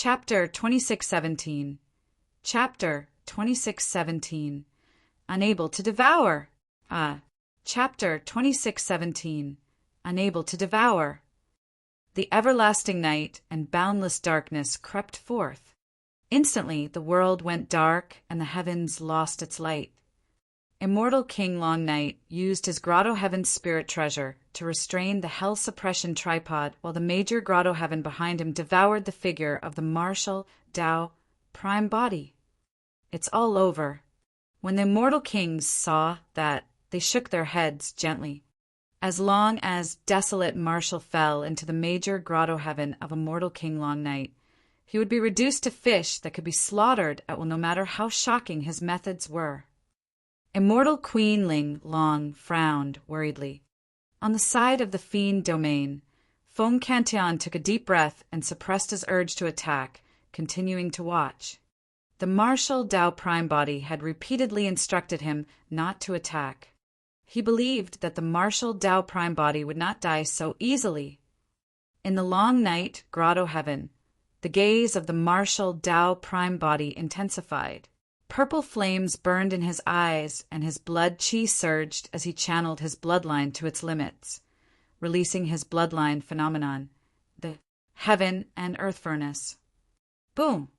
Chapter 2617. Chapter 2617. Unable to devour. Chapter 2617. Unable to devour. The everlasting night and boundless darkness crept forth. Instantly the world went dark and the heavens lost its light. Immortal King Long Night used his Grotto Heaven spirit treasure to restrain the hell suppression tripod while the major Grotto Heaven behind him devoured the figure of the martial Tao prime body. It's all over. When the immortal kings saw that, they shook their heads gently. As long as desolate Marshall fell into the major Grotto Heaven of Immortal King Long Night, he would be reduced to fish that could be slaughtered at will, no matter how shocking his methods were. Immortal Queen Ling Long frowned worriedly. On the side of the fiend domain, Feng Cantion took a deep breath and suppressed his urge to attack, continuing to watch. The martial Tao prime body had repeatedly instructed him not to attack. He believed that the martial Tao prime body would not die so easily. In the long night Grotto Heaven, the gaze of the martial Tao prime body intensified. Purple flames burned in his eyes, and his blood chi surged as he channeled his bloodline to its limits, releasing his bloodline phenomenon, the heaven and earth furnace. Boom!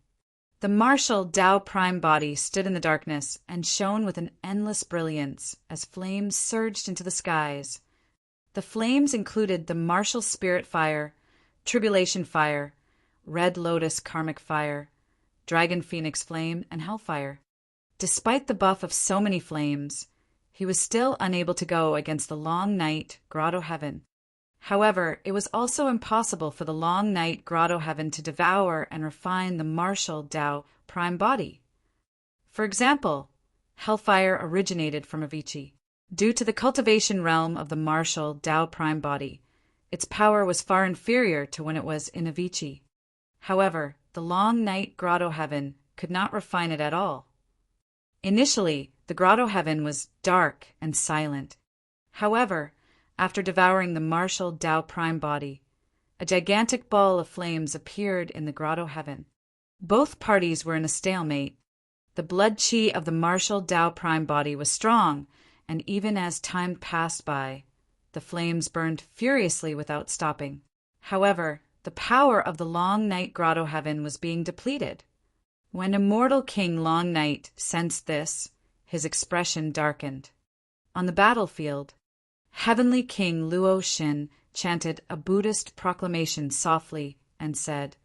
The martial Tao prime body stood in the darkness and shone with an endless brilliance as flames surged into the skies. The flames included the martial spirit fire, tribulation fire, red lotus karmic fire, dragon phoenix flame, and hellfire. Despite the buff of so many flames, he was still unable to go against the long night Grotto Heaven. However, it was also impossible for the long night Grotto Heaven to devour and refine the martial Tao prime body. For example, hellfire originated from Avicii. Due to the cultivation realm of the martial Tao prime body, its power was far inferior to when it was in Avicii. However, the long night Grotto Heaven could not refine it at all. Initially, the Grotto Heaven was dark and silent. However, after devouring the martial Tao prime body, a gigantic ball of flames appeared in the Grotto Heaven. Both parties were in a stalemate. The blood chi of the martial Tao prime body was strong, and even as time passed by, the flames burned furiously without stopping. However, the power of the long night Grotto Heaven was being depleted. When Immortal King Long Night sensed this, his expression darkened. On the battlefield, Heavenly King Luo Xin chanted a Buddhist proclamation softly and said,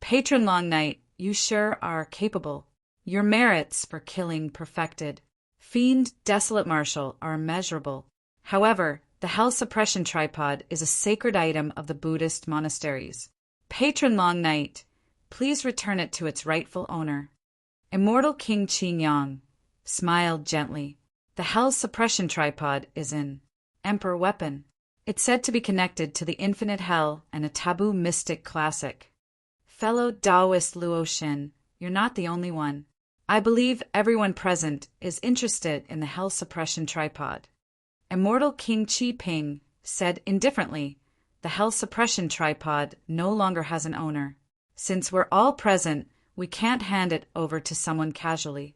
"Patron Long Night, you sure are capable. Your merits for killing perfected. Fiend Desolate Marshal are immeasurable. However, the hell suppression tripod is a sacred item of the Buddhist monasteries. Patron Long Night, please return it to its rightful owner." Immortal King Qin Yang smiled gently. The hell suppression tripod is an emperor weapon. It's said to be connected to the infinite hell and a taboo mystic classic. Fellow Taoist Luo Xin, you're not the only one. I believe everyone present is interested in the hell suppression tripod. Immortal King Qi Ping said indifferently, the hell suppression tripod no longer has an owner. Since we're all present, we can't hand it over to someone casually.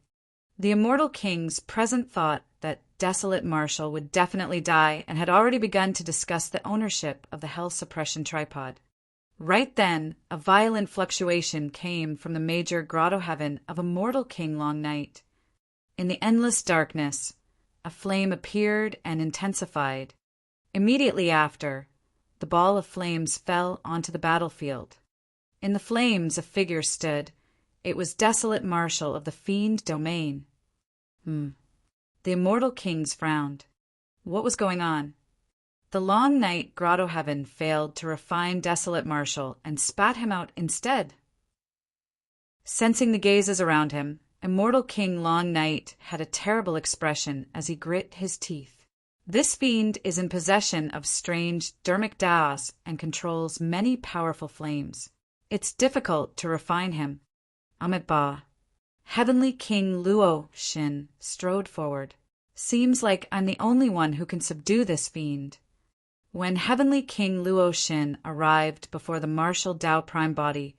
The Immortal King's present thought that Desolate Marshal would definitely die and had already begun to discuss the ownership of the hell suppression tripod. Right then, a violent fluctuation came from the major Grotto Heaven of Immortal King Long Night. In the endless darkness, a flame appeared and intensified. Immediately after, the ball of flames fell onto the battlefield. In the flames a figure stood. It was Desolate Marshal of the Fiend Domain. The Immortal Kings frowned. What was going on? The long night Grotto Heaven failed to refine Desolate Marshal and spat him out instead. Sensing the gazes around him, Immortal King Long Night had a terrible expression as he grit his teeth. This fiend is in possession of strange dermic Daos and controls many powerful flames. It's difficult to refine him. Amit Ba. Heavenly King Luo Xin strode forward. Seems like I'm the only one who can subdue this fiend. When Heavenly King Luo Xin arrived before the martial Tao prime body,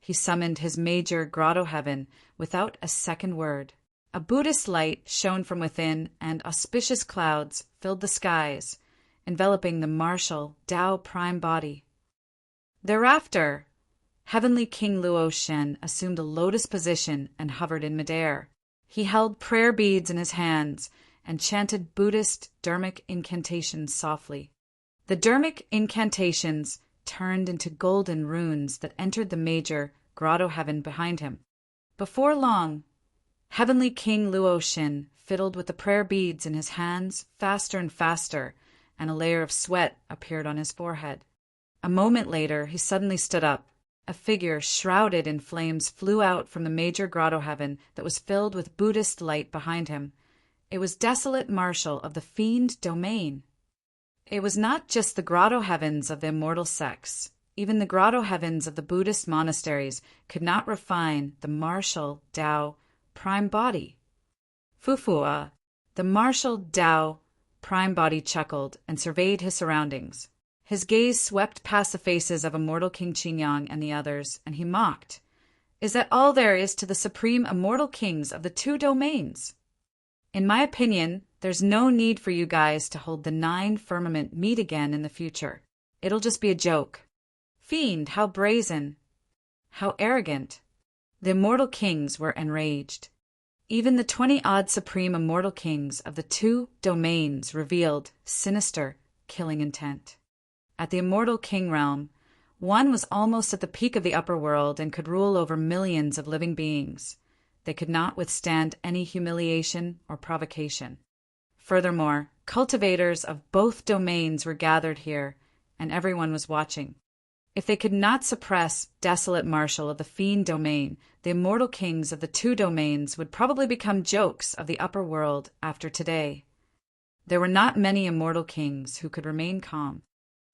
he summoned his major grotto heaven without a second word. A Buddhist light shone from within, and auspicious clouds filled the skies, enveloping the martial Tao prime body. Thereafter, Heavenly King Luo Shen assumed a lotus position and hovered in midair. He held prayer beads in his hands and chanted Buddhist Dharmic incantations softly. The Dharmic incantations turned into golden runes that entered the major grotto heaven behind him. Before long, Heavenly King Luo Shen fiddled with the prayer beads in his hands faster and faster, and a layer of sweat appeared on his forehead. A moment later, he suddenly stood up. A figure shrouded in flames flew out from the major grotto heaven that was filled with Buddhist light behind him. It was Desolate Marshal of the Fiend Domain. It was not just the grotto heavens of the immortal sects. Even the grotto heavens of the Buddhist monasteries could not refine the martial Tao prime body. Fufua, the martial Tao prime body, chuckled and surveyed his surroundings. His gaze swept past the faces of Immortal King Qingyang and the others, and he mocked. Is that all there is to the supreme immortal kings of the two domains? In my opinion, there's no need for you guys to hold the 9 firmament meet again in the future. It'll just be a joke. Fiend, how brazen! How arrogant! The immortal kings were enraged. Even the 20-odd supreme immortal kings of the two domains revealed sinister, killing intent. At the immortal king realm, one was almost at the peak of the upper world and could rule over millions of living beings. They could not withstand any humiliation or provocation. Furthermore, cultivators of both domains were gathered here, and everyone was watching. If they could not suppress Desolate Marshal of the Fiend Domain, the immortal kings of the two domains would probably become jokes of the upper world after today. There were not many immortal kings who could remain calm.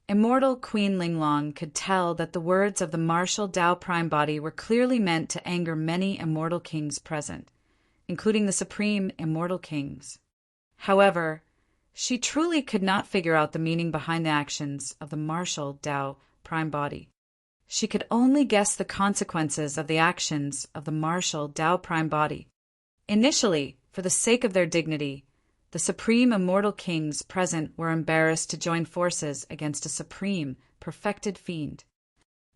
Immortal Queen Linglong could tell that the words of the martial Tao prime body were clearly meant to anger many immortal kings present, including the supreme immortal kings. However, she truly could not figure out the meaning behind the actions of the martial Tao prime body. She could only guess the consequences of the actions of the martial Tao prime body. Initially, for the sake of their dignity, the supreme immortal kings present were embarrassed to join forces against a supreme, perfected fiend.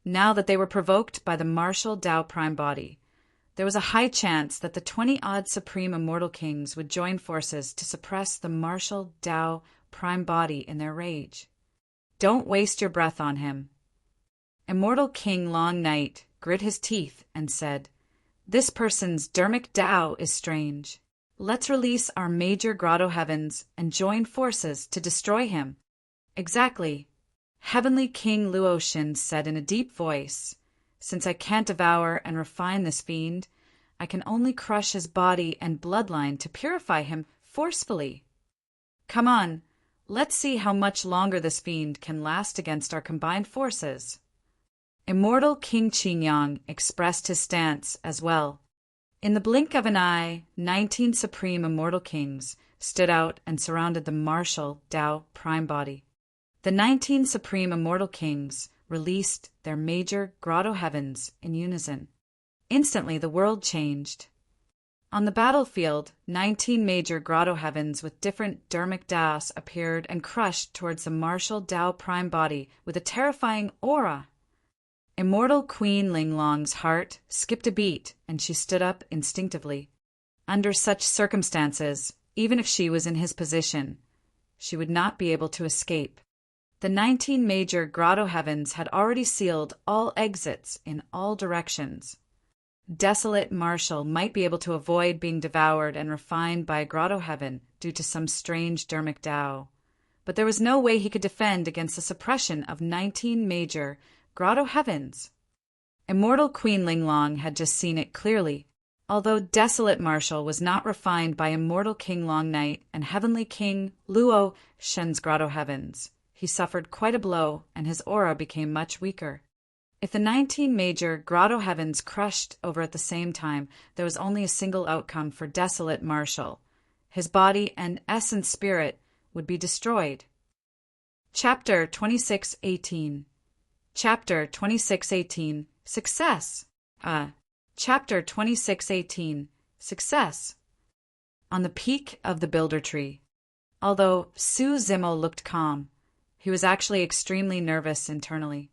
Now that they were provoked by the martial Tao prime body, there was a high chance that the 20-odd supreme immortal kings would join forces to suppress the martial Tao prime body in their rage. Don't waste your breath on him. Immortal King Long Night grit his teeth and said, "This person's Dharmic Tao is strange. Let's release our major grotto heavens and join forces to destroy him." Exactly. Heavenly King Luo Shen said in a deep voice, "Since I can't devour and refine this fiend, I can only crush his body and bloodline to purify him forcefully. Come on, let's see how much longer this fiend can last against our combined forces." Immortal King Qingyang expressed his stance as well. In the blink of an eye, 19 supreme immortal kings stood out and surrounded the martial Tao prime body. The 19 supreme immortal kings released their major grotto heavens in unison. Instantly, the world changed. On the battlefield, 19 major grotto heavens with different Dharmic Taos appeared and crushed towards the martial Tao prime body with a terrifying aura. Immortal Queen Linglong's heart skipped a beat, and she stood up instinctively. Under such circumstances, even if she was in his position, she would not be able to escape. The 19 major grotto heavens had already sealed all exits in all directions. Desolate Marshal might be able to avoid being devoured and refined by a grotto heaven due to some strange Dharmic Tao, but there was no way he could defend against the suppression of 19 major grotto heavens. Immortal Queen Linglong had just seen it clearly. Although Desolate Marshal was not refined by Immortal King Long Night and Heavenly King Luo Shen's grotto heavens, he suffered quite a blow and his aura became much weaker. If the 19 major grotto heavens crushed over at the same time, there was only a single outcome for Desolate Marshal. His body and essence spirit would be destroyed. Chapter 26:18. Chapter 26:18. Success. Chapter 2618. Success. On the peak of the Builder Tree. Although Su Zimo looked calm, he was actually extremely nervous internally.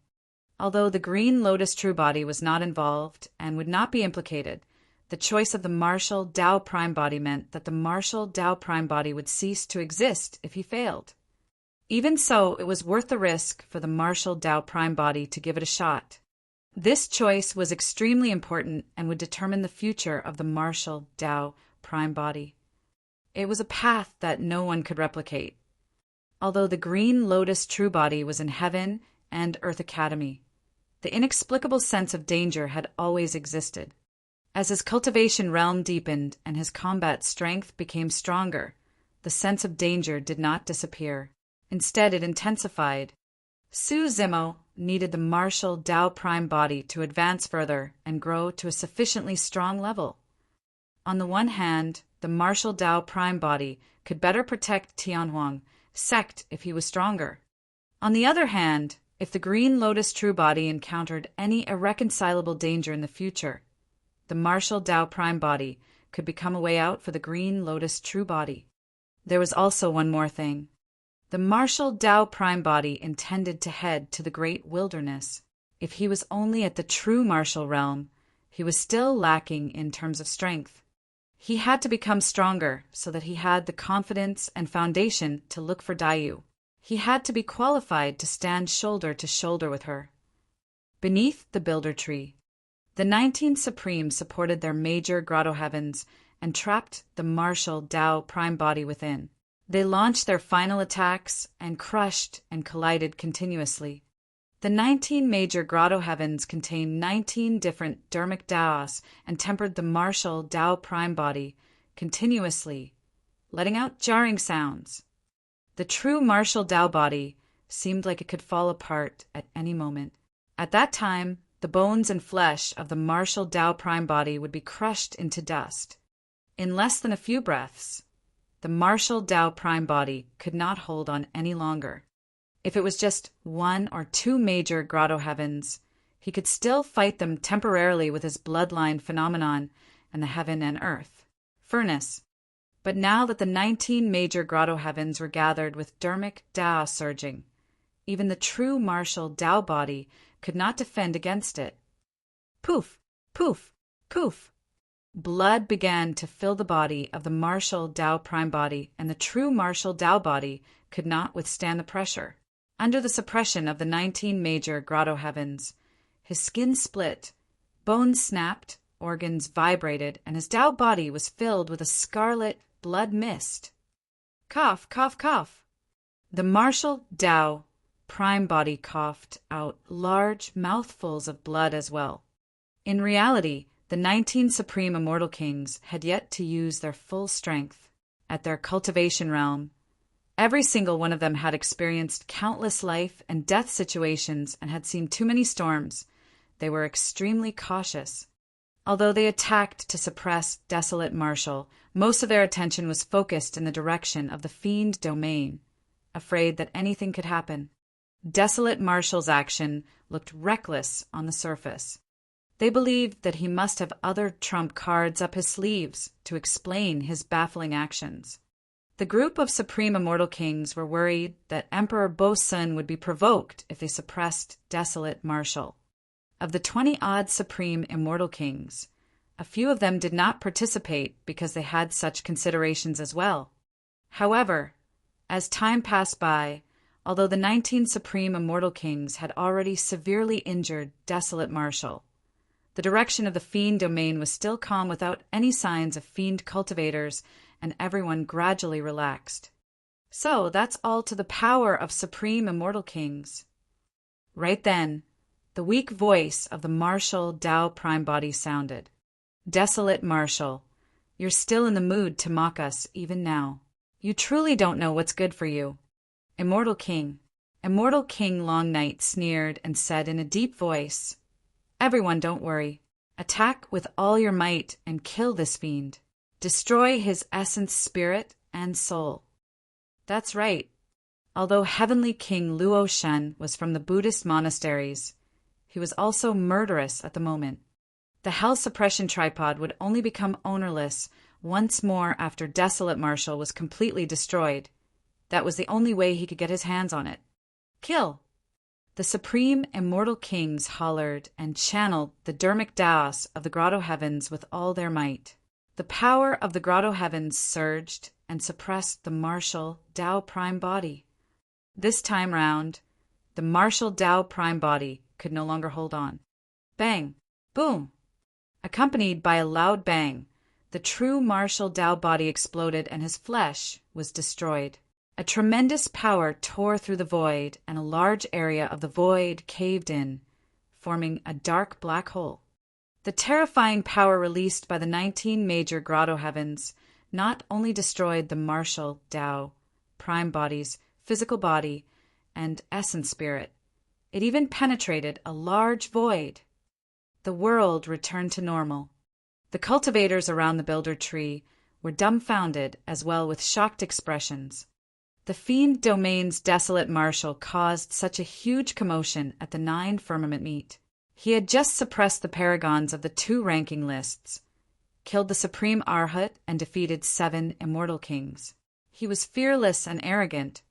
Although the Green Lotus True Body was not involved and would not be implicated, the choice of the Martial Tao Prime Body meant that the Martial Tao Prime Body would cease to exist if he failed. Even so, it was worth the risk for the Martial Tao Prime Body to give it a shot. This choice was extremely important and would determine the future of the Martial Tao Prime Body. It was a path that no one could replicate. Although the Green Lotus True Body was in Heaven and Earth Academy, the inexplicable sense of danger had always existed. As his cultivation realm deepened and his combat strength became stronger, the sense of danger did not disappear. Instead, it intensified. Su Zimo needed the Martial Tao Prime Body to advance further and grow to a sufficiently strong level. On the one hand, the Martial Tao Prime Body could better protect Tianhuang sect if he was stronger. On the other hand, if the Green Lotus True Body encountered any irreconcilable danger in the future, the Martial Tao Prime Body could become a way out for the Green Lotus True Body. There was also one more thing. The Martial Tao Prime Body intended to head to the Great Wilderness. If he was only at the true martial realm, he was still lacking in terms of strength. He had to become stronger so that he had the confidence and foundation to look for Dayu. He had to be qualified to stand shoulder to shoulder with her. Beneath the Builder Tree, the 19 Supremes supported their major grotto heavens and trapped the Martial Tao Prime Body within. They launched their final attacks and crushed and collided continuously. The 19 major grotto heavens contained 19 different dermic Taos and tempered the Martial Tao Prime Body continuously, letting out jarring sounds. The true Martial Tao Body seemed like it could fall apart at any moment. At that time, the bones and flesh of the Martial Tao Prime Body would be crushed into dust. In less than a few breaths, the Martial Tao Prime Body could not hold on any longer. If it was just 1 or 2 major grotto heavens, he could still fight them temporarily with his bloodline phenomenon and the heaven and earth furnace. But now that the 19 major grotto heavens were gathered with dermic Tao surging, even the true Martial Tao Body could not defend against it. Poof, poof, poof. Blood began to fill the body of the Martial Tao Prime Body, and the true Martial Tao Body could not withstand the pressure. Under the suppression of the 19 major grotto heavens, his skin split, bones snapped, organs vibrated, and his Tao body was filled with a scarlet blood mist. Cough, cough, cough. The Martial Tao Prime Body coughed out large mouthfuls of blood as well. In reality, the 19 Supreme Immortal Kings had yet to use their full strength. At their cultivation realm, every single one of them had experienced countless life and death situations and had seen too many storms. They were extremely cautious. Although they attacked to suppress Desolate Martial, most of their attention was focused in the direction of the Fiend Domain, afraid that anything could happen. Desolate Martial's action looked reckless on the surface. They believed that he must have other trump cards up his sleeves to explain his baffling actions. The group of Supreme Immortal Kings were worried that Emperor Bo Sun would be provoked if they suppressed Desolate Martial. Of the 20-odd Supreme Immortal Kings, a few of them did not participate because they had such considerations as well. However, as time passed by, although the 19 Supreme Immortal Kings had already severely injured Desolate Martial, the direction of the Fiend Domain was still calm without any signs of fiend cultivators, and everyone gradually relaxed. So that's all to the power of Supreme Immortal Kings. Right then, the weak voice of the Martial Tao Prime Body sounded. Desolate Martial, you're still in the mood to mock us even now. You truly don't know what's good for you. Immortal King Long Night sneered and said in a deep voice, Everyone, don't worry. Attack with all your might and kill this fiend. Destroy his essence, spirit, and soul. That's right. Although Heavenly King Luo Shen was from the Buddhist monasteries, he was also murderous at the moment. The hell suppression tripod would only become ownerless once more after Desolate Marshal was completely destroyed. That was the only way he could get his hands on it. Kill! The supreme immortal kings hollered and channeled the dermic Daos of the Grotto Heavens with all their might. The power of the Grotto Heavens surged and suppressed the martial Tao Prime Body. This time round, the martial Tao Prime Body could no longer hold on. Bang! Boom! Accompanied by a loud bang, the true martial Tao body exploded and his flesh was destroyed. A tremendous power tore through the void, and a large area of the void caved in, forming a dark black hole. The terrifying power released by the 19 major Grotto Heavens not only destroyed the martial Tao Prime Body's physical body and essence spirit, it even penetrated a large void. The world returned to normal. The cultivators around the Builder Tree were dumbfounded as well, with shocked expressions. The Fiend Domain's Desolate Marshal caused such a huge commotion at the 9 firmament meet. He had just suppressed the paragons of the 2 ranking lists, killed the Supreme Arhat, and defeated 7 Immortal Kings. He was fearless and arrogant,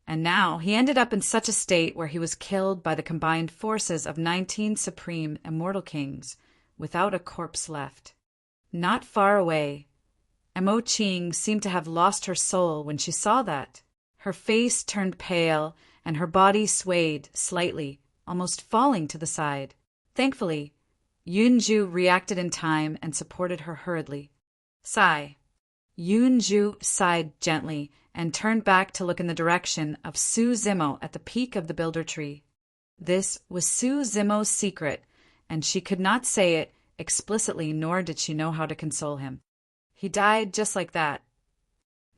and now he ended up in such a state where he was killed by the combined forces of 19 Supreme Immortal Kings, without a corpse left. Not far away, Mo Qing seemed to have lost her soul when she saw that. Her face turned pale, and her body swayed slightly, almost falling to the side. Thankfully, Yunju reacted in time and supported her hurriedly. Sigh. Yunju sighed gently and turned back to look in the direction of Su Zimo at the peak of the Builder Tree. This was Su Zimo's secret, and she could not say it explicitly, nor did she know how to console him. He died just like that.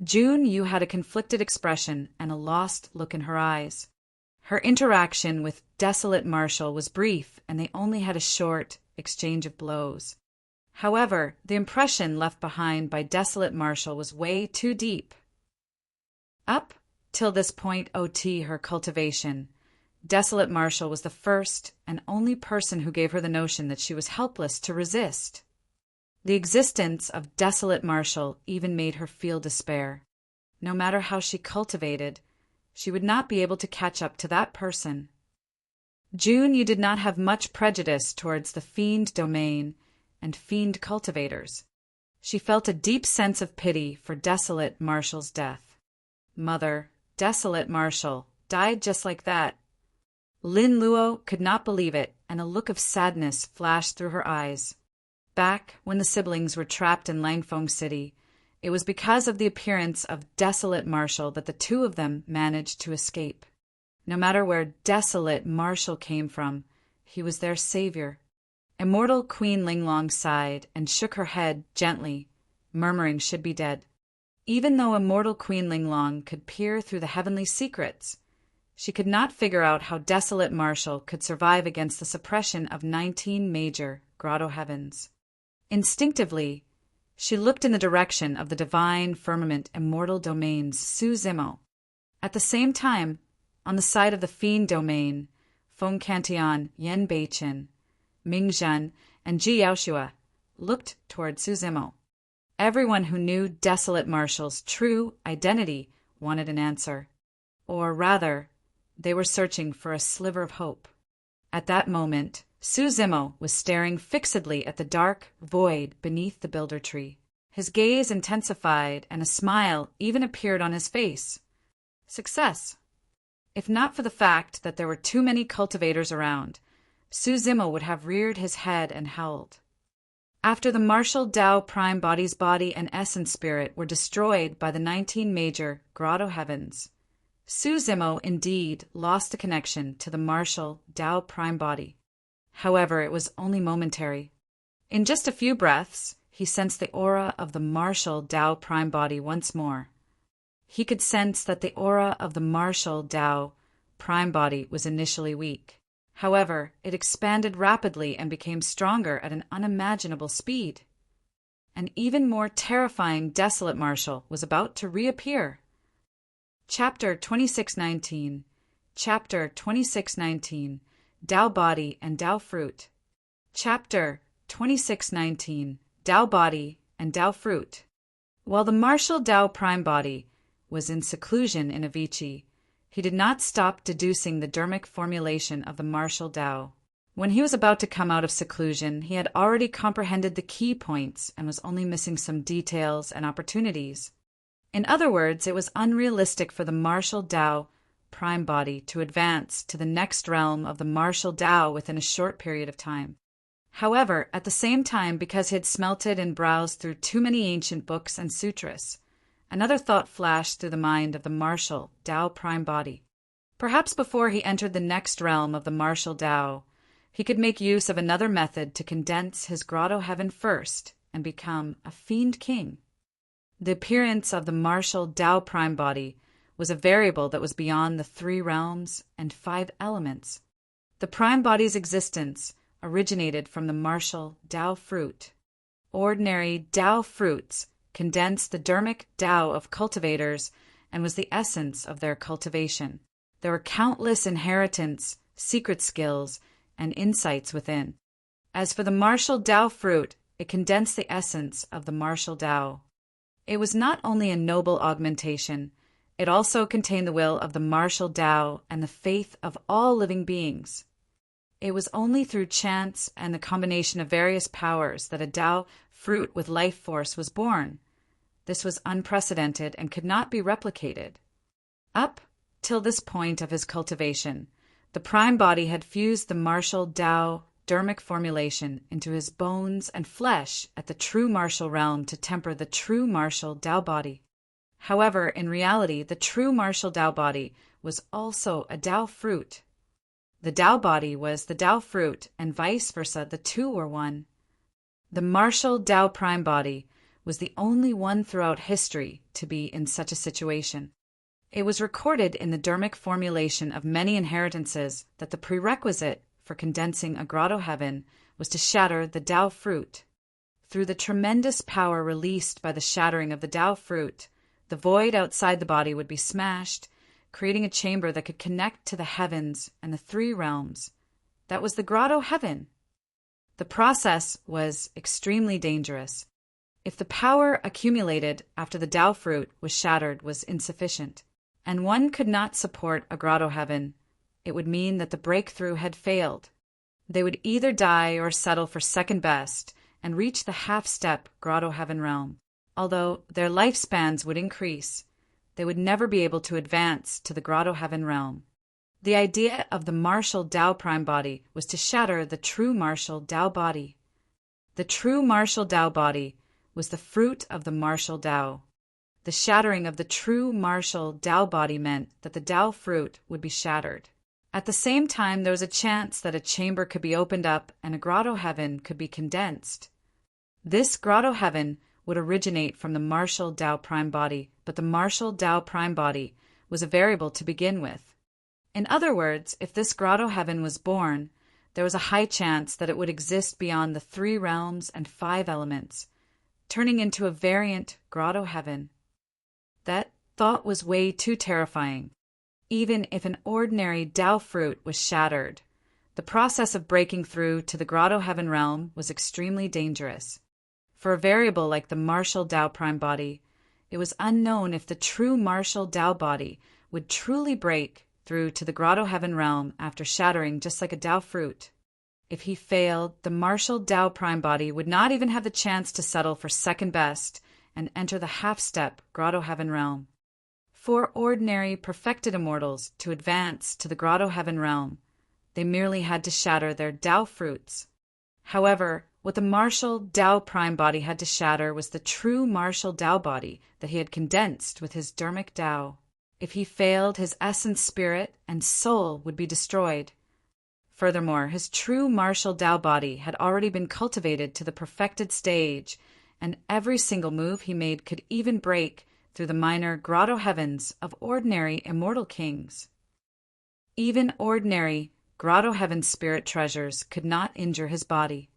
Jun Yu had a conflicted expression and a lost look in her eyes. Her interaction with Desolate Marshal was brief, and they only had a short exchange of blows. However, the impression left behind by Desolate Marshal was way too deep. Up till this point her cultivation, Desolate Marshal was the first and only person who gave her the notion that she was helpless to resist. The existence of Desolate Marshal even made her feel despair. No matter how she cultivated, she would not be able to catch up to that person. Jun Yu did not have much prejudice towards the Fiend Domain and Fiend cultivators. She felt a deep sense of pity for Desolate Marshal's death. Mother, Desolate Marshal died just like that. Lin Luo could not believe it, and a look of sadness flashed through her eyes. Back when the siblings were trapped in Langfeng City, it was because of the appearance of Desolate Marshal that the 2 of them managed to escape. No matter where Desolate Marshal came from, he was their savior. Immortal Queen Linglong sighed and shook her head gently, murmuring she'd be dead. Even though Immortal Queen Linglong could peer through the heavenly secrets, she could not figure out how Desolate Marshal could survive against the suppression of 19 major Grotto Heavens. Instinctively, she looked in the direction of the divine firmament immortal domains Su Zimo. At the same time, on the side of the Fiend Domain, Feng Cantian, Yen Beichen, Ming Zhen, and Ji Yaoshua looked toward Su Zimo. Everyone who knew Desolate Marshal's true identity wanted an answer. Or rather, they were searching for a sliver of hope. At that moment, Su Zimo was staring fixedly at the dark void beneath the Builder Tree. His gaze intensified, and a smile even appeared on his face. Success. If not for the fact that there were too many cultivators around, Su Zimo would have reared his head and howled. After the martial Tao Prime Body's body and essence spirit were destroyed by the 19 major Grotto Heavens, Su Zimo indeed lost a connection to the martial Tao Prime Body. However, it was only momentary. In just a few breaths, he sensed the aura of the martial Tao Prime Body once more. He could sense that the aura of the martial Tao Prime Body was initially weak. However, it expanded rapidly and became stronger at an unimaginable speed. An even more terrifying Desolate Marshal was about to reappear. Chapter 2619. Chapter 2619. Tao Body and Tao Fruit. Chapter 2619, Tao Body and Tao Fruit. While the martial Tao Prime Body was in seclusion in Avicii, he did not stop deducing the dermic formulation of the martial Tao. When he was about to come out of seclusion, he had already comprehended the key points and was only missing some details and opportunities. In other words, it was unrealistic for the martial Tao Prime Body to advance to the next realm of the martial Tao within a short period of time. However, at the same time, because he had smelted and browsed through too many ancient books and sutras, another thought flashed through the mind of the martial Tao Prime Body. Perhaps before he entered the next realm of the martial Tao, he could make use of another method to condense his grotto heaven first and become a fiend king. The appearance of the martial Tao Prime Body was a variable that was beyond the 3 realms and 5 elements. The Prime Body's existence originated from the martial Tao Fruit. Ordinary Tao fruits condensed the dermic Tao of cultivators and was the essence of their cultivation. There were countless inheritance, secret skills, and insights within. As for the martial Tao fruit, it condensed the essence of the martial Tao. It was not only a noble augmentation, it also contained the will of the martial Tao and the faith of all living beings. It was only through chance and the combination of various powers that a Tao fruit with life force was born. This was unprecedented and could not be replicated. Up till this point of his cultivation, the Prime Body had fused the martial Tao dermic formulation into his bones and flesh at the true martial realm to temper the true martial Tao Body. However, in reality, the true martial Tao Body was also a Tao fruit. The Tao Body was the Tao fruit, and vice versa, the two were one. The martial Tao Prime Body was the only one throughout history to be in such a situation. It was recorded in the dermic formulation of many inheritances that the prerequisite for condensing a grotto heaven was to shatter the Tao fruit. Through the tremendous power released by the shattering of the Tao fruit, the void outside the body would be smashed, creating a chamber that could connect to the heavens and the 3 realms. That was the grotto heaven. The process was extremely dangerous. If the power accumulated after the Tao fruit was shattered was insufficient, and one could not support a grotto heaven, it would mean that the breakthrough had failed. They would either die or settle for second best and reach the half-step grotto heaven realm. Although their lifespans would increase, they would never be able to advance to the grotto heaven realm. The idea of the martial Tao Prime Body was to shatter the true martial Tao Body. The true martial Tao Body was the fruit of the martial Tao. The shattering of the true martial Tao Body meant that the Tao fruit would be shattered. At the same time, there was a chance that a chamber could be opened up and a grotto heaven could be condensed. This grotto heaven would originate from the martial Tao Prime Body, but the martial Tao Prime Body was a variable to begin with. In other words, if this grotto heaven was born, there was a high chance that it would exist beyond the 3 realms and 5 elements, turning into a variant grotto heaven. That thought was way too terrifying. Even if an ordinary Tao fruit was shattered, the process of breaking through to the grotto heaven realm was extremely dangerous. For a variable like the martial Tao Prime Body, it was unknown if the true martial Tao Body would truly break through to the grotto heaven realm after shattering just like a Tao fruit. If he failed, the martial Tao Prime Body would not even have the chance to settle for second best and enter the half-step grotto heaven realm. For ordinary perfected immortals to advance to the grotto heaven realm, they merely had to shatter their Tao fruits. However, what the martial Tao Prime Body had to shatter was the true martial Tao Body that he had condensed with his dermic Tao. If he failed, his essence, spirit, and soul would be destroyed. Furthermore, his true martial Tao Body had already been cultivated to the perfected stage, and every single move he made could even break through the minor grotto heavens of ordinary immortal kings. Even ordinary grotto heaven spirit treasures could not injure his body.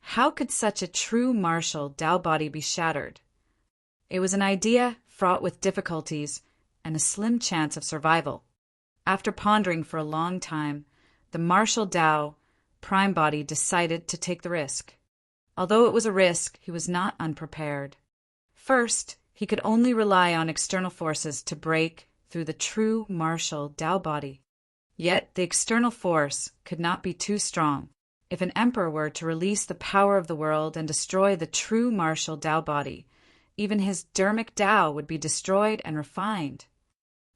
How could such a true martial Tao Body be shattered? It was an idea fraught with difficulties and a slim chance of survival. After pondering for a long time, the martial Tao Prime Body decided to take the risk. Although it was a risk, he was not unprepared. First, he could only rely on external forces to break through the true martial Tao body. Yet the external force could not be too strong. If an emperor were to release the power of the world and destroy the true martial Tao body, even his dermic Tao would be destroyed and refined.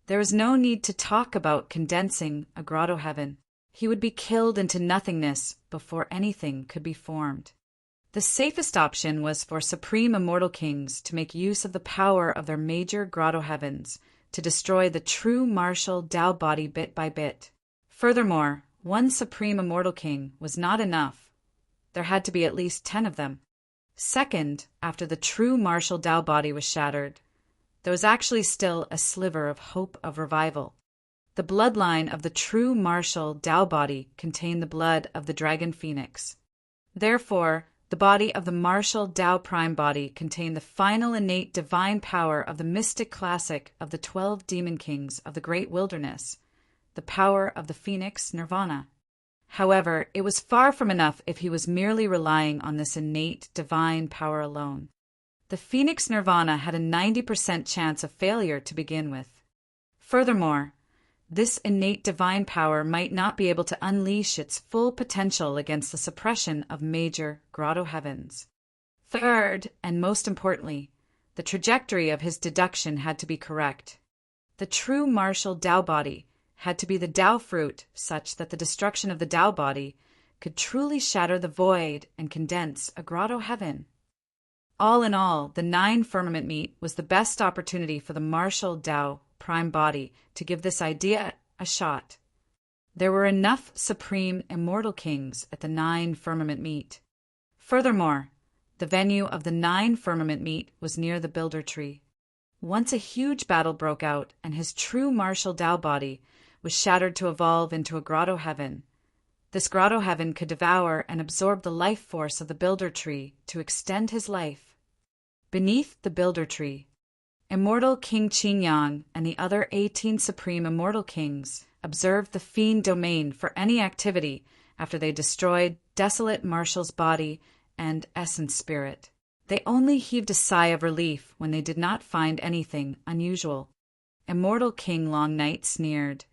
There was no need to talk about condensing a grotto heaven. He would be killed into nothingness before anything could be formed. The safest option was for supreme immortal kings to make use of the power of their major grotto heavens to destroy the true martial Tao body bit by bit. Furthermore, one supreme immortal king was not enough. There had to be at least 10 of them. Second, after the true martial Tao body was shattered, there was actually still a sliver of hope of revival. The bloodline of the true martial Tao body contained the blood of the dragon phoenix. Therefore, the body of the martial Tao prime body contained the final innate divine power of the mystic classic of the 12 demon kings of the great wilderness, the power of the phoenix nirvana. However, it was far from enough if he was merely relying on this innate divine power alone. The phoenix nirvana had a 90% chance of failure to begin with. Furthermore, this innate divine power might not be able to unleash its full potential against the suppression of major grotto heavens. Third, and most importantly, the trajectory of his deduction had to be correct. The true martial Tao body had to be the Tao fruit such that the destruction of the Tao body could truly shatter the void and condense a grotto heaven. All in all, the 9 firmament meet was the best opportunity for the martial Tao prime body to give this idea a shot. There were enough supreme immortal kings at the 9 firmament meet. Furthermore, the venue of the 9 firmament meet was near the builder tree. Once a huge battle broke out and his true martial Tao body was shattered to evolve into a grotto heaven. This grotto heaven could devour and absorb the life force of the builder tree to extend his life. Beneath the builder tree, immortal King Qingyang and the other 18 supreme immortal kings observed the fiend domain for any activity after they destroyed desolate Martial's body and essence spirit. They only heaved a sigh of relief when they did not find anything unusual. Immortal King Long Night sneered.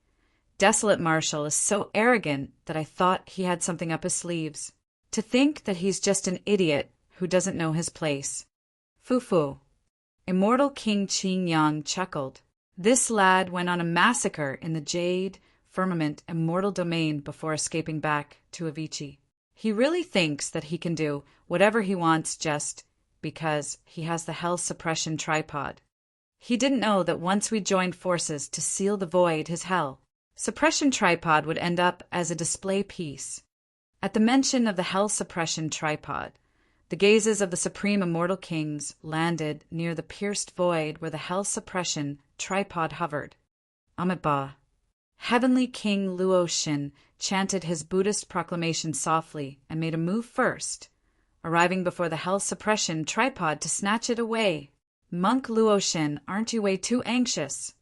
Desolate Martial is so arrogant that I thought he had something up his sleeves. To think that he's just an idiot who doesn't know his place. Foo-foo. Immortal King Qingyang chuckled. This lad went on a massacre in the Jade Firmament Immortal Domain before escaping back to Avicii. He really thinks that he can do whatever he wants just because he has the Hell Suppression Tripod. He didn't know that once we joined forces to seal the void his Hell Suppression Tripod would end up as a display piece. At the mention of the Hell Suppression Tripod, the gazes of the Supreme Immortal Kings landed near the pierced void where the Hell Suppression Tripod hovered. Amitabha. Heavenly King Luoshin chanted his Buddhist proclamation softly and made a move first, arriving before the Hell Suppression Tripod to snatch it away. Monk Luoshin, aren't you way too anxious?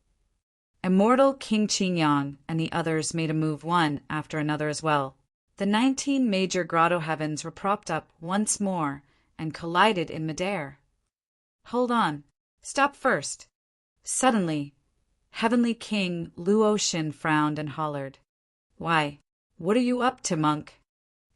Immortal King Qingyang and the others made a move one after another as well. The 19 major grotto heavens were propped up once more and collided in midair. Hold on. Stop first. Suddenly, Heavenly King Luoshin frowned and hollered. Why, what are you up to, monk?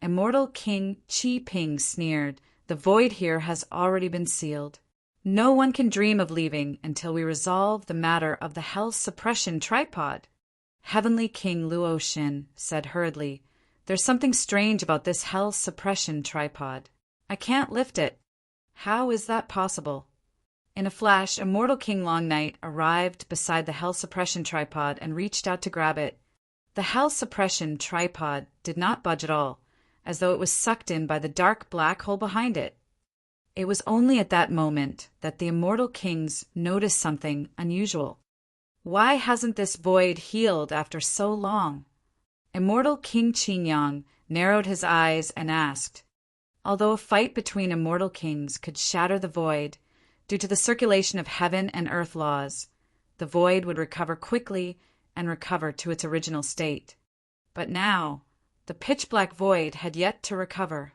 Immortal King Qi Ping sneered. The void here has already been sealed. No one can dream of leaving until we resolve the matter of the Hell Suppression Tripod. Heavenly King Luoshin said hurriedly, There's something strange about this Hell Suppression Tripod. I can't lift it. How is that possible? In a flash, Immortal King Long Night arrived beside the Hell Suppression Tripod and reached out to grab it. The Hell Suppression Tripod did not budge at all, as though it was sucked in by the dark black hole behind it. It was only at that moment that the Immortal Kings noticed something unusual. Why hasn't this void healed after so long? Immortal King Qingyang narrowed his eyes and asked. Although a fight between immortal kings could shatter the void, due to the circulation of heaven and earth laws, the void would recover quickly and recover to its original state. But now, the pitch-black void had yet to recover.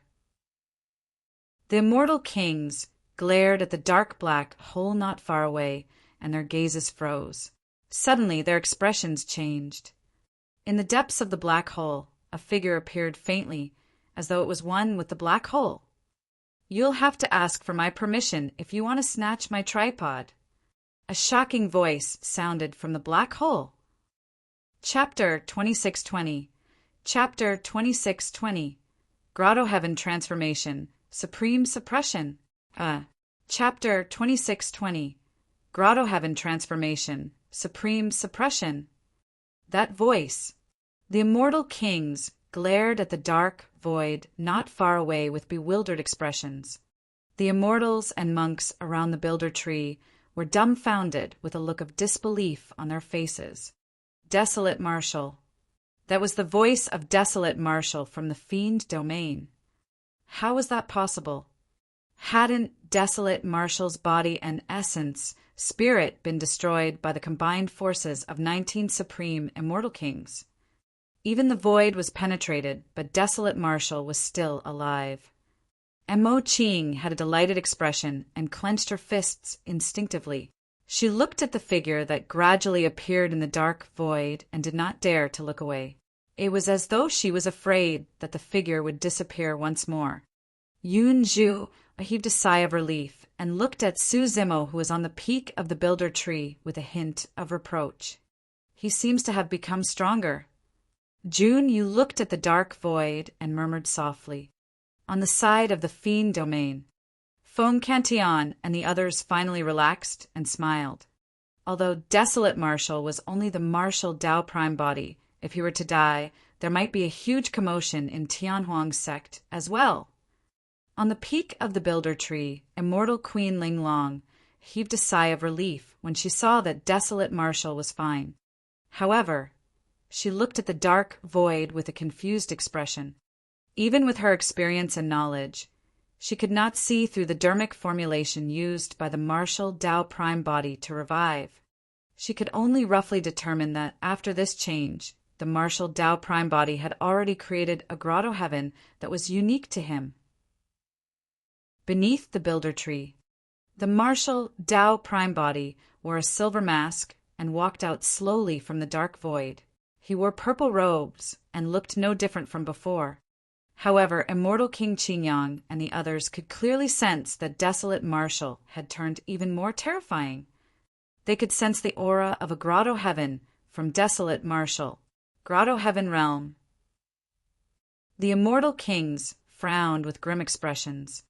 The immortal kings glared at the dark black hole not far away, and their gazes froze. Suddenly their expressions changed. In the depths of the black hole, a figure appeared faintly, as though it was one with the black hole. "You'll have to ask for my permission if you want to snatch my tripod." A shocking voice sounded from the black hole. Chapter 2620. Chapter 2620. Grotto Heaven Transformation, Supreme Suppression. Chapter 2620. Grotto Heaven Transformation, Supreme Suppression. That voice. The immortal kings glared at the dark void not far away with bewildered expressions. The immortals and monks around the builder tree were dumbfounded with a look of disbelief on their faces. Desolate Marshal. That was the voice of Desolate Marshal from the Fiend Domain. How was that possible? Hadn't Desolate Marshal's body and essence, spirit, been destroyed by the combined forces of 19 supreme immortal kings? Even the void was penetrated, but Desolate Marshal was still alive. And Mo Ching had a delighted expression and clenched her fists instinctively. She looked at the figure that gradually appeared in the dark void and did not dare to look away. It was as though she was afraid that the figure would disappear once more. Yun Zhu heaved a sigh of relief and looked at Su Zimo, who was on the peak of the builder tree, with a hint of reproach. "He seems to have become stronger." Jun Yu looked at the dark void and murmured softly, "On the side of the Fiend Domain." Feng Cantillon and the others finally relaxed and smiled. Although Desolate Marshal was only the Marshal Dao Prime body, if he were to die, there might be a huge commotion in Tianhuang's sect as well. On the peak of the builder tree, immortal Queen Ling Long heaved a sigh of relief when she saw that Desolate Marshal was fine. However, she looked at the dark void with a confused expression. Even with her experience and knowledge, she could not see through the dermic formulation used by the Marshal Dao Prime body to revive. She could only roughly determine that after this change, the Marshal Dao Prime body had already created a grotto heaven that was unique to him. Beneath the builder tree, the Marshal Dao Prime body wore a silver mask and walked out slowly from the dark void. He wore purple robes and looked no different from before. However, immortal King Qingyang and the others could clearly sense that Desolate Marshal had turned even more terrifying. They could sense the aura of a grotto heaven from Desolate Marshal. Grotto Heaven Realm. The immortal kings frowned with grim expressions.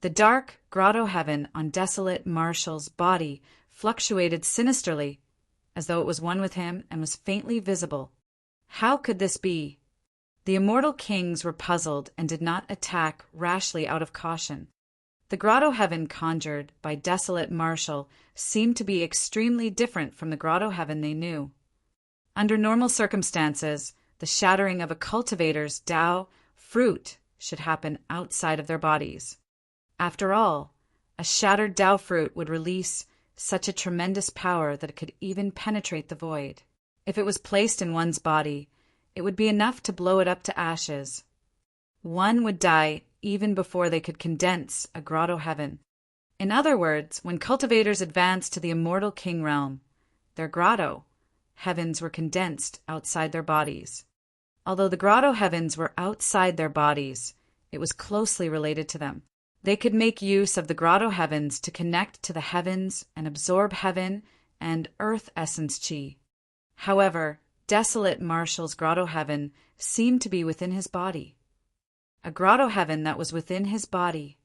The dark grotto heaven on Desolate Marshal's body fluctuated sinisterly, as though it was one with him and was faintly visible. How could this be? The immortal kings were puzzled and did not attack rashly out of caution. The grotto heaven conjured by Desolate Marshal seemed to be extremely different from the grotto heaven they knew. Under normal circumstances, the shattering of a cultivator's Dao fruit should happen outside of their bodies. After all, a shattered Dao fruit would release such a tremendous power that it could even penetrate the void. If it was placed in one's body, it would be enough to blow it up to ashes. One would die even before they could condense a grotto heaven. In other words, when cultivators advanced to the immortal king realm, their grotto heavens were condensed outside their bodies. Although the grotto heavens were outside their bodies, it was closely related to them. They could make use of the grotto heavens to connect to the heavens and absorb heaven and earth essence chi. However, Desolate Marshal's grotto heaven seemed to be within his body. A grotto heaven that was within his body.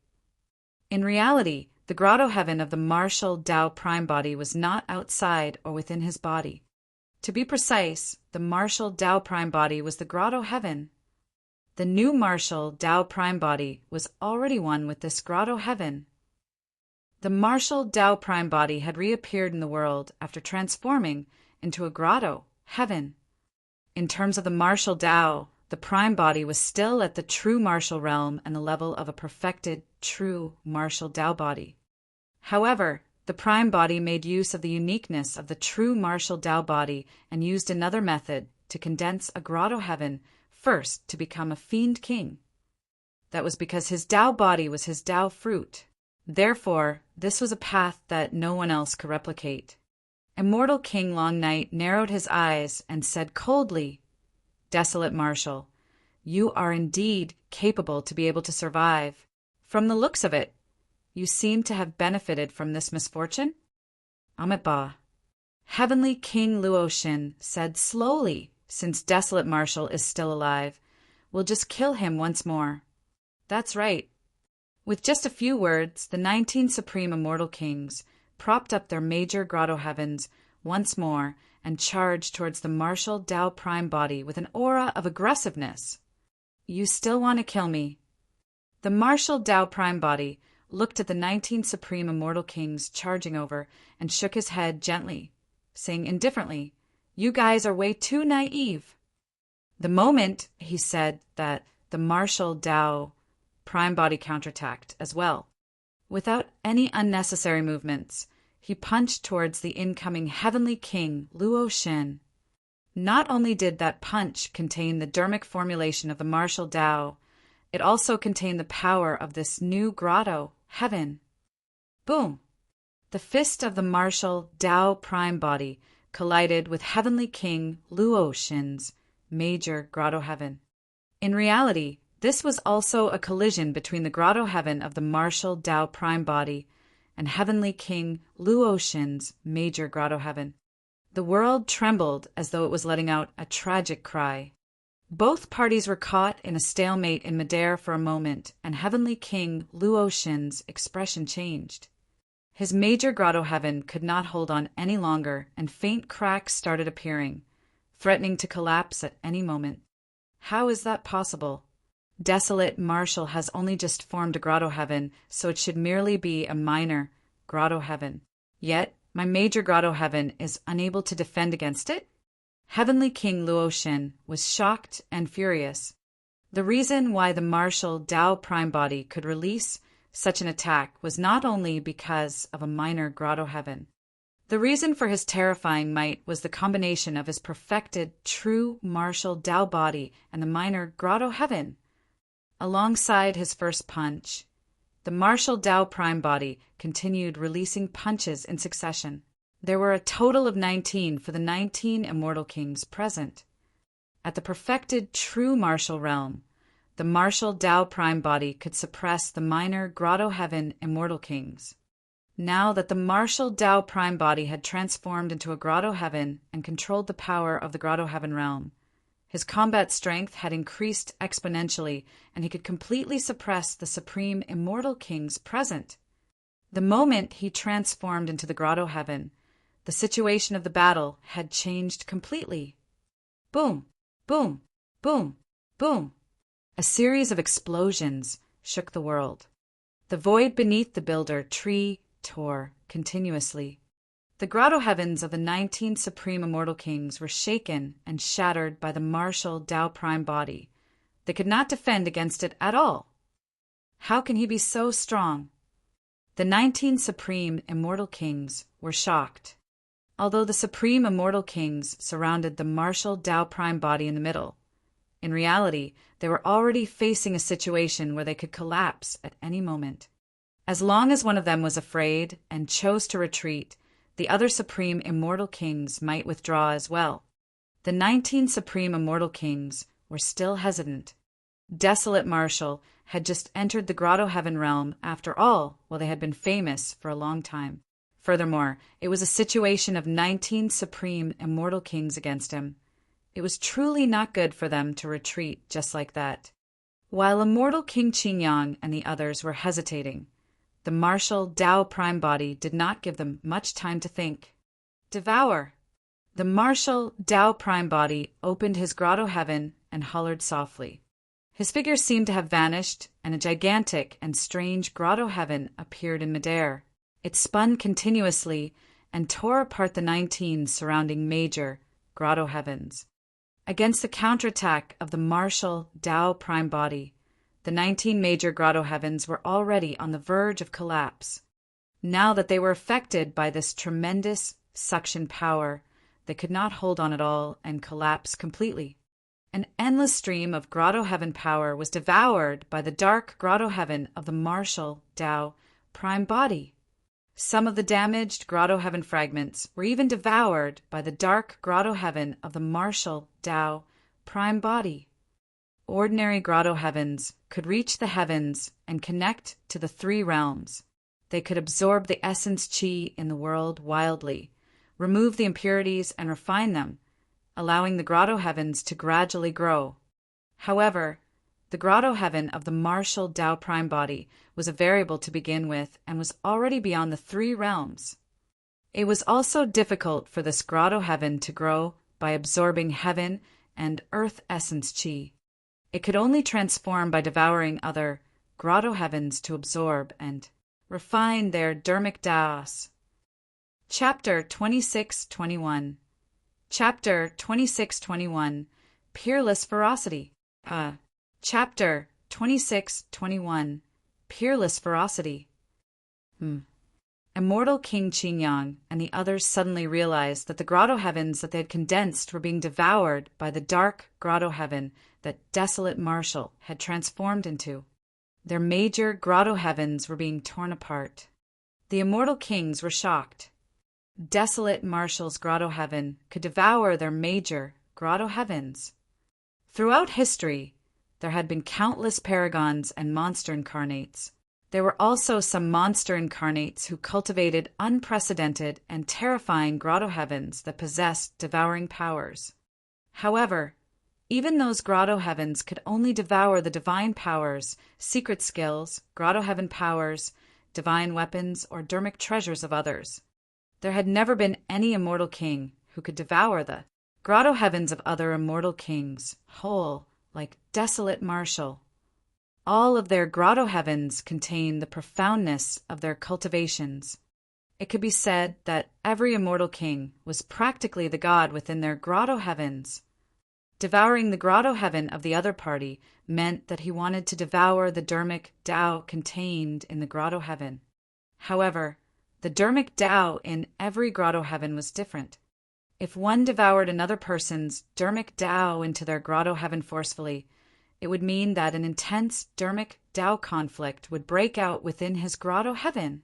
In reality, the grotto heaven of the Marshal Dao Prime body was not outside or within his body. To be precise, the Marshal Dao Prime body was the grotto heaven. The new Marshal Dao Prime body was already one with this grotto heaven. The Marshal Dao Prime body had reappeared in the world after transforming into a grotto heaven. In terms of the Marshal Dao, the Prime body was still at the true Marshal realm and the level of a perfected true Marshal Dao body. However, the Prime body made use of the uniqueness of the true Marshal Dao body and used another method to condense a grotto heaven first to become a fiend king. That was because his Tao body was his Tao fruit. Therefore, this was a path that no one else could replicate. Immortal King Long Night narrowed his eyes and said coldly, "Desolate Marshal, you are indeed capable to be able to survive. From the looks of it, you seem to have benefited from this misfortune?" Amitabha. Heavenly King Luoshin said slowly, "Since Desolate Marshal is still alive, we'll just kill him once more." That's right. With just a few words, the 19 Supreme Immortal Kings propped up their major grotto heavens once more and charged towards the Marshal Tao Prime body with an aura of aggressiveness. "You still want to kill me?" The Marshal Tao Prime body looked at the 19 Supreme Immortal Kings charging over and shook his head gently, saying indifferently, "You guys are way too naive." The moment he said that, the Marshal Tao Prime body counterattacked as well. Without any unnecessary movements, he punched towards the incoming Heavenly King Luo Shen. Not only did that punch contain the dermic formulation of the Marshal Tao, it also contained the power of this new grotto heaven. Boom! The fist of the Marshal Tao Prime body collided with Heavenly King Luo Shen's major grotto heaven. In reality, this was also a collision between the grotto heaven of the Marshal Tao Prime body and Heavenly King Luo Shen's major grotto heaven. The world trembled as though it was letting out a tragic cry. Both parties were caught in a stalemate in midair for a moment, and Heavenly King Luo Shen's expression changed. His major grotto heaven could not hold on any longer, and faint cracks started appearing, threatening to collapse at any moment. How is that possible? Desolate Marshal has only just formed a grotto heaven, so it should merely be a minor grotto heaven. Yet, my major grotto heaven is unable to defend against it? Heavenly King Luoshin was shocked and furious. The reason why the Marshal Tao Prime body could release such an attack was not only because of a minor grotto heaven. The reason for his terrifying might was the combination of his perfected true Marshal Tao body and the minor grotto heaven. Alongside his first punch, the Marshal Tao Prime body continued releasing punches in succession. There were a total of 19 for the 19 Immortal Kings present. At the perfected true martial realm, the Marshal Tao Prime body could suppress the minor Grotto Heaven Immortal Kings. Now that the Marshal Tao Prime body had transformed into a Grotto Heaven and controlled the power of the Grotto Heaven realm, his combat strength had increased exponentially, and he could completely suppress the Supreme Immortal Kings present. The moment he transformed into the Grotto Heaven, the situation of the battle had changed completely. Boom, boom, boom, boom. A series of explosions shook the world. The void beneath the builder tree tore continuously. The Grotto Heavens of the 19 Supreme Immortal Kings were shaken and shattered by the Marshal Tao Prime body. They could not defend against it at all. How can he be so strong? The 19 Supreme Immortal Kings were shocked. Although the Supreme Immortal Kings surrounded the Marshal Tao Prime body in the middle, in reality, they were already facing a situation where they could collapse at any moment. As long as one of them was afraid and chose to retreat, the other Supreme Immortal Kings might withdraw as well. The 19 Supreme Immortal Kings were still hesitant. Desolate Marshal had just entered the Grotto Heaven realm after all, while they had been famous for a long time. Furthermore, it was a situation of 19 Supreme Immortal Kings against him. It was truly not good for them to retreat just like that. While Immortal King Qingyang and the others were hesitating, the Marshal Tao Prime body did not give them much time to think. Devour! The Marshal Tao Prime body opened his Grotto Heaven and hollered softly. His figure seemed to have vanished, and a gigantic and strange Grotto Heaven appeared in midair. It spun continuously and tore apart the 19 surrounding major Grotto Heavens. Against the counterattack of the Marshal Tao Prime body, the 19 major Grotto Heavens were already on the verge of collapse. Now that they were affected by this tremendous suction power, they could not hold on at all and collapse completely. An endless stream of grotto heaven power was devoured by the dark grotto heaven of the martial Tao prime body. Some of the damaged grotto heaven fragments were even devoured by the dark grotto heaven of the martial Tao prime body. Ordinary grotto heavens could reach the heavens and connect to the three realms. They could absorb the essence qi in the world wildly, remove the impurities and refine them, allowing the grotto heavens to gradually grow. However, the grotto heaven of the martial Tao prime body was a variable to begin with and was already beyond the three realms. It was also difficult for this grotto heaven to grow by absorbing heaven and earth essence qi. It could only transform by devouring other grotto heavens to absorb and refine their dermic Taos. Chapter 2621. Chapter 2621. Peerless Ferocity. Chapter 2621. Peerless Ferocity. Immortal King Qingyang and the others suddenly realized that the grotto heavens that they had condensed were being devoured by the dark grotto heaven that Desolate Marshal had transformed into. Their major grotto heavens were being torn apart. The immortal kings were shocked. Desolate Marshal's grotto heaven could devour their major grotto heavens. Throughout history, there had been countless paragons and monster incarnates. There were also some monster incarnates who cultivated unprecedented and terrifying grotto heavens that possessed devouring powers. However, even those grotto heavens could only devour the divine powers, secret skills, grotto heaven powers, divine weapons, or dermic treasures of others. There had never been any immortal king who could devour the grotto heavens of other immortal kings, whole, like Desolate Marshal. All of their grotto heavens contain the profoundness of their cultivations. It could be said that every immortal king was practically the god within their grotto heavens. Devouring the grotto heaven of the other party meant that he wanted to devour the dermic Tao contained in the grotto heaven. However, the dermic Tao in every grotto heaven was different. If one devoured another person's dermic Tao into their grotto heaven forcefully, it would mean that an intense dermic Tao conflict would break out within his grotto heaven.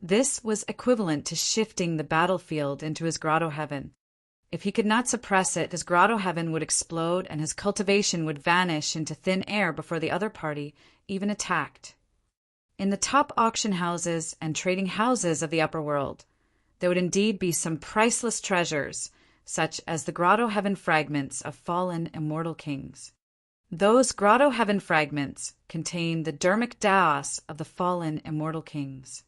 This was equivalent to shifting the battlefield into his grotto heaven. If he could not suppress it, his grotto heaven would explode and his cultivation would vanish into thin air before the other party even attacked. In the top auction houses and trading houses of the upper world, there would indeed be some priceless treasures, such as the grotto heaven fragments of fallen immortal kings. Those grotto heaven fragments contain the dermic Taos of the fallen immortal kings.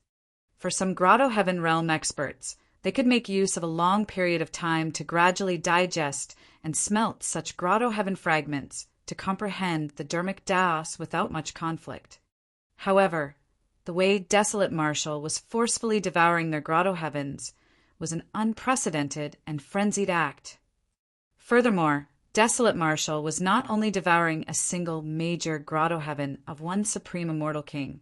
For some grotto heaven realm experts, they could make use of a long period of time to gradually digest and smelt such grotto heaven fragments to comprehend the dermic Taos without much conflict. However, the way Desolate Marshal was forcefully devouring their grotto heavens was an unprecedented and frenzied act. Furthermore, Desolate Marshal was not only devouring a single major grotto heaven of one supreme immortal king.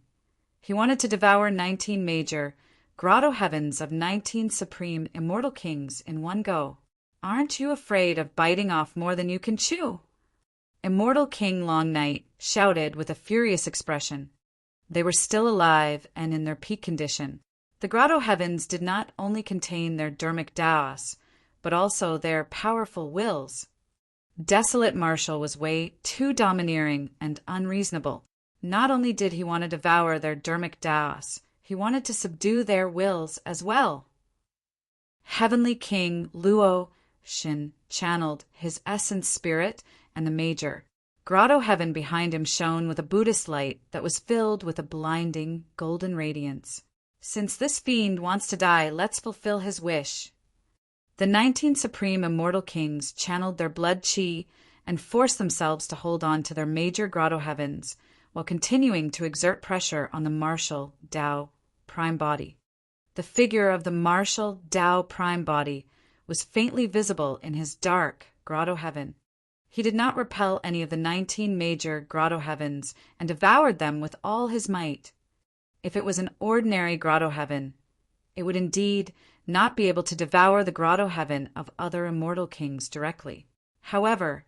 He wanted to devour 19 major grotto heavens of 19 supreme immortal kings in one go. Aren't you afraid of biting off more than you can chew? Immortal King Long Night shouted with a furious expression. They were still alive and in their peak condition. The grotto heavens did not only contain their dermic Taos, but also their powerful wills. Desolate Marshal was way too domineering and unreasonable. Not only did he want to devour their dermic Taos, he wanted to subdue their wills as well. Heavenly King Luo Xin channeled his essence spirit, and the major grotto heaven behind him shone with a Buddhist light that was filled with a blinding golden radiance. Since this fiend wants to die, let's fulfill his wish. The 19 supreme immortal kings channeled their blood qi and forced themselves to hold on to their major grotto heavens while continuing to exert pressure on the martial Tao prime body. The figure of the martial Tao prime body was faintly visible in his dark grotto heaven. He did not repel any of the 19 major grotto heavens and devoured them with all his might. If it was an ordinary grotto heaven, it would indeed not be able to devour the grotto heaven of other immortal kings directly. However,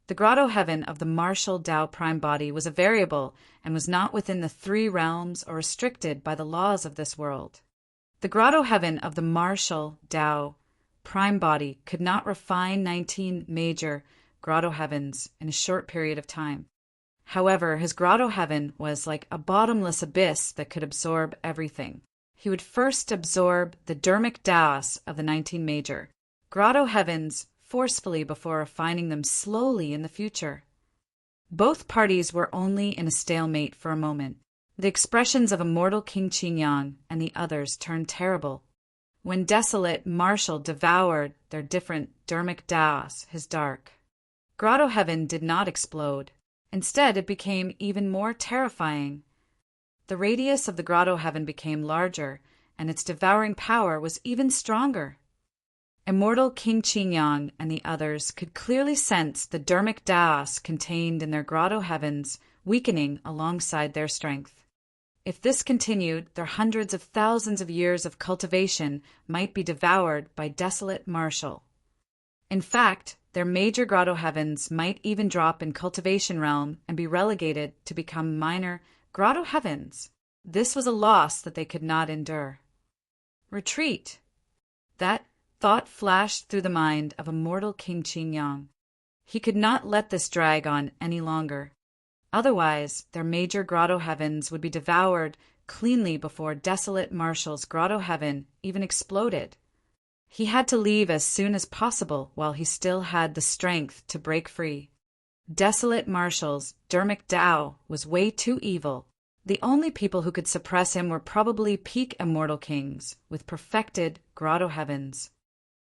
The grotto heaven of the martial Tao prime body was a variable and was not within the three realms or restricted by the laws of this world. The grotto heaven of the martial Tao prime body could not refine 19 major grotto heavens in a short period of time. However, his grotto heaven was like a bottomless abyss that could absorb everything. He would first absorb the dermic Taos of the 19 major grotto heavens forcefully before refining them slowly in the future. Both parties were only in a stalemate for a moment. The expressions of immortal King Qingyang and the others turned terrible. When desolate martial devoured their different dermic Taos, his dark grotto heaven did not explode. Instead, it became even more terrifying. The radius of the grotto heaven became larger, and its devouring power was even stronger. Immortal King Qingyang and the others could clearly sense the dermic Taos contained in their grotto heavens weakening alongside their strength. If this continued, their hundreds of thousands of years of cultivation might be devoured by desolate martial. In fact, their major grotto heavens might even drop in cultivation realm and be relegated to become minor grotto heavens. This was a loss that they could not endure. Retreat! That thought flashed through the mind of immortal King Qingyang. He could not let this drag on any longer. Otherwise, their major grotto heavens would be devoured cleanly before desolate martial's grotto heaven even exploded. He had to leave as soon as possible while he still had the strength to break free. Desolate martial's dermic Tao was way too evil. The only people who could suppress him were probably peak immortal kings with perfected grotto heavens.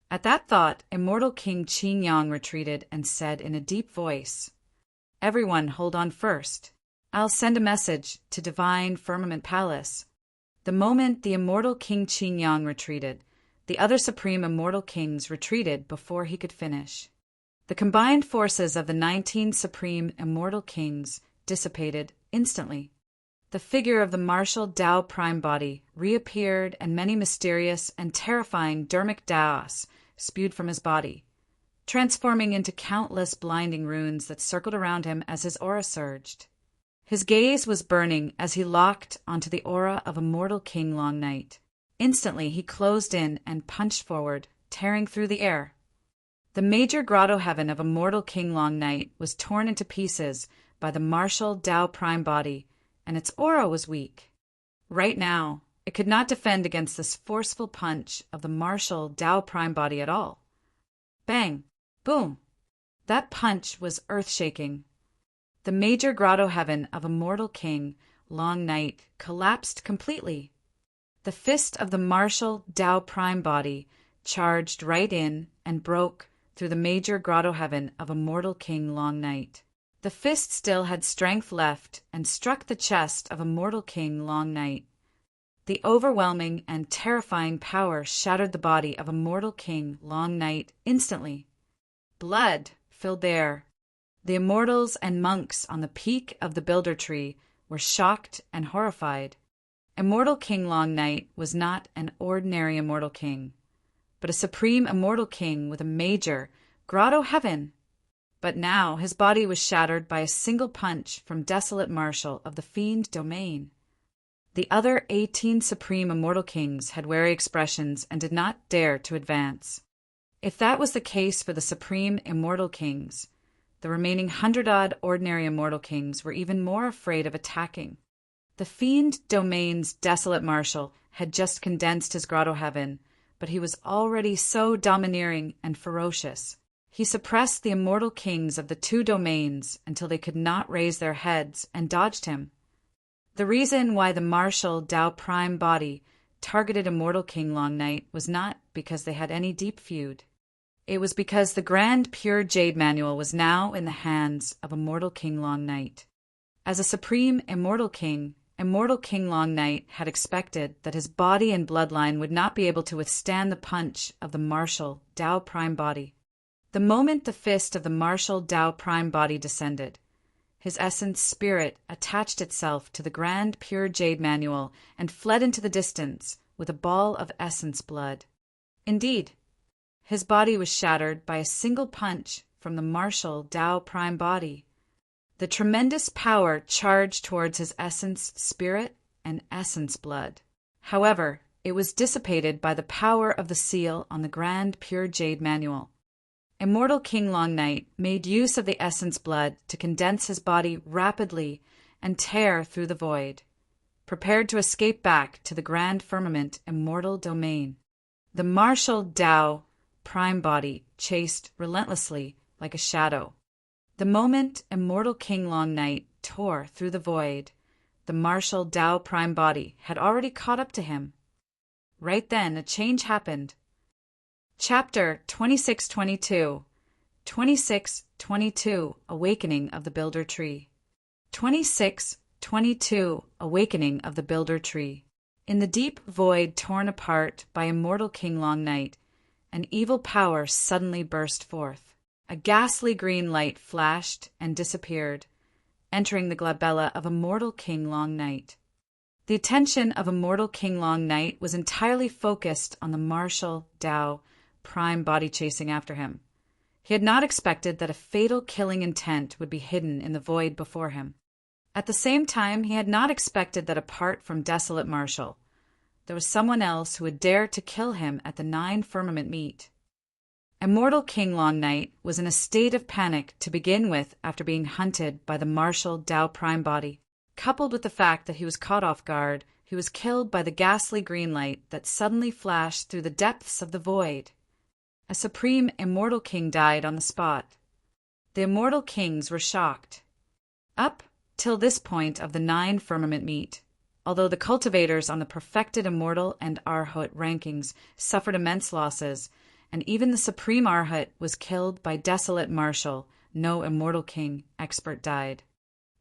At that thought, immortal King Qingyang retreated and said in a deep voice, "Everyone hold on first. I'll send a message to Divine Firmament Palace." The moment the immortal King Qingyang retreated, the other supreme immortal kings retreated before he could finish. The combined forces of the 19 supreme immortal kings dissipated instantly. The figure of the martial Tao prime body reappeared, and many mysterious and terrifying dermic Taos spewed from his body, transforming into countless blinding runes that circled around him as his aura surged. His gaze was burning as he locked onto the aura of immortal King Long Night. Instantly, he closed in and punched forward, tearing through the air. The major grotto heaven of immortal King Long Night was torn into pieces by the martial Tao prime body, and its aura was weak. Right now, it could not defend against this forceful punch of the martial Tao prime body at all. Bang! Boom! That punch was earth-shaking. The major grotto heaven of immortal King Long Night collapsed completely. The fist of the martial Tao prime body charged right in and broke through the major grotto heaven of immortal King Long Night. The fist still had strength left and struck the chest of immortal King Long Night. The overwhelming and terrifying power shattered the body of immortal King Long Night instantly. Blood filled the air. The immortals and monks on the peak of the Builder Tree were shocked and horrified. Immortal King Long Night was not an ordinary immortal king, but a supreme immortal king with a major grotto heaven. But now his body was shattered by a single punch from desolate martial of the fiend domain. The other 18 supreme immortal kings had wary expressions and did not dare to advance. If that was the case for the supreme immortal kings, the remaining 100-odd ordinary immortal kings were even more afraid of attacking. The fiend domain's desolate martial had just condensed his grotto heaven, but he was already so domineering and ferocious. He suppressed the immortal kings of the two domains until they could not raise their heads and dodged him. The reason why the martial Tao prime body targeted immortal King Long Night was not because they had any deep feud. It was because the grand pure jade manual was now in the hands of immortal King Long Night. As a supreme immortal King Long Night had expected that his body and bloodline would not be able to withstand the punch of the martial Tao prime body. The moment the fist of the martial Tao prime body descended, his essence spirit attached itself to the grand pure jade manual and fled into the distance with a ball of essence blood. Indeed, his body was shattered by a single punch from the martial Tao Prime Body. The tremendous power charged towards his essence spirit and essence blood. However, it was dissipated by the power of the seal on the grand pure jade manual. Immortal King Long Night made use of the essence blood to condense his body rapidly and tear through the void, prepared to escape back to the grand firmament immortal domain. The martial Tao Prime Body chased relentlessly like a shadow. The moment Immortal King Long Night tore through the void, the martial Tao Prime Body had already caught up to him. Right then, a change happened. Chapter 2622 2622 Awakening of the Builder Tree 2622 Awakening of the Builder Tree. In the deep void torn apart by Immortal King Long Night, an evil power suddenly burst forth. A ghastly green light flashed and disappeared, entering the glabella of Immortal King Long Night. The attention of Immortal King Long Night was entirely focused on the martial Tao Prime Body chasing after him. He had not expected that a fatal killing intent would be hidden in the void before him. At the same time, he had not expected that apart from Desolate Martial, there was someone else who would dare to kill him at the 9 Firmament meet. Immortal King Long Night was in a state of panic to begin with after being hunted by the martial Tao Prime Body. Coupled with the fact that he was caught off guard, he was killed by the ghastly green light that suddenly flashed through the depths of the void. A supreme Immortal King died on the spot. The Immortal Kings were shocked. Up till this point of the 9 Firmament meet, although the cultivators on the perfected Immortal and Arhat rankings suffered immense losses, and even the Supreme Arhat was killed by Desolate Martial, no Immortal King expert died.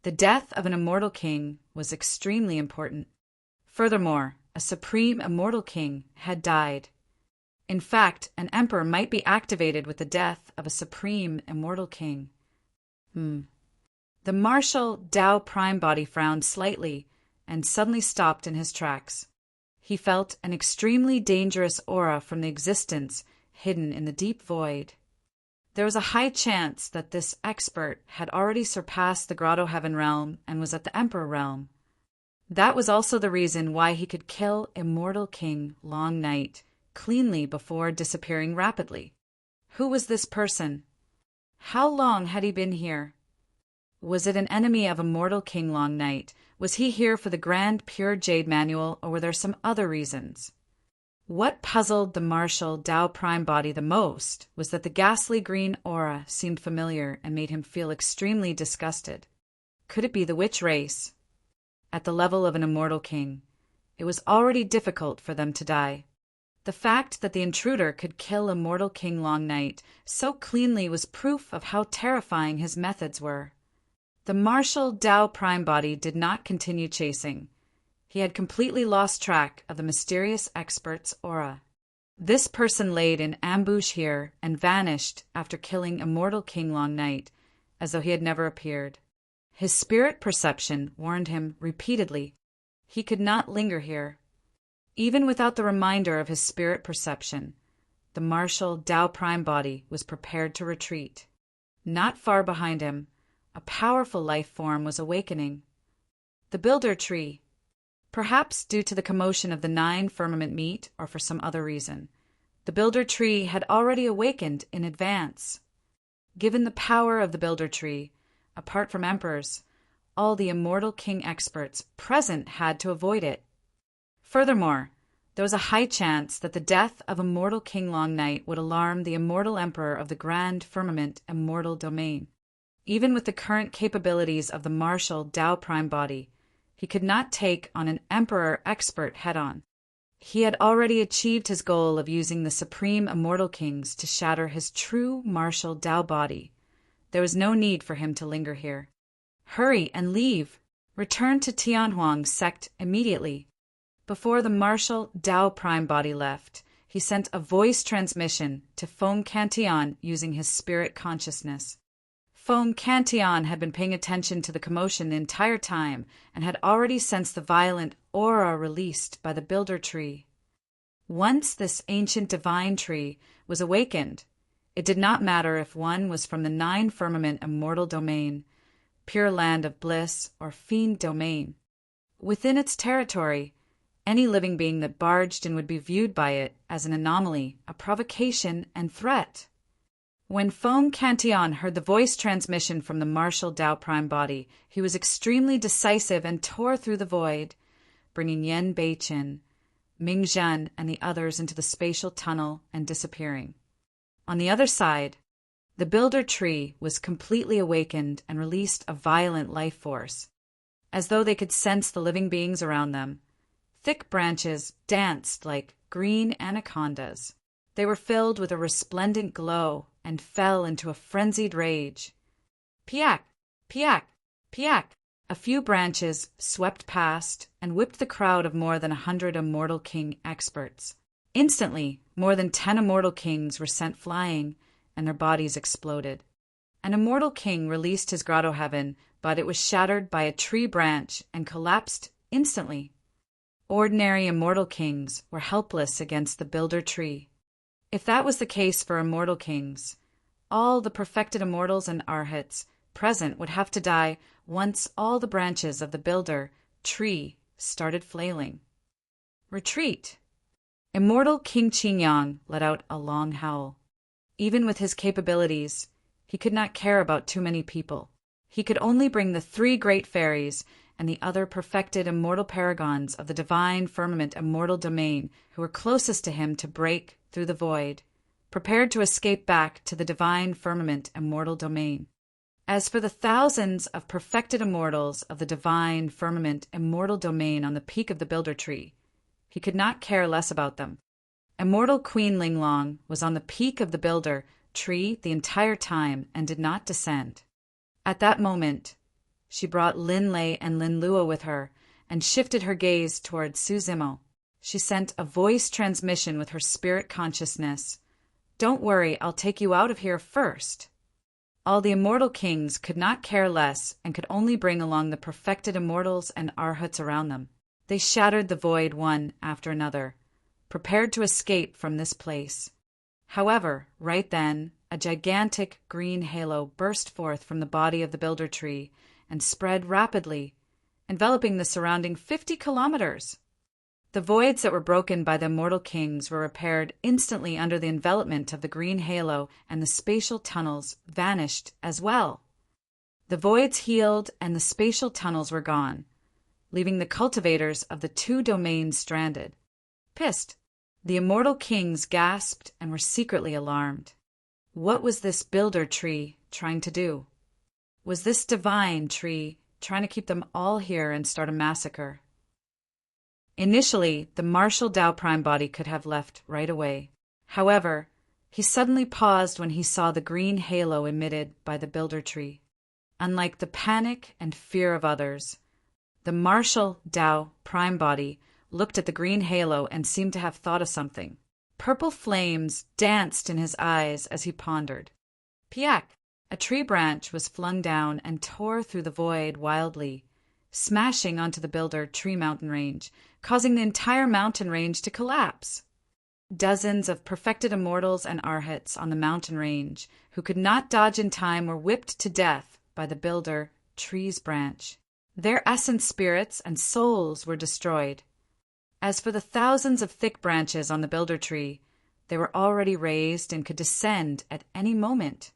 The death of an Immortal King was extremely important. Furthermore, a Supreme Immortal King had died. In fact, an Emperor might be activated with the death of a Supreme Immortal King. The martial Tao Prime Body frowned slightly and suddenly stopped in his tracks. He felt an extremely dangerous aura from the existence hidden in the deep void. There was a high chance that this expert had already surpassed the Grotto Heaven realm and was at the Emperor realm. That was also the reason why he could kill Immortal King Long Night cleanly before disappearing rapidly. Who was this person? How long had he been here? Was it an enemy of Immortal King Long Night? Was he here for the Grand Pure Jade Manual, or were there some other reasons? What puzzled the martial Tao Prime Body the most was that the ghastly green aura seemed familiar and made him feel extremely disgusted. Could it be the witch race? At the level of an Immortal King, it was already difficult for them to die. The fact that the intruder could kill Immortal King Long Night so cleanly was proof of how terrifying his methods were. The martial Tao Prime Body did not continue chasing. He had completely lost track of the mysterious expert's aura. This person laid in ambush here and vanished after killing Immortal King Long Night, as though he had never appeared. His spirit perception warned him repeatedly. He could not linger here. Even without the reminder of his spirit perception, the martial Tao Prime Body was prepared to retreat. Not far behind him, a powerful life form was awakening. The Builder Tree. Perhaps due to the commotion of the 9 Firmament meet or for some other reason, the Builder Tree had already awakened in advance. Given the power of the Builder Tree, apart from emperors, all the Immortal King experts present had to avoid it. Furthermore, there was a high chance that the death of Immortal King Long Night would alarm the Immortal Emperor of the Grand Firmament Immortal Domain. Even with the current capabilities of the martial Tao Prime Body, he could not take on an Emperor expert head-on. He had already achieved his goal of using the Supreme Immortal Kings to shatter his true martial Tao body. There was no need for him to linger here. Hurry and leave. Return to Tianhuang's sect immediately. Before the martial Tao Prime Body left, he sent a voice transmission to Feng Cantian using his spirit consciousness. Feng Cantian had been paying attention to the commotion the entire time and had already sensed the violent aura released by the Builder Tree. Once this ancient divine tree was awakened, It did not matter if one was from the nine-firmament immortal domain, pure land of bliss, or fiend domain. Within its territory, any living being that barged in would be viewed by it as an anomaly, a provocation, and threat. When Feng Cantillon heard the voice transmission from the martial Tao Prime body, he was extremely decisive and tore through the void, bringing Yen Beiqin, Ming Zhan, and the others into the spatial tunnel and disappearing. On the other side, the builder tree was completely awakened and released a violent life force. As though they could sense the living beings around them, thick branches danced like green anacondas. They were filled with a resplendent glow and fell into a frenzied rage. Piak! Piak! Piak! A few branches swept past and whipped the crowd of more than 100 Immortal King experts. Instantly, more than 10 Immortal Kings were sent flying, and their bodies exploded. An Immortal King released his grotto heaven, but it was shattered by a tree branch and collapsed instantly. Ordinary Immortal Kings were helpless against the Builder Tree. If that was the case for Immortal Kings, all the perfected Immortals and Arhats present would have to die once all the branches of the Builder Tree started flailing. Retreat! Immortal King Qingyang let out a long howl. Even with his capabilities, he could not care about too many people. He could only bring the 3 great fairies and the other perfected immortal paragons of the divine firmament immortal domain who were closest to him to break through the void, prepared to escape back to the divine firmament immortal domain. As for the thousands of perfected immortals of the divine firmament immortal domain on the peak of the Builder Tree, he could not care less about them. Immortal Queen Linglong was on the peak of the Builder Tree the entire time and did not descend. At that moment, she brought Lin Lei and Lin Luo with her and shifted her gaze toward Su Zimo. She sent a voice transmission with her spirit consciousness. "Don't worry, I'll take you out of here first." All the Immortal Kings could not care less and could only bring along the perfected Immortals and Arhats around them. They shattered the void one after another, prepared to escape from this place. However, right then, a gigantic green halo burst forth from the body of the Builder Tree and spread rapidly, enveloping the surrounding 50 kilometers. The voids that were broken by the Immortal Kings were repaired instantly under the envelopment of the green halo, and the spatial tunnels vanished as well. The voids healed and the spatial tunnels were gone, leaving the cultivators of the 2 domains stranded. Pissed, the Immortal Kings gasped and were secretly alarmed. What was this Builder Tree trying to do? Was this divine tree trying to keep them all here and start a massacre? Initially, the martial Tao Prime body could have left right away. However, he suddenly paused when he saw the green halo emitted by the Builder Tree. Unlike the panic and fear of others, the martial Tao Prime body looked at the green halo and seemed to have thought of something. Purple flames danced in his eyes as he pondered. Piak! A tree branch was flung down and tore through the void wildly, smashing onto the Builder Tree mountain range, causing the entire mountain range to collapse. Dozens of perfected immortals and arhats on the mountain range who could not dodge in time were whipped to death by the Builder Tree's branch. Their essence spirits and souls were destroyed. As for the thousands of thick branches on the Builder Tree, they were already raised and could descend at any moment.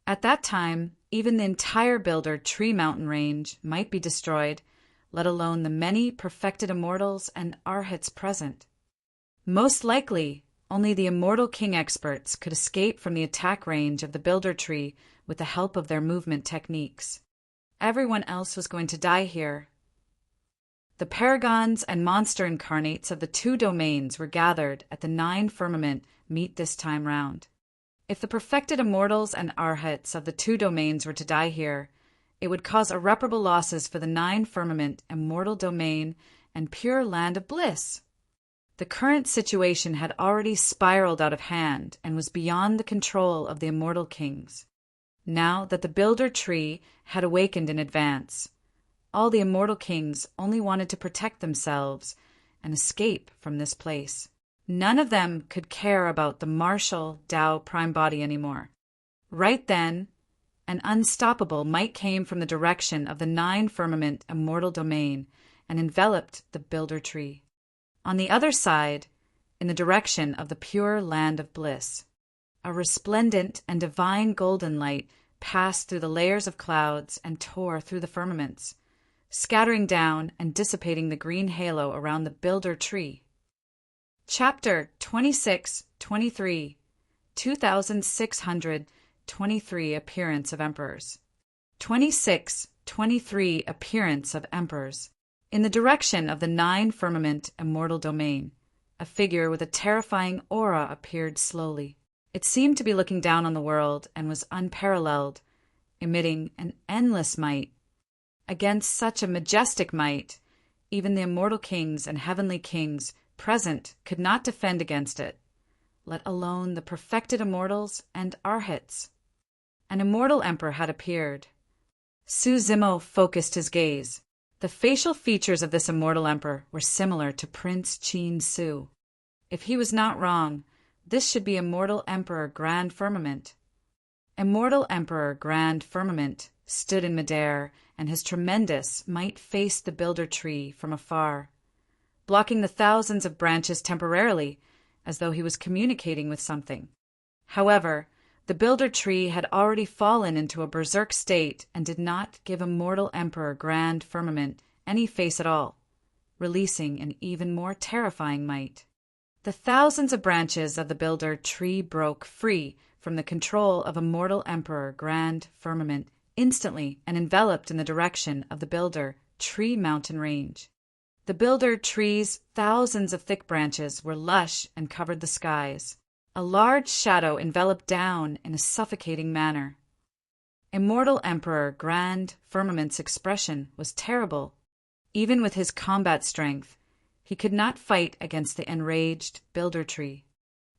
At that time, even the entire Builder Tree mountain range might be destroyed, let alone the many perfected immortals and arhats present. Most likely, only the Immortal King experts could escape from the attack range of the Builder Tree with the help of their movement techniques. Everyone else was going to die here. The paragons and monster incarnates of the 2 domains were gathered at the 9 firmament meet this time round. If the perfected immortals and arhats of the 2 domains were to die here, it would cause irreparable losses for the 9 firmament immortal domain and pure land of bliss. The current situation had already spiraled out of hand and was beyond the control of the Immortal Kings. Now that the Builder Tree had awakened in advance, all the Immortal Kings only wanted to protect themselves and escape from this place. None of them could care about the martial Tao prime body anymore. Right then, an unstoppable might came from the direction of the nine firmament immortal domain and enveloped the builder tree. On the other side, in the direction of the pure land of bliss, a resplendent and divine golden light passed through the layers of clouds and tore through the firmaments, scattering down and dissipating the green halo around the builder tree. Chapter 26-23 2623 Appearance of Emperors. 2623 Appearance of Emperors. In the direction of the nine firmament immortal domain, a figure with a terrifying aura appeared slowly. It seemed to be looking down on the world and was unparalleled, emitting an endless might. Against such a majestic might, even the immortal kings and heavenly kings present could not defend against it, let alone the perfected immortals and arhats. An immortal emperor had appeared. Su Zimo focused his gaze. The facial features of this immortal emperor were similar to Prince Qin Su. If he was not wrong, this should be Immortal Emperor Grand Firmament. Immortal Emperor Grand Firmament stood in midair, and his tremendous might faced the builder tree from afar, blocking the thousands of branches temporarily, as though he was communicating with something. However, the builder tree had already fallen into a berserk state and did not give Immortal Emperor Grand Firmament any face at all, releasing an even more terrifying might. The thousands of branches of the builder tree broke free from the control of Immortal Emperor Grand Firmament instantly and enveloped in the direction of the builder tree mountain range. The builder tree's thousands of thick branches were lush and covered the skies. A large shadow enveloped down in a suffocating manner. Immortal Emperor Grand Firmament's expression was terrible. Even with his combat strength, he could not fight against the enraged builder tree.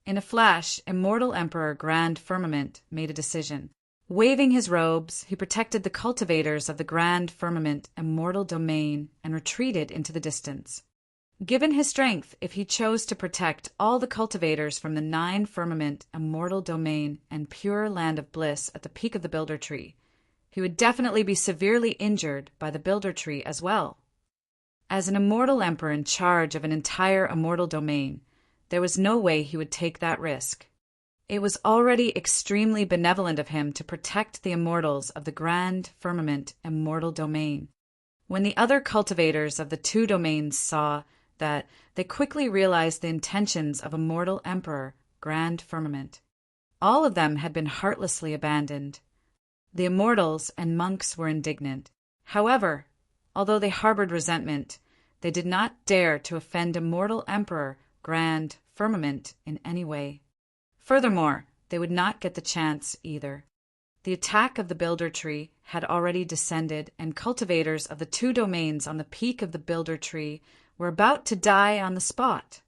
In a flash, Immortal Emperor Grand Firmament made a decision. Waving his robes, he protected the cultivators of the Grand Firmament immortal domain and retreated into the distance. Given his strength, if he chose to protect all the cultivators from the nine firmament immortal domain and pure land of bliss at the peak of the builder tree, he would definitely be severely injured by the builder tree as well. As an immortal emperor in charge of an entire immortal domain, there was no way he would take that risk. It was already extremely benevolent of him to protect the immortals of the Grand Firmament immortal domain. When the other cultivators of the two domains saw that, they quickly realized the intentions of Immortal Emperor Grand Firmament. All of them had been heartlessly abandoned. The immortals and monks were indignant. However, although they harbored resentment, they did not dare to offend Immortal Emperor Grand Firmament in any way. Furthermore, they would not get the chance either. The attack of the builder tree had already descended, and cultivators of the two domains on the peak of the builder tree were about to die on the spot.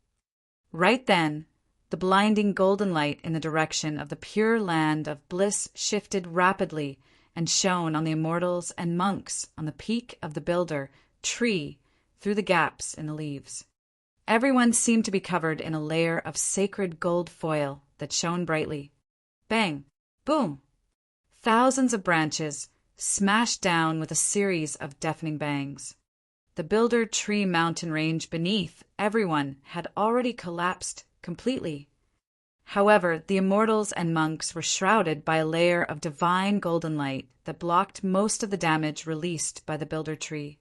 Right then, the blinding golden light in the direction of the pure land of bliss shifted rapidly and shone on the immortals and monks on the peak of the builder tree through the gaps in the leaves. Everyone seemed to be covered in a layer of sacred gold foil that shone brightly. Bang! Boom! Thousands of branches smashed down with a series of deafening bangs. The builder tree mountain range beneath everyone had already collapsed completely. However, the immortals and monks were shrouded by a layer of divine golden light that blocked most of the damage released by the builder tree.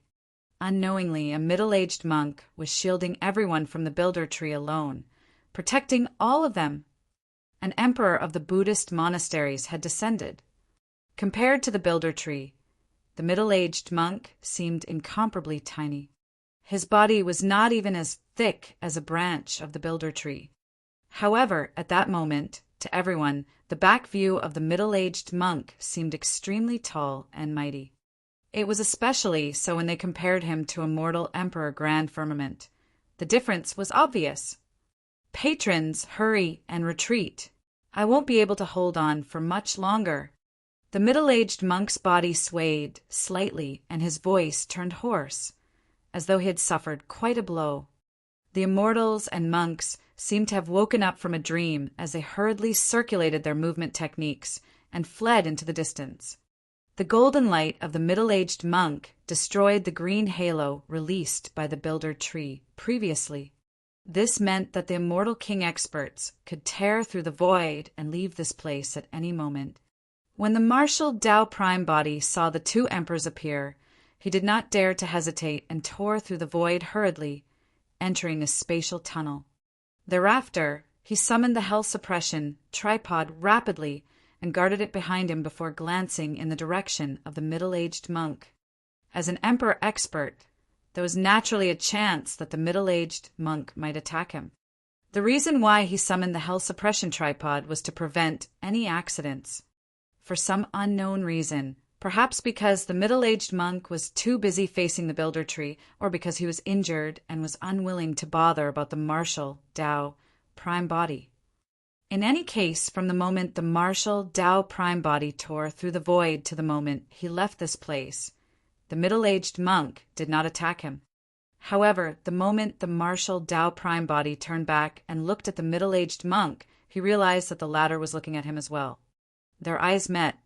Unknowingly, a middle-aged monk was shielding everyone from the builder tree alone, protecting all of them. An emperor of the Buddhist monasteries had descended. Compared to the builder tree, the middle-aged monk seemed incomparably tiny. His body was not even as thick as a branch of the builder tree. However, at that moment, to everyone, the back view of the middle-aged monk seemed extremely tall and mighty. It was especially so when they compared him to Immortal Emperor Grand Firmament. The difference was obvious. Patrons, hurry and retreat. I won't be able to hold on for much longer. The middle-aged monk's body swayed slightly and his voice turned hoarse, as though he had suffered quite a blow. The immortals and monks seemed to have woken up from a dream as they hurriedly circulated their movement techniques and fled into the distance. The golden light of the middle-aged monk destroyed the green halo released by the builder tree previously. This meant that the immortal king experts could tear through the void and leave this place at any moment. When the martial Tao Prime body saw the two emperors appear, he did not dare to hesitate and tore through the void hurriedly, entering a spatial tunnel. Thereafter, he summoned the hell suppression tripod rapidly and guarded it behind him before glancing in the direction of the middle-aged monk. As an emperor expert, there was naturally a chance that the middle-aged monk might attack him. The reason why he summoned the hell suppression tripod was to prevent any accidents. For some unknown reason, perhaps because the middle-aged monk was too busy facing the builder tree, or because he was injured and was unwilling to bother about the martial Tao Prime body. In any case, from the moment the martial Tao Prime body tore through the void to the moment he left this place, the middle-aged monk did not attack him. However, the moment the martial Tao Prime body turned back and looked at the middle-aged monk, he realized that the latter was looking at him as well. Their eyes met.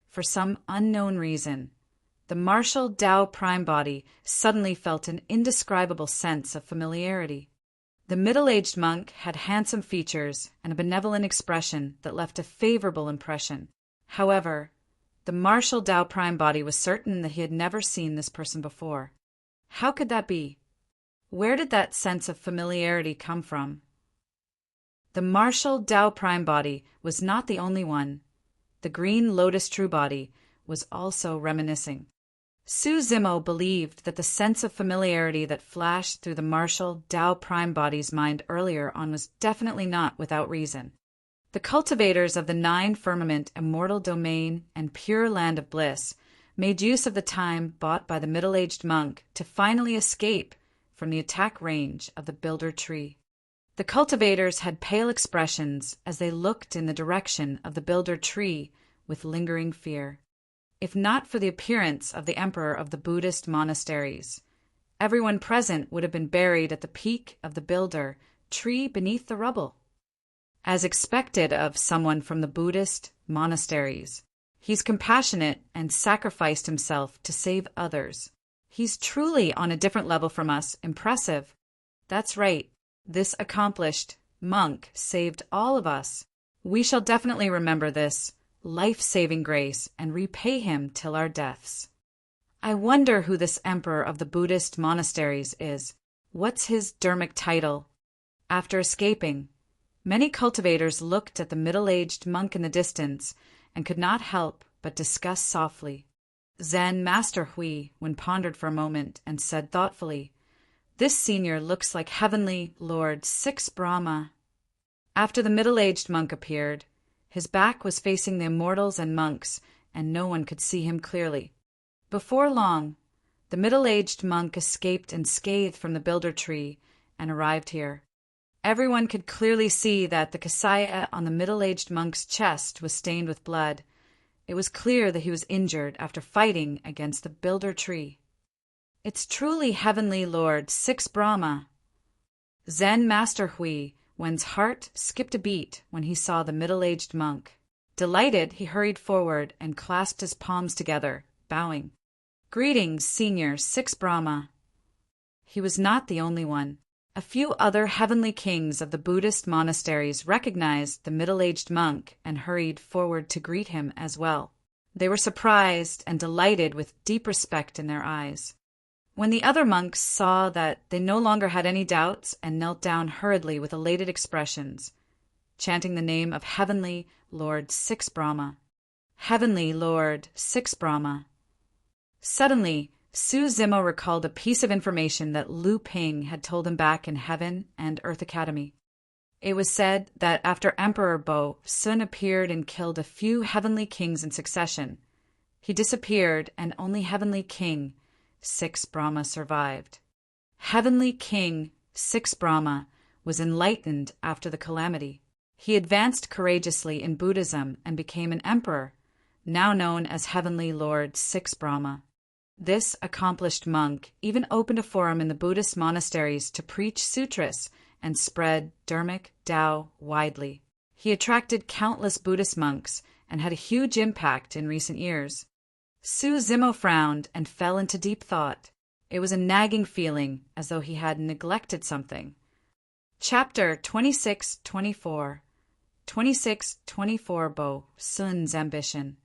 For some unknown reason, the martial Tao Prime body suddenly felt an indescribable sense of familiarity. The middle-aged monk had handsome features and a benevolent expression that left a favorable impression. However, the martial Tao Prime body was certain that he had never seen this person before. How could that be? Where did that sense of familiarity come from? The martial Tao Prime body was not the only one. The green Lotus True body was also reminiscing. Su Zimo believed that the sense of familiarity that flashed through the martial Tao Prime body's mind earlier on was definitely not without reason. The cultivators of the nine firmament immortal domain and pure land of bliss made use of the time bought by the middle-aged monk to finally escape from the attack range of the builder tree. The cultivators had pale expressions as they looked in the direction of the builder tree with lingering fear. If not for the appearance of the emperor of the Buddhist monasteries, everyone present would have been buried at the peak of the builder tree beneath the rubble. As expected of someone from the Buddhist monasteries, he's compassionate and sacrificed himself to save others. He's truly on a different level from us, impressive. That's right, this accomplished monk saved all of us. We shall definitely remember this life-saving grace and repay him till our deaths. I wonder who this emperor of the Buddhist monasteries is. What's his dharmic title? After escaping, many cultivators looked at the middle-aged monk in the distance and could not help but discuss softly. Zen Master Hui, when pondered for a moment, and said thoughtfully, "This senior looks like Heavenly Lord Six Brahma." After the middle-aged monk appeared, his back was facing the immortals and monks, and no one could see him clearly. Before long, the middle-aged monk escaped unscathed from the builder tree and arrived here. Everyone could clearly see that the kasaya on the middle-aged monk's chest was stained with blood. It was clear that he was injured after fighting against the builder tree. "It's truly Heavenly Lord Six Brahma." Zen Master Hui, Wen's heart skipped a beat when he saw the middle-aged monk. Delighted, he hurried forward and clasped his palms together, bowing. "Greetings, Senior Six Brahma." He was not the only one. A few other heavenly kings of the Buddhist monasteries recognized the middle-aged monk and hurried forward to greet him as well. They were surprised and delighted with deep respect in their eyes. When the other monks saw that they no longer had any doubts and knelt down hurriedly with elated expressions, chanting the name of Heavenly Lord Six Brahma. Heavenly Lord Six Brahma. Suddenly, Su Zimo recalled a piece of information that Lu Ping had told him back in Heaven and Earth Academy. It was said that after Emperor Bo Sun appeared and killed a few heavenly kings in succession, he disappeared and only Heavenly King Six Brahma survived. Heavenly King Six Brahma was enlightened after the calamity. He advanced courageously in Buddhism and became an emperor, now known as Heavenly Lord Six Brahma. This accomplished monk even opened a forum in the Buddhist monasteries to preach sutras and spread Dharmic Tao widely. He attracted countless Buddhist monks and had a huge impact in recent years. Su Zimo frowned and fell into deep thought. It was a nagging feeling, as though he had neglected something. Chapter 26-24 26-24 Bo Sun's Ambition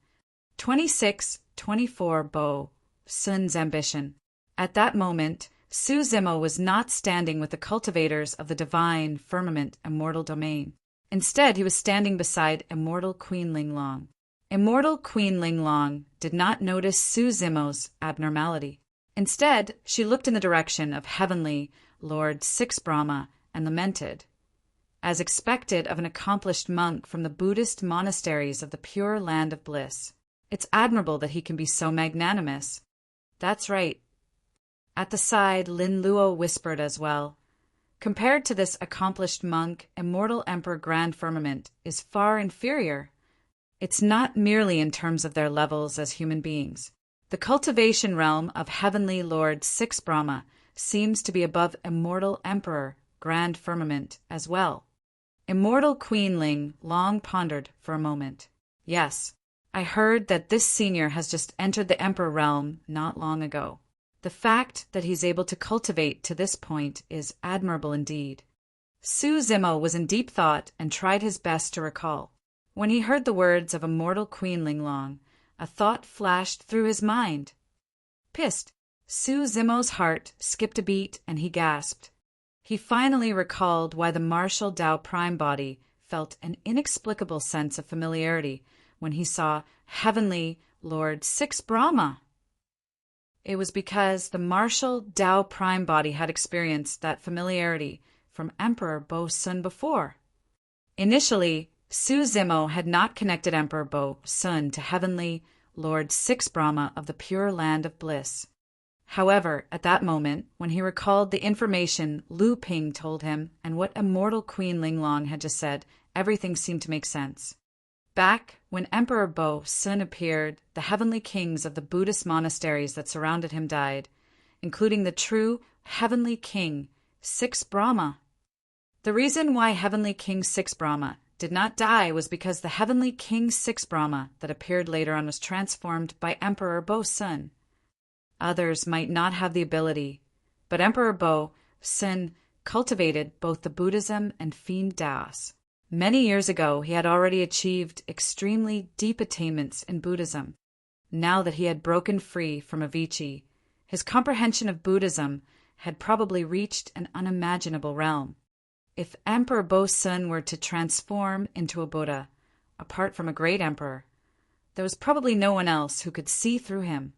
26-24 Bo Sun's Ambition. At that moment, Su Zimo was not standing with the cultivators of the divine, firmament, immortal domain. Instead, he was standing beside immortal Queen Linglong. Immortal Queen Linglong did not notice Su Zimo's abnormality. Instead, she looked in the direction of heavenly Lord Six Brahma and lamented. As expected of an accomplished monk from the Buddhist monasteries of the Pure Land of Bliss. It's admirable that he can be so magnanimous. That's right. At the side, Lin Luo whispered as well. Compared to this accomplished monk, Immortal Emperor Grand Firmament is far inferior. It's not merely in terms of their levels as human beings. The cultivation realm of Heavenly Lord Six Brahma seems to be above Immortal Emperor Grand Firmament as well. Immortal Queen Ling long pondered for a moment. Yes, I heard that this senior has just entered the Emperor realm not long ago. The fact that he's able to cultivate to this point is admirable indeed. Su Zimo was in deep thought and tried his best to recall. When he heard the words of Immortal Queen Linglong, a thought flashed through his mind. Pissed. Su Zimo's heart skipped a beat and he gasped. He finally recalled why the martial Tao Prime body felt an inexplicable sense of familiarity when he saw Heavenly Lord Six Brahma. It was because the martial Tao Prime body had experienced that familiarity from Emperor Bo Sun before. Initially, Su Zimo had not connected Emperor Bo Sun to Heavenly Lord Six Brahma of the Pure Land of Bliss. However, at that moment, when he recalled the information Lu Ping told him and what Immortal Queen Linglong had just said, everything seemed to make sense. Back when Emperor Bo Sun appeared, the heavenly kings of the Buddhist monasteries that surrounded him died, including the true Heavenly King, Six Brahma. The reason why Heavenly King Six Brahma did not die was because the Heavenly King Six Brahma that appeared later on was transformed by Emperor Bo Sun. Others might not have the ability, but Emperor Bo Sun cultivated both the Buddhism and Fiend Daos. Many years ago, he had already achieved extremely deep attainments in Buddhism. Now that he had broken free from Avicii, his comprehension of Buddhism had probably reached an unimaginable realm. If Emperor Bo Sun were to transform into a Buddha, apart from a great emperor, there was probably no one else who could see through him.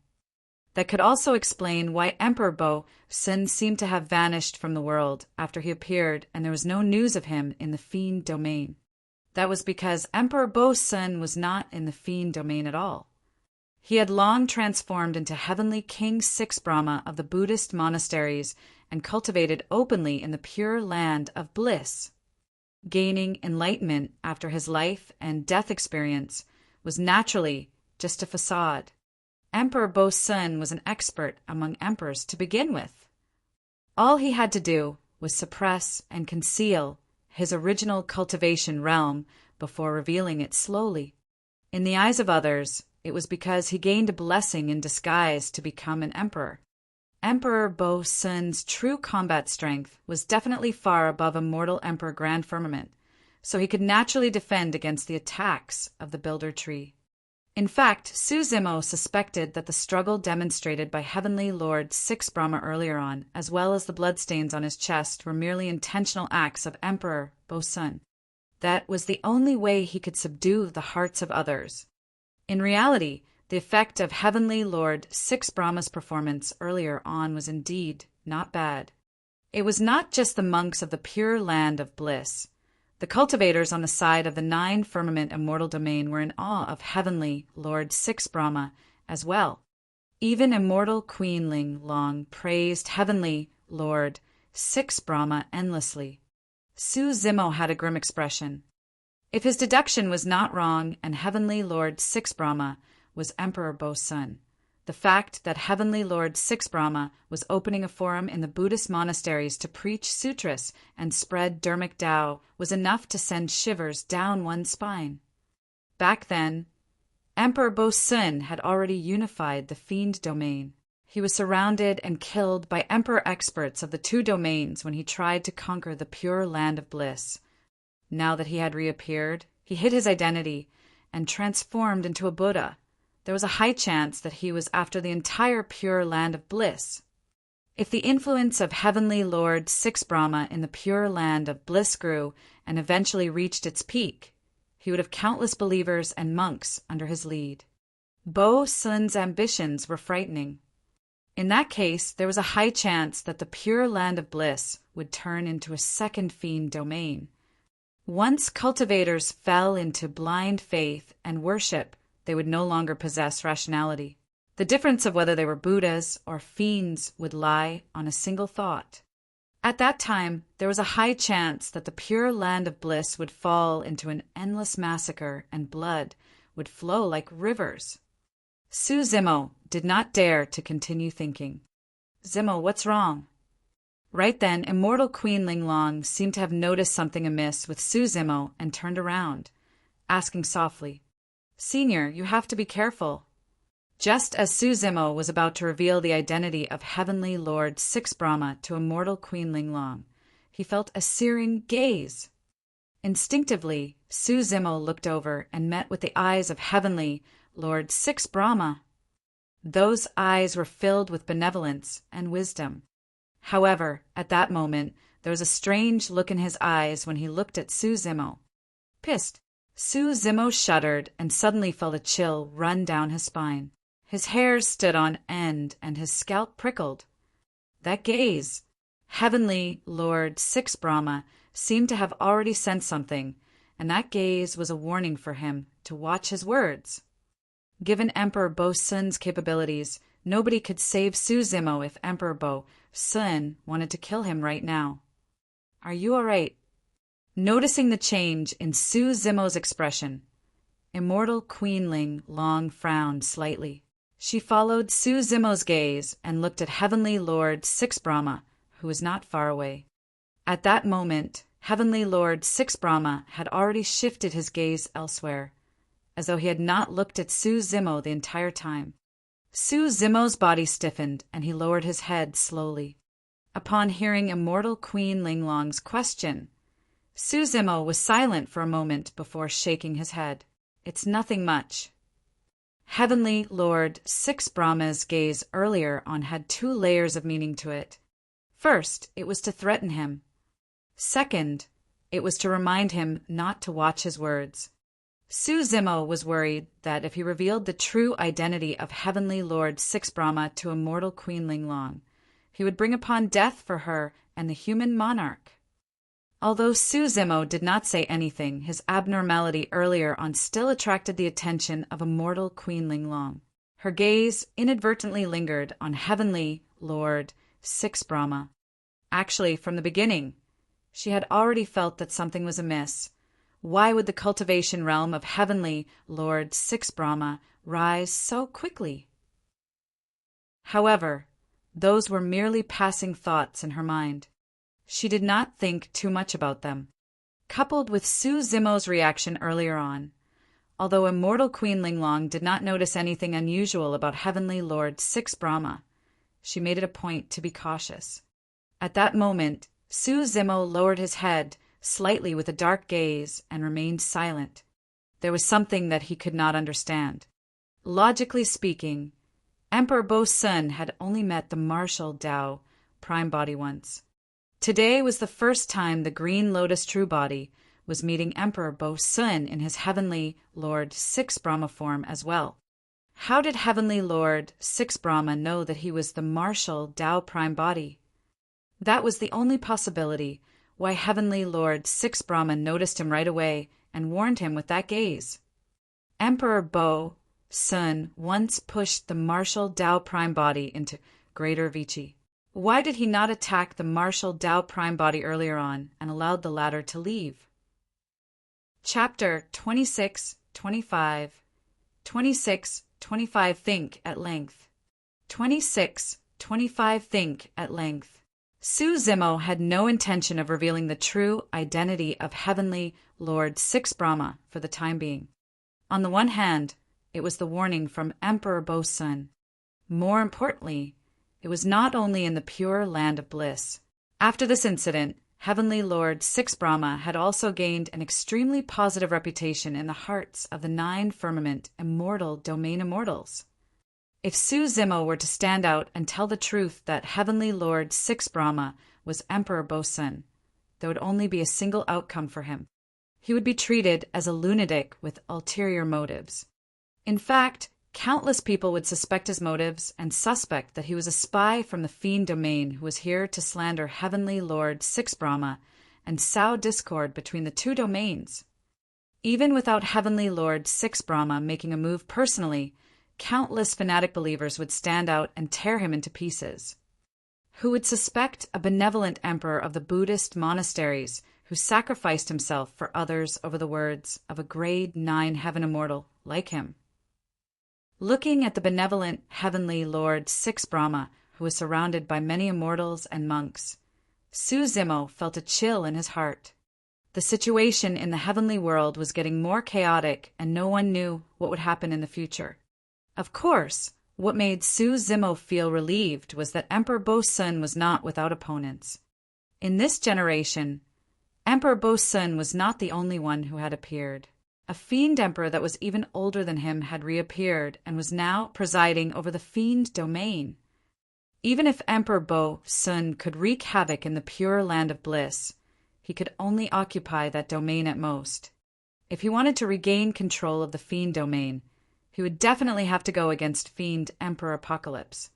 That could also explain why Emperor Bo Sun seemed to have vanished from the world after he appeared and there was no news of him in the Fiend domain. That was because Emperor Bo Sun was not in the Fiend domain at all. He had long transformed into Heavenly King Six Brahma of the Buddhist monasteries and cultivated openly in the Pure Land of Bliss. Gaining enlightenment after his life and death experience was naturally just a facade. Emperor Bo Sun was an expert among emperors to begin with. All he had to do was suppress and conceal his original cultivation realm before revealing it slowly. In the eyes of others, it was because he gained a blessing in disguise to become an emperor. Emperor Bo Sun's true combat strength was definitely far above Immortal Emperor Grand Firmament, so he could naturally defend against the attacks of the Builder Tree. In fact, Su Zimo suspected that the struggle demonstrated by Heavenly Lord Six Brahma earlier on, as well as the bloodstains on his chest, were merely intentional acts of Emperor Bo Sun. That was the only way he could subdue the hearts of others. In reality, the effect of Heavenly Lord Six Brahma's performance earlier on was indeed not bad. It was not just the monks of the Pure Land of Bliss. The cultivators on the side of the Nine Firmament Immortal Domain were in awe of Heavenly Lord Six Brahma as well. Even Immortal Queen Linglong praised Heavenly Lord Six Brahma endlessly. Su Zimo had a grim expression. If his deduction was not wrong and Heavenly Lord Six Brahma was Emperor Bo Sun, The fact that Heavenly Lord Six Brahma was opening a forum in the Buddhist monasteries to preach sutras and spread Dharmic Tao was enough to send shivers down one's spine. Back then, Emperor Bo-Sun had already unified the fiend domain. He was surrounded and killed by emperor experts of the two domains when he tried to conquer the pure land of bliss. Now that he had reappeared, he hid his identity and transformed into a Buddha. There was a high chance that he was after the entire pure land of bliss. If the influence of Heavenly Lord Six Brahma in the pure land of bliss grew and eventually reached its peak, he would have countless believers and monks under his lead. Bo-Sun's ambitions were frightening. In that case, there was a high chance that the pure land of bliss would turn into a second fiend domain. Once cultivators fell into blind faith and worship, they would no longer possess rationality. The difference of whether they were Buddhas or fiends would lie on a single thought. At that time, there was a high chance that the pure land of bliss would fall into an endless massacre and blood would flow like rivers. Su Zimo did not dare to continue thinking. Zimo, what's wrong? Right then, immortal Queen Linglong seemed to have noticed something amiss with Su Zimo and turned around, asking softly, Senior, you have to be careful. Just as Su Zimo was about to reveal the identity of Heavenly Lord Six Brahma to immortal Queen Linglong, he felt a searing gaze. Instinctively, Su Zimo looked over and met with the eyes of Heavenly Lord Six Brahma. Those eyes were filled with benevolence and wisdom. However, at that moment, there was a strange look in his eyes when he looked at Su Zimo. Pissed, Su Zimo shuddered and suddenly felt a chill run down his spine. His hairs stood on end and his scalp prickled. That gaze, Heavenly Lord Six Brahma, seemed to have already sensed something, and that gaze was a warning for him to watch his words. Given Emperor Bo-Sun's capabilities, nobody could save Su Zimo if Emperor Bo-Sun wanted to kill him right now. Are you all right? Noticing the change in Su Zimo's expression, immortal Queen Linglong frowned slightly. She followed Su Zimo's gaze and looked at Heavenly Lord Six Brahma, who was not far away. At that moment, Heavenly Lord Six Brahma had already shifted his gaze elsewhere, as though he had not looked at Su Zimo the entire time. Su Zimo's body stiffened, and he lowered his head slowly. Upon hearing immortal Queen Linglong's question, Su Zimo was silent for a moment before shaking his head. It's nothing much. Heavenly Lord Six Brahma's gaze earlier on had two layers of meaning to it. First, it was to threaten him. Second, it was to remind him not to watch his words. Su Zimo was worried that if he revealed the true identity of Heavenly Lord Six Brahma to immortal Queen Linglong, he would bring upon death for her and the human monarch. Although Su Zimo did not say anything, his abnormality earlier on still attracted the attention of immortal Queen Linglong. Her gaze inadvertently lingered on Heavenly Lord Six Brahma. Actually, from the beginning, she had already felt that something was amiss. Why would the cultivation realm of Heavenly Lord Six Brahma rise so quickly? However, those were merely passing thoughts in her mind. She did not think too much about them. Coupled with Su Zimo's reaction earlier on, although immortal Queen Linglong did not notice anything unusual about Heavenly Lord Six Brahma, she made it a point to be cautious. At that moment, Su Zimo lowered his head slightly with a dark gaze and remained silent. There was something that he could not understand. Logically speaking, Emperor Bo-Sun had only met the martial Tao prime body once. Today was the first time the Green Lotus True Body was meeting Emperor Bo-Sun in his Heavenly Lord Six Brahma form as well. How did Heavenly Lord Six Brahma know that he was the martial Tao prime body? That was the only possibility why Heavenly Lord Six Brahma noticed him right away and warned him with that gaze. Emperor Bo-Sun once pushed the martial Tao prime body into Greater Vichy. Why did he not attack the martial Tao prime body earlier on and allowed the latter to leave? Chapter 26, 25. 26, 25 Think at length. 26:25 Think at length. Su Zimo had no intention of revealing the true identity of Heavenly Lord Six Brahma for the time being. On the one hand, it was the warning from Emperor Bo-sun. More importantly, it was not only in the pure land of bliss. After this incident, Heavenly Lord Six Brahma had also gained an extremely positive reputation in the hearts of the 9 firmament immortal domain immortals. If Su Zimo were to stand out and tell the truth that Heavenly Lord Six Brahma was Emperor Bo-sun, there would only be a single outcome for him. He would be treated as a lunatic with ulterior motives. In fact, countless people would suspect his motives and suspect that he was a spy from the fiend domain who was here to slander Heavenly Lord Six Brahma and sow discord between the 2 domains. Even without Heavenly Lord Six Brahma making a move personally, countless fanatic believers would stand out and tear him into pieces. Who would suspect a benevolent emperor of the Buddhist monasteries who sacrificed himself for others over the words of a grade 9 heaven immortal like him? Looking at the benevolent Heavenly Lord Six Brahma, who was surrounded by many immortals and monks, Su Zimo felt a chill in his heart. The situation in the heavenly world was getting more chaotic, and no one knew what would happen in the future. Of course, what made Su Zimo feel relieved was that Emperor Bo-sun was not without opponents. In this generation, Emperor Bo-sun was not the only one who had appeared. A fiend emperor that was even older than him had reappeared and was now presiding over the fiend domain. Even if Emperor Bo-sun could wreak havoc in the pure land of bliss, he could only occupy that domain at most. If he wanted to regain control of the fiend domain, he would definitely have to go against Fiend Emperor Apocalypse.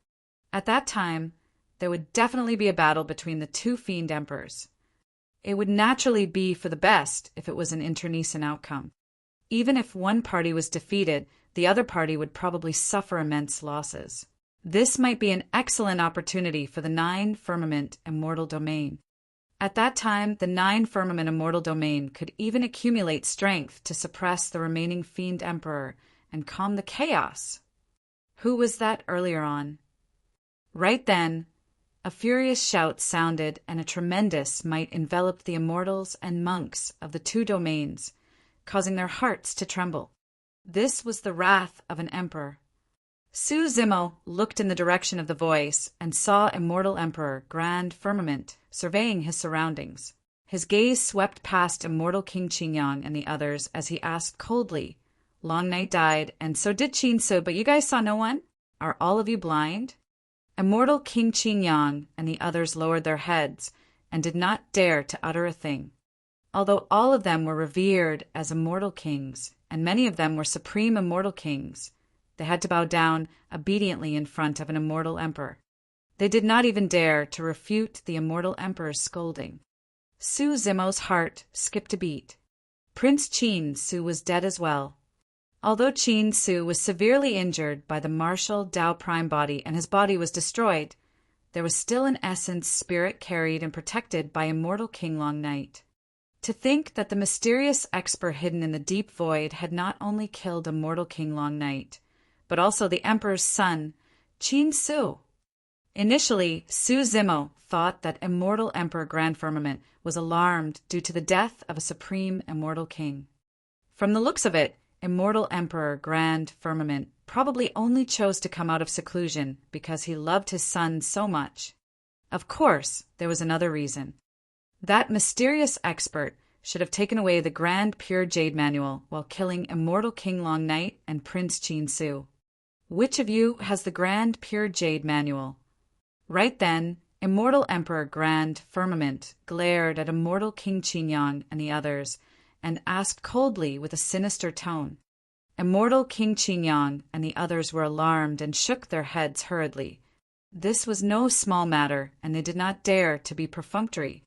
At that time, there would definitely be a battle between the 2 fiend emperors. It would naturally be for the best if it was an internecine outcome. Even if one party was defeated, the other party would probably suffer immense losses. This might be an excellent opportunity for the 9 firmament immortal domain. At that time, the 9 firmament immortal domain could even accumulate strength to suppress the remaining fiend emperor and calm the chaos. Who was that earlier on? Right then, a furious shout sounded and a tremendous might enveloped the immortals and monks of the 2 domains, causing their hearts to tremble. This was the wrath of an emperor. Su Zimo looked in the direction of the voice and saw Immortal Emperor Grand Firmament surveying his surroundings. His gaze swept past Immortal King Qingyang and the others as he asked coldly, "Long Night died, and so did Qin Su, but you guys saw no one? Are all of you blind?" Immortal King Qingyang and the others lowered their heads and did not dare to utter a thing. Although all of them were revered as immortal kings, and many of them were supreme immortal kings, they had to bow down obediently in front of an immortal emperor. They did not even dare to refute the immortal emperor's scolding. Su Zimo's heart skipped a beat. Prince Qin Su was dead as well. Although Qin Su was severely injured by the martial Tao Prime body and his body was destroyed, there was still an essence spirit carried and protected by immortal King Long Night. To think that the mysterious expert hidden in the deep void had not only killed immortal King Long Night, but also the emperor's son, Qin Su. Initially, Su Zimo thought that immortal Emperor Grand Firmament was alarmed due to the death of a supreme immortal king. From the looks of it, Immortal Emperor Grand Firmament probably only chose to come out of seclusion because he loved his son so much. Of course, there was another reason. That mysterious expert should have taken away the Grand Pure Jade Manual while killing Immortal King Long Night and Prince Qin Su. Which of you has the Grand Pure Jade Manual? Right then, Immortal Emperor Grand Firmament glared at Immortal King Qingyang and the others and asked coldly with a sinister tone. Immortal King Qingyang and the others were alarmed and shook their heads hurriedly. This was no small matter, and they did not dare to be perfunctory.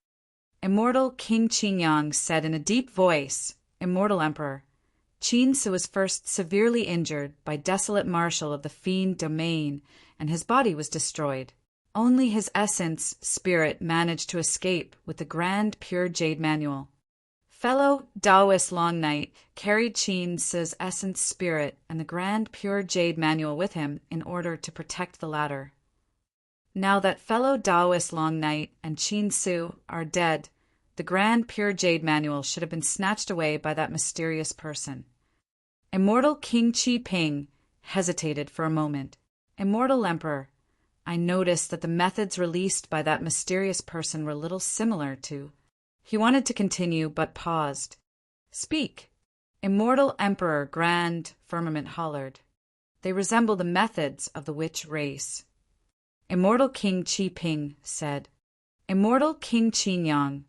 Immortal King Qingyang said in a deep voice, "Immortal Emperor, Qin Su was first severely injured by desolate martial of the fiend domain, and his body was destroyed. Only his essence, spirit, managed to escape with the Grand Pure Jade Manual. fellow Taoist Long Night carried Qin Si's essence spirit and the grand pure jade manual with him in order to protect the latter. Now that fellow Taoist Long Night and Qin Si are dead, the grand pure jade manual should have been snatched away by that mysterious person. Immortal King Qi Ping hesitated for a moment. Immortal Emperor, I noticed that the methods released by that mysterious person were a little similar to... He wanted to continue, but paused. Speak. Immortal Emperor Grand Firmament hollered. They resemble the methods of the witch race. Immortal King Qi Ping said. Immortal King Qin Yang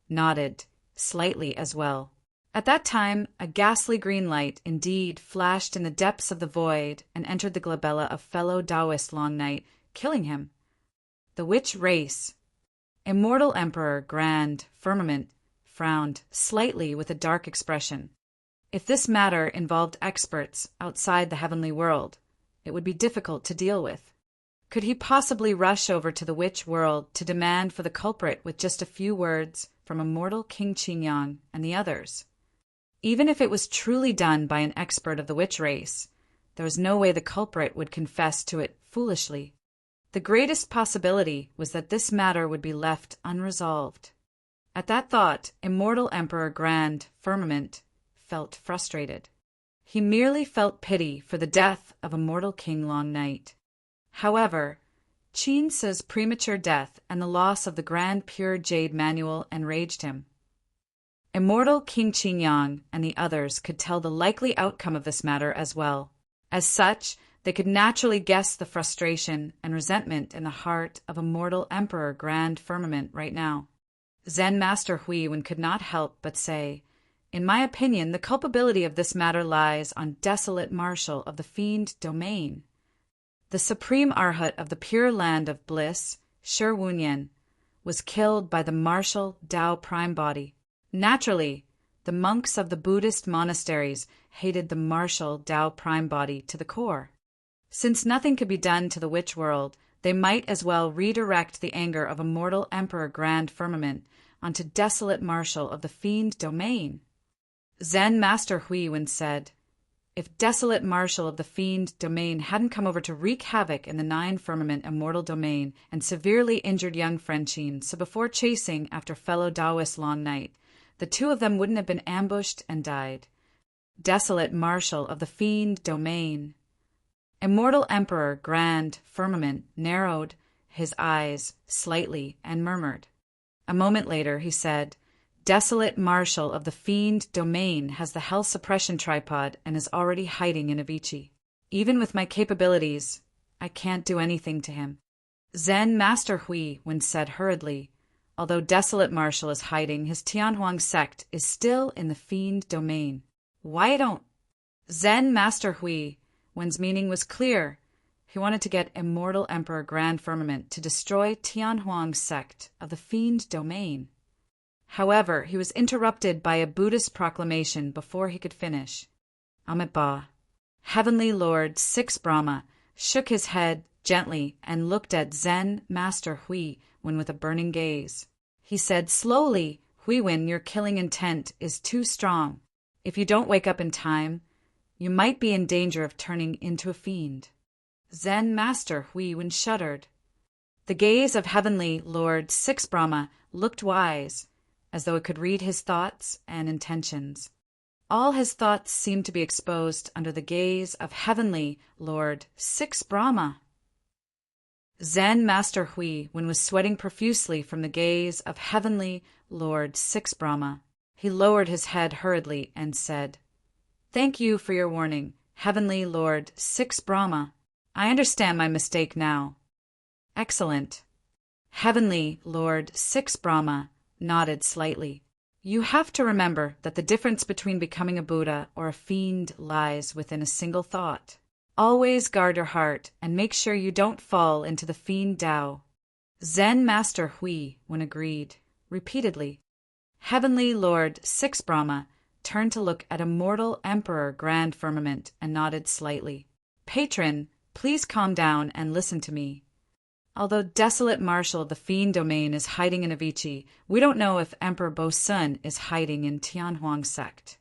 nodded, slightly as well. At that time, a ghastly green light indeed flashed in the depths of the void and entered the glabella of fellow Taoist Long Night, killing him. The witch race. Immortal Emperor Grand Firmament frowned slightly with a dark expression. If this matter involved experts outside the heavenly world, it would be difficult to deal with. Could he possibly rush over to the witch world to demand for the culprit with just a few words from immortal King Qin Yang and the others? Even if it was truly done by an expert of the witch race, there was no way the culprit would confess to it foolishly. The greatest possibility was that this matter would be left unresolved. At that thought, Immortal Emperor Grand Firmament felt frustrated. He merely felt pity for the death of Immortal King Long Night. However, Qin Si's premature death and the loss of the Grand Pure Jade Manual enraged him. Immortal King Qin Yang and the others could tell the likely outcome of this matter as well. As such, they could naturally guess the frustration and resentment in the heart of Immortal Emperor Grand Firmament right now. Zen Master Huiwen could not help but say, In my opinion, the culpability of this matter lies on Desolate Marshal of the Fiend Domain. The Supreme Arhat of the Pure Land of Bliss, Shi Wunyan, was killed by the Martial Tao Prime Body. Naturally, the monks of the Buddhist monasteries hated the Martial Tao Prime Body to the core. Since nothing could be done to the witch world, they might as well redirect the anger of Immortal Emperor Grand Firmament onto Desolate Marshal of the Fiend Domain. Zen Master Huiwen said, If Desolate Marshal of the Fiend Domain hadn't come over to wreak havoc in the Nine Firmament Immortal Domain and severely injured young friend Qin, so before chasing after fellow Taoist Long Night, the two of them wouldn't have been ambushed and died. Desolate Marshal of the Fiend Domain. Immortal Emperor Grand Firmament narrowed his eyes slightly and murmured. A moment later he said, Desolate Marshal of the Fiend Domain has the Hell Suppression Tripod and is already hiding in Avicii. Even with my capabilities, I can't do anything to him. Zen Master Huiwen said hurriedly, Although Desolate Marshal is hiding, his Tianhuang sect is still in the Fiend Domain. Why don't... Zen Master Huiwen's meaning was clear. He wanted to get Immortal Emperor Grand Firmament to destroy Tianhuang's sect of the Fiend Domain. However, he was interrupted by a Buddhist proclamation before he could finish. Amitabha. Heavenly Lord Six Brahma shook his head gently and looked at Zen Master Huiwen with a burning gaze. He said slowly, Huiwen, your killing intent is too strong. If you don't wake up in time, you might be in danger of turning into a fiend. Zen Master Huiwen shuddered. The gaze of Heavenly Lord Six Brahma looked wise, as though it could read his thoughts and intentions. All his thoughts seemed to be exposed under the gaze of Heavenly Lord Six Brahma. Zen Master Huiwen was sweating profusely from the gaze of Heavenly Lord Six Brahma. He lowered his head hurriedly and said, Thank you for your warning, Heavenly Lord Six Brahma. I understand my mistake now. Excellent. Heavenly Lord Six Brahma nodded slightly. You have to remember that the difference between becoming a Buddha or a fiend lies within a single thought. Always guard your heart and make sure you don't fall into the fiend Tao. Zen Master Huiwen agreed, repeatedly. Heavenly Lord Six Brahma turned to look at Immortal Emperor Grand Firmament and nodded slightly. Patron, please calm down and listen to me. Although desolate marshal of the fiend domain is hiding in Avicii, we don't know if Emperor Bo-Sun is hiding in Tianhuang sect.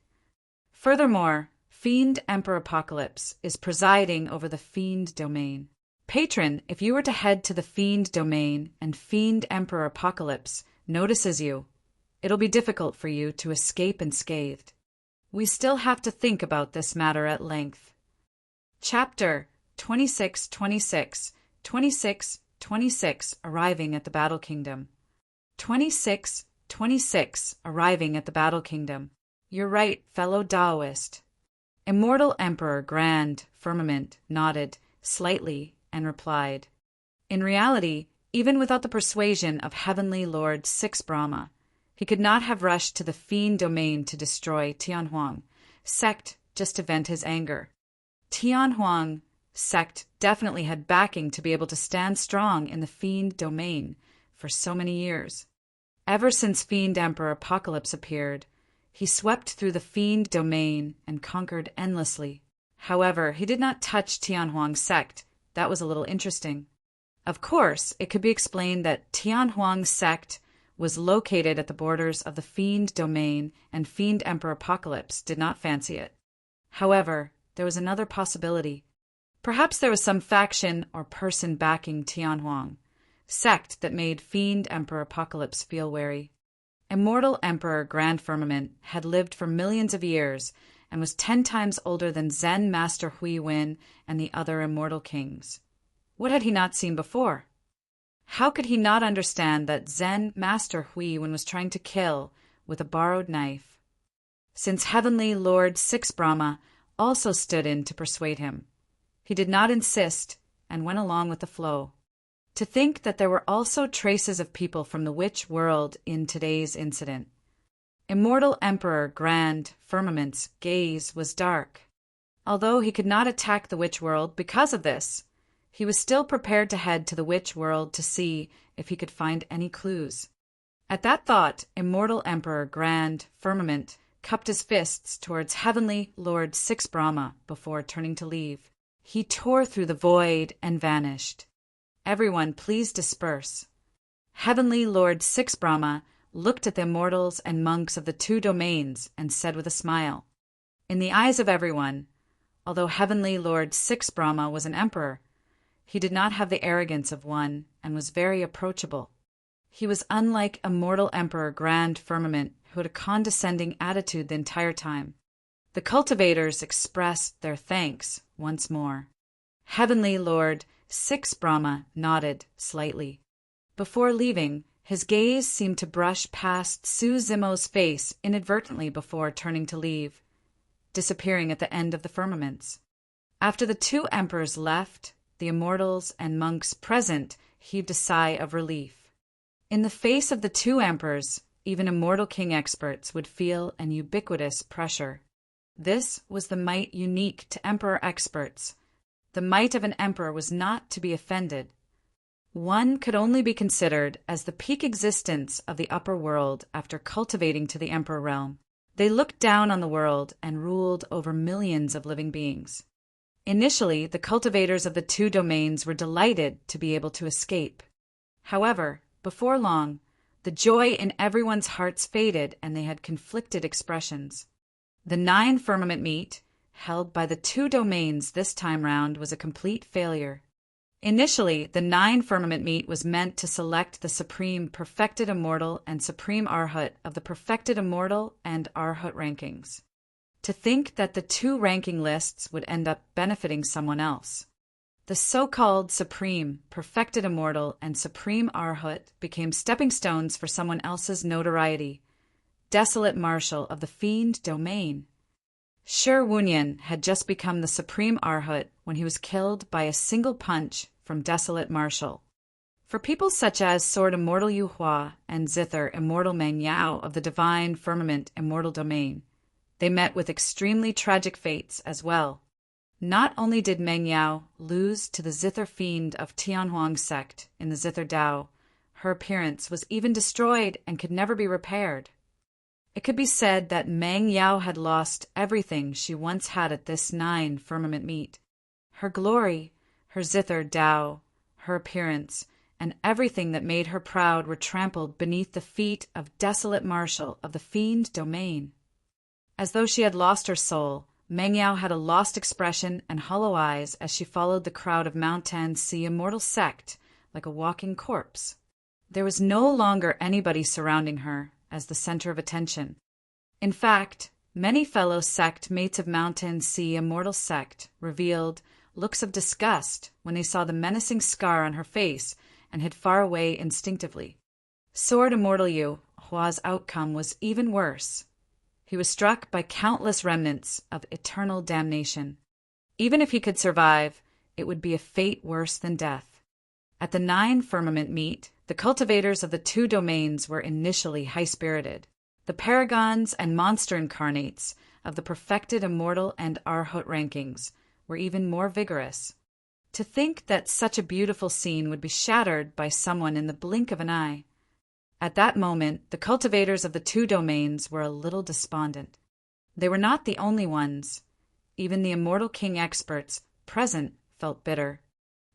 Furthermore, Fiend Emperor Apocalypse is presiding over the fiend domain. Patron, if you were to head to the fiend domain and Fiend Emperor Apocalypse notices you, it'll be difficult for you to escape unscathed. We still have to think about this matter at length. Chapter 2626, 2626 Arriving at the Battle Kingdom. 2626 Arriving at the Battle Kingdom. You're right, fellow Taoist. Immortal Emperor Grand Firmament nodded slightly and replied. In reality, even without the persuasion of Heavenly Lord Six Brahma, he could not have rushed to the fiend domain to destroy Tianhuang sect just to vent his anger. Tianhuang sect definitely had backing to be able to stand strong in the fiend domain for so many years. Ever since Fiend Emperor Apocalypse appeared, he swept through the fiend domain and conquered endlessly. However, he did not touch Tianhuang sect. That was a little interesting. Of course, it could be explained that Tianhuang sect was located at the borders of the fiend domain and Fiend Emperor Apocalypse did not fancy it. However, there was another possibility. Perhaps there was some faction or person backing Tianhuang sect that made Fiend Emperor Apocalypse feel wary. Immortal Emperor Grand Firmament had lived for millions of years and was 10 times older than Zen Master Hui Wen and the other immortal kings. What had he not seen before? How could he not understand that Zen Master Hui Wen was trying to kill with a borrowed knife? Since Heavenly Lord Six Brahma also stood in to persuade him, he did not insist and went along with the flow. To think that there were also traces of people from the witch world in today's incident. Immortal Emperor Grand Firmament's gaze was dark. Although he could not attack the witch world because of this, he was still prepared to head to the witch world to see if he could find any clues. At that thought, Immortal Emperor Grand Firmament cupped his fists towards Heavenly Lord Six Brahma before turning to leave. He tore through the void and vanished. Everyone, please disperse. Heavenly Lord Six Brahma looked at the immortals and monks of the 2 domains and said with a smile. In the eyes of everyone, although Heavenly Lord Six Brahma was an emperor, he did not have the arrogance of one and was very approachable. He was unlike Immortal Emperor Grand Firmament, who had a condescending attitude the entire time. The cultivators expressed their thanks once more. Heavenly Lord Six Brahma nodded slightly. Before leaving, his gaze seemed to brush past Su Zimo's face inadvertently before turning to leave, disappearing at the end of the firmaments. After the 2 emperors left, the immortals and monks present heaved a sigh of relief. In the face of the 2 emperors, even immortal king experts would feel an ubiquitous pressure. This was the might unique to emperor experts. The might of an emperor was not to be offended. One could only be considered as the peak existence of the upper world after cultivating to the emperor realm. They looked down on the world and ruled over millions of living beings. Initially, the cultivators of the 2 domains were delighted to be able to escape. However, before long, the joy in everyone's hearts faded and they had conflicted expressions. The 9 firmament meet, held by the 2 domains this time round, was a complete failure. Initially, the 9 firmament meet was meant to select the Supreme Perfected Immortal and Supreme Arhat of the Perfected Immortal and Arhat rankings. To think that the 2 ranking lists would end up benefiting someone else. The so-called Supreme Perfected Immortal and Supreme Arhat became stepping stones for someone else's notoriety. Desolate Marshal of the Fiend Domain. Shi Wunyan had just become the Supreme Arhat when he was killed by a single punch from Desolate Marshal. For people such as Sword Immortal Yu Hua and Zither Immortal Meng Yao of the Divine Firmament Immortal Domain, they met with extremely tragic fates as well. Not only did Meng Yao lose to the Zither Fiend of Tianhuang sect in the Zither Dao, her appearance was even destroyed and could never be repaired. It could be said that Meng Yao had lost everything she once had at this 9 firmament meet. Her glory, her Zither Dao, her appearance, and everything that made her proud were trampled beneath the feet of desolate Marshal of the Fiend Domain. As though she had lost her soul, Meng Yao had a lost expression and hollow eyes as she followed the crowd of Mountain Sea immortal sect like a walking corpse. There was no longer anybody surrounding her as the center of attention. In fact, many fellow sect mates of Mountain Sea immortal sect revealed looks of disgust when they saw the menacing scar on her face and hid far away instinctively. Sword Immortal Yu Hua's outcome was even worse. He was struck by countless remnants of eternal damnation. Even if he could survive, it would be a fate worse than death. At the 9 Firmament meet, the cultivators of the 2 domains were initially high-spirited. The paragons and monster incarnates of the perfected immortal and Arhat rankings were even more vigorous. To think that such a beautiful scene would be shattered by someone in the blink of an eye. At that moment, the cultivators of the 2 domains were a little despondent. They were not the only ones. Even the Immortal King experts present felt bitter.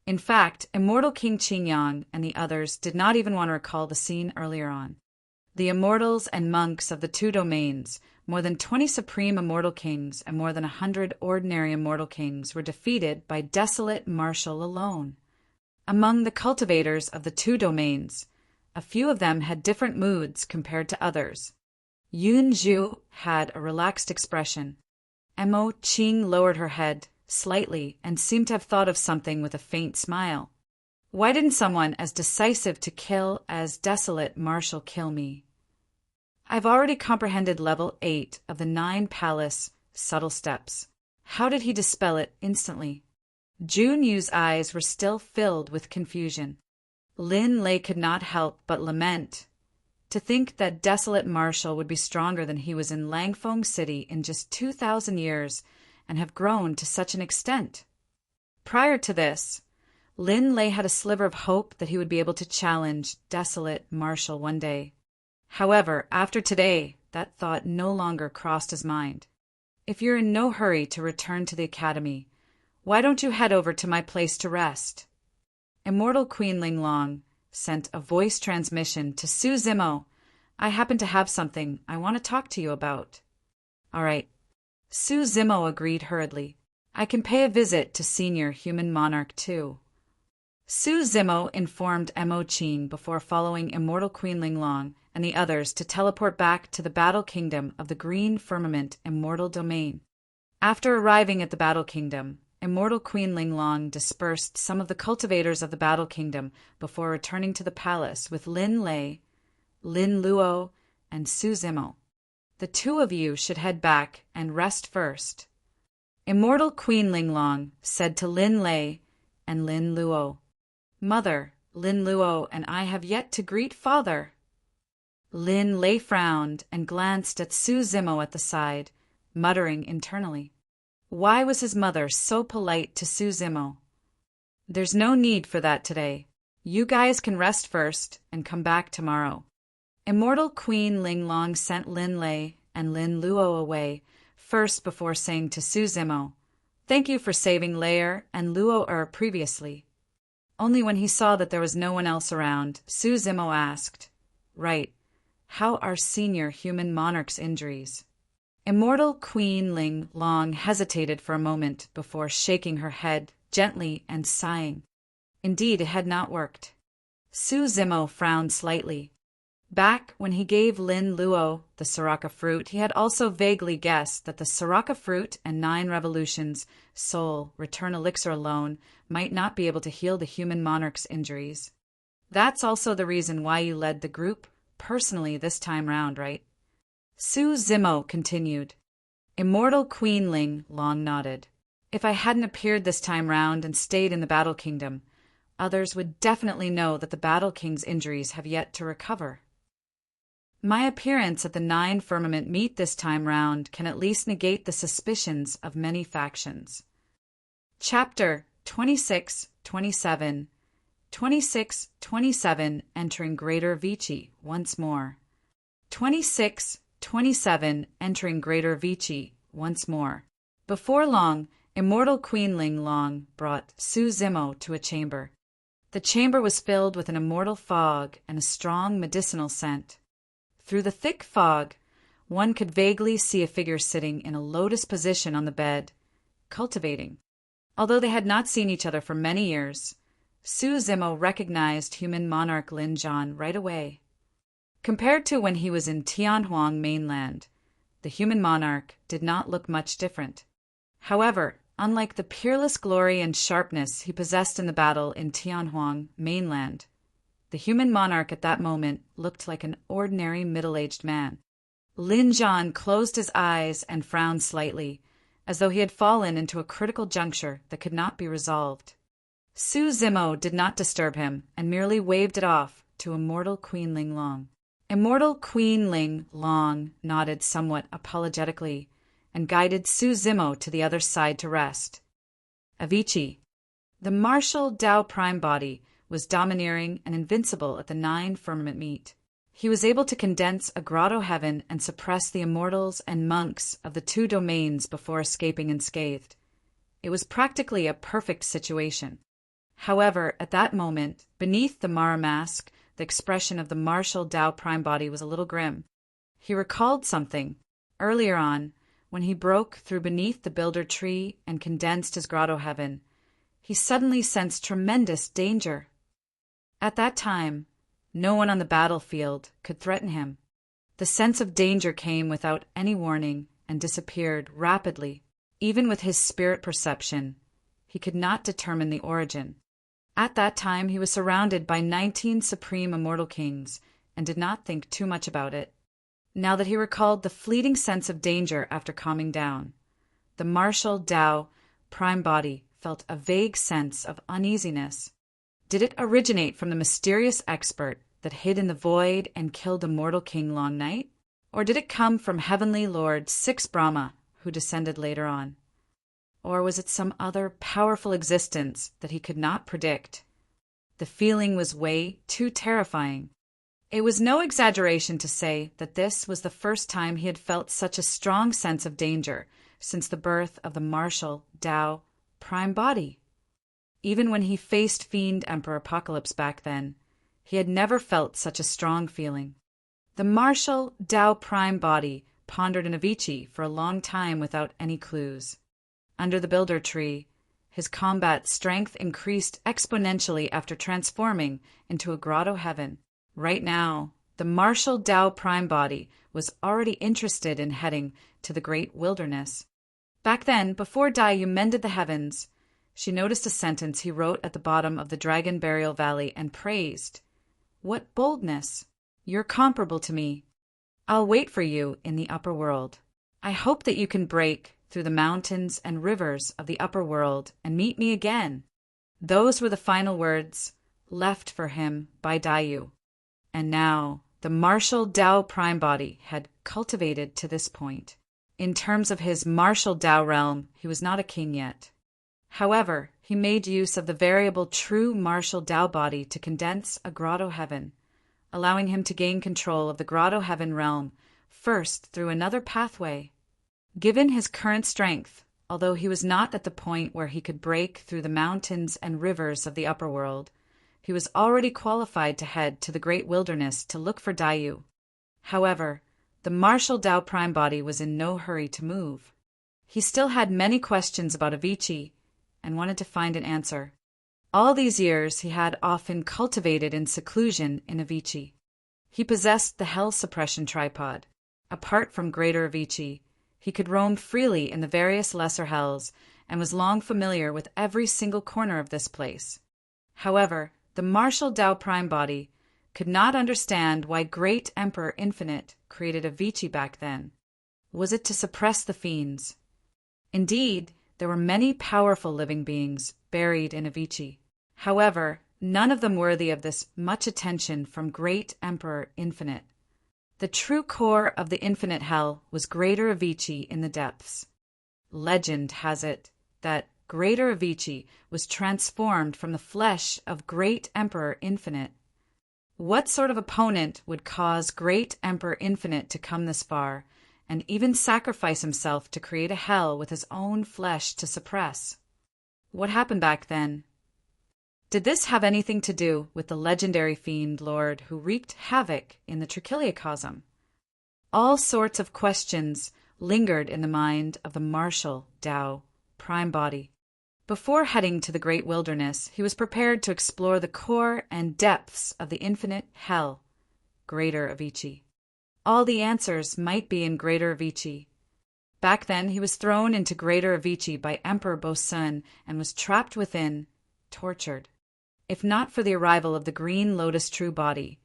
In fact, Immortal King Qingyang and the others did not even want to recall the scene earlier on. The immortals and monks of the 2 domains, more than 20 supreme immortal kings and more than 100 ordinary immortal kings were defeated by desolate Marshal alone. Among the cultivators of the 2 domains, a few of them had different moods compared to others. Yun Zhu had a relaxed expression. Mo Qing lowered her head slightly and seemed to have thought of something with a faint smile. Why didn't someone as decisive to kill as desolate Marshal kill me? I've already comprehended level 8 of the 9 palace subtle steps. How did he dispel it instantly? Jun Yu's eyes were still filled with confusion. Lin Lei could not help but lament. To think that desolate Marshal would be stronger than he was in Langfeng City in just 2,000 years and have grown to such an extent. Prior to this, Lin Lei had a sliver of hope that he would be able to challenge desolate Marshal one day. However, after today, that thought no longer crossed his mind. If you're in no hurry to return to the academy, why don't you head over to my place to rest? Immortal Queen Linglong sent a voice transmission to Su Zimo. I happen to have something I want to talk to you about. All right. Su Zimo agreed hurriedly. I can pay a visit to Senior Human Monarch too. Su Zimo informed Mo Qing before following Immortal Queen Linglong and the others to teleport back to the Battle Kingdom of the Green Firmament Immortal Domain. After arriving at the Battle Kingdom, Immortal Queen Linglong dispersed some of the cultivators of the Battle Kingdom before returning to the palace with Lin Lei, Lin Luo, and Su Zimo. The 2 of you should head back and rest first. Immortal Queen Linglong said to Lin Lei and Lin Luo, Mother, Lin Luo and I have yet to greet Father. Lin Lei frowned and glanced at Su Zimo at the side, muttering internally. Why was his mother so polite to Su Zimo? There's no need for that today. You guys can rest first and come back tomorrow. Immortal Queen Linglong sent Lin Lei and Lin Luo away, first before saying to Su Zimo, Thank you for saving Lair and Luo previously. Only when he saw that there was no one else around, Su Zimo asked, Right, how are Senior Human Monarch's injuries? Immortal Queen Linglong hesitated for a moment before shaking her head gently and sighing. Indeed, it had not worked. Su Zimo frowned slightly. Back when he gave Lin Luo the Soraka fruit, he had also vaguely guessed that the Soraka fruit and 9 revolutions, soul, return elixir alone might not be able to heal the human monarch's injuries. That's also the reason why you led the group personally this time round, right? Su Zimo continued. Immortal Queen Linglong nodded. If I hadn't appeared this time round and stayed in the Battle Kingdom, others would definitely know that the Battle King's injuries have yet to recover. My appearance at the 9 Firmament meet this time round can at least negate the suspicions of many factions. Chapter 26-27 26-27 entering Greater Vichy once more. 26-27 entering Greater Vichy once more. Before long, Immortal Queen Linglong brought Su Zimo to a chamber. The chamber was filled with an immortal fog and a strong medicinal scent. Through the thick fog, one could vaguely see a figure sitting in a lotus position on the bed, cultivating. Although they had not seen each other for many years, Su Zimo recognized human monarch Lin Zhan right away. Compared to when he was in Tianhuang mainland, the human monarch did not look much different. However, unlike the peerless glory and sharpness he possessed in the battle in Tianhuang mainland, the human monarch at that moment looked like an ordinary middle-aged man. Lin Zhan closed his eyes and frowned slightly, as though he had fallen into a critical juncture that could not be resolved. Su Zimo did not disturb him and merely waved it off to Immortal Queen Ling Long. Immortal Queen Ling Long nodded somewhat apologetically and guided Su Zimo to the other side to rest. Avicii, the martial Tao prime body, was domineering and invincible at the 9 firmament meet. He was able to condense a grotto heaven and suppress the immortals and monks of the 2 domains before escaping unscathed. It was practically a perfect situation. However, at that moment, beneath the Mara mask, the expression of the martial Tao prime body was a little grim. He recalled something. Earlier on, when he broke through beneath the builder tree and condensed his grotto heaven, he suddenly sensed tremendous danger. At that time, no one on the battlefield could threaten him. The sense of danger came without any warning and disappeared rapidly. Even with his spirit perception, he could not determine the origin. At that time, he was surrounded by 19 supreme immortal kings and did not think too much about it. Now that he recalled the fleeting sense of danger after calming down, the martial Tao prime body felt a vague sense of uneasiness. Did it originate from the mysterious expert that hid in the void and killed immortal King Long Night? Or did it come from Heavenly Lord 6 Brahma, who descended later on? Or was it some other powerful existence that he could not predict? The feeling was way too terrifying. It was no exaggeration to say that this was the first time he had felt such a strong sense of danger since the birth of the martial Tao prime body. Even when he faced Fiend Emperor Apocalypse back then, he had never felt such a strong feeling. The martial Tao prime body pondered in Avicii for a long time without any clues. Under the builder tree, his combat strength increased exponentially after transforming into a grotto heaven. Right now, the martial Tao prime body was already interested in heading to the great wilderness. Back then, before Daiyu mended the heavens, she noticed a sentence he wrote at the bottom of the Dragon Burial Valley and praised. "What boldness! You're comparable to me. I'll wait for you in the upper world. I hope that you can break through the mountains and rivers of the upper world and meet me again." Those were the final words left for him by Daiyu. And now, the martial Tao prime body had cultivated to this point. In terms of his martial Tao realm, he was not a king yet. However, he made use of the variable true martial Tao body to condense a grotto heaven, allowing him to gain control of the grotto heaven realm first through another pathway. Given his current strength, although he was not at the point where he could break through the mountains and rivers of the upper world, he was already qualified to head to the great wilderness to look for Daiyu. However, the martial Tao prime body was in no hurry to move. He still had many questions about Avicii and wanted to find an answer. All these years he had often cultivated in seclusion in Avicii. He possessed the hell suppression tripod. Apart from Greater Avicii, he could roam freely in the various lesser hells and was long familiar with every single corner of this place. However, the martial Tao prime body could not understand why Great Emperor Infinite created Avicii back then. Was it to suppress the fiends? Indeed, there were many powerful living beings buried in Avicii. However, none of them worthy of this much attention from Great Emperor Infinite. The true core of the infinite hell was Greater Avicii in the depths. Legend has it that Greater Avicii was transformed from the flesh of Great Emperor Infinite. What sort of opponent would cause Great Emperor Infinite to come this far, and even sacrifice himself to create a hell with his own flesh to suppress? What happened back then? Did this have anything to do with the legendary fiend lord who wreaked havoc in the Trichiliocosm? All sorts of questions lingered in the mind of the martial Tao prime body. Before heading to the great wilderness, he was prepared to explore the core and depths of the infinite hell, Greater Avicii. All the answers might be in Greater Avicii. Back then, he was thrown into Greater Avicii by Emperor Bosun and was trapped within, tortured. If not for the arrival of the Green Lotus True Body,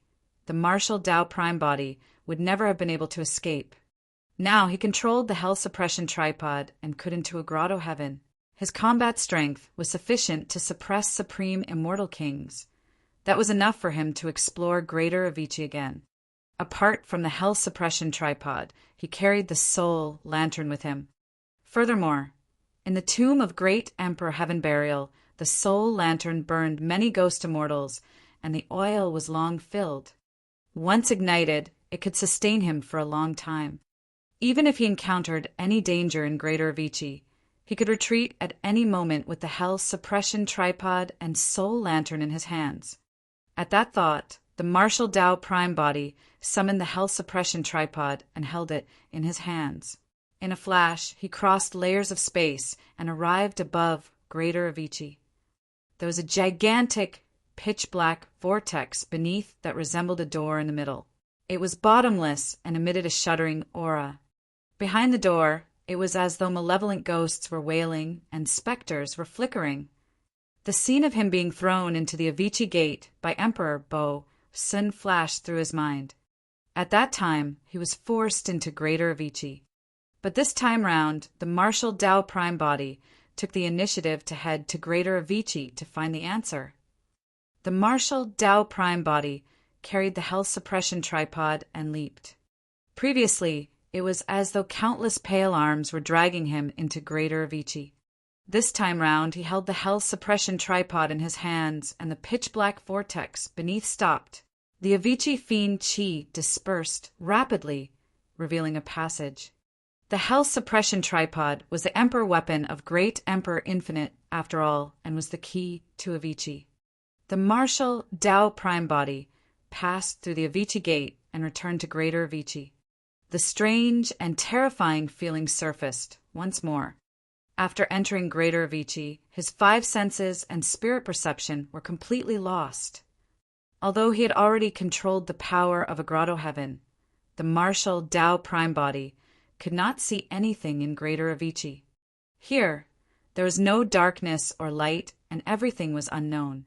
the martial Tao Prime Body would never have been able to escape. Now he controlled the Hell Suppression Tripod and could into a grotto heaven. His combat strength was sufficient to suppress supreme immortal kings. That was enough for him to explore Greater Avicii again. Apart from the Hell Suppression Tripod, he carried the Soul Lantern with him. Furthermore, in the tomb of Great Emperor Heaven Burial, the Soul Lantern burned many ghost immortals, and the oil was long filled. Once ignited, it could sustain him for a long time. Even if he encountered any danger in Greater Avicii, he could retreat at any moment with the Hell Suppression Tripod and Soul Lantern in his hands. At that thought, the martial Tao Prime Body summoned the Hell Suppression Tripod and held it in his hands. In a flash, he crossed layers of space and arrived above Greater Avicii. There was a gigantic, pitch-black vortex beneath that resembled a door in the middle. It was bottomless and emitted a shuddering aura. Behind the door, it was as though malevolent ghosts were wailing and specters were flickering. The scene of him being thrown into the Avicii Gate by Emperor Bo Sun flashed through his mind. At that time, he was forced into Greater Avicii. But this time round, the martial Tao Prime Body took the initiative to head to Greater Avicii to find the answer. The martial Tao Prime Body carried the Hell Suppression Tripod and leaped. Previously, it was as though countless pale arms were dragging him into Greater Avicii. This time round, he held the Hell Suppression Tripod in his hands, and the pitch-black vortex beneath stopped. The Avicii fiend chi dispersed rapidly, revealing a passage. The Hell Suppression Tripod was the Emperor weapon of Great Emperor Infinite, after all, and was the key to Avicii. The martial Tao Prime Body passed through the Avicii Gate and returned to Greater Avicii. The strange and terrifying feeling surfaced once more. After entering Greater Avicii, his 5 senses and spirit perception were completely lost. Although he had already controlled the power of a grotto heaven, the martial Tao Prime Body could not see anything in Greater Avicii. Here, there was no darkness or light, and everything was unknown.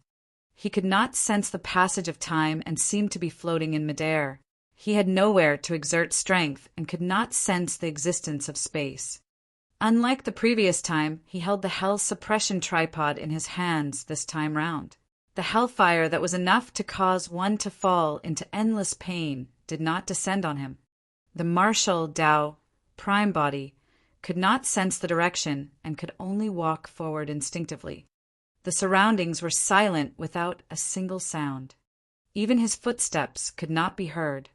He could not sense the passage of time and seemed to be floating in midair. He had nowhere to exert strength and could not sense the existence of space. Unlike the previous time, he held the Hell Suppression Tripod in his hands this time round. The hellfire that was enough to cause one to fall into endless pain did not descend on him. The martial Tao Prime Body could not sense the direction and could only walk forward instinctively. The surroundings were silent without a single sound. Even his footsteps could not be heard.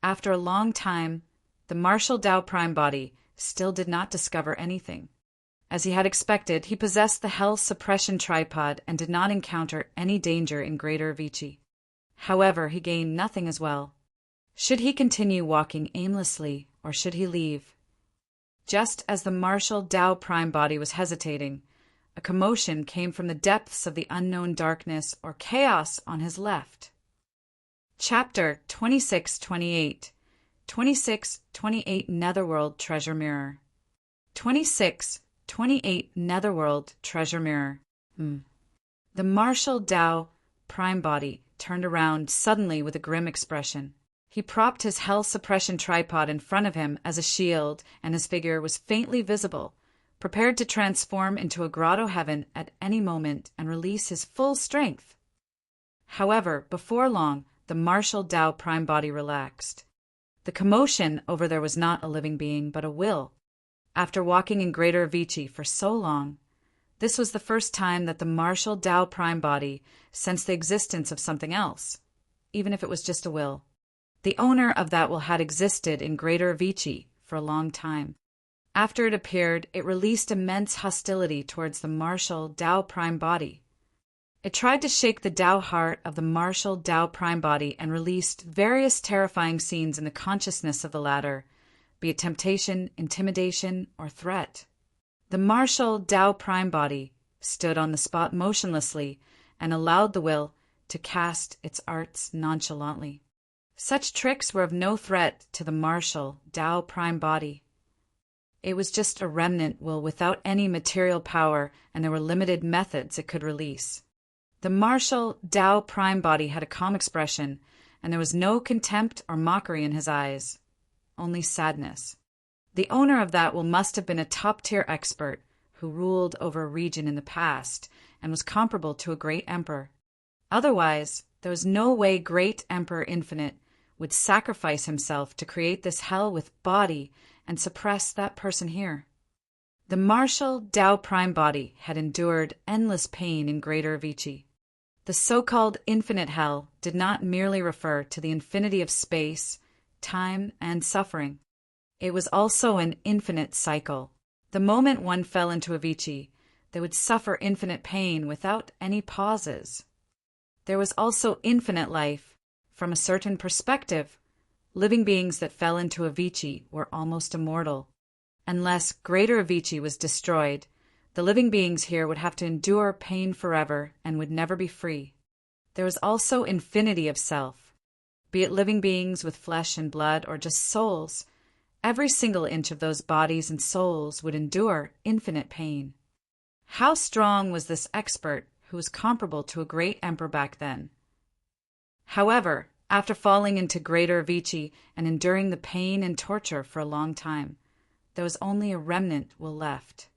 After a long time, the martial Tao Prime Body still did not discover anything. As he had expected, he possessed the Hell Suppression Tripod and did not encounter any danger in Greater Avicii. However, he gained nothing as well. Should he continue walking aimlessly, or should he leave? Just as the martial Tao Prime Body was hesitating, a commotion came from the depths of the unknown darkness or chaos on his left. Chapter 2628 2628 Netherworld Treasure Mirror 2628 Netherworld Treasure Mirror. The martial Tao Prime Body turned around suddenly with a grim expression. He propped his Hell Suppression Tripod in front of him as a shield, and his figure was faintly visible, prepared to transform into a grotto heaven at any moment and release his full strength. However, before long, the martial Tao Prime Body relaxed. The commotion over there was not a living being, but a will. After walking in Greater Avicii for so long, this was the first time that the martial Tao Prime Body sensed the existence of something else, even if it was just a will. The owner of that will had existed in Greater Avicii for a long time. After it appeared, it released immense hostility towards the martial Tao Prime Body. It tried to shake the Tao heart of the martial Tao prime body and released various terrifying scenes in the consciousness of the latter, be it temptation, intimidation, or threat. The martial Tao prime body stood on the spot motionlessly and allowed the will to cast its arts nonchalantly. Such tricks were of no threat to the martial Tao prime body. It was just a remnant will without any material power, and there were limited methods it could release. The martial Tao prime body had a calm expression, and there was no contempt or mockery in his eyes, only sadness. The owner of that will must have been a top-tier expert who ruled over a region in the past and was comparable to a great emperor. Otherwise, there was no way Great Emperor Infinite would sacrifice himself to create this hell with body and suppress that person here. The martial Tao prime body had endured endless pain in Greater Avicii. The so-called infinite hell did not merely refer to the infinity of space, time, and suffering. It was also an infinite cycle. The moment one fell into Avicii, they would suffer infinite pain without any pauses. There was also infinite life. From a certain perspective, living beings that fell into Avicii were almost immortal. Unless Greater Avicii was destroyed, the living beings here would have to endure pain forever and would never be free. There was also infinity of self. Be it living beings with flesh and blood or just souls, every single inch of those bodies and souls would endure infinite pain. How strong was this expert who was comparable to a great emperor back then? However, after falling into Greater Avicii and enduring the pain and torture for a long time, there was only a remnant will left.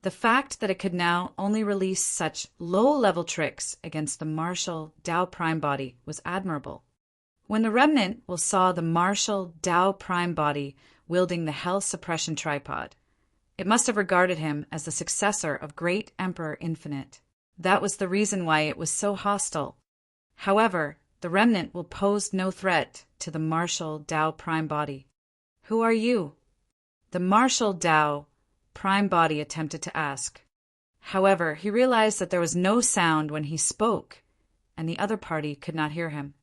The fact that it could now only release such low-level tricks against the martial Tao prime body was admirable. When the remnant will saw the martial Tao prime body wielding the hell suppression tripod, it must have regarded him as the successor of Great Emperor Infinite. That was the reason why it was so hostile. However, the remnant will pose no threat to the martial Tao prime body. Who are you? The martial Tao prime body attempted to ask. However, he realized that there was no sound when he spoke, and the other party could not hear him.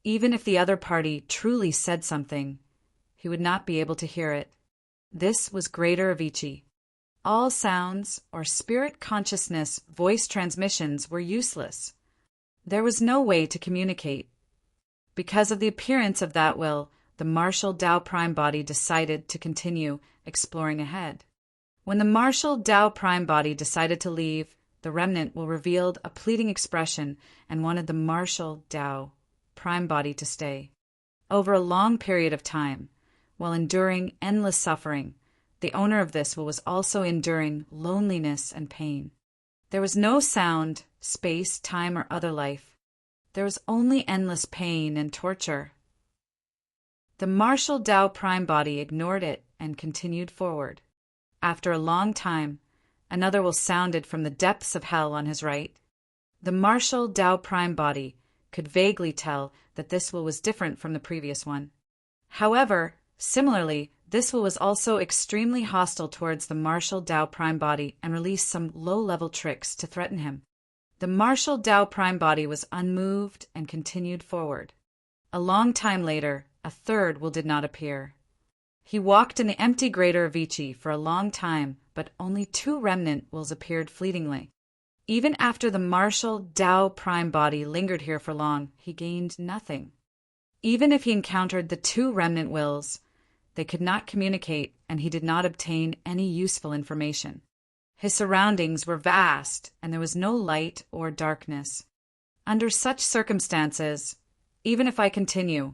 Even if the other party truly said something, he would not be able to hear it. This was Greater Avicii. All sounds or spirit consciousness voice transmissions were useless. There was no way to communicate. Because of the appearance of that will, the martial Tao prime body decided to continue exploring ahead. When the martial Tao prime body decided to leave, the remnant will revealed a pleading expression and wanted the martial Tao prime body to stay. Over a long period of time, while enduring endless suffering, the owner of this will was also enduring loneliness and pain. There was no sound, space, time, or other life. There was only endless pain and torture. The martial Tao prime body ignored it and continued forward. After a long time, another will sounded from the depths of hell on his right. The martial Tao prime body could vaguely tell that this will was different from the previous one. However, similarly, this will was also extremely hostile towards the martial Tao prime body and released some low-level tricks to threaten him. The martial Tao prime body was unmoved and continued forward. A long time later, a third will did not appear. He walked in the empty Greater Avicii for a long time, but only 2 remnant wills appeared fleetingly. Even after the martial Tao prime body lingered here for long, he gained nothing. Even if he encountered the 2 remnant wills, they could not communicate, and he did not obtain any useful information. His surroundings were vast, and there was no light or darkness. Under such circumstances, even if I continue,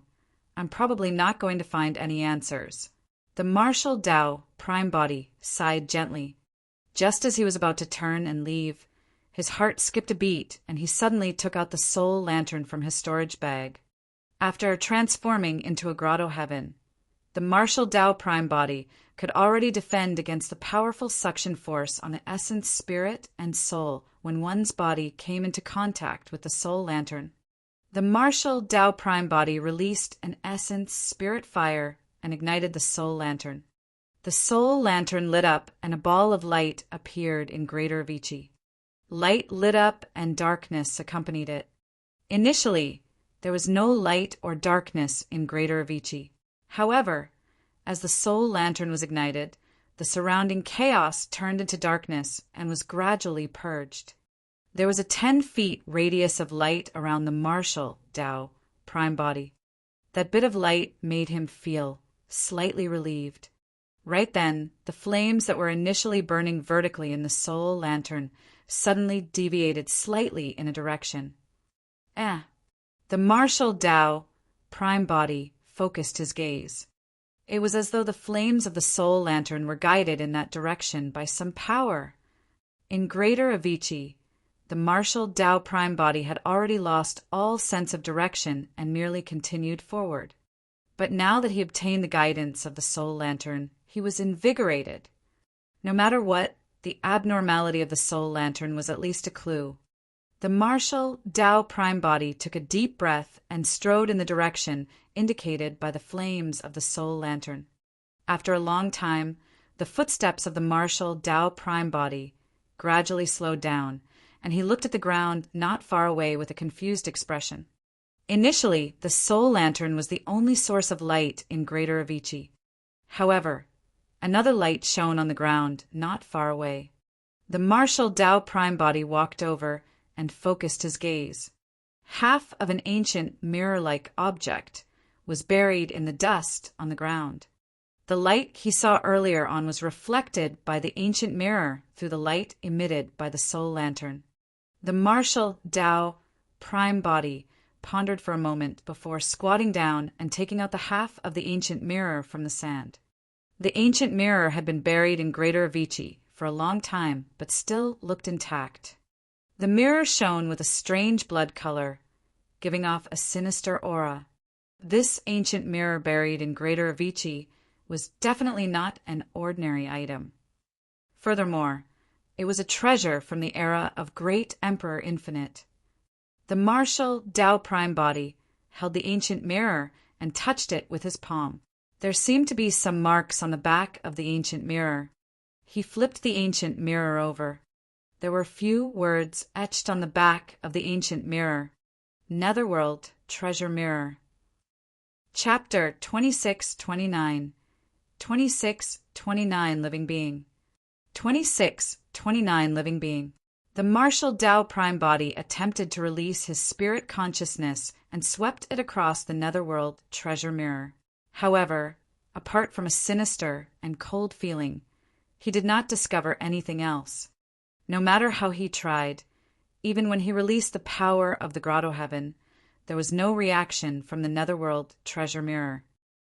I'm probably not going to find any answers. The martial Tao prime body sighed gently. Just as he was about to turn and leave, his heart skipped a beat, and he suddenly took out the soul lantern from his storage bag. After transforming into a grotto heaven, the martial Tao prime body could already defend against the powerful suction force on the essence, spirit, and soul when one's body came into contact with the soul lantern. The martial Tao prime body released an essence, spirit fire and ignited the soul lantern. The soul lantern lit up and a ball of light appeared in Greater Avicii. Light lit up and darkness accompanied it. Initially, there was no light or darkness in Greater Avicii. However, as the soul lantern was ignited, the surrounding chaos turned into darkness and was gradually purged. There was a 10-foot radius of light around the martial Tao prime body. That bit of light made him feel slightly relieved. Right then, the flames that were initially burning vertically in the soul lantern suddenly deviated slightly in a direction. The martial Tao prime body focused his gaze. It was as though the flames of the soul lantern were guided in that direction by some power. In Greater Avicii, the martial Tao prime body had already lost all sense of direction and merely continued forward. But now that he obtained the guidance of the soul lantern, he was invigorated. No matter what, the abnormality of the soul lantern was at least a clue. The martial Tao prime body took a deep breath and strode in the direction indicated by the flames of the soul lantern. After a long time, the footsteps of the martial Tao prime body gradually slowed down, and he looked at the ground not far away with a confused expression. Initially, the soul lantern was the only source of light in Greater Avicii. However, another light shone on the ground not far away. The martial Tao prime body walked over and focused his gaze. Half of an ancient mirror-like object was buried in the dust on the ground. The light he saw earlier on was reflected by the ancient mirror through the light emitted by the soul lantern. The martial Tao prime body pondered for a moment before squatting down and taking out the half of the ancient mirror from the sand. The ancient mirror had been buried in Greater Avicii for a long time, but still looked intact. The mirror shone with a strange blood color, giving off a sinister aura. This ancient mirror buried in Greater Avicii was definitely not an ordinary item. Furthermore, it was a treasure from the era of Great Emperor Infinite. The martial Tao prime body held the ancient mirror and touched it with his palm. There seemed to be some marks on the back of the ancient mirror. He flipped the ancient mirror over. There were few words etched on the back of the ancient mirror. Netherworld Treasure Mirror. Chapter 2629. 2629 Living Being. 2629 Living Being. The martial Tao prime body attempted to release his spirit consciousness and swept it across the netherworld treasure mirror. However, apart from a sinister and cold feeling, he did not discover anything else. No matter how he tried, even when he released the power of the grotto heaven, there was no reaction from the netherworld treasure mirror.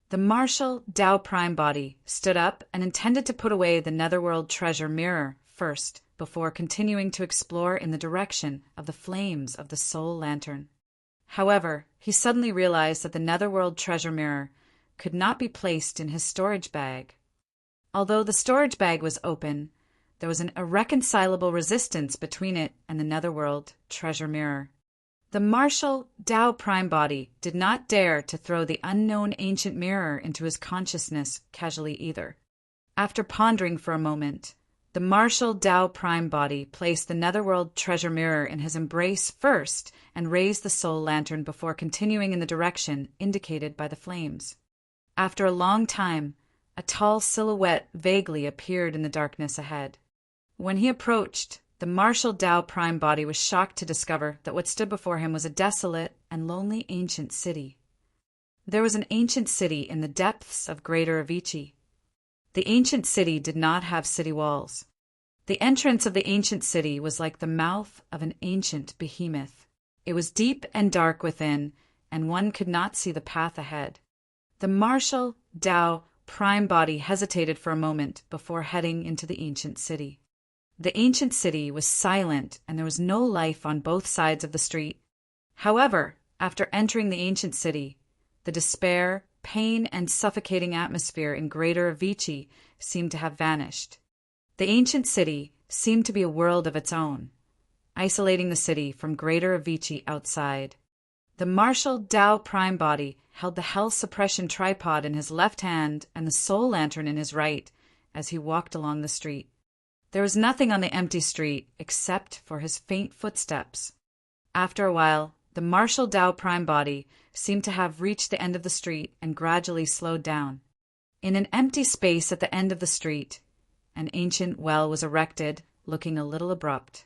The martial Tao prime body stood up and intended to put away the netherworld treasure mirror first, before continuing to explore in the direction of the flames of the soul lantern. However, he suddenly realized that the netherworld treasure mirror could not be placed in his storage bag. Although the storage bag was open, there was an irreconcilable resistance between it and the netherworld treasure mirror. The martial Tao prime body did not dare to throw the unknown ancient mirror into his consciousness casually either. After pondering for a moment, the martial Tao prime body placed the netherworld treasure mirror in his embrace first and raised the soul lantern before continuing in the direction indicated by the flames. After a long time, a tall silhouette vaguely appeared in the darkness ahead. When he approached, the martial Tao prime body was shocked to discover that what stood before him was a desolate and lonely ancient city. There was an ancient city in the depths of Greater Avicii. The ancient city did not have city walls. The entrance of the ancient city was like the mouth of an ancient behemoth. It was deep and dark within, and one could not see the path ahead. The martial Tao prime body hesitated for a moment before heading into the ancient city. The ancient city was silent, and there was no life on both sides of the street. However, after entering the ancient city, the despair, pain, and suffocating atmosphere in Greater Avicii seemed to have vanished. The ancient city seemed to be a world of its own, isolating the city from Greater Avicii outside. The martial Tao prime body held the hell suppression tripod in his left hand and the soul lantern in his right as he walked along the street. There was nothing on the empty street except for his faint footsteps. After a while, the martial Tao prime body seemed to have reached the end of the street and gradually slowed down. In an empty space at the end of the street, an ancient well was erected, looking a little abrupt.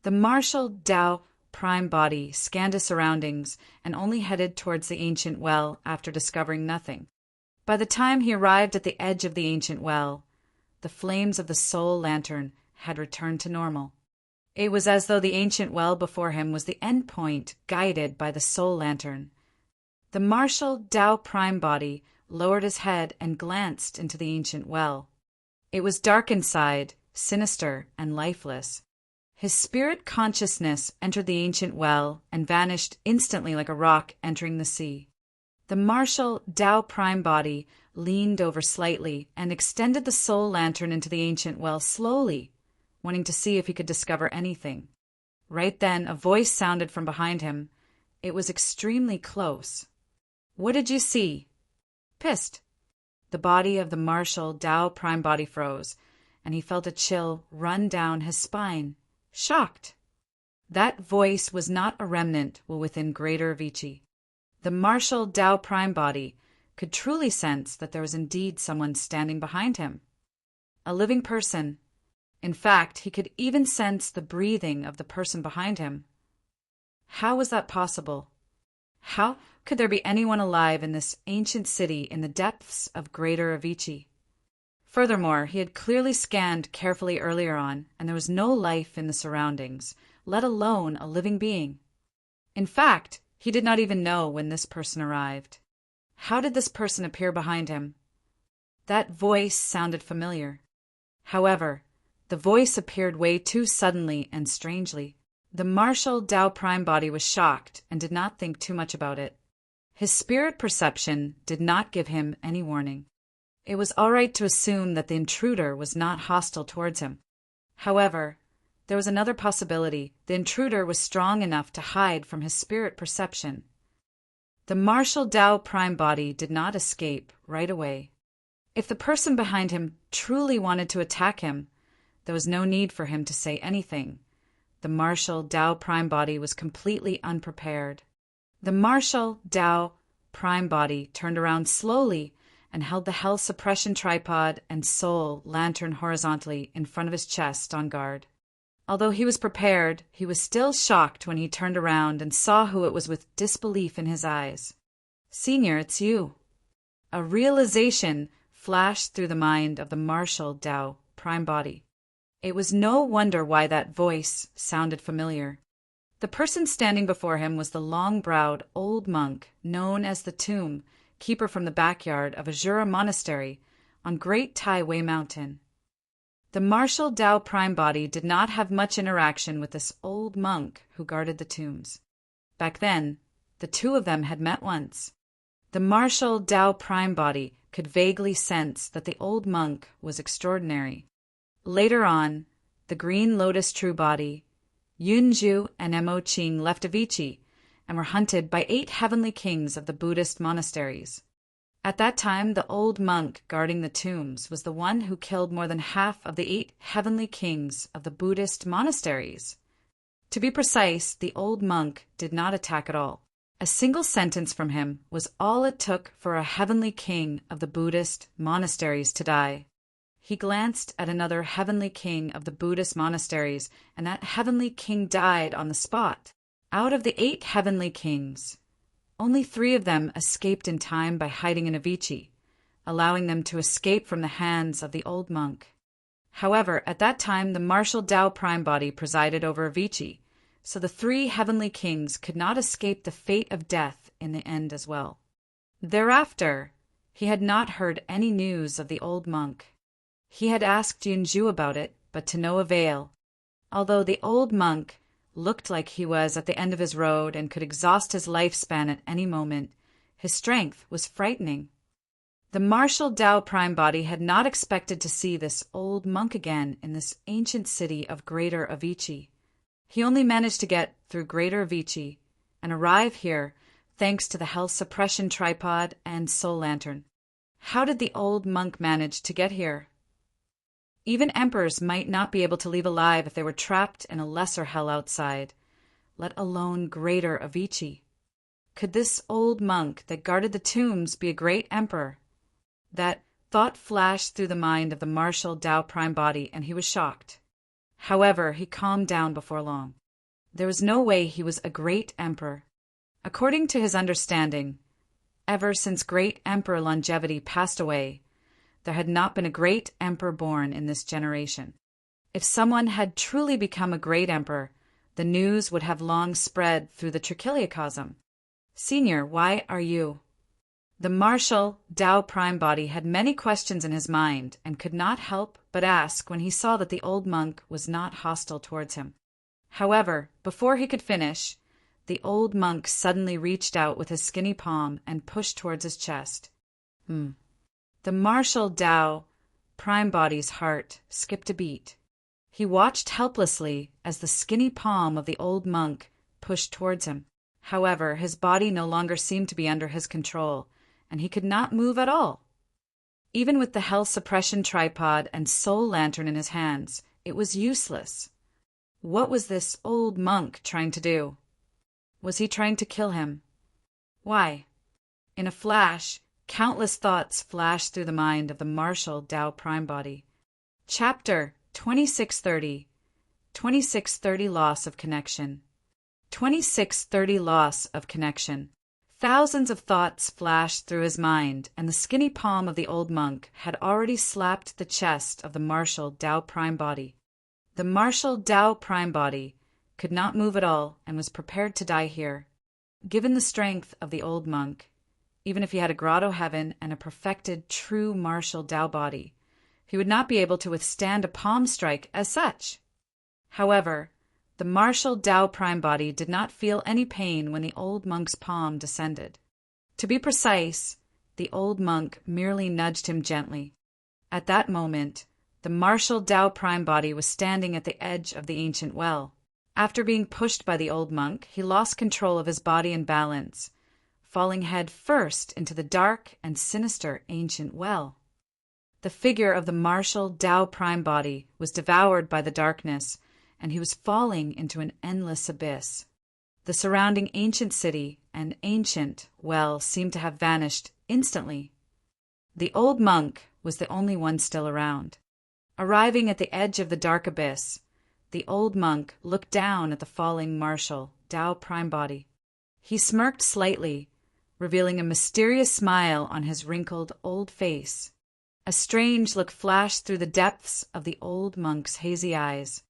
The martial Tao prime body scanned his surroundings and only headed towards the ancient well after discovering nothing. By the time he arrived at the edge of the ancient well, the flames of the soul lantern had returned to normal. It was as though the ancient well before him was the end point guided by the soul lantern. The martial Tao prime body lowered his head and glanced into the ancient well. It was dark inside, sinister and lifeless. His spirit consciousness entered the ancient well and vanished instantly like a rock entering the sea. The martial Tao prime body leaned over slightly and extended the soul lantern into the ancient well slowly, wanting to see if he could discover anything. Right then, a voice sounded from behind him. It was extremely close. "What did you see?" "Pissed." The body of the martial Tao prime body froze, and he felt a chill run down his spine. Shocked. That voice was not a remnant within Greater Avicii. The martial Tao prime body could truly sense that there was indeed someone standing behind him. A living person. In fact, he could even sense the breathing of the person behind him. How was that possible? How could there be anyone alive in this ancient city in the depths of Greater Avicii? Furthermore, he had clearly scanned carefully earlier on, and there was no life in the surroundings, let alone a living being. In fact, he did not even know when this person arrived. How did this person appear behind him? That voice sounded familiar. However, the voice appeared way too suddenly and strangely. The martial Tao prime body was shocked and did not think too much about it. His spirit perception did not give him any warning. It was all right to assume that the intruder was not hostile towards him. However, there was another possibility. The intruder was strong enough to hide from his spirit perception. The martial Tao prime body did not escape right away. If the person behind him truly wanted to attack him, there was no need for him to say anything. The martial Tao prime body was completely unprepared. The martial Tao prime body turned around slowly and held the health suppression tripod and soul lantern horizontally in front of his chest on guard. Although he was prepared, he was still shocked when he turned around and saw who it was with disbelief in his eyes. "Senior, it's you." A realization flashed through the mind of the martial Tao prime body. It was no wonder why that voice sounded familiar. The person standing before him was the long-browed old monk known as the Tomb, keeper from the backyard of a Jura monastery on Great Tai Wei Mountain. The martial Tao prime body did not have much interaction with this old monk who guarded the tombs. Back then, the two of them had met once. The martial Tao prime body could vaguely sense that the old monk was extraordinary. Later on, the Green Lotus True Body, Yunju and Mo Qing left Avicii and were hunted by 8 heavenly kings of the Buddhist monasteries. At that time, the old monk guarding the tombs was the one who killed more than half of the 8 heavenly kings of the Buddhist monasteries. To be precise, the old monk did not attack at all. A single sentence from him was all it took for a heavenly king of the Buddhist monasteries to die. He glanced at another heavenly king of the Buddhist monasteries, and that heavenly king died on the spot. Out of the 8 heavenly kings, only 3 of them escaped in time by hiding in Avicii, allowing them to escape from the hands of the old monk. However, at that time the martial Tao prime body presided over Avicii, so the 3 heavenly kings could not escape the fate of death in the end as well. Thereafter, he had not heard any news of the old monk. He had asked Yunju about it, but to no avail. Although the old monk looked like he was at the end of his road and could exhaust his lifespan at any moment, his strength was frightening. The martial Tao prime body had not expected to see this old monk again in this ancient city of Greater Avicii. He only managed to get through Greater Avicii and arrive here thanks to the health suppression tripod and soul lantern. How did the old monk manage to get here? Even emperors might not be able to leave alive if they were trapped in a lesser hell outside, let alone greater Avicii. Could this old monk that guarded the tombs be a great emperor? That thought flashed through the mind of the martial Tao Prime Body, and he was shocked. However, he calmed down before long. There was no way he was a great emperor. According to his understanding, ever since great Emperor Longevity passed away, there had not been a great emperor born in this generation. If someone had truly become a great emperor, the news would have long spread through the trichiliocosm. Senior, why are you? The martial Tao Prime Body had many questions in his mind and could not help but ask when he saw that the old monk was not hostile towards him. However, before he could finish, the old monk suddenly reached out with his skinny palm and pushed towards his chest. The martial Tao Prime Body's heart skipped a beat. He watched helplessly as the skinny palm of the old monk pushed towards him. However, his body no longer seemed to be under his control, and he could not move at all. Even with the health suppression tripod and soul lantern in his hands, it was useless. What was this old monk trying to do? Was he trying to kill him? Why? In a flash, countless thoughts flashed through the mind of the martial Tao Prime Body. Chapter 2630. 2630 Loss of Connection. 2630 Loss of Connection. Thousands of thoughts flashed through his mind, and the skinny palm of the old monk had already slapped the chest of the martial Tao Prime Body. The martial Tao Prime Body could not move at all and was prepared to die here. Given the strength of the old monk, even if he had a grotto heaven and a perfected true martial Tao body, he would not be able to withstand a palm strike as such. However, the martial Tao Prime Body did not feel any pain when the old monk's palm descended. To be precise, the old monk merely nudged him gently. At that moment, the martial Tao Prime Body was standing at the edge of the ancient well. After being pushed by the old monk, he lost control of his body and balance, falling head first into the dark and sinister ancient well. The figure of the martial Tao Prime Body was devoured by the darkness, and he was falling into an endless abyss. The surrounding ancient city and ancient well seemed to have vanished instantly. The old monk was the only one still around. Arriving at the edge of the dark abyss, the old monk looked down at the falling martial Tao Prime Body. He smirked slightly, revealing a mysterious smile on his wrinkled old face. A strange look flashed through the depths of the old monk's hazy eyes.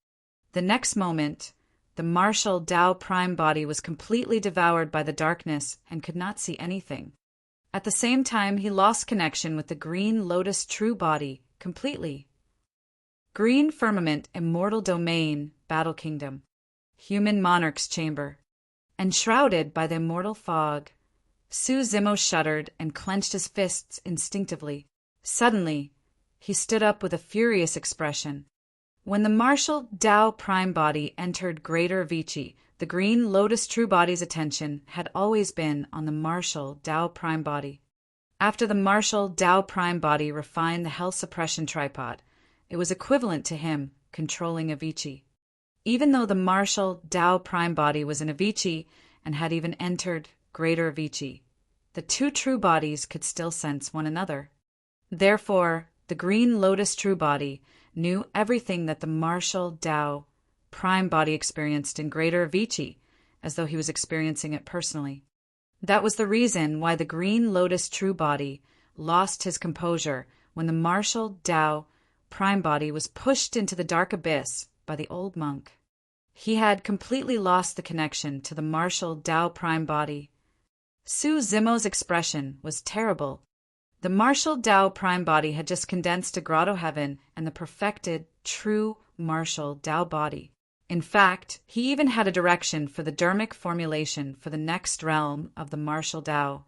The next moment, the martial Tao Prime Body was completely devoured by the darkness and could not see anything. At the same time, he lost connection with the green lotus true body completely. Green firmament, immortal domain, battle kingdom, human monarch's chamber. Enshrouded by the immortal fog, Su Zimo shuddered and clenched his fists instinctively. Suddenly, he stood up with a furious expression. When the martial Tao Prime Body entered Greater Avicii, the green lotus true body's attention had always been on the martial Tao Prime Body. After the martial Tao Prime Body refined the health suppression tripod, it was equivalent to him controlling Avicii. Even though the martial Tao Prime Body was in Avicii and had even entered Greater Avicii, the two true bodies could still sense one another. Therefore, the green lotus true body knew everything that the martial Tao Prime Body experienced in Greater Avicii, as though he was experiencing it personally. That was the reason why the green lotus true body lost his composure when the martial Tao Prime Body was pushed into the dark abyss by the old monk. He had completely lost the connection to the martial Tao Prime Body. Su Zimo's expression was terrible. The martial Tao Prime Body had just condensed to grotto heaven and the perfected, true martial Tao body. In fact, he even had a direction for the dermic formulation for the next realm of the martial Tao.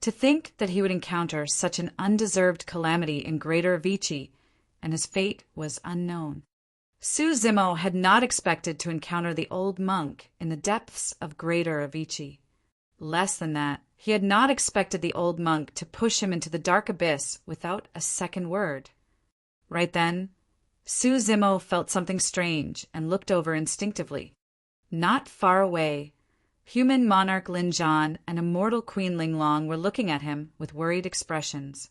To think that he would encounter such an undeserved calamity in Greater Avicii, and his fate was unknown. Su Zimo had not expected to encounter the old monk in the depths of Greater Avicii. Less than that, he had not expected the old monk to push him into the dark abyss without a second word. Right then, Su Zimo felt something strange and looked over instinctively. Not far away, human monarch Lin Zhan and immortal Queen Linglong were looking at him with worried expressions.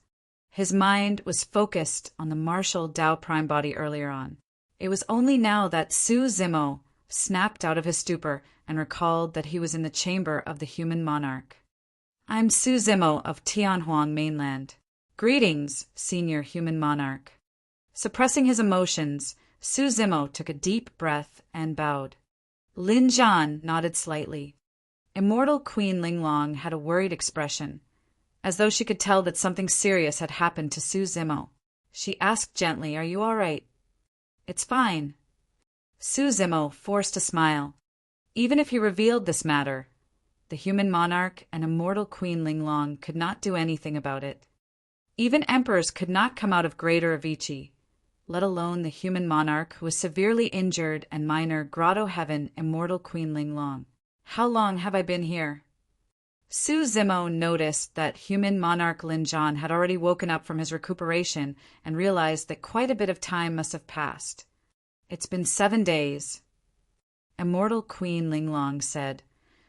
His mind was focused on the martial Tao prime body earlier on. It was only now that Su Zimo snapped out of his stupor and recalled that he was in the chamber of the human monarch. "I'm Su Zimo of Tianhuang mainland. Greetings, senior human monarch." Suppressing his emotions, Su Zimo took a deep breath and bowed. Lin Zhan nodded slightly. Immortal Queen Linglong had a worried expression, as though she could tell that something serious had happened to Su Zimo. She asked gently, "Are you all right?" "It's fine." Su Zimo forced a smile. Even if he revealed this matter, the human monarch and immortal Queen Linglong could not do anything about it. Even emperors could not come out of Greater Avicii, let alone the human monarch who was severely injured and minor Grotto Heaven immortal Queen Linglong. "How long have I been here?" Su Zimo noticed that human monarch Lin Zhan had already woken up from his recuperation and realized that quite a bit of time must have passed. "It's been 7 days. Immortal Queen Linglong said,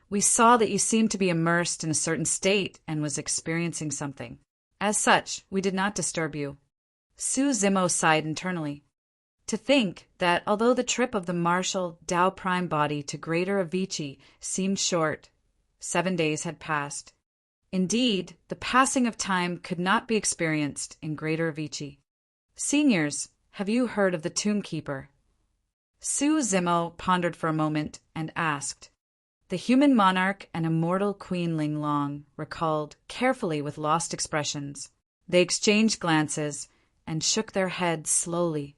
"We saw that you seemed to be immersed in a certain state and was experiencing something. As such, we did not disturb you." Su Zimo sighed internally. To think that although the trip of the martial Tao prime body to Greater Avicii seemed short, 7 days had passed. Indeed, the passing of time could not be experienced in Greater Avicii. "Seniors, have you heard of the Tomb Keeper?" Su Zimo pondered for a moment and asked. The human monarch and immortal Queen Linglong recalled carefully with lost expressions. They exchanged glances and shook their heads slowly.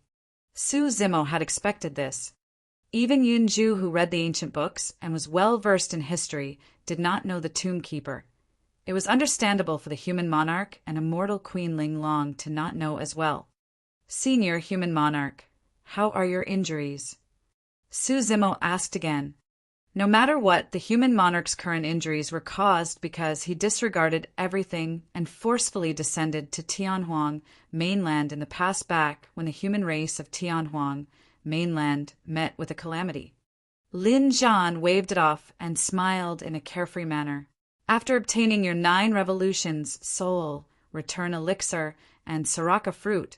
Su Zimo had expected this. Even Yunju, who read the ancient books and was well versed in history, did not know the Tomb Keeper. It was understandable for the human monarch and immortal Queen Linglong to not know as well. "Senior human monarch, how are your injuries?" Su Zimo asked again. No matter what, the human monarch's current injuries were caused because he disregarded everything and forcefully descended to Tianhuang mainland in the past back when the human race of Tianhuang mainland met with a calamity. Lin Zhan waved it off and smiled in a carefree manner. "After obtaining your 9 revolutions, soul, return elixir, and Soraka fruit,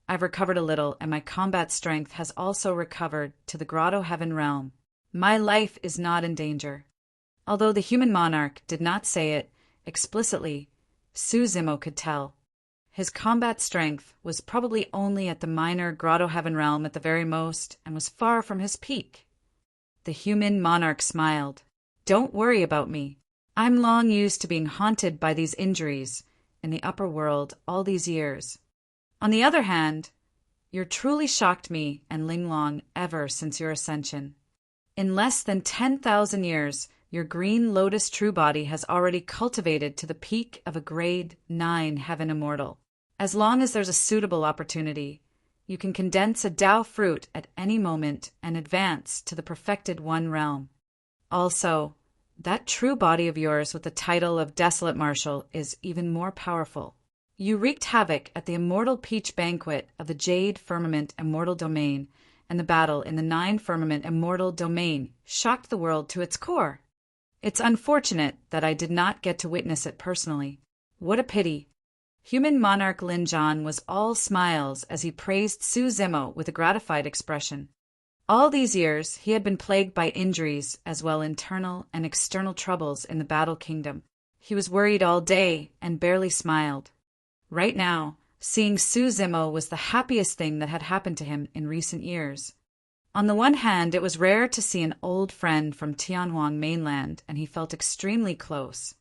I've recovered a little, and my combat strength has also recovered to the Grotto Heaven realm. My life is not in danger." Although the human monarch did not say it explicitly, Su Zimo could tell. His combat strength was probably only at the minor Grotto Heaven realm at the very most, and was far from his peak. The human monarch smiled. "Don't worry about me. I'm long used to being haunted by these injuries in the upper world all these years. On the other hand, you're truly shocked me and Linglong ever since your ascension. In less than 10,000 years, your green lotus true body has already cultivated to the peak of a grade 9 heaven immortal. As long as there's a suitable opportunity, you can condense a Tao fruit at any moment and advance to the perfected One realm. Also, that true body of yours with the title of Desolate Marshal is even more powerful. You wreaked havoc at the immortal peach banquet of the Jade Firmament Immortal Domain, and the battle in the 9 Firmament Immortal Domain shocked the world to its core. It's unfortunate that I did not get to witness it personally. What a pity." Human monarch Lin Zhan was all smiles as he praised Su Zimo with a gratified expression. All these years, he had been plagued by injuries as well internal and external troubles in the Battle Kingdom. He was worried all day and barely smiled. Right now, seeing Su Zimo was the happiest thing that had happened to him in recent years. On the one hand, it was rare to see an old friend from Tianhuang mainland, and he felt extremely close.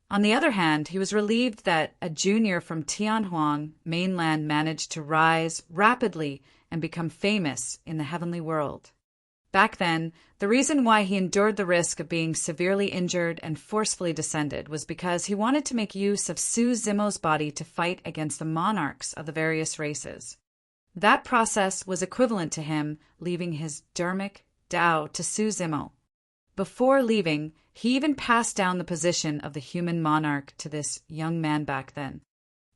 On the other hand, he was relieved that a junior from Tianhuang mainland managed to rise rapidly and become famous in the heavenly world. Back then, the reason why he endured the risk of being severely injured and forcefully descended was because he wanted to make use of Su Zimo's body to fight against the monarchs of the various races. That process was equivalent to him leaving his dermic Tao to Su Zimo. Before leaving, he even passed down the position of the human monarch to this young man back then.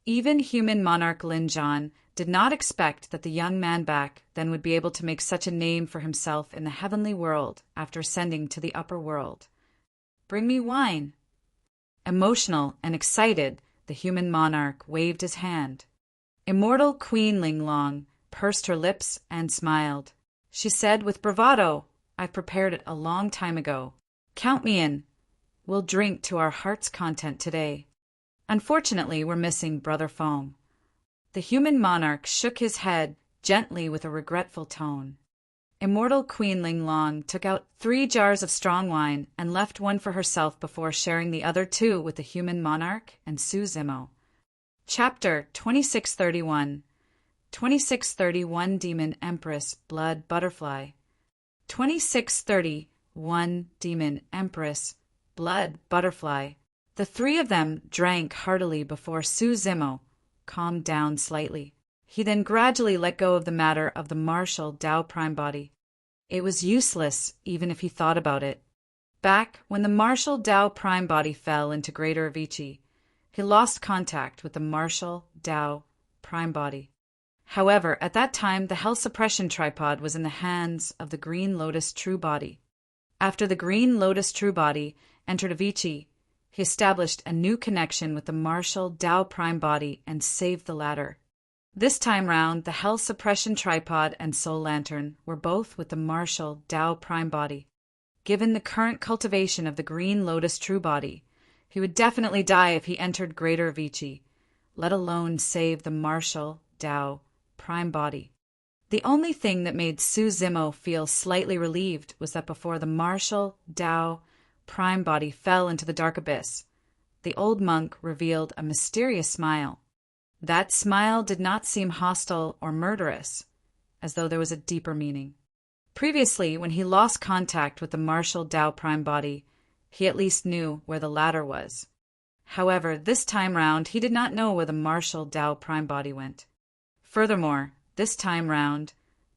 Even human monarch Lin Zhan did not expect that the young man back then would be able to make such a name for himself in the heavenly world after ascending to the upper world. "Bring me wine." Emotional and excited, the human monarch waved his hand. Immortal Queen Linglong pursed her lips and smiled. She said with bravado, "I've prepared it a long time ago. Count me in. We'll drink to our heart's content today. Unfortunately, we're missing Brother Foam." The human monarch shook his head gently with a regretful tone. Immortal Queen Linglong took out 3 jars of strong wine and left one for herself before sharing the other 2 with the human monarch and Su Zimo. Chapter 2631. 2631 Demon Empress Blood Butterfly. 2631 Demon Empress Blood Butterfly. The 3 of them drank heartily before Su Zimo calmed down slightly. He then gradually let go of the matter of the martial Tao Prime Body. It was useless, even if he thought about it. Back when the martial Tao Prime Body fell into Greater Avicii, he lost contact with the martial Tao Prime Body. However, at that time, the Hell Suppression Tripod was in the hands of the Green Lotus True Body. After the Green Lotus True Body entered Avicii, he established a new connection with the martial Tao Prime Body and saved the latter. This time round, the Hell Suppression Tripod and Soul Lantern were both with the martial Tao Prime Body. Given the current cultivation of the Green Lotus True Body, he would definitely die if he entered Greater Avicii, let alone save the martial Tao Prime Body. The only thing that made Su Zimo feel slightly relieved was that before the martial Tao Prime Body fell into the dark abyss, the old monk revealed a mysterious smile. That smile did not seem hostile or murderous, as though there was a deeper meaning. Previously, when he lost contact with the martial Tao Prime Body, he at least knew where the latter was. However, this time round, he did not know where the martial Tao Prime Body went. Furthermore, this time round,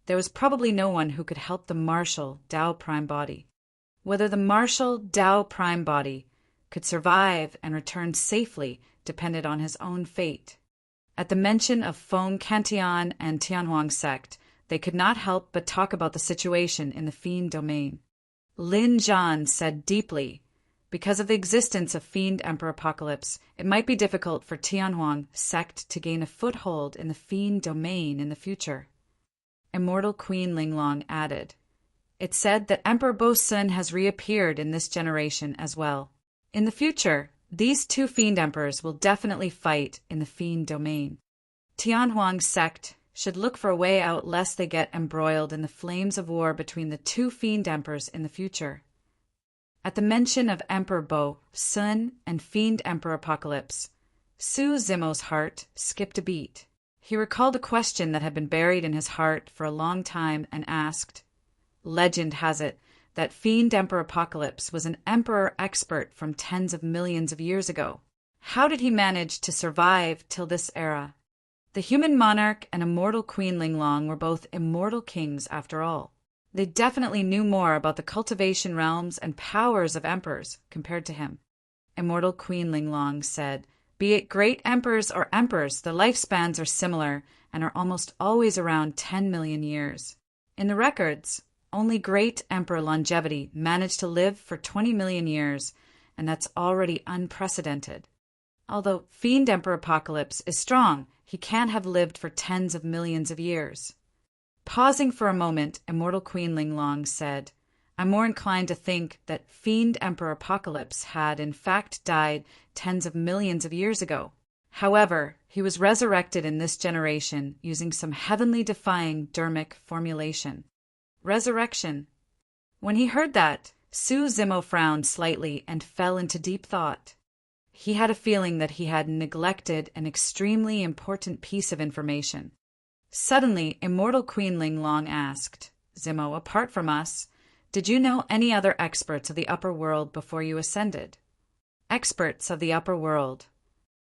there was probably no one who could help the martial Tao Prime Body. Whether the martial Tao Prime Body could survive and return safely depended on his own fate. At the mention of Feng Cantillon and Tianhuang sect, they could not help but talk about the situation in the Fiend domain. Lin Zhan said deeply, because of the existence of Fiend Emperor Apocalypse, it might be difficult for Tianhuang sect to gain a foothold in the Fiend domain in the future. Immortal Queen Linglong added, "It said that Emperor Bo Sun has reappeared in this generation as well. In the future, these 2 Fiend Emperors will definitely fight in the Fiend domain. Tianhuang sect should look for a way out lest they get embroiled in the flames of war between the 2 Fiend Emperors in the future." At the mention of Emperor Bo Sun and Fiend Emperor Apocalypse, Su Zimo's heart skipped a beat. He recalled a question that had been buried in his heart for a long time and asked, "Legend has it that Fiend Emperor Apocalypse was an emperor expert from tens of millions of years ago. How did he manage to survive till this era?" The human monarch and immortal Queen Linglong were both immortal kings after all. They definitely knew more about the cultivation realms and powers of emperors compared to him. Immortal Queen Linglong said, "Be it great emperors or emperors, the lifespans are similar and are almost always around 10 million years. In the records, only great emperor longevity managed to live for 20 million years, and that's already unprecedented. Although Fiend Emperor Apocalypse is strong, he can't have lived for tens of millions of years." Pausing for a moment, Immortal Queen Linglong said, "I'm more inclined to think that Fiend Emperor Apocalypse had in fact died tens of millions of years ago. However, he was resurrected in this generation using some heavenly defying dermic formulation." Resurrection. When he heard that, Su Zimo frowned slightly and fell into deep thought. He had a feeling that he had neglected an extremely important piece of information. Suddenly, Immortal Queen Linglong asked, "Zimo, apart from us, did you know any other experts of the upper world before you ascended?" Experts of the upper world.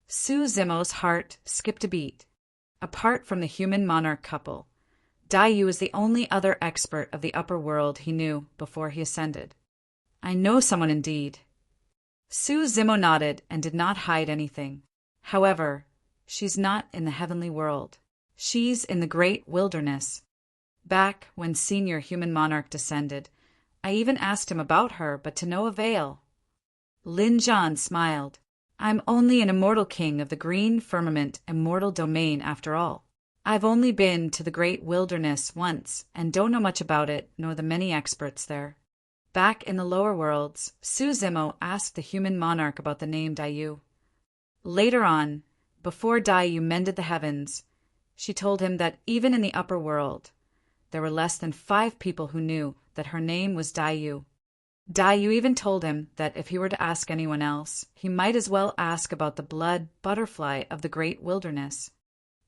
Su Zimo's heart skipped a beat. Apart from the human monarch couple, Daiyu was the only other expert of the upper world he knew before he ascended. "I know someone indeed." Su Zimo nodded and did not hide anything. However, She's not in the heavenly world. She's in the great wilderness. Back when Senior Human Monarch descended, I even asked him about her, but to no avail. Lin Jan smiled. I'm only an immortal king of the green firmament immortal domain after all. I've only been to the great wilderness once, and don't know much about it, nor the many experts there. Back in the lower worlds, Su Zimo asked the human monarch about the name Daiyu. Later on, before Daiyu mended the heavens, she told him that even in the upper world, there were less than 5 people who knew that her name was Daiyu. Daiyu even told him that if he were to ask anyone else, he might as well ask about the blood butterfly of the great wilderness.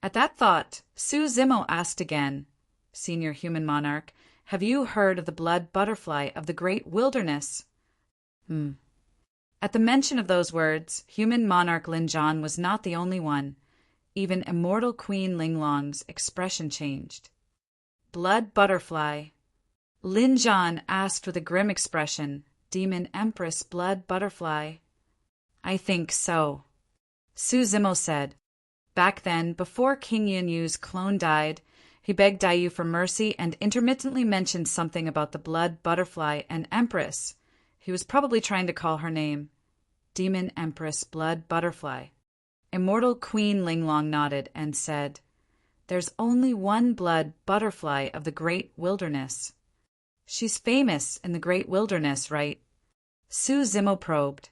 At that thought, Su Zimo asked again, Senior Human Monarch, have you heard of the blood butterfly of the great wilderness? At the mention of those words, Human Monarch Lin Jan was not the only one. Even immortal Queen Linglong's expression changed. Blood butterfly. Lin Jan asked with a grim expression, Demon Empress blood butterfly. I think so. Su Zimo said. Back then, before King Yunyu's clone died, he begged Daiyu for mercy and intermittently mentioned something about the blood butterfly and Empress. He was probably trying to call her name. Demon Empress blood butterfly. Immortal Queen Linglong nodded and said, There's only one blood butterfly of the great wilderness. She's famous in the great wilderness, right? Su Zimo probed.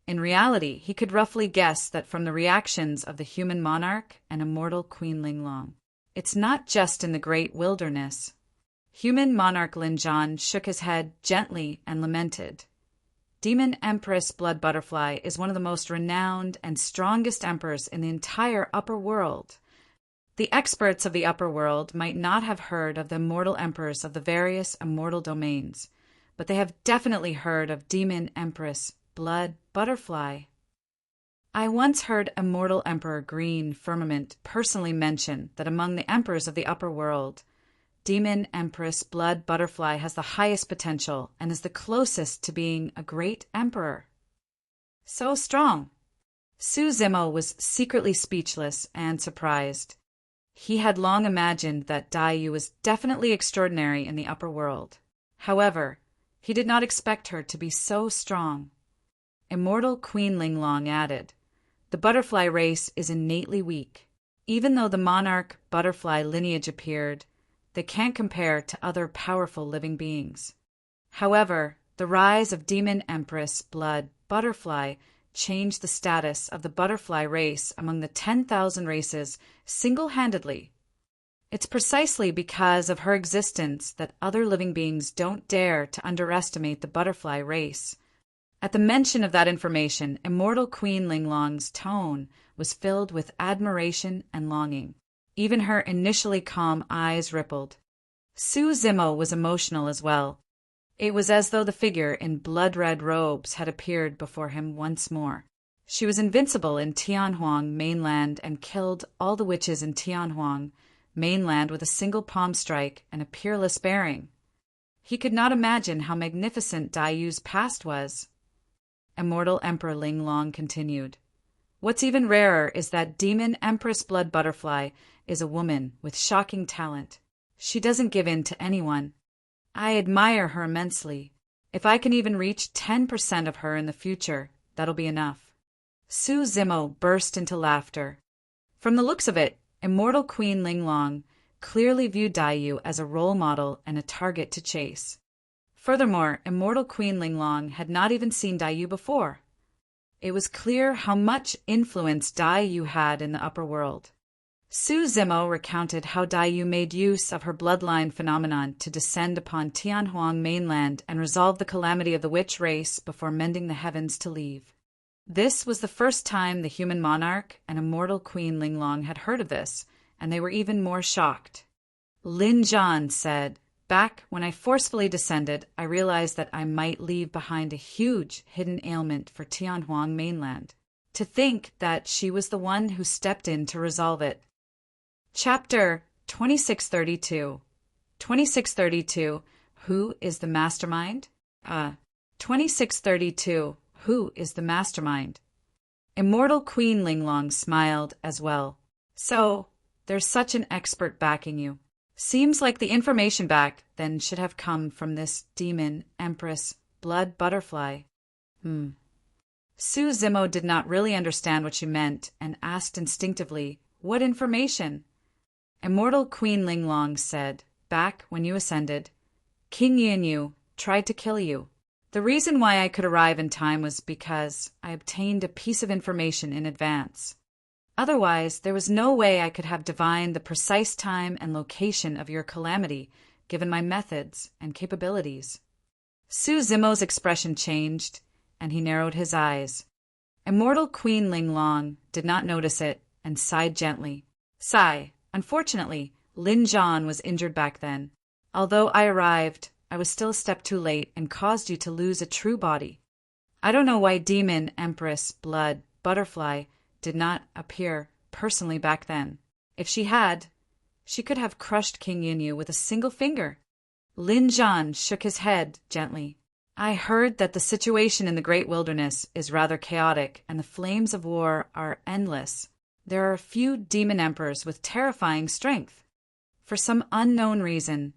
In reality, he could roughly guess that from the reactions of the human monarch and immortal Queen Linglong. It's not just in the great wilderness. Human monarch Lin Jan shook his head gently and lamented. Demon Empress blood butterfly is one of the most renowned and strongest emperors in the entire upper world. The experts of the upper world might not have heard of the immortal emperors of the various immortal domains, but they have definitely heard of Demon Empress blood butterfly. I once heard Immortal Emperor Green Firmament personally mention that among the emperors of the upper world, Demon Empress blood butterfly has the highest potential and is the closest to being a great emperor. So strong. Su Zimo was secretly speechless and surprised. He had long imagined that Daiyu was definitely extraordinary in the upper world. However, he did not expect her to be so strong. Immortal Queen Linglong added, The butterfly race is innately weak. Even though the monarch butterfly lineage appeared, they can't compare to other powerful living beings. However, the rise of Demon Empress blood butterfly changed the status of the butterfly race among the 10,000 races single-handedly. It's precisely because of her existence that other living beings don't dare to underestimate the butterfly race. At the mention of that information, immortal Queen Linglong's tone was filled with admiration and longing. Even her initially calm eyes rippled. Su Zimo was emotional as well. It was as though the figure in blood-red robes had appeared before him once more. She was invincible in Tianhuang mainland and killed all the witches in Tianhuang mainland with a single palm strike and a peerless bearing. He could not imagine how magnificent Daiyu's past was. Immortal Emperor Linglong continued. What's even rarer is that Demon Empress blood butterfly is a woman with shocking talent. She doesn't give in to anyone. I admire her immensely. If I can even reach 10% of her in the future, that'll be enough. Su Zimo burst into laughter. From the looks of it, Immortal Queen Linglong clearly viewed Daiyu as a role model and a target to chase. Furthermore, Immortal Queen Linglong had not even seen Daiyu before. It was clear how much influence Daiyu had in the upper world. Su Zimo recounted how Daiyu made use of her bloodline phenomenon to descend upon Tianhuang mainland and resolve the calamity of the witch race before mending the heavens to leave. This was the first time the human monarch and immortal Queen Linglong had heard of this, and they were even more shocked. Lin Jan said, Back when I forcefully descended, I realized that I might leave behind a huge hidden ailment for Tianhuang mainland. To think that she was the one who stepped in to resolve it. Chapter 2632. 2632. Who is the mastermind? 2632. Who is the mastermind? Immortal Queen Linglong smiled as well. So, there's such an expert backing you. Seems like the information back then should have come from this demon, Empress, Blood Butterfly. Su Zimo did not really understand what she meant and asked instinctively, "What information?" Immortal Queen Linglong said, "Back when you ascended, King Yin tried to kill you. The reason why I could arrive in time was because I obtained a piece of information in advance. Otherwise, there was no way I could have divined the precise time and location of your calamity, given my methods and capabilities." Su Zimo's expression changed, and he narrowed his eyes. Immortal Queen Linglong did not notice it and sighed gently. "Sigh. Unfortunately, Lin Zhan was injured back then. Although I arrived, I was still a step too late and caused you to lose a true body. I don't know why Demon, Empress, Blood, Butterfly did not appear personally back then. If she had, she could have crushed King Yinyu with a single finger." Lin Zhan shook his head gently. "I heard that the situation in the Great Wilderness is rather chaotic and the flames of war are endless. There are a few demon emperors with terrifying strength. For some unknown reason,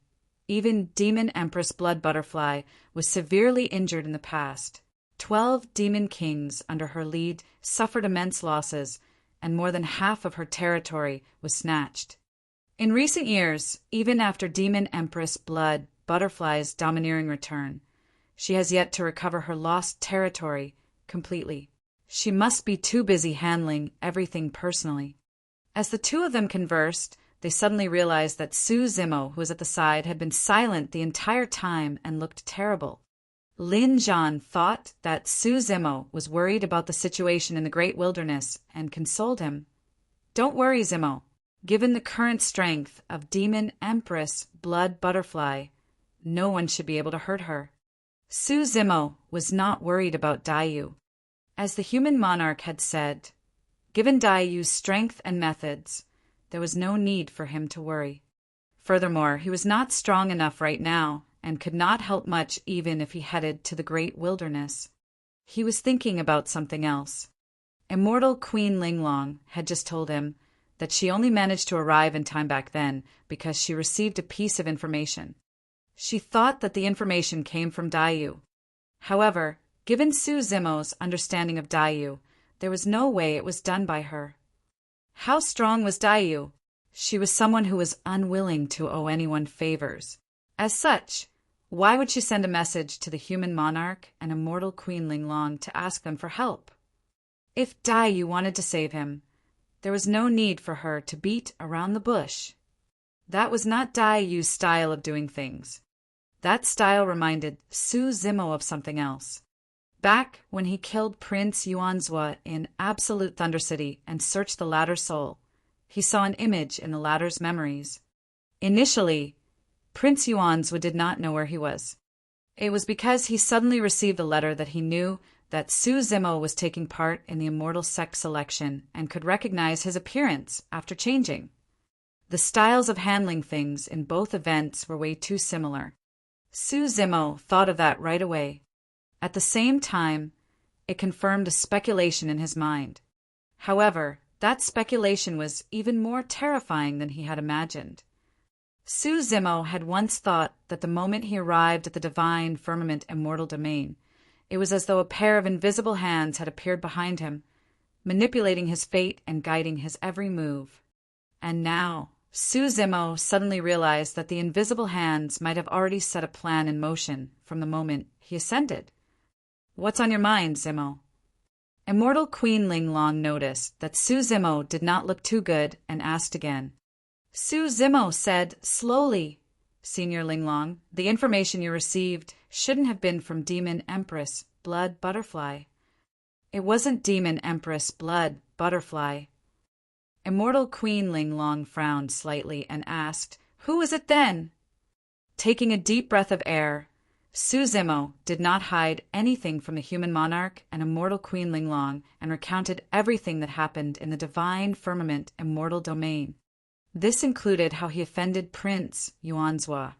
even Demon Empress Blood Butterfly was severely injured in the past. 12 demon kings under her lead suffered immense losses, and more than half of her territory was snatched. In recent years, even after Demon Empress Blood Butterfly's domineering return, she has yet to recover her lost territory completely. She must be too busy handling everything personally." As the two of them conversed, they suddenly realized that Su Zimo, who was at the side, had been silent the entire time and looked terrible. Lin Zhan thought that Su Zimo was worried about the situation in the Great Wilderness and consoled him. "Don't worry, Zimo. Given the current strength of Demon Empress Blood Butterfly, no one should be able to hurt her." Su Zimo was not worried about Daiyu. As the human monarch had said, given Daiyu's strength and methods, there was no need for him to worry. Furthermore, he was not strong enough right now and could not help much even if he headed to the Great Wilderness. He was thinking about something else. Immortal Queen Linglong had just told him that she only managed to arrive in time back then because she received a piece of information. She thought that the information came from Daiyu. However, given Su Zimo's understanding of Daiyu, there was no way it was done by her. How strong was Daiyu? She was someone who was unwilling to owe anyone favors. As such, why would she send a message to the human monarch and immortal Queen Linglong to ask them for help? If Daiyu wanted to save him, there was no need for her to beat around the bush. That was not Daiyu's style of doing things. That style reminded Su Zimo of something else. Back when he killed Prince Yuanzhua in Absolute Thunder City and searched the latter's soul, he saw an image in the latter's memories. Initially, Prince Yuanzhua did not know where he was. It was because he suddenly received a letter that he knew that Su Zimo was taking part in the immortal sex selection and could recognize his appearance after changing. The styles of handling things in both events were way too similar. Su Zimo thought of that right away. At the same time, it confirmed a speculation in his mind. However, that speculation was even more terrifying than he had imagined. Su Zimo had once thought that the moment he arrived at the divine firmament immortal domain, it was as though a pair of invisible hands had appeared behind him, manipulating his fate and guiding his every move. And now, Su Zimo suddenly realized that the invisible hands might have already set a plan in motion from the moment he ascended. "What's on your mind, Zimo?" Immortal Queen Linglong noticed that Su Zimo did not look too good and asked again. Su Zimo said slowly, "Senior Linglong, the information you received shouldn't have been from Demon Empress Blood Butterfly. It wasn't Demon Empress Blood Butterfly." Immortal Queen Linglong frowned slightly and asked, "Who was it then?" Taking a deep breath of air, Su Zimo did not hide anything from the human monarch and immortal Queen Linglong and recounted everything that happened in the divine firmament immortal domain. This included how he offended Prince Yuanzhua,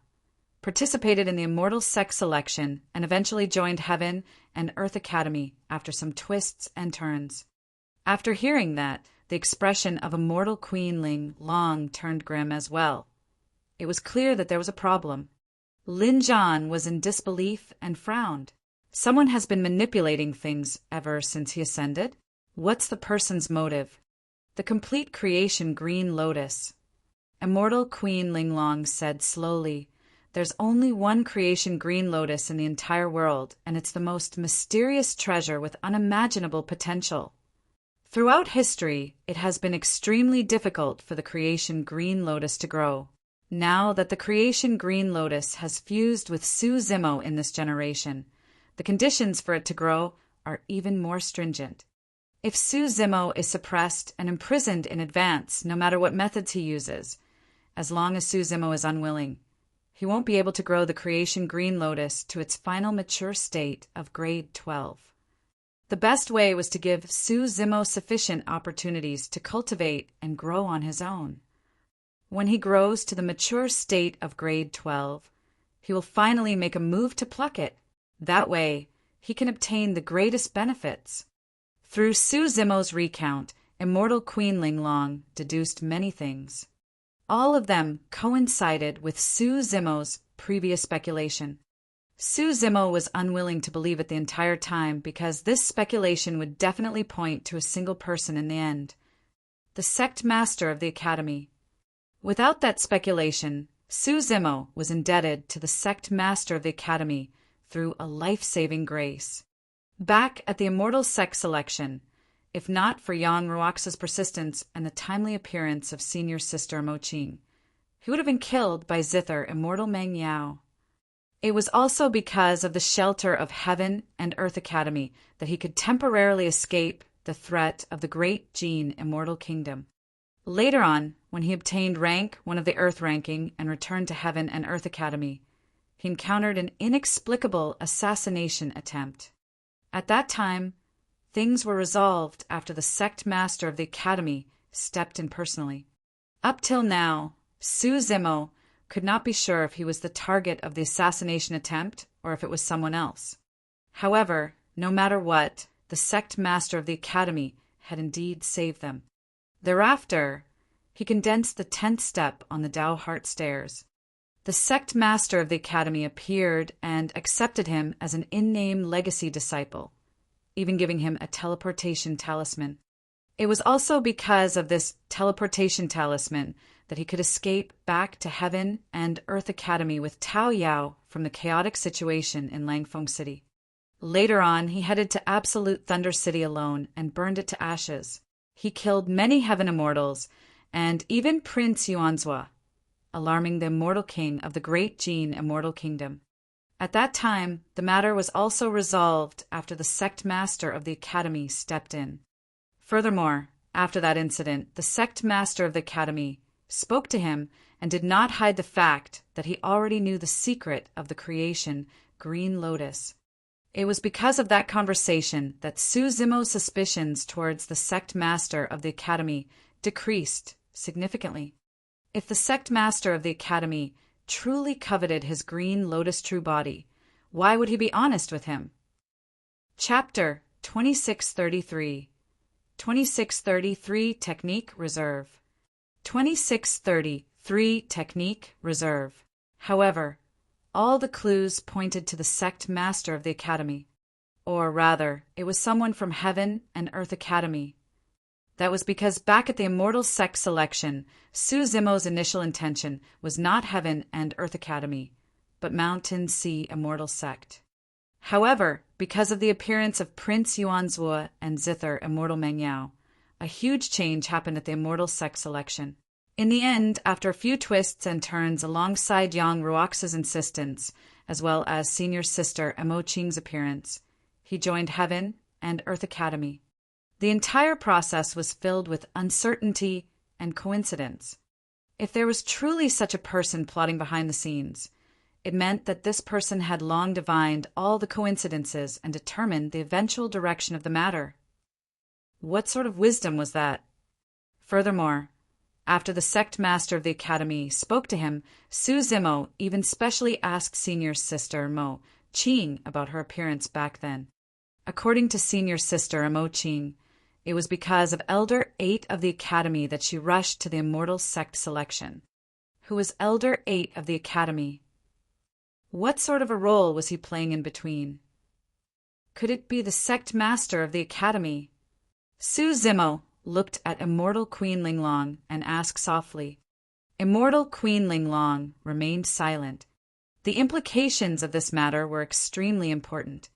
participated in the immortal sex selection, and eventually joined Heaven and Earth Academy after some twists and turns. After hearing that, the expression of immortal Queen Ling Long turned grim as well. It was clear that there was a problem. Lin Zhan was in disbelief and frowned. Someone has been manipulating things ever since he ascended. What's the person's motive? The complete creation Green Lotus. Immortal Queen Linglong said slowly, "There's only one creation Green Lotus in the entire world, and it's the most mysterious treasure with unimaginable potential. Throughout history, it has been extremely difficult for the creation Green Lotus to grow. Now that the creation Green Lotus has fused with Su Zimo in this generation, the conditions for it to grow are even more stringent. If Su Zimo is suppressed and imprisoned in advance, no matter what methods he uses, as long as Su Zimo is unwilling, he won't be able to grow the creation Green Lotus to its final mature state of grade 12. The best way was to give Su Zimo sufficient opportunities to cultivate and grow on his own. When he grows to the mature state of grade 12, he will finally make a move to pluck it. That way, he can obtain the greatest benefits." Through Su Zimo's recount, Immortal Queen Linglong deduced many things. All of them coincided with Su Zimo's previous speculation. Su Zimo was unwilling to believe it the entire time because this speculation would definitely point to a single person in the end, the sect master of the academy. Without that speculation, Su Zimo was indebted to the sect master of the academy through a life-saving grace. Back at the immortal sect selection, if not for Yang Ruox's persistence and the timely appearance of senior sister Mo Qing, he would have been killed by Zither Immortal Meng Yao. It was also because of the shelter of Heaven and Earth Academy that he could temporarily escape the threat of the Great Gene Immortal Kingdom. Later on, when he obtained rank 1 of the Earth ranking and returned to Heaven and Earth Academy, he encountered an inexplicable assassination attempt. At that time, things were resolved after the sect master of the academy stepped in personally. Up till now, Su Zimo could not be sure if he was the target of the assassination attempt or if it was someone else. However, no matter what, the sect master of the academy had indeed saved them. Thereafter, he condensed the 10th step on the Tao Heart stairs. The sect master of the academy appeared and accepted him as an in-name legacy disciple, even giving him a teleportation talisman. It was also because of this teleportation talisman that he could escape back to Heaven and Earth Academy with Tao Yao from the chaotic situation in Langfeng City. Later on, he headed to Absolute Thunder City alone and burned it to ashes. He killed many Heaven Immortals and even Prince Yuanzhua, alarming the Immortal King of the Great Gene Immortal Kingdom. At that time, the matter was also resolved after the sect master of the academy stepped in. Furthermore, after that incident, the sect master of the academy spoke to him and did not hide the fact that he already knew the secret of the creation Green Lotus. It was because of that conversation that Su Zimo's suspicions towards the sect master of the academy decreased significantly. If the sect master of the academy truly coveted his Green Lotus true body, why would he be honest with him? Chapter 2633. 2633 Technique Reserve. 2633 Technique Reserve. However, all the clues pointed to the sect master of the academy. Or rather, it was someone from Heaven and Earth Academy. That was because back at the Immortal Sect selection, Su Zimo's initial intention was not Heaven and Earth Academy, but Mountain Sea Immortal Sect. However, because of the appearance of Prince Yuanzhua and Zither Immortal Meng Yao, a huge change happened at the Immortal Sect selection. In the end, after a few twists and turns alongside Yang Ruox's insistence, as well as senior sister Mo Qing's appearance, he joined Heaven and Earth Academy. The entire process was filled with uncertainty and coincidence. If there was truly such a person plotting behind the scenes, it meant that this person had long divined all the coincidences and determined the eventual direction of the matter. What sort of wisdom was that? Furthermore, after the sect master of the academy spoke to him, Su Zimo even specially asked senior sister Mo Qing about her appearance back then. According to senior sister Mo Qing, It was because of Elder 8 of the Academy that she rushed to the immortal sect selection. Who was Elder 8 of the Academy? What sort of a role was he playing in between? Could it be the sect master of the Academy? Su Zimo looked at immortal Queen Linglong and asked softly. Immortal Queen Linglong remained silent. The implications of this matter were extremely important.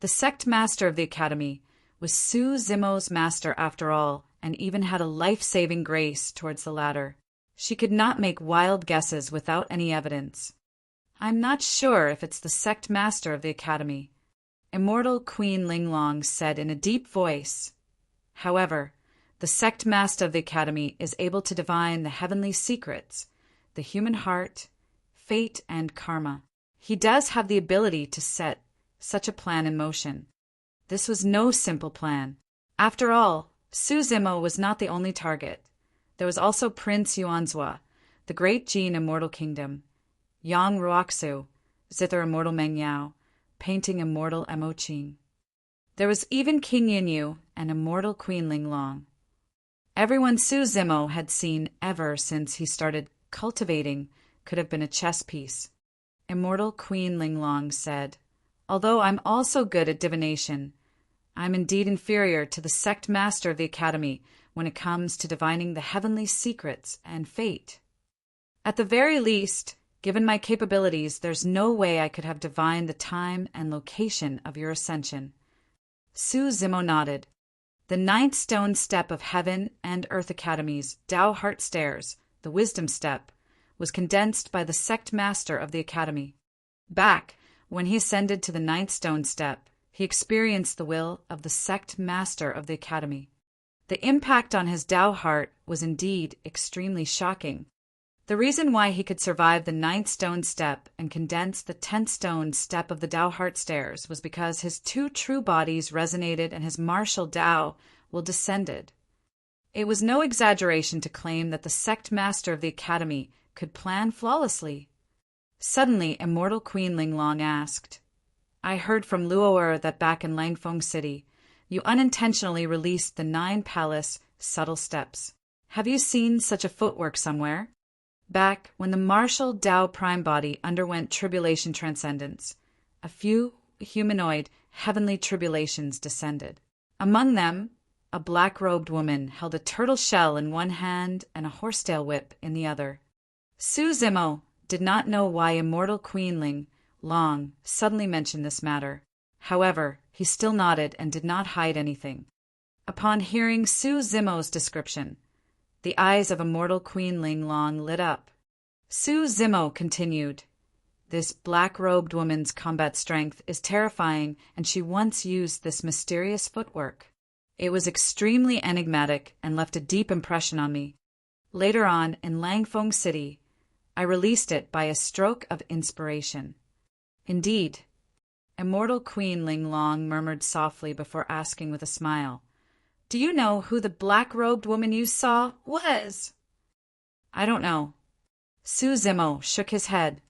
The sect master of the Academy was Su Zimo's master after all, and even had a life-saving grace towards the latter. She could not make wild guesses without any evidence. I'm not sure if it's the sect master of the Academy, immortal Queen Linglong said in a deep voice. However, the sect master of the Academy is able to divine the heavenly secrets, the human heart, fate, and karma. He does have the ability to set such a plan in motion. This was no simple plan. After all, Su Zimo was not the only target. There was also Prince Yuanzhua, the great Jin Immortal Kingdom, Yang Ruoxu, Zither Immortal Mengyao, painting Immortal Emoqing. There was even King Yinyu and Immortal Queen Linglong. Everyone Su Zimo had seen ever since he started cultivating could have been a chess piece. Immortal Queen Linglong said, Although I'm also good at divination, I'm indeed inferior to the sect master of the Academy when it comes to divining the heavenly secrets and fate. At the very least, given my capabilities, there's no way I could have divined the time and location of your ascension. Su Zimo nodded. The 9th stone step of Heaven and Earth Academies, Tao Heart Stairs, the Wisdom Step, was condensed by the sect master of the Academy. Back when he ascended to the 9th stone step, he experienced the will of the sect master of the Academy. The impact on his Tao heart was indeed extremely shocking. The reason why he could survive the 9th stone step and condense the 10th stone step of the Tao heart stairs was because his 2 true bodies resonated and his martial Tao will descended. It was no exaggeration to claim that the sect master of the Academy could plan flawlessly. Suddenly, Immortal Queen Linglong asked, I heard from Luo'er that back in Langfeng City, you unintentionally released the 9 palace subtle steps. Have you seen such a footwork somewhere? Back when the martial Tao prime body underwent tribulation transcendence, a few humanoid heavenly tribulations descended. Among them, a black-robed woman held a turtle shell in one hand and a horsetail whip in the other. Su Zimo did not know why Immortal Queen Linglong suddenly mentioned this matter. However, he still nodded and did not hide anything. Upon hearing Su Zimo's description, the eyes of Immortal Queen Linglong lit up. Su Zimo continued, This black-robed woman's combat strength is terrifying, and she once used this mysterious footwork. It was extremely enigmatic and left a deep impression on me. Later on, in Langfeng City, I released it by a stroke of inspiration. Indeed, Immortal Queen Linglong murmured softly before asking with a smile, Do you know who the black-robed woman you saw was? I don't know. Su Zimo shook his head.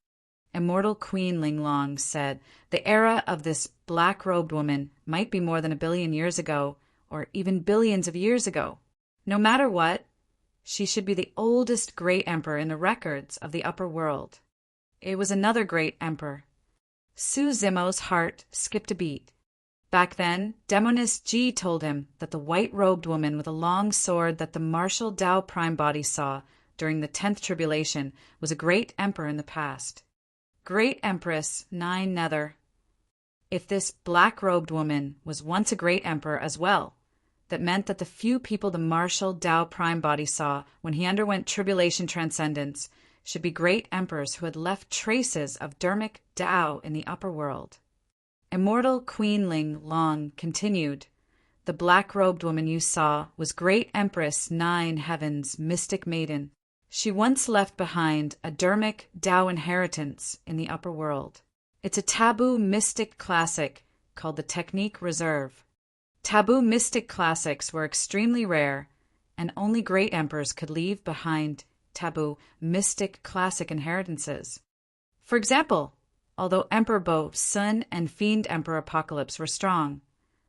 Immortal Queen Linglong said, The era of this black-robed woman might be more than 1 billion years ago, or even billions of years ago. No matter what, she should be the oldest great emperor in the records of the upper world. It was another great emperor. Su Zimo's heart skipped a beat. Back then, Demonist Ji told him that the white-robed woman with a long sword that the martial Tao prime body saw during the 10th tribulation was a great emperor in the past. Great Empress 9 Nether. If this black-robed woman was once a great emperor as well, that meant that the few people the martial Tao prime body saw when he underwent tribulation transcendence should be great emperors who had left traces of dermic Tao in the upper world. Immortal Queen Linglong continued, The black-robed woman you saw was Great Empress 9 Heaven's mystic maiden. She once left behind a dermic Tao inheritance in the upper world. It's a taboo mystic classic called the Technique Reserve. Taboo mystic classics were extremely rare, and only great emperors could leave behind taboo mystic classic inheritances. For example, although Emperor Bo Sun and Fiend Emperor Apocalypse were strong,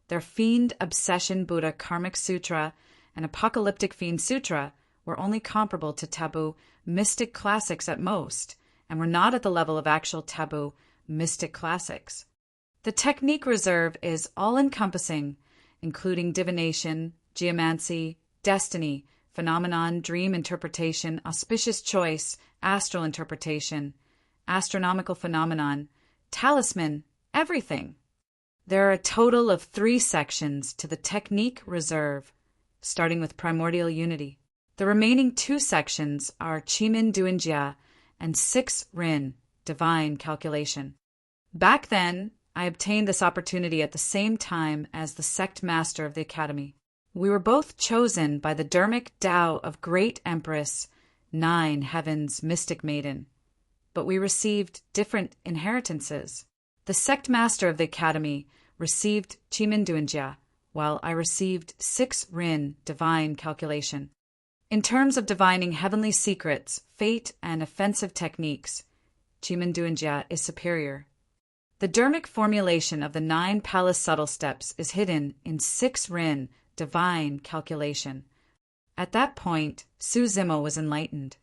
Their Fiend Obsession Buddha Karmic Sutra and Apocalyptic Fiend Sutra were only comparable to taboo mystic classics at most, and were not at the level of actual taboo mystic classics. The technique reserve is all-encompassing, including divination, geomancy, destiny, phenomenon, dream interpretation, auspicious choice, astral interpretation, astronomical phenomenon, talisman, everything. There are a total of 3 sections to the technique reserve, starting with primordial unity. The remaining 2 sections are Chimin Duinjia and 6 Rin, divine calculation. Back then, I obtained this opportunity at the same time as the sect master of the academy. We were both chosen by the Dharmic Tao of Great Empress, 9 Heavens Mystic Maiden, but we received different inheritances. The sect master of the academy received Chimin Duinjia, while I received 6 Rin, divine calculation. In terms of divining heavenly secrets, fate, and offensive techniques, Chimin Duinjia is superior. The Dharmic formulation of the 9 palace subtle steps is hidden in 6 Rin, divine calculation. At that point, Su Zimo was enlightened.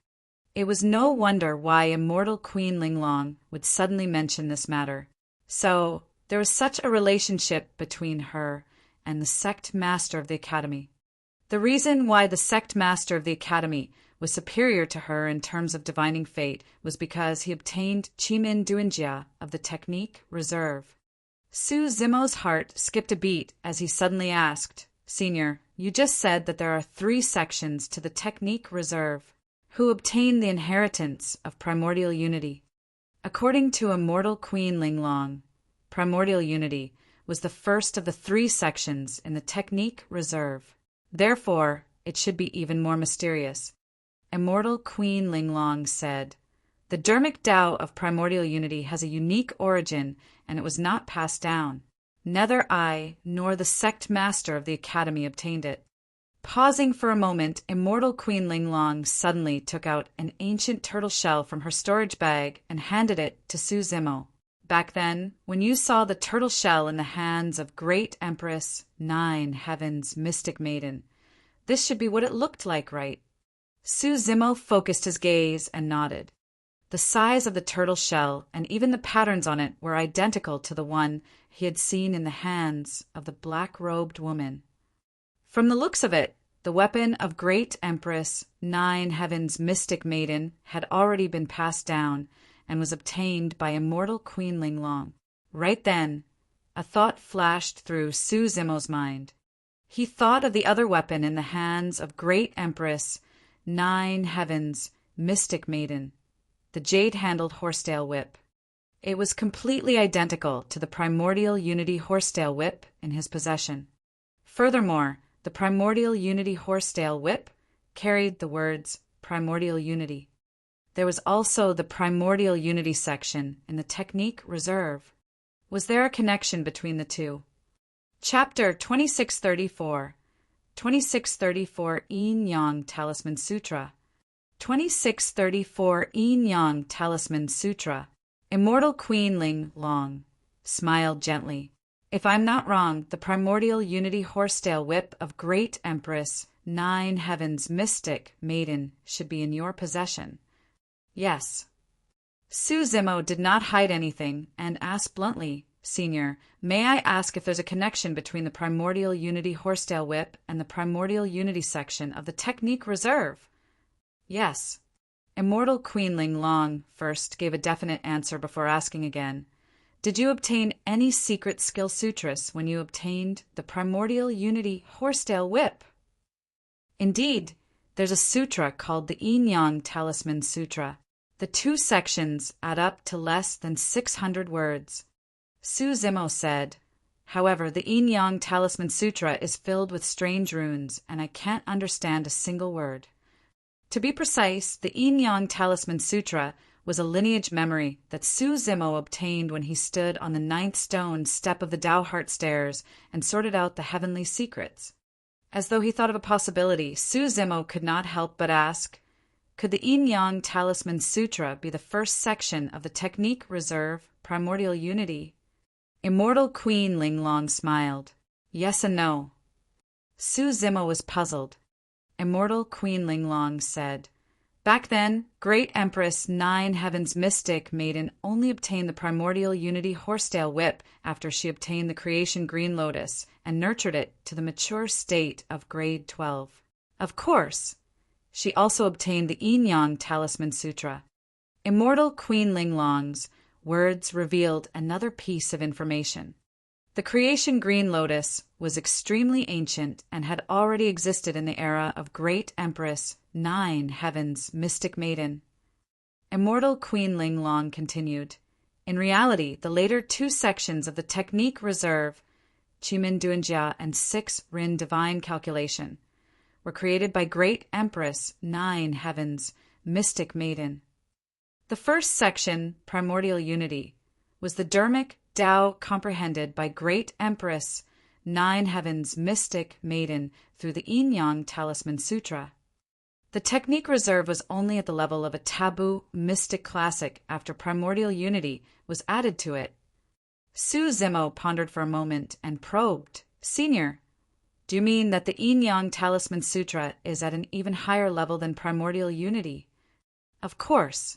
It was no wonder why immortal Queen Linglong would suddenly mention this matter. So, there was such a relationship between her and the sect master of the academy. The reason why the sect master of the academy was superior to her in terms of divining fate was because he obtained Chimin Duinjia of the technique reserve. Su Zimo's heart skipped a beat as he suddenly asked, "Senior, you just said that there are 3 sections to the technique reserve. Who obtained the inheritance of primordial unity?" According to immortal Queen Linglong, primordial unity was the first of the 3 sections in the technique reserve. Therefore, it should be even more mysterious. Immortal Queen Linglong said, "The Dharmic Tao of primordial unity has a unique origin, and it was not passed down. Neither I nor the sect master of the academy obtained it." Pausing for a moment, immortal Queen Linglong suddenly took out an ancient turtle shell from her storage bag and handed it to Su Zimo. Back then, when you saw the turtle shell in the hands of Great Empress, 9 Heavens Mystic Maiden, this should be what it looked like, right? Su Zimo focused his gaze and nodded. The size of the turtle shell and even the patterns on it were identical to the one he had seen in the hands of the black-robed woman. From the looks of it, the weapon of Great Empress, 9 Heavens Mystic Maiden had already been passed down and was obtained by immortal Queen Linglong. Right then, a thought flashed through Su Zimo's mind. He thought of the other weapon in the hands of Great Empress, 9 Heavens Mystic Maiden, the jade-handled horsetail whip. It was completely identical to the primordial unity horsetail whip in his possession. Furthermore, the primordial unity horsetail whip carried the words primordial unity. There was also the primordial unity section in the technique reserve. Was there a connection between the two? Chapter 2634, 2634 Yin Yang Talisman Sutra. 2634 Yin Yang Talisman Sutra. Immortal Queen Linglong smiled gently. If I'm not wrong, the primordial unity horsetail whip of Great Empress, 9 Heavens Mystic Maiden should be in your possession. Yes. Su Zimo did not hide anything and asked bluntly, "Senior, may I ask if there's a connection between the primordial unity horsetail whip and the primordial unity section of the technique reserve?" Yes. Immortal Queen Linglong first gave a definite answer before asking again. Did you obtain any secret skill sutras when you obtained the primordial unity horsetail whip? Indeed, there's a sutra called the Yin Yang Talisman Sutra. The 2 sections add up to less than 600 words. Su Zimo said, "However, the Yin Yang Talisman Sutra is filled with strange runes, and I can't understand a single word." To be precise, the Yin Yang Talisman Sutra was a lineage memory that Su Zimo obtained when he stood on the 9th stone step of the Tao Heart Stairs and sorted out the heavenly secrets. As though he thought of a possibility, Su Zimo could not help but ask, could the Yin Yang Talisman Sutra be the first section of the technique reserve, primordial unity? Immortal Queen Linglong smiled. Yes and no. Su Zimo was puzzled. Immortal Queen Linglong said, "Back then, Great Empress Nine Heavens Mystic Maiden only obtained the primordial unity horsetail whip after she obtained the creation green lotus and nurtured it to the mature state of grade 12. Of course, she also obtained the Yin Yang Talisman Sutra." Immortal Queen Linglong's words revealed another piece of information. The creation green lotus was extremely ancient and had already existed in the era of Great Empress Nine Heavens Mystic Maiden. Immortal Queen Linglong continued, "In reality, the later two sections of the Technique Reserve, Chimin Duanjia and 6 Rin Divine Calculation, were created by Great Empress Nine Heavens Mystic Maiden. The first section, Primordial Unity, was the Dharmic Tao comprehended by Great Empress Nine Heavens Mystic Maiden through the Yin Yang Talisman Sutra. The Technique Reserve was only at the level of a taboo mystic classic after Primordial Unity was added to it." Su Zimo pondered for a moment and probed, "Senior, do you mean that the Yin Yang Talisman Sutra is at an even higher level than Primordial Unity?" "Of course."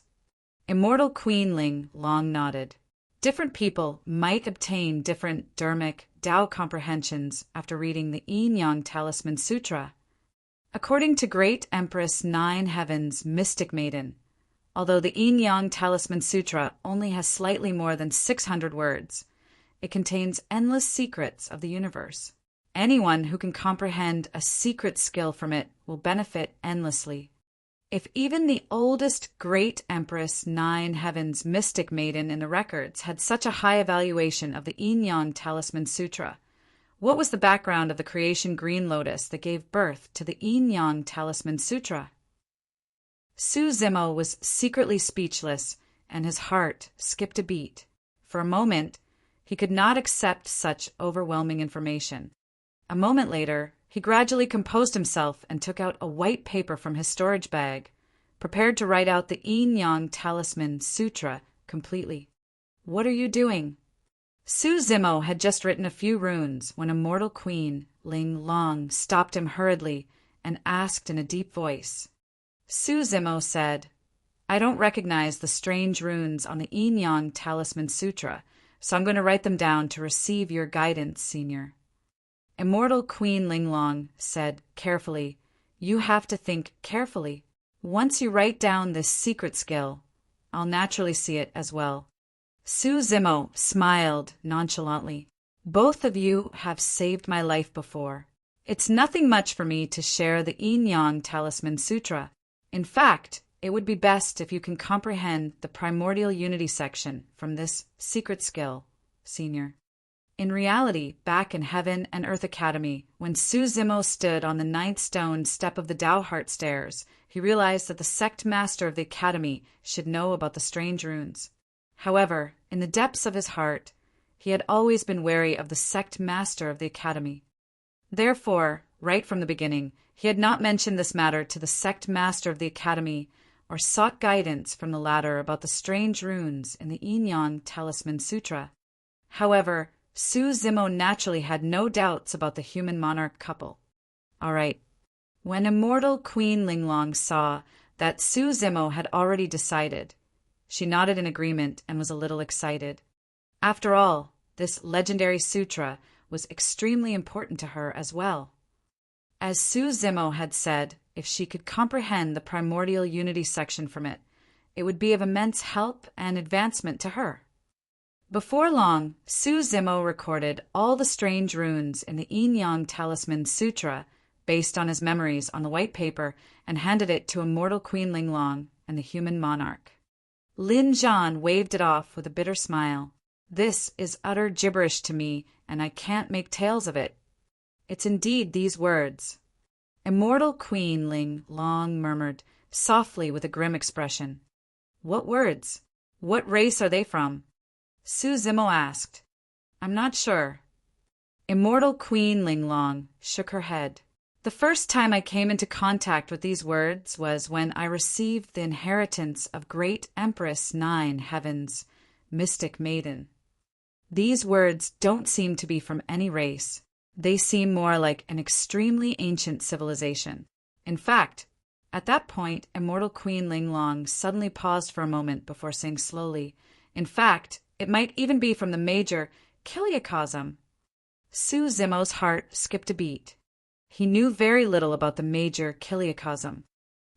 Immortal Queen Linglong nodded. Different people might obtain different dharmic Tao comprehensions after reading the Yin Yang Talisman Sutra. According to Great Empress Nine Heavens Mystic Maiden, although the Yin Yang Talisman Sutra only has slightly more than 600 words, it contains endless secrets of the universe. Anyone who can comprehend a secret skill from it will benefit endlessly. If even the oldest Great Empress Nine Heavens Mystic Maiden in the records had such a high evaluation of the Yin Yang Talisman Sutra, what was the background of the creation green lotus that gave birth to the Yin Yang Talisman Sutra? Su Zimo was secretly speechless, and his heart skipped a beat. For a moment, he could not accept such overwhelming information. A moment later, he gradually composed himself and took out a white paper from his storage bag, prepared to write out the Yin Yang Talisman Sutra completely. "What are you doing?" Su Zimo had just written a few runes when Immortal Queen Linglong stopped him hurriedly and asked in a deep voice. Su Zimo said, "I don't recognize the strange runes on the Yin Yang Talisman Sutra, so I'm going to write them down to receive your guidance, Senior." Immortal Queen Linglong said carefully, "You have to think carefully. Once you write down this secret skill, I'll naturally see it as well." Su Zimo smiled nonchalantly. "Both of you have saved my life before. It's nothing much for me to share the Yin Yang Talisman Sutra. In fact, it would be best if you can comprehend the Primordial Unity section from this secret skill, Senior." In reality, back in Heaven and Earth Academy, when Su Zimo stood on the 9th stone step of the Tao Heart Stairs, he realized that the sect master of the Academy should know about the strange runes. However, in the depths of his heart, he had always been wary of the sect master of the Academy. Therefore, right from the beginning, he had not mentioned this matter to the sect master of the Academy or sought guidance from the latter about the strange runes in the Yin Yang Talisman Sutra. However, Su Zimo naturally had no doubts about the human monarch couple. All right. When Immortal Queen Linglong saw that Su Zimo had already decided, she nodded in agreement and was a little excited. After all, this legendary sutra was extremely important to her as well. As Su Zimo had said, if she could comprehend the Primordial Unity section from it, it would be of immense help and advancement to her. Before long, Su Zimo recorded all the strange runes in the Yin Yang Talisman Sutra based on his memories on the white paper and handed it to Immortal Queen Linglong and the human monarch. Lin Zhan waved it off with a bitter smile. "This is utter gibberish to me, and I can't make tales of it. It's indeed these words." Immortal Queen Linglong murmured, softly with a grim expression. "What words? What race are they from?" Su Zimo asked. "I'm not sure." Immortal Queen Linglong shook her head. "The first time I came into contact with these words was when I received the inheritance of Great Empress Nine Heavens Mystic Maiden. These words don't seem to be from any race. They seem more like an extremely ancient civilization. In fact, at that point, immortal Queen Linglong suddenly paused for a moment before saying slowly, in fact, it might even be from the major Kiliacosm. Su Zimo's heart skipped a beat. He knew very little about the major Kiliacosm.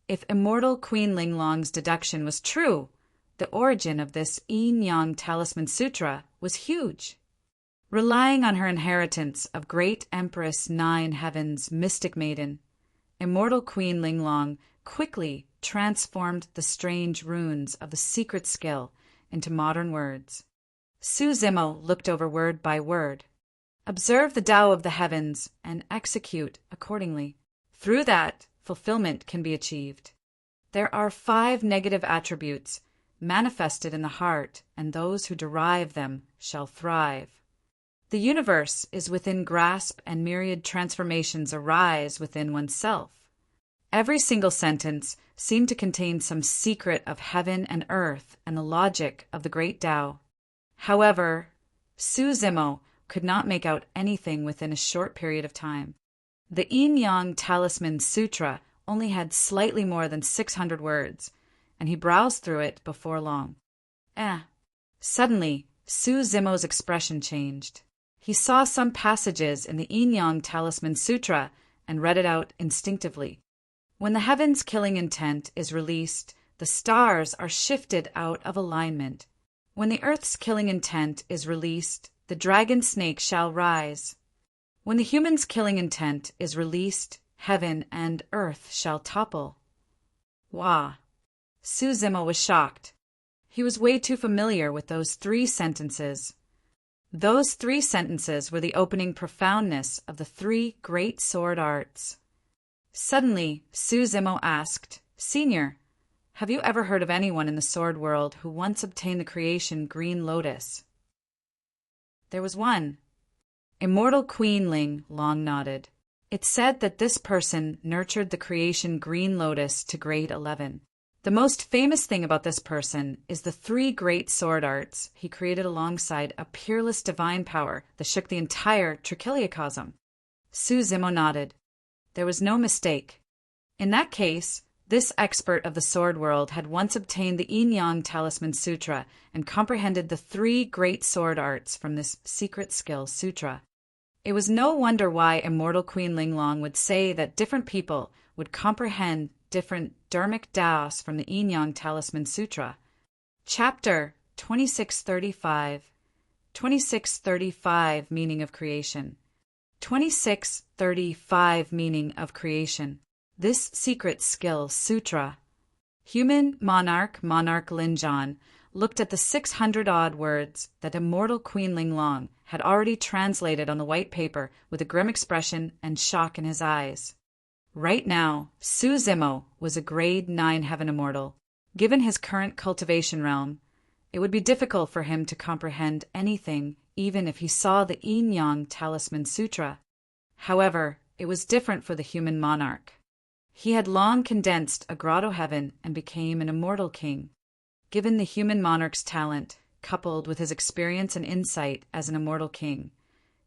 If immortal Queen Linglong's deduction was true, the origin of this Yin-Yang Talisman Sutra was huge. Relying on her inheritance of Great Empress Nine Heaven's mystic maiden, immortal Queen Linglong quickly transformed the strange runes of the secret skill into modern words. Su Zimo looked over word by word. Observe the Tao of the heavens and execute accordingly. Through that, fulfillment can be achieved. There are 5 negative attributes manifested in the heart, and those who derive them shall thrive. The universe is within grasp, and myriad transformations arise within oneself. Every single sentence seemed to contain some secret of heaven and earth and the logic of the great Tao. However, Su Zimo could not make out anything within a short period of time. The Yin-Yang Talisman Sutra only had slightly more than 600 words, and he browsed through it before long. Suddenly, Su Zimo's expression changed. He saw some passages in the Yin-Yang Talisman Sutra and read it out instinctively. When the heaven's killing intent is released, the stars are shifted out of alignment. When the earth's killing intent is released, the dragon snake shall rise. When the human's killing intent is released, heaven and earth shall topple. Wah! Su Zimo was shocked. He was way too familiar with those 3 sentences. Those 3 sentences were the opening profoundness of the 3 great sword arts. Suddenly, Su Zimo asked, Senior, have you ever heard of anyone in the sword world who once obtained the creation Green Lotus? There was one. Immortal Queen Ling long nodded. It said that this person nurtured the creation Green Lotus to grade 11. The most famous thing about this person is the 3 great sword arts he created alongside a peerless divine power that shook the entire Trichiliacosm. Su Zimo nodded. There was no mistake. In that case, this expert of the sword world had once obtained the Yin-Yang Talisman Sutra and comprehended the 3 great sword arts from this secret skill sutra. It was no wonder why immortal Queen Linglong would say that different people would comprehend different dharmic Taos from the Yin-Yang Talisman Sutra. Chapter 2635. 2635 Meaning of Creation. 2635 Meaning of Creation. This secret skill sutra. Human monarch Linjan looked at the 600-odd words that immortal Queen Linglong had already translated on the white paper with a grim expression and shock in his eyes. Right now, Su Zimo was a grade 9 heaven immortal. Given his current cultivation realm, it would be difficult for him to comprehend anything, even if he saw the Yin-Yang Talisman Sutra. However, it was different for the human monarch. He had long condensed a grotto heaven and became an immortal king. Given the human monarch's talent, coupled with his experience and insight as an immortal king,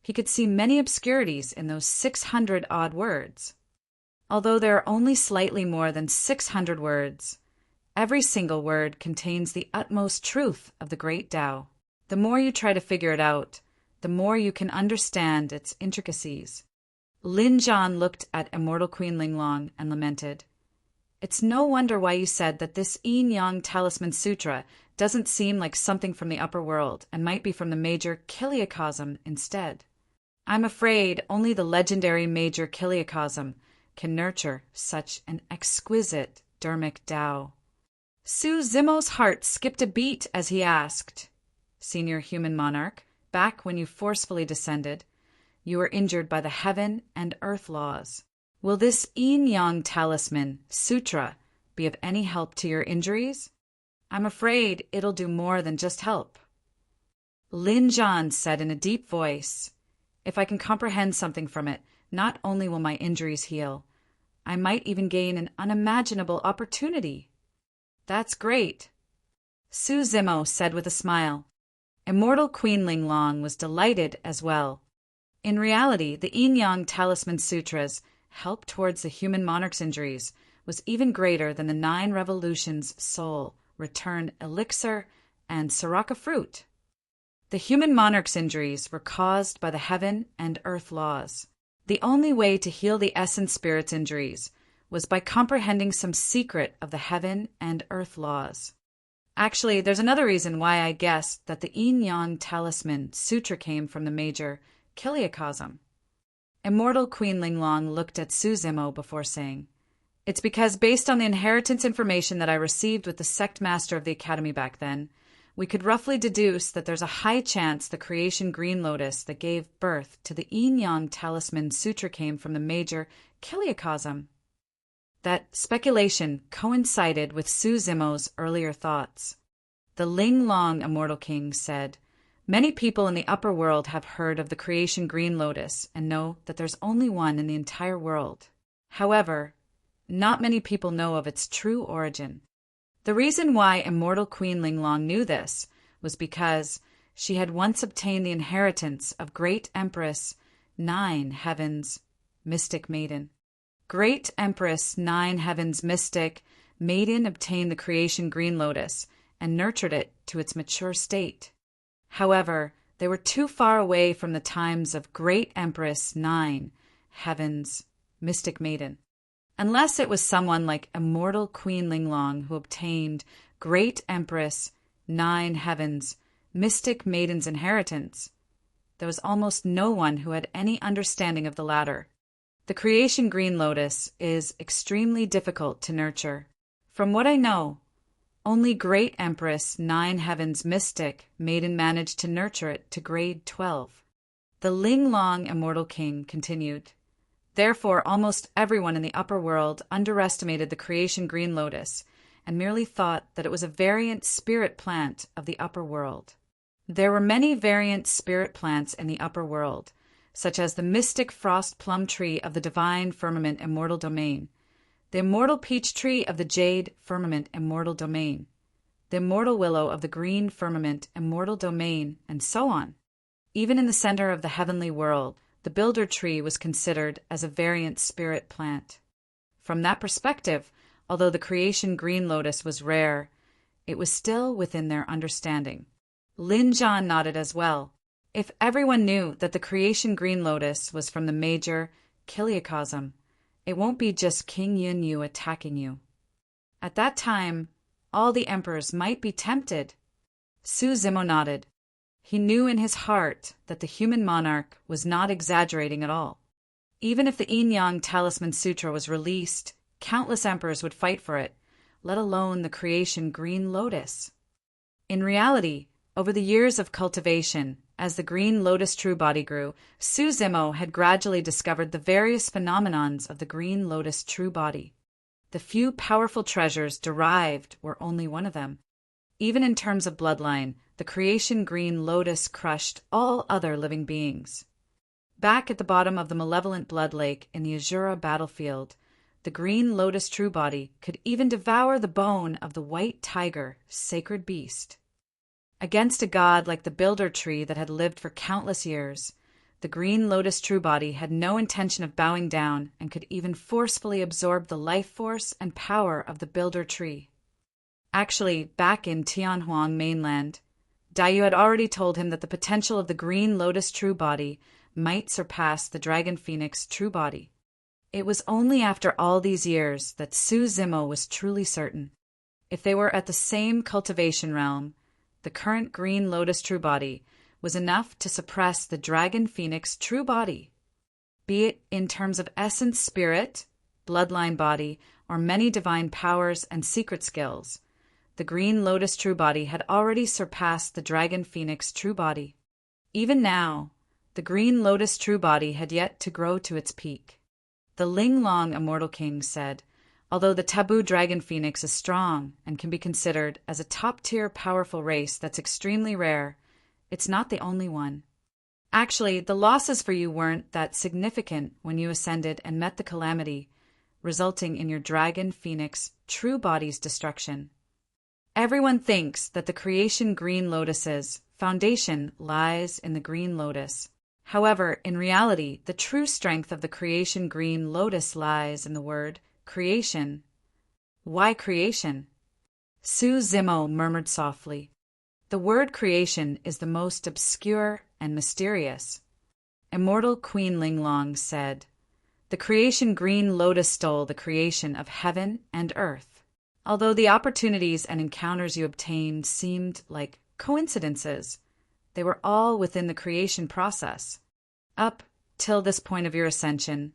he could see many obscurities in those 600-odd words. Although there are only slightly more than 600 words, every single word contains the utmost truth of the great Tao. The more you try to figure it out, the more you can understand its intricacies. Lin Zhan looked at immortal Queen Linglong and lamented. It's no wonder why you said that this Yin-Yang Talisman Sutra doesn't seem like something from the upper world and might be from the major Kiliacosm instead. I'm afraid only the legendary major Kiliacosm can nurture such an exquisite dharmic Tao. Su Zimo's heart skipped a beat as he asked, Senior Human Monarch, back when you forcefully descended, you were injured by the heaven and earth laws. Will this Yin-Yang Talisman Sutra be of any help to your injuries? I'm afraid it'll do more than just help. Lin Zhan said in a deep voice, If I can comprehend something from it, not only will my injuries heal, I might even gain an unimaginable opportunity. That's great. Su Zimo said with a smile. Immortal Queen Linglong was delighted as well. In reality, the Yin-Yang Talisman Sutra's help towards the human monarch's injuries was even greater than the 9 revolutions soul, return elixir, and Siraka fruit. The human monarch's injuries were caused by the heaven and earth laws. The only way to heal the essence spirit's injuries was by comprehending some secret of the heaven and earth laws. Actually, there's another reason why I guessed that the Yin-Yang Talisman Sutra came from the major Kiliakosm. Immortal Queen Linglong looked at Su Zimo before saying, "It's because based on the inheritance information that I received with the sect master of the academy back then, we could roughly deduce that there's a high chance the creation green lotus that gave birth to the Yin-Yang Talisman Sutra came from the major Kiliakosm." That speculation coincided with Su Zimo's earlier thoughts. The Linglong Immortal King said, "Many people in the upper world have heard of the creation green lotus and know that there's only one in the entire world. However, not many people know of its true origin." The reason why Immortal Queen Linglong knew this was because she had once obtained the inheritance of Great Empress 9 Heavens Mystic Maiden. Great Empress 9 Heavens Mystic Maiden obtained the creation green lotus and nurtured it to its mature state. However, they were too far away from the times of Great Empress 9 Heavens Mystic Maiden. Unless it was someone like Immortal Queen Linglong who obtained Great Empress 9 Heavens Mystic Maiden's inheritance, there was almost no one who had any understanding of the latter. The creation green lotus is extremely difficult to nurture. From what I know, only Great Empress 9 Heavens Mystic Maiden managed to nurture it to grade 12. The Linglong Immortal King continued, "Therefore, almost everyone in the upper world underestimated the creation green lotus and merely thought that it was a variant spirit plant of the upper world. There were many variant spirit plants in the upper world, such as the mystic frost plum tree of the divine firmament immortal domain, the immortal peach tree of the jade firmament immortal domain, the immortal willow of the green firmament immortal domain, and so on. Even in the center of the heavenly world, the builder tree was considered as a variant spirit plant. From that perspective, although the creation green lotus was rare, it was still within their understanding." Lin Zhan nodded as well. If everyone knew that the creation green lotus was from the major Kiliakosm, it won't be just King Yin Yu attacking you. At that time, all the emperors might be tempted. Su Zimo nodded. He knew in his heart that the human monarch was not exaggerating at all. Even if the Yin-Yang Talisman Sutra was released, countless emperors would fight for it, let alone the creation green lotus. In reality, over the years of cultivation, as the green lotus true body grew, Su Zimo had gradually discovered the various phenomenons of the green lotus true body. The few powerful treasures derived were only one of them. Even in terms of bloodline, the creation green lotus crushed all other living beings. Back at the bottom of the malevolent blood lake in the Azura battlefield, the green lotus true body could even devour the bone of the white tiger, sacred beast. Against a god like the builder tree that had lived for countless years, the green lotus true body had no intention of bowing down and could even forcefully absorb the life force and power of the builder tree. Actually, back in Tianhuang mainland, Daiyu had already told him that the potential of the green lotus true body might surpass the dragon phoenix true body. It was only after all these years that Su Zimo was truly certain. If they were at the same cultivation realm, the current green lotus true body was enough to suppress the dragon phoenix true body. Be it in terms of essence spirit, bloodline body, or many divine powers and secret skills, the green lotus true body had already surpassed the dragon phoenix true body. Even now, the green lotus true body had yet to grow to its peak. The Linglong Immortal King said, "Although the taboo dragon phoenix is strong and can be considered as a top-tier powerful race that's extremely rare, it's not the only one. Actually, the losses for you weren't that significant when you ascended and met the calamity, resulting in your dragon phoenix true body's destruction. Everyone thinks that the creation green lotus's foundation lies in the green lotus. However, in reality, the true strength of the creation green lotus lies in the word creation. Why creation? Su Zimo murmured softly. The word creation is the most obscure and mysterious. Immortal Queen Linglong said, the creation green lotus stole the creation of heaven and earth. Although the opportunities and encounters you obtained seemed like coincidences, they were all within the creation process. Up till this point of your ascension,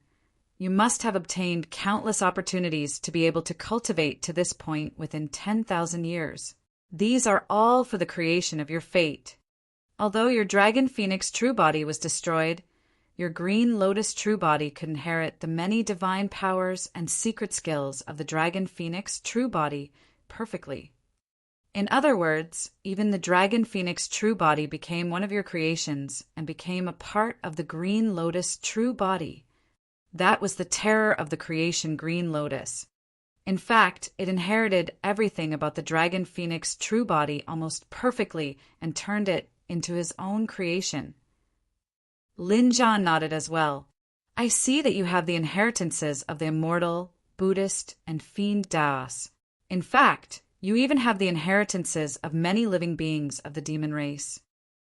you must have obtained countless opportunities to be able to cultivate to this point within 10,000 years. These are all for the creation of your fate. Although your dragon phoenix true body was destroyed, your green lotus true body could inherit the many divine powers and secret skills of the dragon phoenix true body perfectly. In other words, even the dragon phoenix true body became one of your creations and became a part of the green lotus true body. That was the terror of the creation green lotus. In fact, it inherited everything about the dragon phoenix true body almost perfectly and turned it into his own creation. Lin Zhan nodded as well. I see that you have the inheritances of the immortal, Buddhist, and fiend Taoists. In fact, you even have the inheritances of many living beings of the demon race.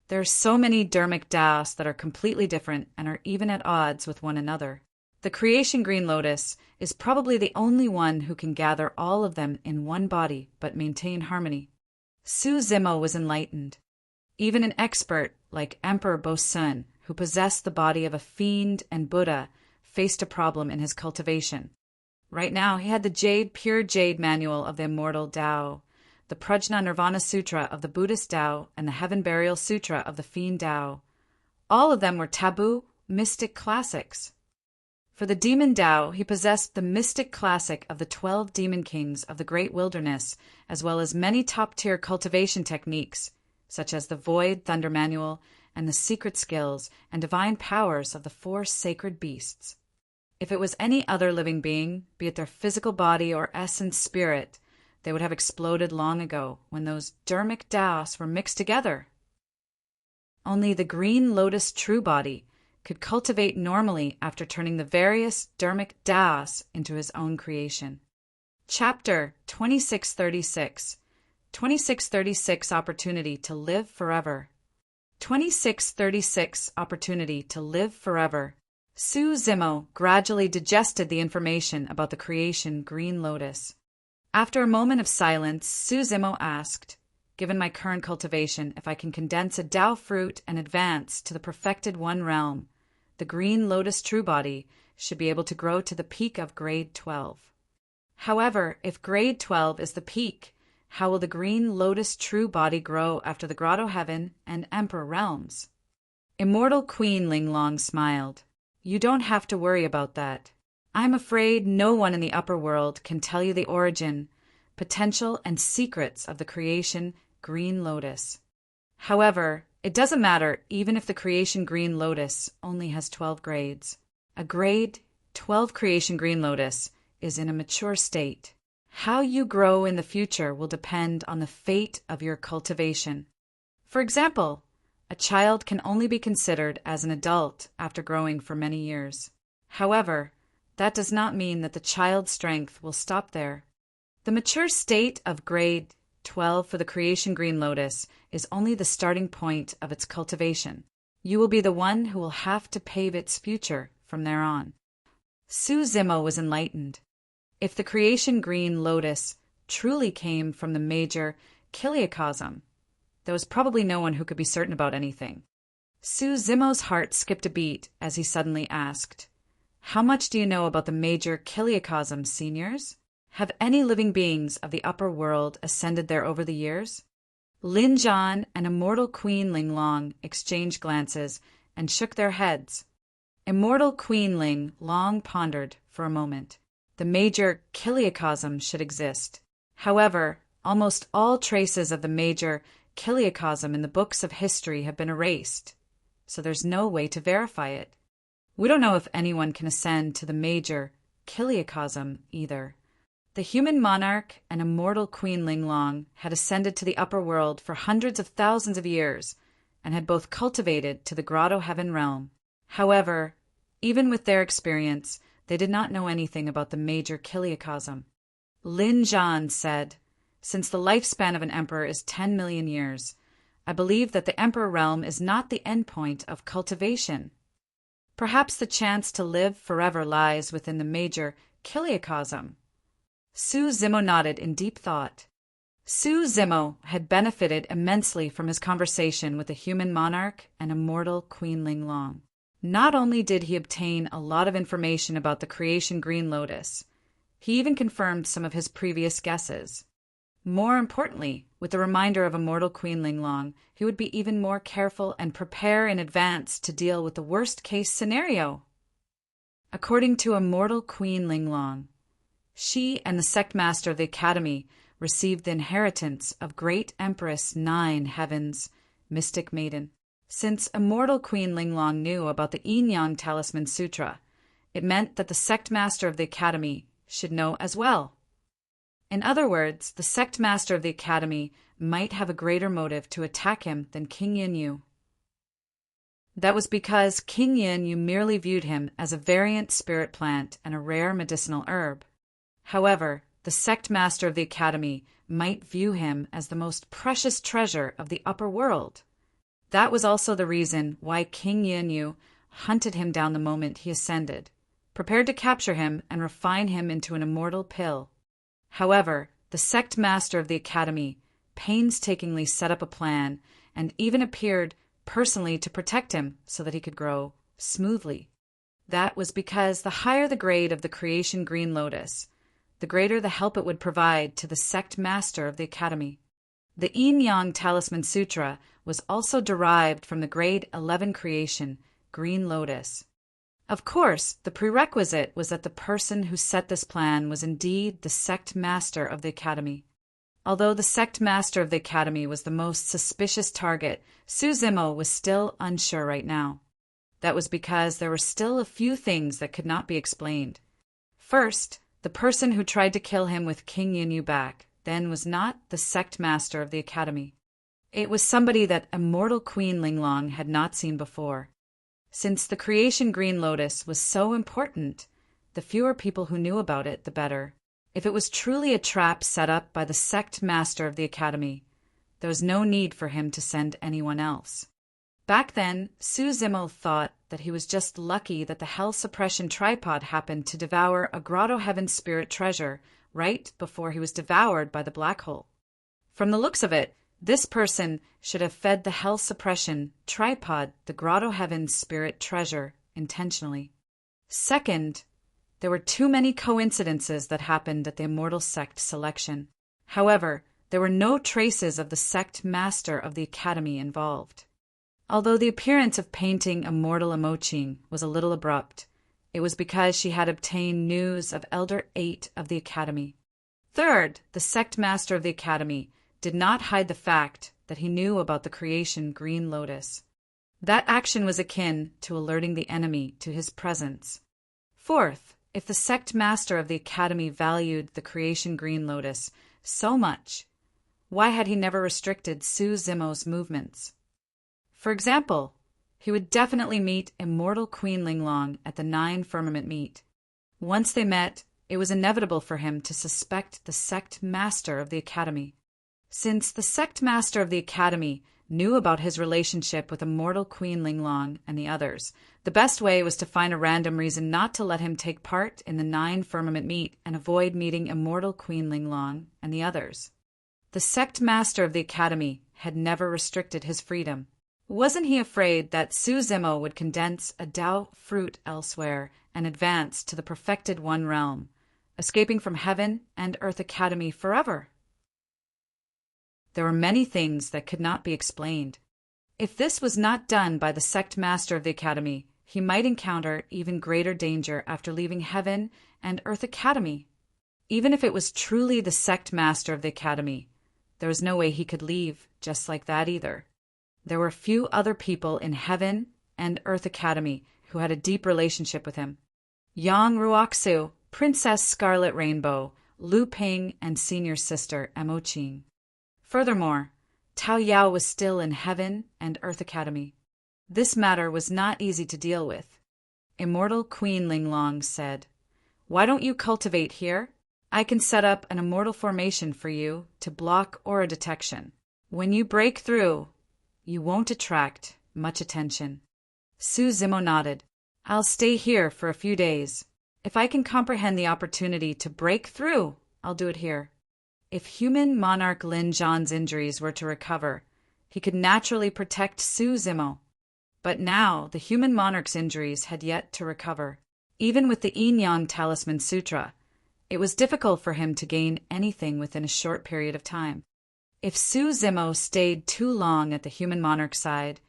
There are so many Dharmic Taoists that are completely different and are even at odds with one another. The creation green lotus is probably the only one who can gather all of them in one body but maintain harmony. Su Zimo was enlightened. Even an expert like Emperor Bosun, who possessed the body of a fiend and Buddha, faced a problem in his cultivation. Right now, he had the pure jade manual of the immortal Tao, the Prajna Nirvana Sutra of the Buddhist Tao, and the Heaven Burial Sutra of the fiend Tao. All of them were taboo, mystic classics. For the demon Tao, he possessed the mystic classic of the 12 demon kings of the great wilderness, as well as many top-tier cultivation techniques, such as the Void Thunder Manual and the secret skills and divine powers of the 4 sacred beasts. If it was any other living being, be it their physical body or essence spirit, they would have exploded long ago when those Dharmic Taoists were mixed together. Only the green lotus true body could cultivate normally after turning the various Dharmic Taoists into his own creation. Chapter 2636. 2636 Opportunity to Live Forever. 2636 Opportunity to Live Forever. Su Zimo gradually digested the information about the creation green lotus. After a moment of silence, Su Zimo asked, given my current cultivation, if I can condense a Tao fruit and advance to the perfected one realm, the green lotus true body should be able to grow to the peak of grade 12. However, if grade 12 is the peak, how will the green lotus true body grow after the grotto heaven and emperor realms? Immortal Queen Linglong smiled. You don't have to worry about that. I'm afraid no one in the upper world can tell you the origin, potential, and secrets of the creation green lotus. However, it doesn't matter even if the creation green lotus only has 12 grades. A grade 12 creation green lotus is in a mature state. How you grow in the future will depend on the fate of your cultivation. For example, a child can only be considered as an adult after growing for many years. However, that does not mean that the child's strength will stop there. The mature state of grade 12 for the creation green lotus is only the starting point of its cultivation. You will be the one who will have to pave its future from there on. Su Zimo was enlightened. If the creation green lotus truly came from the major Kiliacosm, there was probably no one who could be certain about anything. Su Zimo's heart skipped a beat as he suddenly asked, how much do you know about the major Kiliacosm, seniors? Have any living beings of the upper world ascended there over the years? Lin Zhan and Immortal Queen Linglong exchanged glances and shook their heads. Immortal Queen Ling long pondered for a moment. The major Kiliacosm should exist. However, almost all traces of the major Kiliacosm in the books of history have been erased, so there's no way to verify it. We don't know if anyone can ascend to the major Kiliacosm either. The human monarch and immortal Queen Linglong had ascended to the upper world for hundreds of thousands of years and had both cultivated to the grotto heaven realm. However, even with their experience, they did not know anything about the major kiliacosm. Lin Zhan said, "Since the lifespan of an emperor is 10 million years, I believe that the emperor realm is not the endpoint of cultivation. Perhaps the chance to live forever lies within the major kiliacosm." Su Zimo nodded in deep thought. Su Zimo had benefited immensely from his conversation with the human monarch and immortal Queen Linglong. Not only did he obtain a lot of information about the creation Green Lotus, he even confirmed some of his previous guesses. More importantly, with the reminder of immortal Queen Linglong, he would be even more careful and prepare in advance to deal with the worst-case scenario. According to immortal Queen Linglong, she and the sect master of the Academy received the inheritance of Great Empress Nine Heavens, Mystic Maiden. Since immortal Queen Linglong knew about the Yin-Yang Talisman Sutra, it meant that the sect master of the Academy should know as well. In other words, the sect master of the Academy might have a greater motive to attack him than King Yin-Yu. That was because King Yin-Yu merely viewed him as a variant spirit plant and a rare medicinal herb. However, the sect master of the Academy might view him as the most precious treasure of the upper world. That was also the reason why King Yin-Yu hunted him down the moment he ascended, prepared to capture him and refine him into an immortal pill. However, the sect master of the Academy painstakingly set up a plan and even appeared personally to protect him so that he could grow smoothly. That was because the higher the grade of the creation Green Lotus, the greater the help it would provide to the sect master of the Academy. The Yin-Yang Talisman Sutra was also derived from the grade 11 creation, Green Lotus. Of course, the prerequisite was that the person who set this plan was indeed the sect master of the Academy. Although the sect master of the Academy was the most suspicious target, Su Zimo was still unsure right now. That was because there were still a few things that could not be explained. First, the person who tried to kill him with King Yin-Yu back then was not the sect master of the Academy. It was somebody that immortal Queen Linglong had not seen before. Since the creation Green Lotus was so important, the fewer people who knew about it, the better. If it was truly a trap set up by the sect master of the Academy, there was no need for him to send anyone else. Back then, Su Zimo thought that he was just lucky that the Hell Suppression tripod happened to devour a Grotto Heaven spirit treasure right before he was devoured by the black hole. From the looks of it, this person should have fed the Hell Suppression tripod the Grotto Heaven spirit treasure intentionally. Second, there were too many coincidences that happened at the Immortal Sect selection. However, there were no traces of the sect master of the Academy involved. Although the appearance of painting Immortal Emoching was a little abrupt, it was because she had obtained news of Elder 8 of the Academy. Third, the sect master of the Academy did not hide the fact that he knew about the creation Green Lotus. That action was akin to alerting the enemy to his presence. Fourth, if the sect master of the Academy valued the creation Green Lotus so much, why had he never restricted Su Zimo's movements? For example, he would definitely meet immortal Queen Linglong at the 9 Firmament meet. Once they met, it was inevitable for him to suspect the sect master of the Academy. Since the sect master of the Academy knew about his relationship with immortal Queen Linglong and the others, the best way was to find a random reason not to let him take part in the 9 Firmament meet and avoid meeting immortal Queen Linglong and the others. The sect master of the Academy had never restricted his freedom. Wasn't he afraid that Su Zimo would condense a Tao fruit elsewhere and advance to the perfected One realm, escaping from Heaven and Earth Academy forever? There were many things that could not be explained. If this was not done by the sect master of the Academy, he might encounter even greater danger after leaving Heaven and Earth Academy. Even if it was truly the sect master of the Academy, there was no way he could leave just like that either. There were few other people in Heaven and Earth Academy who had a deep relationship with him. Yang Ruoxu, Princess Scarlet Rainbow, Lu Ping, and senior sister Emoching. Furthermore, Tao Yao was still in Heaven and Earth Academy. This matter was not easy to deal with. Immortal Queen Linglong said, "Why don't you cultivate here? I can set up an immortal formation for you to block aura detection. When you break through, you won't attract much attention." Su Zimo nodded. "I'll stay here for a few days. If I can comprehend the opportunity to break through, I'll do it here." If human monarch Lin Zhan's injuries were to recover, he could naturally protect Su Zimo. But now the human monarch's injuries had yet to recover. Even with the Yin Yang Talisman Sutra, it was difficult for him to gain anything within a short period of time. If Su Zimo stayed too long at the human monarch's side,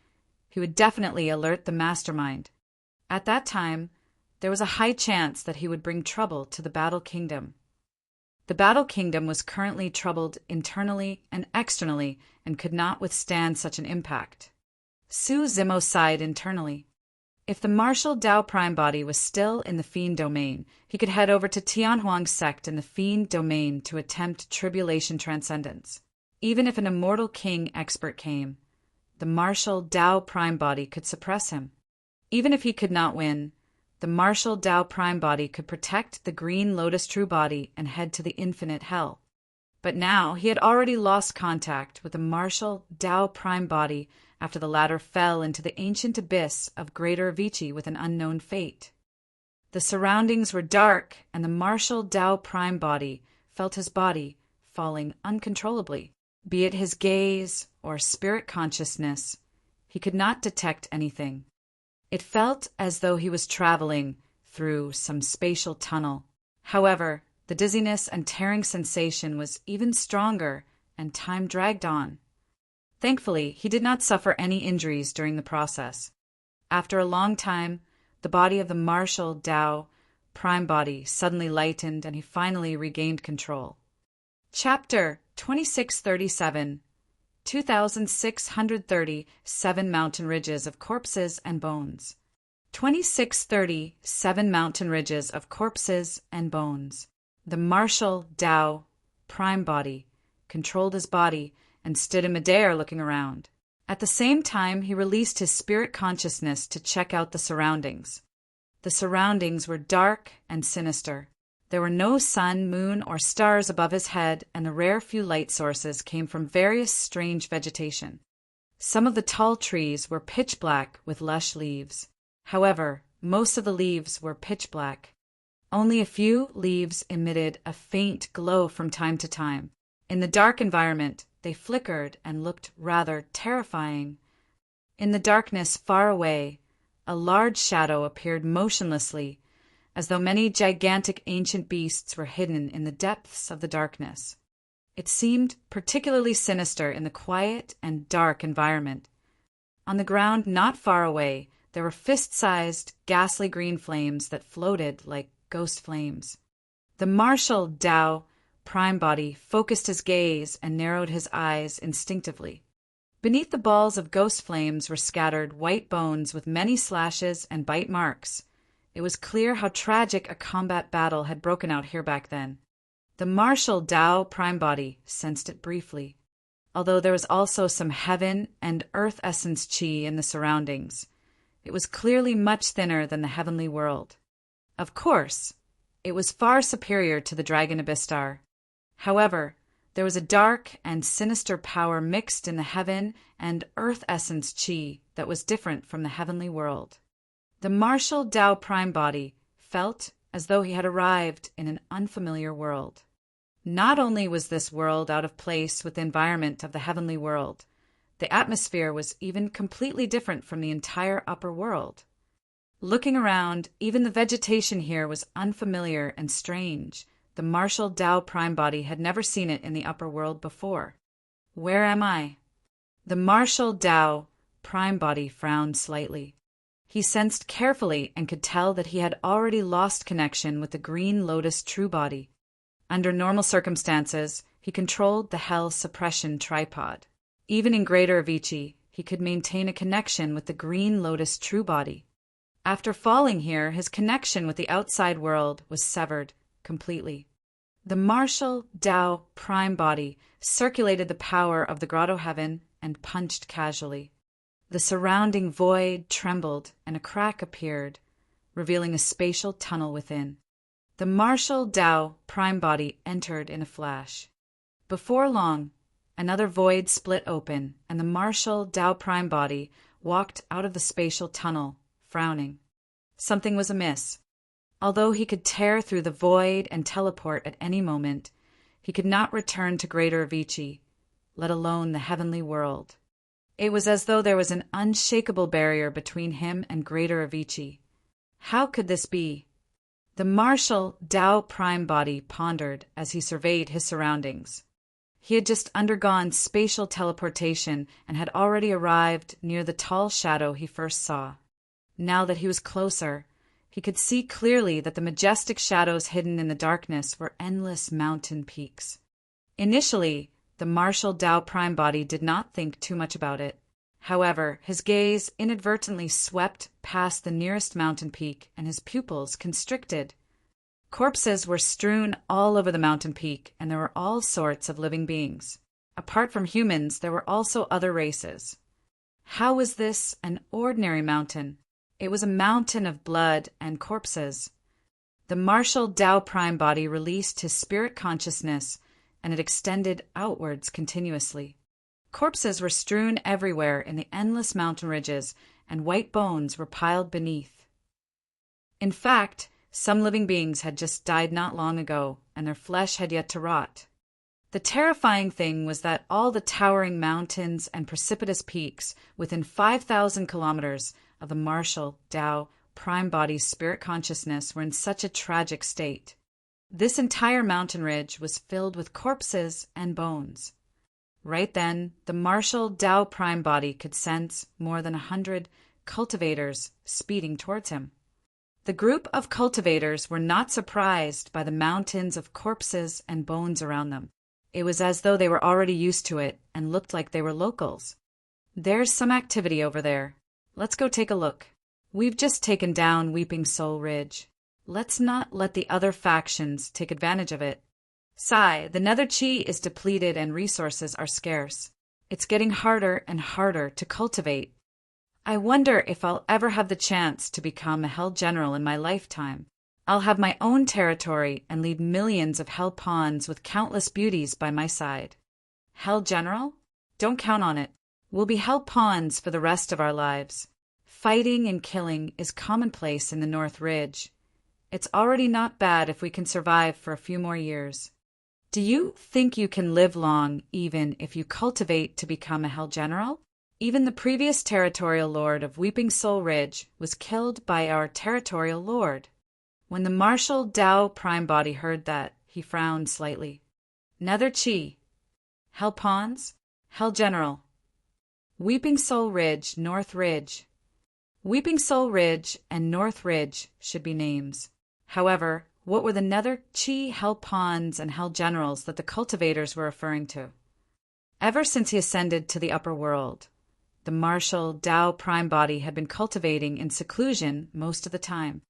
he would definitely alert the mastermind. At that time, there was a high chance that he would bring trouble to the Battle Kingdom. The Battle Kingdom was currently troubled internally and externally and could not withstand such an impact. Su Zimo sighed internally. If the martial Dao Prime Body was still in the Fiend Domain, he could head over to Tianhuang's sect in the Fiend Domain to attempt Tribulation Transcendence. Even if an Immortal King expert came, the martial Dao Prime Body could suppress him. Even if he could not win, the martial Dao Prime Body could protect the Green Lotus True Body and head to the infinite hell. But now he had already lost contact with the martial Dao Prime Body after the latter fell into the ancient abyss of Greater Avicii with an unknown fate. The surroundings were dark, and the martial Dao Prime Body felt his body falling uncontrollably. Be it his gaze or spirit consciousness, he could not detect anything. It felt as though he was traveling through some spatial tunnel. However, the dizziness and tearing sensation was even stronger, and time dragged on. Thankfully, he did not suffer any injuries during the process. After a long time, the body of the martial Dao Prime Body suddenly lightened, and he finally regained control. Chapter 2637 2630 Seven Mountain Ridges of Corpses and Bones. 2630 Seven Mountain Ridges of Corpses and Bones. The martial Dao Prime Body controlled his body and stood in midair looking around. At the same time, he released his spirit consciousness to check out the surroundings. The surroundings were dark and sinister. There were no sun, moon, or stars above his head, and the rare few light sources came from various strange vegetation. Some of the tall trees were pitch black with lush leaves. However, most of the leaves were pitch black. Only a few leaves emitted a faint glow from time to time. In the dark environment, they flickered and looked rather terrifying. In the darkness far away, a large shadow appeared motionlessly, as though many gigantic ancient beasts were hidden in the depths of the darkness. It seemed particularly sinister in the quiet and dark environment. On the ground not far away, there were fist-sized, ghastly green flames that floated like ghost flames. The martial Dao Prime Body focused his gaze and narrowed his eyes instinctively. Beneath the balls of ghost flames were scattered white bones with many slashes and bite marks. It was clear how tragic a combat battle had broken out here back then. The martial Dao Prime Body sensed it briefly. Although there was also some heaven and earth essence chi in the surroundings, it was clearly much thinner than the heavenly world. Of course, it was far superior to the Dragon Abyssar. However, there was a dark and sinister power mixed in the heaven and earth essence chi that was different from the heavenly world. The martial Dao Prime Body felt as though he had arrived in an unfamiliar world. Not only was this world out of place with the environment of the heavenly world, the atmosphere was even completely different from the entire upper world. Looking around, even the vegetation here was unfamiliar and strange. The martial Dao Prime Body had never seen it in the upper world before. Where am I? The martial Dao Prime Body frowned slightly. He sensed carefully and could tell that he had already lost connection with the Green Lotus True Body. Under normal circumstances, he controlled the Hell Suppression Tripod. Even in Greater Avicii, he could maintain a connection with the Green Lotus True Body. After falling here, his connection with the outside world was severed completely. The martial Dao Prime Body circulated the power of the Grotto Heaven and punched casually. The surrounding void trembled and a crack appeared, revealing a spatial tunnel within. The martial Tao prime body entered in a flash. Before long, another void split open, and the martial Tao prime body walked out of the spatial tunnel, frowning. Something was amiss. Although he could tear through the void and teleport at any moment, he could not return to Greater Avicii, let alone the heavenly world. It was as though there was an unshakable barrier between him and Greater Avicii. How could this be? The martial Tao prime body pondered as he surveyed his surroundings. He had just undergone spatial teleportation and had already arrived near the tall shadow he first saw. Now that he was closer, he could see clearly that the majestic shadows hidden in the darkness were endless mountain peaks. Initially, the martial Tao prime body did not think too much about it. However, his gaze inadvertently swept past the nearest mountain peak, and his pupils constricted. Corpses were strewn all over the mountain peak, and there were all sorts of living beings. Apart from humans, there were also other races. How was this an ordinary mountain? It was a mountain of blood and corpses. The martial Tao prime body released his spirit consciousness, and it extended outwards continuously. Corpses were strewn everywhere in the endless mountain ridges, and white bones were piled beneath. In fact, some living beings had just died not long ago, and their flesh had yet to rot. The terrifying thing was that all the towering mountains and precipitous peaks within 5,000 kilometers of the martial Tao prime body's spirit consciousness were in such a tragic state. This entire mountain ridge was filled with corpses and bones. Right then, the martial Tao prime body could sense more than 100 cultivators speeding towards him. The group of cultivators were not surprised by the mountains of corpses and bones around them. It was as though they were already used to it and looked like they were locals. There's some activity over there. Let's go take a look. We've just taken down Weeping Soul Ridge. Let's not let the other factions take advantage of it. Sai, the nether chi is depleted and resources are scarce. It's getting harder and harder to cultivate. I wonder if I'll ever have the chance to become a Hell General in my lifetime. I'll have my own territory and lead millions of Hell pawns with countless beauties by my side. Hell General? Don't count on it. We'll be Hell pawns for the rest of our lives. Fighting and killing is commonplace in the North Ridge. It's already not bad if we can survive for a few more years. Do you think you can live long even if you cultivate to become a Hell General? Even the previous territorial lord of Weeping Soul Ridge was killed by our territorial lord. When the martial Tao prime body heard that, he frowned slightly. Nether Chi. Hell Pawns? Hell General. Weeping Soul Ridge, North Ridge. Weeping Soul Ridge and North Ridge should be names. However, what were the Nether Chi Hell Pawns and Hell Generals that the cultivators were referring to? Ever since he ascended to the upper world, the martial Tao prime body had been cultivating in seclusion most of the time.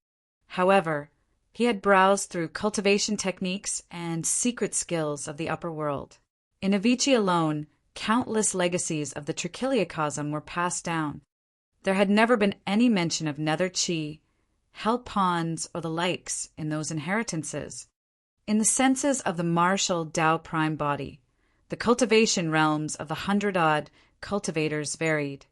However, he had browsed through cultivation techniques and secret skills of the upper world. In Avicii alone, countless legacies of the Trichiliocosm were passed down. There had never been any mention of Nether Chi, Hell Pawns, or the likes in those inheritances. In the senses of the martial Tao prime body, the cultivation realms of the 100-odd cultivators varied.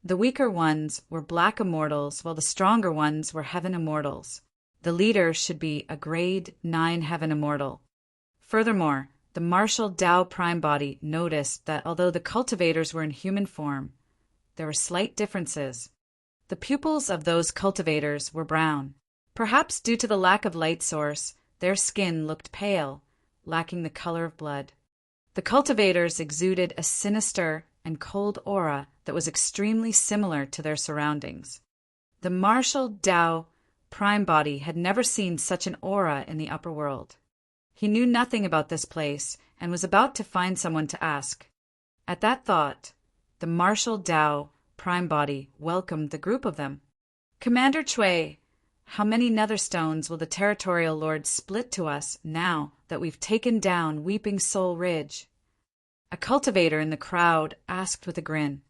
The weaker ones were black immortals, while the stronger ones were heaven immortals. The leader should be a grade 9 heaven immortal. Furthermore, the martial Tao prime body noticed that although the cultivators were in human form, there were slight differences. The pupils of those cultivators were brown. Perhaps due to the lack of light source, their skin looked pale, lacking the color of blood. The cultivators exuded a sinister and cold aura that was extremely similar to their surroundings. The martial Tao prime body had never seen such an aura in the upper world. He knew nothing about this place and was about to find someone to ask. At that thought, the martial Tao prime body welcomed the group of them. Commander Chui, how many netherstones will the territorial lord split to us now that we've taken down Weeping Soul Ridge? A cultivator in the crowd asked with a grin.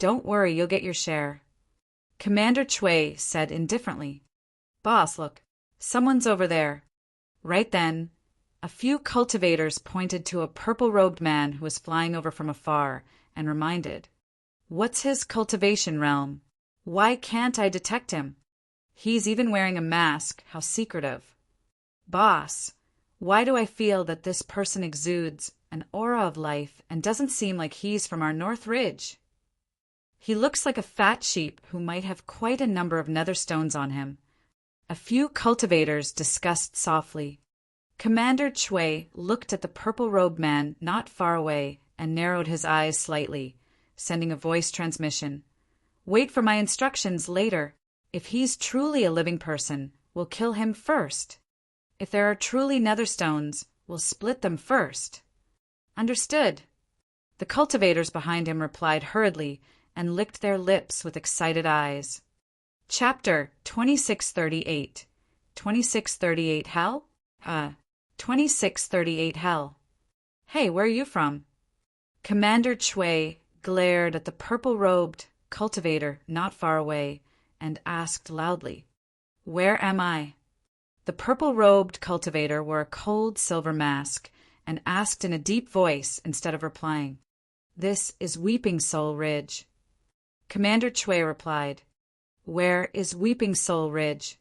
Don't worry, you'll get your share. Commander Chui said indifferently. Boss, look, someone's over there. Right then, a few cultivators pointed to a purple-robed man who was flying over from afar and reminded, What's his cultivation realm? Why can't I detect him? He's even wearing a mask, how secretive. Boss, why do I feel that this person exudes an aura of life and doesn't seem like he's from our North Ridge? He looks like a fat sheep who might have quite a number of nether stones on him. A few cultivators discussed softly. Commander Chui looked at the purple-robed man not far away and narrowed his eyes slightly, sending a voice transmission. Wait for my instructions later. If he's truly a living person, we'll kill him first. If there are truly nether stones, we'll split them first. Understood. The cultivators behind him replied hurriedly and licked their lips with excited eyes. Chapter 2638. 2638 Hell? 2638 Hell. Hey, where are you from? Commander Chui glared at the purple-robed cultivator not far away and asked loudly, Where am I? The purple-robed cultivator wore a cold silver mask and asked in a deep voice instead of replying, This is Weeping Soul Ridge. Commander Chui replied, Where is Weeping Soul Ridge?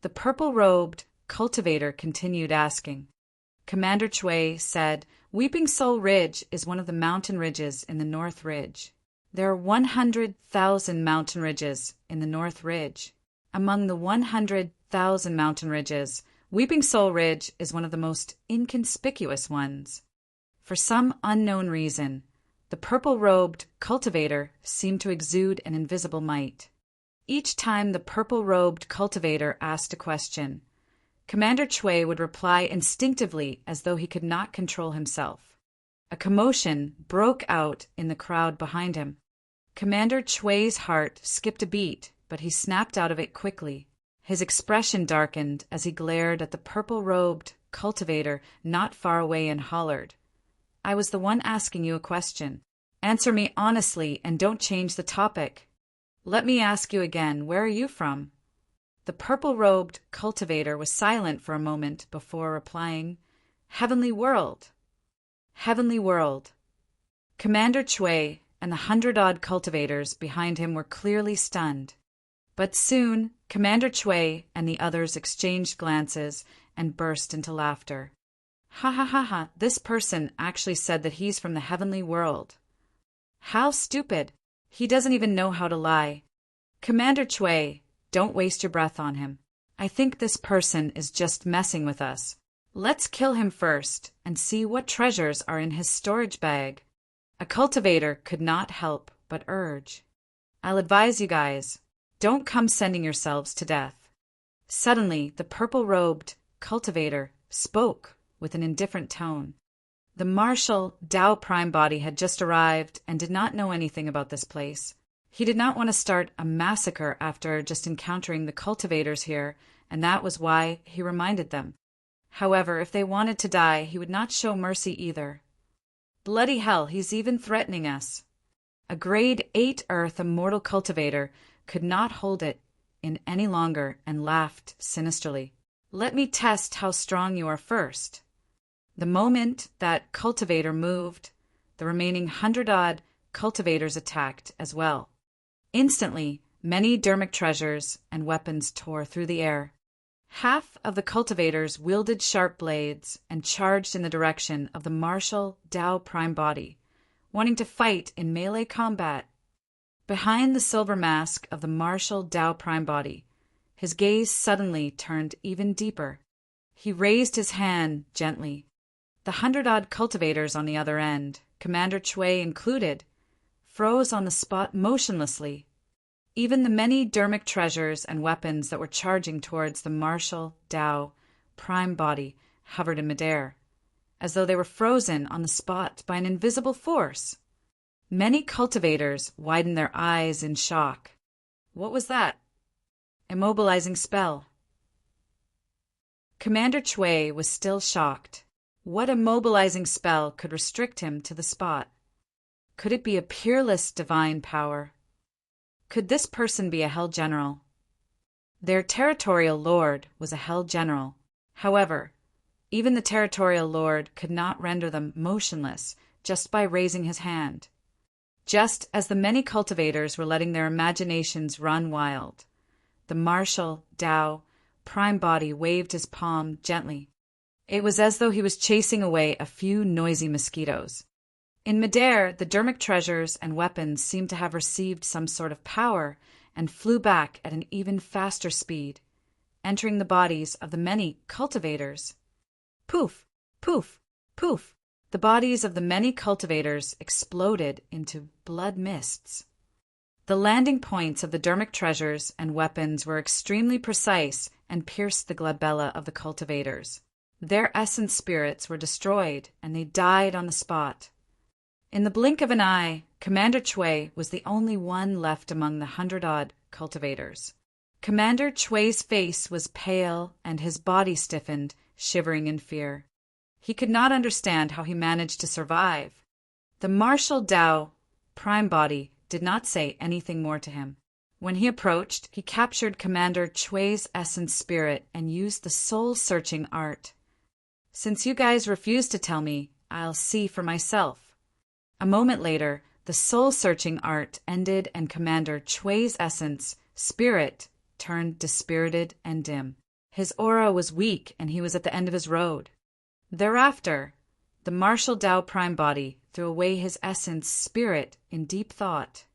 The purple-robed cultivator continued asking. Commander Chui said, Weeping Soul Ridge is one of the mountain ridges in the North Ridge. There are 100,000 mountain ridges in the North Ridge. Among the 100,000 mountain ridges, Weeping Soul Ridge is one of the most inconspicuous ones. For some unknown reason, the purple-robed cultivator seemed to exude an invisible might. Each time the purple-robed cultivator asked a question, Commander Chui would reply instinctively as though he could not control himself. A commotion broke out in the crowd behind him. Commander Chui's heart skipped a beat, but he snapped out of it quickly. His expression darkened as he glared at the purple-robed cultivator not far away and hollered, I was the one asking you a question. Answer me honestly and don't change the topic. Let me ask you again, where are you from? The purple-robed cultivator was silent for a moment before replying, Heavenly World. Heavenly World. Commander Chui and the 100-odd cultivators behind him were clearly stunned. But soon, Commander Chui and the others exchanged glances and burst into laughter. Ha ha ha ha, this person actually said that he's from the heavenly world. How stupid. He doesn't even know how to lie. Commander Chui, don't waste your breath on him. I think this person is just messing with us. Let's kill him first and see what treasures are in his storage bag. A cultivator could not help but urge. I'll advise you guys, don't come sending yourselves to death. Suddenly, the purple-robed cultivator spoke with an indifferent tone. The martial Tao Prime body had just arrived and did not know anything about this place. He did not want to start a massacre after just encountering the cultivators here, and that was why he reminded them. However, if they wanted to die, he would not show mercy either. Bloody hell, he's even threatening us. A grade 8 Earth immortal cultivator could not hold it in any longer and laughed sinisterly. Let me test how strong you are first. The moment that cultivator moved, the remaining 100-odd cultivators attacked as well. Instantly, many dermic treasures and weapons tore through the air. Half of the cultivators wielded sharp blades and charged in the direction of the martial Tao Prime body, wanting to fight in melee combat. Behind the silver mask of the martial Tao Prime body, his gaze suddenly turned even deeper. He raised his hand gently. The 100-odd cultivators on the other end, Commander Chui included, froze on the spot motionlessly. Even the many dermic treasures and weapons that were charging towards the martial Tao Prime body hovered in midair, as though they were frozen on the spot by an invisible force. Many cultivators widened their eyes in shock. What was that? Immobilizing spell. Commander Chui was still shocked. What immobilizing spell could restrict him to the spot? Could it be a peerless divine power? Could this person be a Hell General? Their territorial lord was a Hell General. However, even the territorial lord could not render them motionless just by raising his hand. Just as the many cultivators were letting their imaginations run wild, the martial Tao prime body waved his palm gently. It was as though he was chasing away a few noisy mosquitoes. In midair, the dermic treasures and weapons seemed to have received some sort of power and flew back at an even faster speed, entering the bodies of the many cultivators. Poof, poof, poof. The bodies of the many cultivators exploded into blood mists. The landing points of the dermic treasures and weapons were extremely precise and pierced the glabella of the cultivators. Their essence spirits were destroyed, and they died on the spot. In the blink of an eye, Commander Chui was the only one left among the 100-odd cultivators. Commander Chui's face was pale and his body stiffened, shivering in fear. He could not understand how he managed to survive. The martial Tao prime body did not say anything more to him. When he approached, he captured Commander Chui's essence spirit and used the soul-searching art. Since you guys refuse to tell me, I'll see for myself. A moment later, the soul-searching art ended and Commander Chui's essence, spirit, turned dispirited and dim. His aura was weak and he was at the end of his road. Thereafter, the martial Tao prime body threw away his essence, spirit, in deep thought.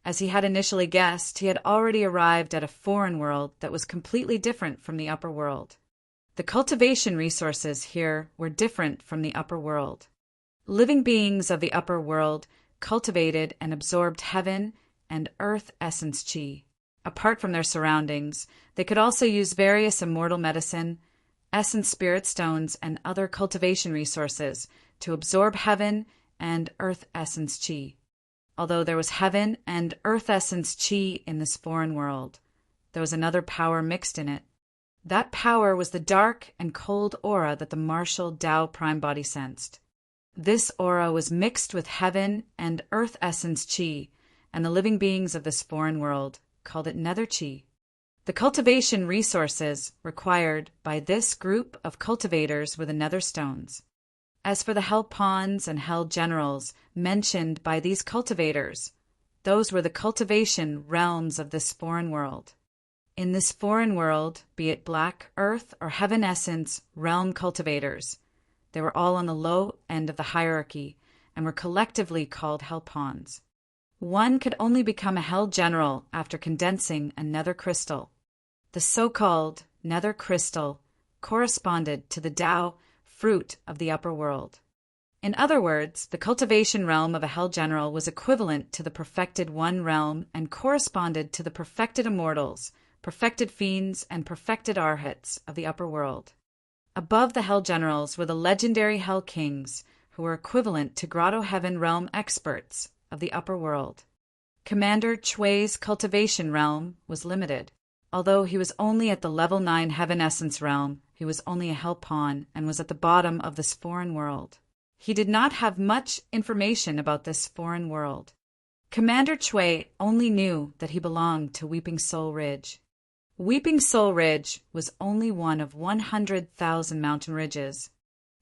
As he had initially guessed, he had already arrived at a foreign world that was completely different from the upper world. The cultivation resources here were different from the upper world. Living beings of the upper world cultivated and absorbed heaven and earth essence chi. Apart from their surroundings, they could also use various immortal medicine, essence spirit stones, and other cultivation resources to absorb heaven and earth essence chi. Although there was heaven and earth essence chi in this foreign world, there was another power mixed in it. That power was the dark and cold aura that the martial Tao prime body sensed. This aura was mixed with heaven and earth essence chi, and the living beings of this foreign world called it nether chi. The cultivation resources required by this group of cultivators were the nether stones. As for the hell pawns and hell generals mentioned by these cultivators, those were the cultivation realms of this foreign world. In this foreign world, be it black earth or heaven essence realm cultivators, they were all on the low end of the hierarchy and were collectively called hell pawns. One could only become a hell general after condensing a nether crystal. The so-called nether crystal corresponded to the Tao fruit of the upper world. In other words, the cultivation realm of a hell general was equivalent to the perfected one realm and corresponded to the perfected immortals, perfected fiends, and perfected arhats of the upper world. Above the hell generals were the legendary hell kings, who were equivalent to grotto heaven realm experts of the upper world. Commander Chui's cultivation realm was limited. Although he was only at the level 9 heaven essence realm, he was only a hell pawn and was at the bottom of this foreign world. He did not have much information about this foreign world. Commander Chui only knew that he belonged to Weeping Soul Ridge. Weeping Soul Ridge was only one of 100,000 mountain ridges.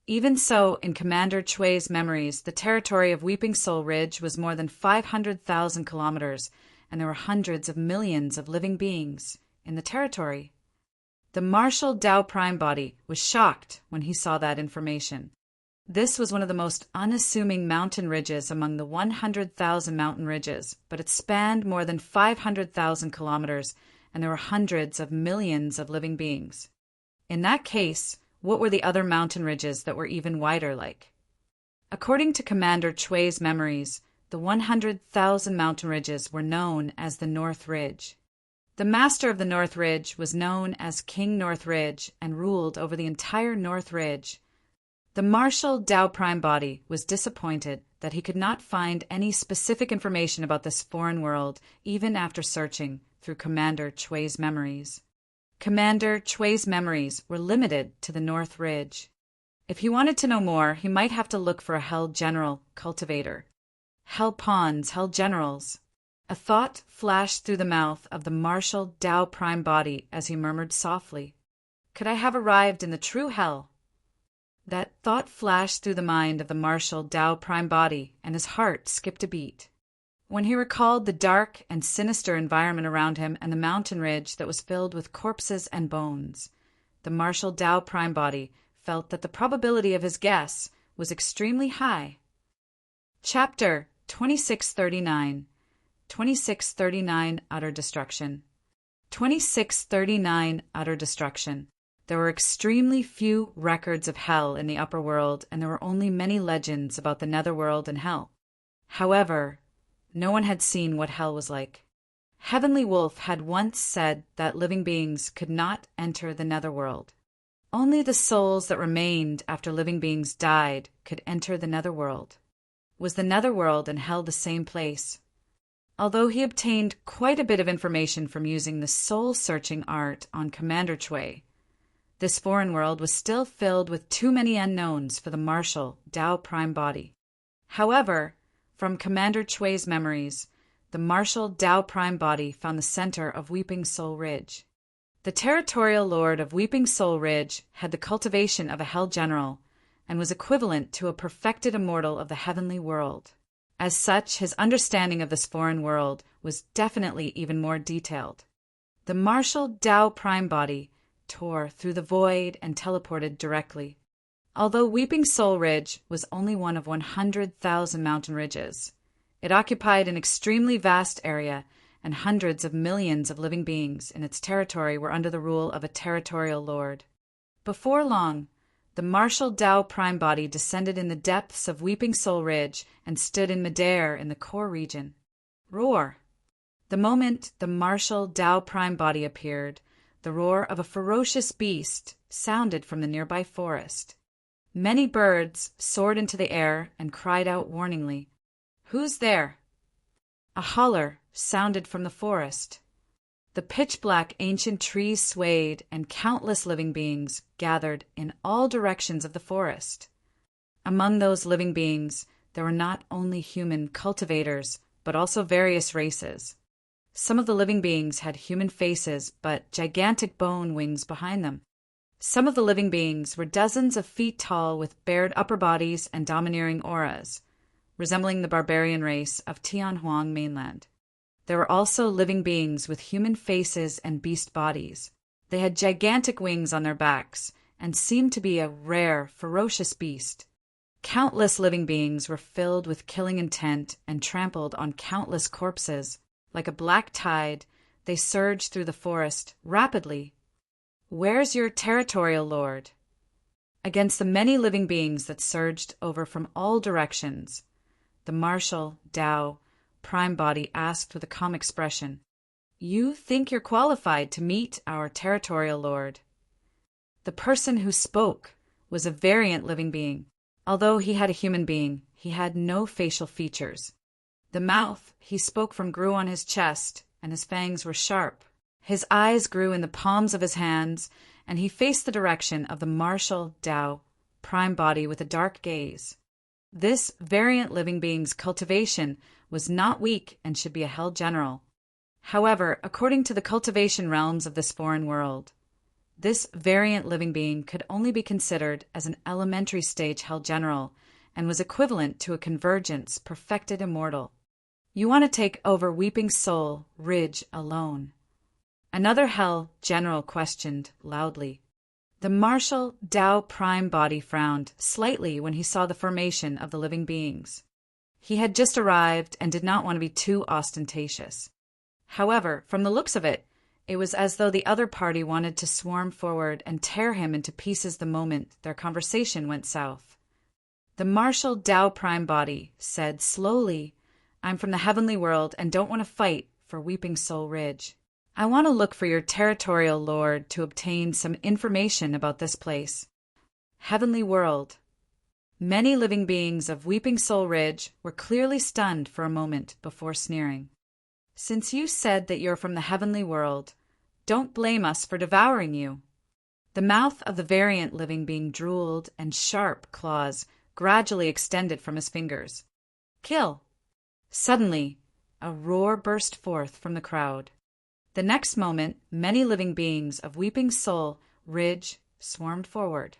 Even so, in Commander Chui's memories, the territory of Weeping Soul Ridge was more than 500,000 kilometers, and there were hundreds of millions of living beings in the territory. The martial Tao prime body was shocked when he saw that information. This was one of the most unassuming mountain ridges among the 100,000 mountain ridges, but it spanned more than 500,000 kilometers, and there were hundreds of millions of living beings. In that case, what were the other mountain ridges that were even wider like? According to Commander Chui's memories, the 100,000 mountain ridges were known as the North Ridge. The master of the North Ridge was known as King North Ridge and ruled over the entire North Ridge. The martial Tao prime body was disappointed that he could not find any specific information about this foreign world, even after searching through Commander Chui's memories. Commander Chui's memories were limited to the North Ridge. If he wanted to know more, he might have to look for a Hell General cultivator. Hell pawns, hell generals. A thought flashed through the mouth of the martial Tao prime body as he murmured softly, "Could I have arrived in the true hell?" That thought flashed through the mind of the martial Tao prime body, and his heart skipped a beat. When he recalled the dark and sinister environment around him and the mountain ridge that was filled with corpses and bones, the martial Tao prime body felt that the probability of his guess was extremely high. Chapter 2639. 2639 Utter Destruction. 2639 Utter Destruction. There were extremely few records of hell in the upper world, and there were only many legends about the netherworld and hell. However, no one had seen what hell was like. Heavenly Wolf had once said that living beings could not enter the netherworld. Only the souls that remained after living beings died could enter the netherworld. Was the netherworld and hell the same place? Although he obtained quite a bit of information from using the soul-searching art on Commander Chui, this foreign world was still filled with too many unknowns for the martial Tao prime body. However, from Commander Chui's memories, the martial Tao prime body found the center of Weeping Soul Ridge. The territorial lord of Weeping Soul Ridge had the cultivation of a hell general and was equivalent to a perfected immortal of the heavenly world. As such, his understanding of this foreign world was definitely even more detailed. The martial Tao prime body tore through the void and teleported directly. Although Weeping Soul Ridge was only one of 100,000 mountain ridges, it occupied an extremely vast area, and hundreds of millions of living beings in its territory were under the rule of a territorial lord. Before long, the martial Tao prime body descended in the depths of Weeping Soul Ridge and stood in midair in the core region. Roar! The moment the martial Tao prime body appeared, the roar of a ferocious beast sounded from the nearby forest. Many birds soared into the air and cried out warningly, "Who's there?" A holler sounded from the forest. The pitch-black ancient trees swayed, and countless living beings gathered in all directions of the forest. Among those living beings, there were not only human cultivators, but also various races. Some of the living beings had human faces, but gigantic bone wings behind them. Some of the living beings were dozens of feet tall with bared upper bodies and domineering auras, resembling the barbarian race of Tianhuang mainland. There were also living beings with human faces and beast bodies. They had gigantic wings on their backs and seemed to be a rare, ferocious beast. Countless living beings were filled with killing intent and trampled on countless corpses. Like a black tide, they surged through the forest rapidly. "Where's your territorial lord?" Against the many living beings that surged over from all directions, the martial Tao prime body asked with a calm expression, "You think you're qualified to meet our territorial lord?" The person who spoke was a variant living being. Although he had a human being, he had no facial features. The mouth he spoke from grew on his chest, and his fangs were sharp. His eyes grew in the palms of his hands, and he faced the direction of the martial Tao prime body with a dark gaze. This variant living being's cultivation was not weak and should be a hell general. However, according to the cultivation realms of this foreign world, this variant living being could only be considered as an elementary stage hell general and was equivalent to a convergence perfected immortal. "You want to take over Weeping Soul Ridge alone?" Another hell general questioned loudly. The martial Tao prime body frowned slightly when he saw the formation of the living beings. He had just arrived and did not want to be too ostentatious. However, from the looks of it, it was as though the other party wanted to swarm forward and tear him into pieces the moment their conversation went south. The martial Tao prime body said slowly, "I'm from the heavenly world and don't want to fight for Weeping Soul Ridge. I want to look for your territorial lord to obtain some information about this place." Heavenly world. Many living beings of Weeping Soul Ridge were clearly stunned for a moment before sneering. "Since you said that you're from the heavenly world, don't blame us for devouring you." The mouth of the variant living being drooled, and sharp claws gradually extended from his fingers. "Kill." Suddenly, a roar burst forth from the crowd. The next moment, many living beings of Weeping Soul Ridge swarmed forward.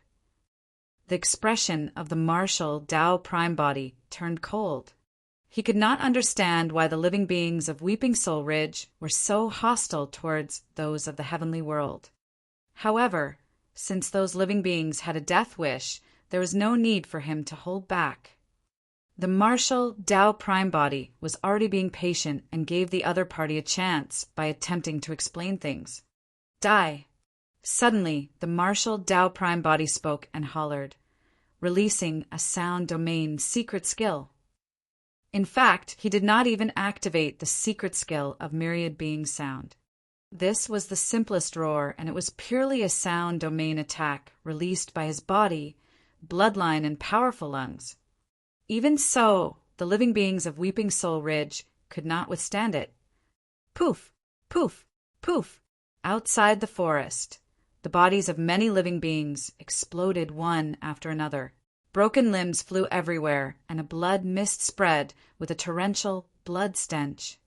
The expression of the martial Tao Prime Body turned cold. He could not understand why the living beings of Weeping Soul Ridge were so hostile towards those of the heavenly world. However, since those living beings had a death wish, there was no need for him to hold back. The martial Tao Prime Body was already being patient and gave the other party a chance by attempting to explain things. Die! Suddenly, the martial Tao Prime Body spoke and hollered, releasing a sound domain secret skill. In fact, he did not even activate the secret skill of myriad being sound. This was the simplest roar, and it was purely a sound domain attack released by his body, bloodline, and powerful lungs. Even so, the living beings of Weeping Soul Ridge could not withstand it. Poof! Poof! Poof! Outside the forest, the bodies of many living beings exploded one after another. Broken limbs flew everywhere, and a blood mist spread with a torrential blood stench.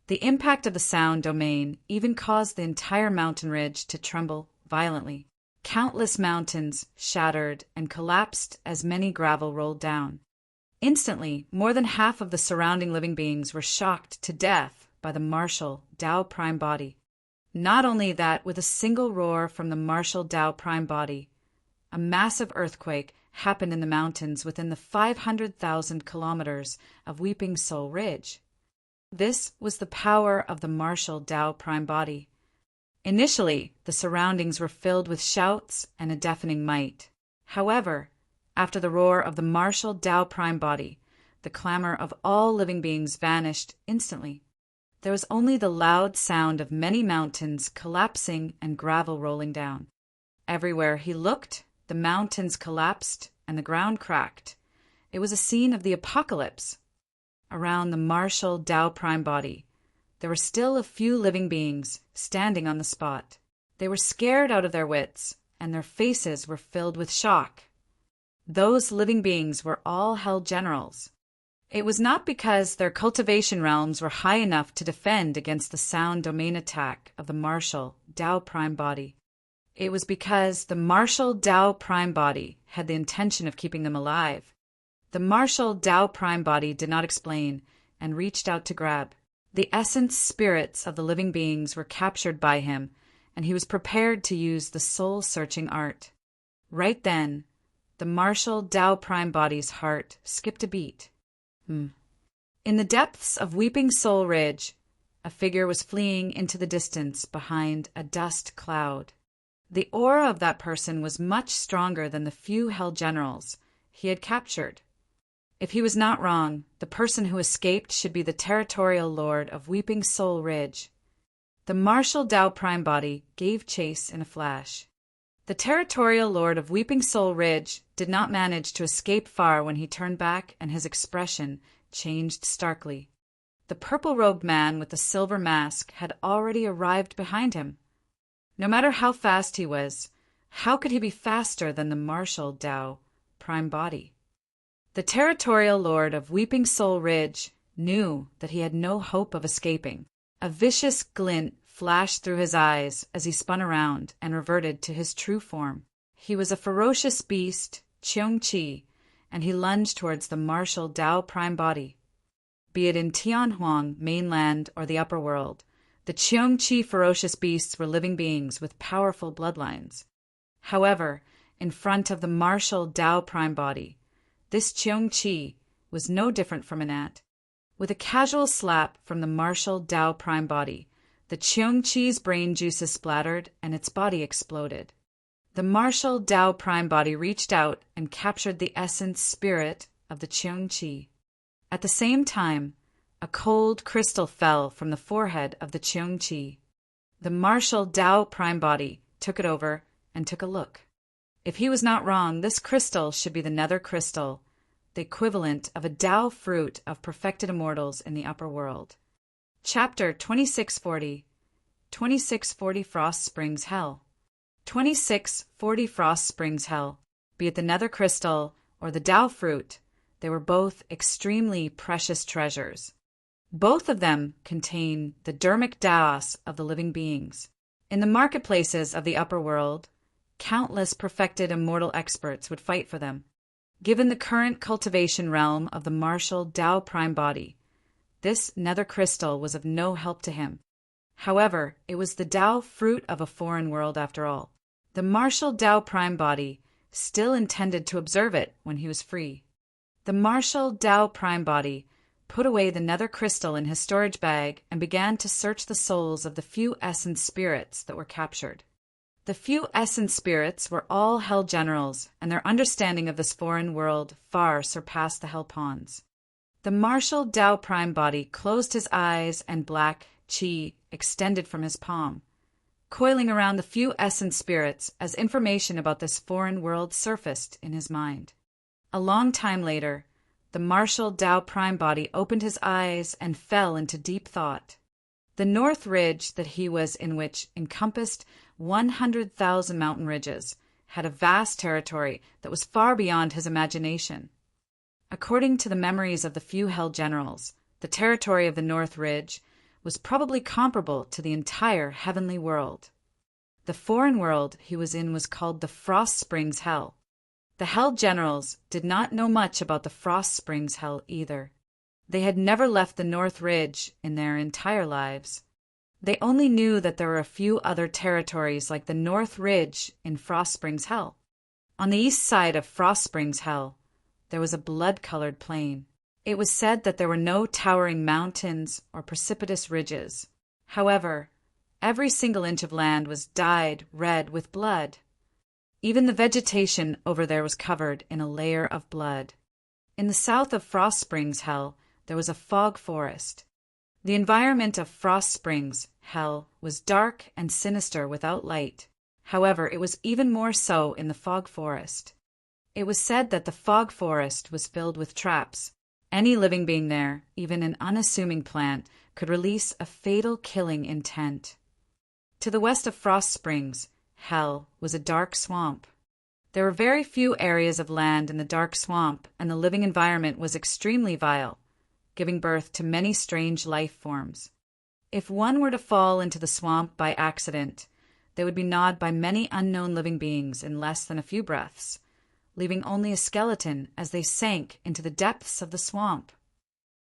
The impact of the sound domain even caused the entire mountain ridge to tremble violently. Countless mountains shattered and collapsed as many gravel rolled down. Instantly, more than half of the surrounding living beings were shocked to death by the martial Tao Prime Body. Not only that, with a single roar from the martial Tao Prime Body, a massive earthquake happened in the mountains within the 500,000 kilometers of Weeping Soul Ridge. This was the power of the martial Tao Prime Body. Initially, the surroundings were filled with shouts and a deafening might. However, after the roar of the martial Tao Prime Body, the clamor of all living beings vanished instantly. There was only the loud sound of many mountains collapsing and gravel rolling down. Everywhere he looked, the mountains collapsed and the ground cracked. It was a scene of the apocalypse. Around the martial Tao Prime Body, there were still a few living beings standing on the spot. They were scared out of their wits, and their faces were filled with shock. Those living beings were all hell generals. It was not because their cultivation realms were high enough to defend against the sound domain attack of the martial Tao Prime Body. It was because the martial Tao Prime Body had the intention of keeping them alive. The martial Tao Prime Body did not explain and reached out to grab. The essence spirits of the living beings were captured by him, and he was prepared to use the soul-searching art. Right then, the martial Tao Prime Body's heart skipped a beat. In the depths of Weeping Soul Ridge, a figure was fleeing into the distance behind a dust cloud. The aura of that person was much stronger than the few hell generals he had captured. If he was not wrong, the person who escaped should be the territorial lord of Weeping Soul Ridge. The martial Tao Prime Body gave chase in a flash. The territorial lord of Weeping Soul Ridge did not manage to escape far when he turned back, and his expression changed starkly. The purple-robed man with the silver mask had already arrived behind him. No matter how fast he was, how could he be faster than the martial Tao Prime Body? The territorial lord of Weeping Soul Ridge knew that he had no hope of escaping. A vicious glint flashed through his eyes as he spun around and reverted to his true form. He was a ferocious beast, Cheong-Chi, and he lunged towards the martial Tao Prime Body. Be it in Tianhuang, mainland, or the upper world, the Cheong-Chi ferocious beasts were living beings with powerful bloodlines. However, in front of the martial Tao Prime Body, this Cheong-Chi was no different from an ant. With a casual slap from the martial Tao Prime Body, the Cheong-Chi's brain juices splattered and its body exploded. The martial Tao Prime Body reached out and captured the essence spirit of the Cheong-Chi. At the same time, a cold crystal fell from the forehead of the Cheong-Chi. The martial Tao Prime Body took it over and took a look. If he was not wrong, this crystal should be the nether crystal, the equivalent of a Tao fruit of perfected immortals in the upper world. Chapter 2640. 2640 Frost Springs Hell. 2640 Frost Springs Hell. Be it the nether crystal or the Tao fruit, They were both extremely precious treasures. Both of them contain the dermic Taos of the living beings. In the marketplaces of the upper world, countless perfected immortal experts would fight for them. Given the current cultivation realm of the martial Tao prime body, this nether crystal was of no help to him. However, it was the Tao fruit of a foreign world after all. The martial Tao prime body still intended to observe it when he was free. The martial Tao prime body put away the nether crystal in his storage bag and began to search the souls of the few essence spirits that were captured. The few essence spirits were all hell generals, and their understanding of this foreign world far surpassed the hell pawns. The martial Tao prime body closed his eyes and black chi extended from his palm, coiling around the few essence spirits as information about this foreign world surfaced in his mind. A long time later, the martial Tao prime body opened his eyes and fell into deep thought. The north ridge that he was in, which encompassed 100,000 mountain ridges, had a vast territory that was far beyond his imagination. According to the memories of the few hell generals, the territory of the north ridge was probably comparable to the entire heavenly world. The foreign world he was in was called the Frost Springs Hell. The hell generals did not know much about the Frost Springs Hell either. They had never left the North Ridge in their entire lives. They only knew that there were a few other territories like the North Ridge in Frost Springs Hell. On the east side of Frost Springs Hell, there was a blood-colored plain. It was said that there were no towering mountains or precipitous ridges. However, every single inch of land was dyed red with blood. Even the vegetation over there was covered in a layer of blood. In the south of Frost Springs Hell, there was a fog forest. The environment of Frost Springs Hell was dark and sinister without light. However, it was even more so in the fog forest. It was said that the fog forest was filled with traps. Any living being there, even an unassuming plant, could release a fatal killing intent. To the west of Frost Springs Hell was a dark swamp. There were very few areas of land in the dark swamp, and the living environment was extremely vile, giving birth to many strange life forms. If one were to fall into the swamp by accident, they would be gnawed by many unknown living beings in less than a few breaths, leaving only a skeleton as they sank into the depths of the swamp.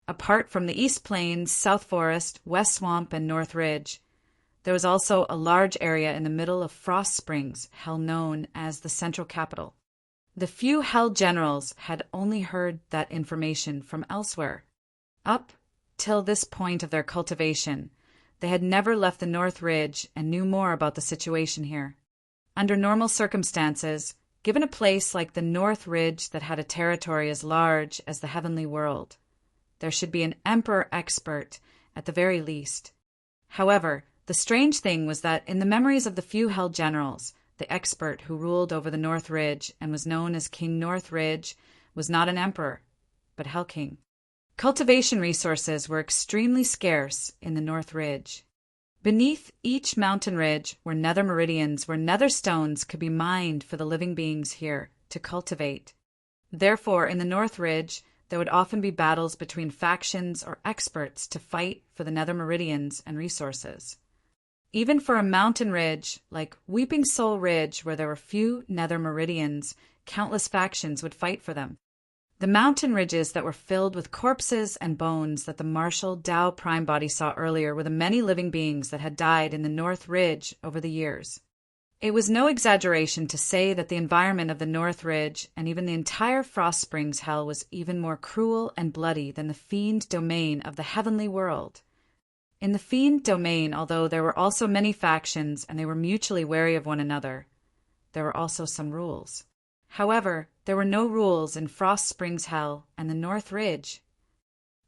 Apart from the East Plains, South Forest, West Swamp, and North Ridge, there was also a large area in the middle of Frost Springs Hell known as the Central Capital. The few hell generals had only heard that information from elsewhere. Up till this point of their cultivation, they had never left the North Ridge and knew more about the situation here. Under normal circumstances, given a place like the North Ridge that had a territory as large as the heavenly world, there should be an emperor expert at the very least. However, the strange thing was that in the memories of the few hell generals, the expert who ruled over the North Ridge and was known as King North Ridge was not an emperor, but Hell King. Cultivation resources were extremely scarce in the North Ridge. Beneath each mountain ridge were nether meridians where nether stones could be mined for the living beings here to cultivate. Therefore, in the North Ridge, there would often be battles between factions or experts to fight for the nether meridians and resources. Even for a mountain ridge like Weeping Soul Ridge, where there were few nether meridians, countless factions would fight for them. The mountain ridges that were filled with corpses and bones that the martial Tao prime body saw earlier were the many living beings that had died in the North Ridge over the years. It was no exaggeration to say that the environment of the North Ridge and even the entire Frost Springs Hell was even more cruel and bloody than the fiend domain of the heavenly world. In the fiend domain, although there were also many factions and they were mutually wary of one another, there were also some rules. However, there were no rules in Frost Springs Hell and the North Ridge.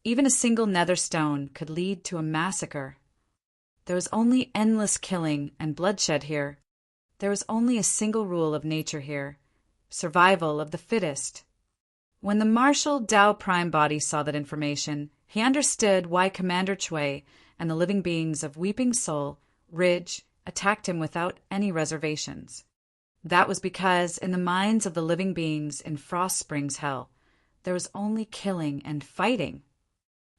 Even a single nether stone could lead to a massacre. There was only endless killing and bloodshed here. There was only a single rule of nature here: survival of the fittest. When the martial Tao prime body saw that information, he understood why Commander Chui and the living beings of Weeping Soul Ridge attacked him without any reservations. That was because, in the minds of the living beings in Frost Springs Hell, there was only killing and fighting.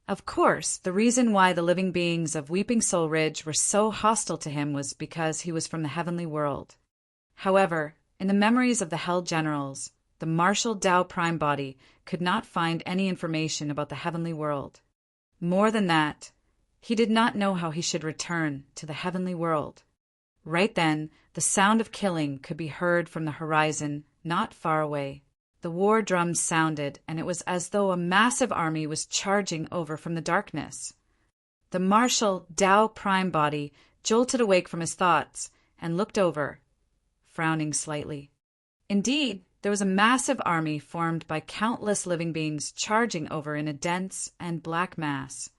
Of course, the reason why the living beings of Weeping Soul Ridge were so hostile to him was because he was from the heavenly world. However, in the memories of the Hell Generals, the martial Tao Prime Body could not find any information about the heavenly world. More than that, he did not know how he should return to the heavenly world. Right then, the sound of killing could be heard from the horizon, not far away. The war drums sounded, and it was as though a massive army was charging over from the darkness. The martial Tao Prime Body jolted awake from his thoughts and looked over, frowning slightly. Indeed, there was a massive army formed by countless living beings charging over in a dense and black mass.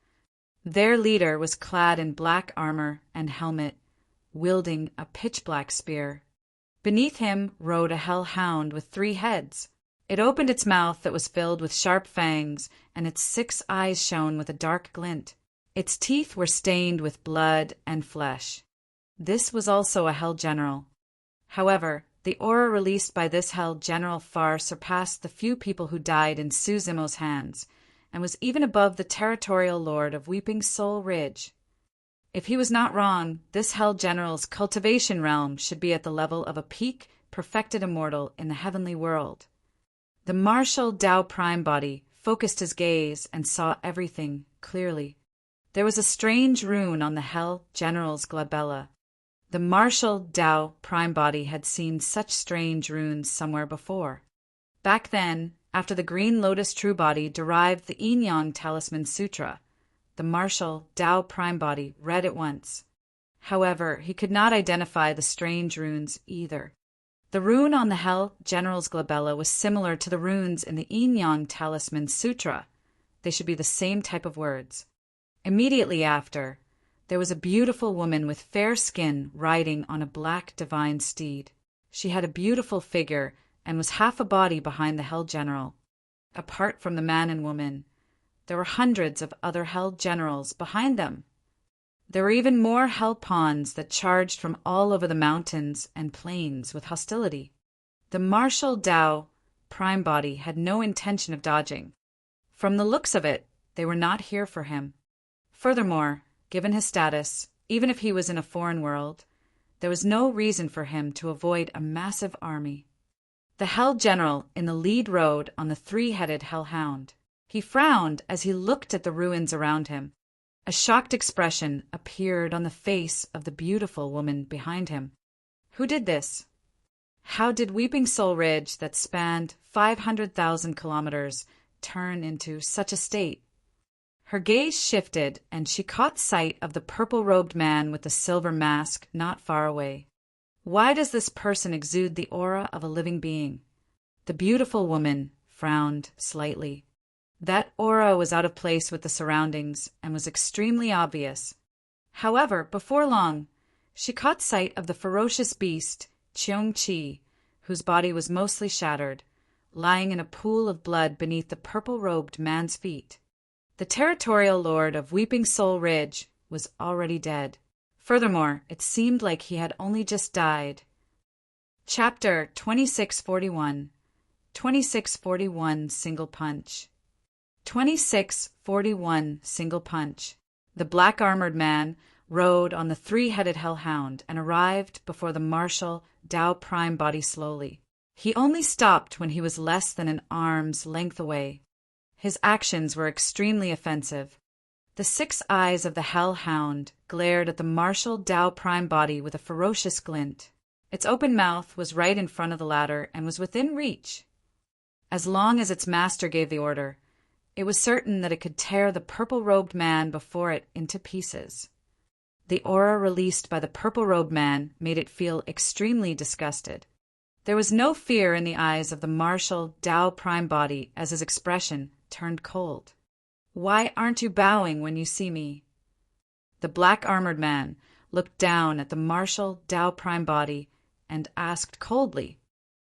Their leader was clad in black armor and helmet, wielding a pitch-black spear. Beneath him rode a hellhound with 3 heads. It opened its mouth that was filled with sharp fangs, and its 6 eyes shone with a dark glint. Its teeth were stained with blood and flesh. This was also a Hell General. However, the aura released by this Hell General far surpassed the few people who died in Suzimo's hands, and was even above the territorial lord of Weeping Soul Ridge. If he was not wrong, this Hell General's cultivation realm should be at the level of a peak, perfected immortal in the heavenly world. The martial Tao Prime Body focused his gaze and saw everything clearly. There was a strange rune on the Hell General's glabella. The martial Tao Prime Body had seen such strange runes somewhere before. Back then, after the Green Lotus True Body derived the Yin Yang Talisman Sutra, the martial Tao Prime Body read it once. However, he could not identify the strange runes either. The rune on the Hell General's glabella was similar to the runes in the Yin Yang Talisman Sutra. They should be the same type of words. Immediately after, there was a beautiful woman with fair skin riding on a black divine steed. She had a beautiful figure and was half a body behind the Hell General. Apart from the man and woman, there were hundreds of other Hell Generals behind them. There were even more Hell Pawns that charged from all over the mountains and plains with hostility. The martial Tao Prime Body had no intention of dodging. From the looks of it, they were not here for him. Furthermore, given his status, even if he was in a foreign world, there was no reason for him to avoid a massive army. The Hell General in the lead rode on the 3-headed Hellhound. He frowned as he looked at the ruins around him. A shocked expression appeared on the face of the beautiful woman behind him. Who did this? How did Weeping Soul Ridge that spanned 500,000 kilometers turn into such a state? Her gaze shifted, and she caught sight of the purple-robed man with the silver mask not far away. Why does this person exude the aura of a living being? The beautiful woman frowned slightly. That aura was out of place with the surroundings and was extremely obvious. However, before long, she caught sight of the ferocious beast, Cheong-Chi, whose body was mostly shattered, lying in a pool of blood beneath the purple-robed man's feet. The territorial lord of Weeping Soul Ridge was already dead. Furthermore, it seemed like he had only just died. Chapter 2641. 2641 Single Punch. 2641 Single Punch. The black-armored man rode on the 3-headed hellhound and arrived before the martial Tao Prime Body slowly. He only stopped when he was less than an arm's length away. His actions were extremely offensive. The 6 eyes of the hellhound glared at the martial Tao Prime Body with a ferocious glint. Its open mouth was right in front of the latter and was within reach. As long as its master gave the order, it was certain that it could tear the purple-robed man before it into pieces. The aura released by the purple-robed man made it feel extremely disgusted. There was no fear in the eyes of the martial Tao Prime Body as his expression turned cold. "Why aren't you bowing when you see me?" The black-armored man looked down at the martial Tao Prime Body and asked coldly,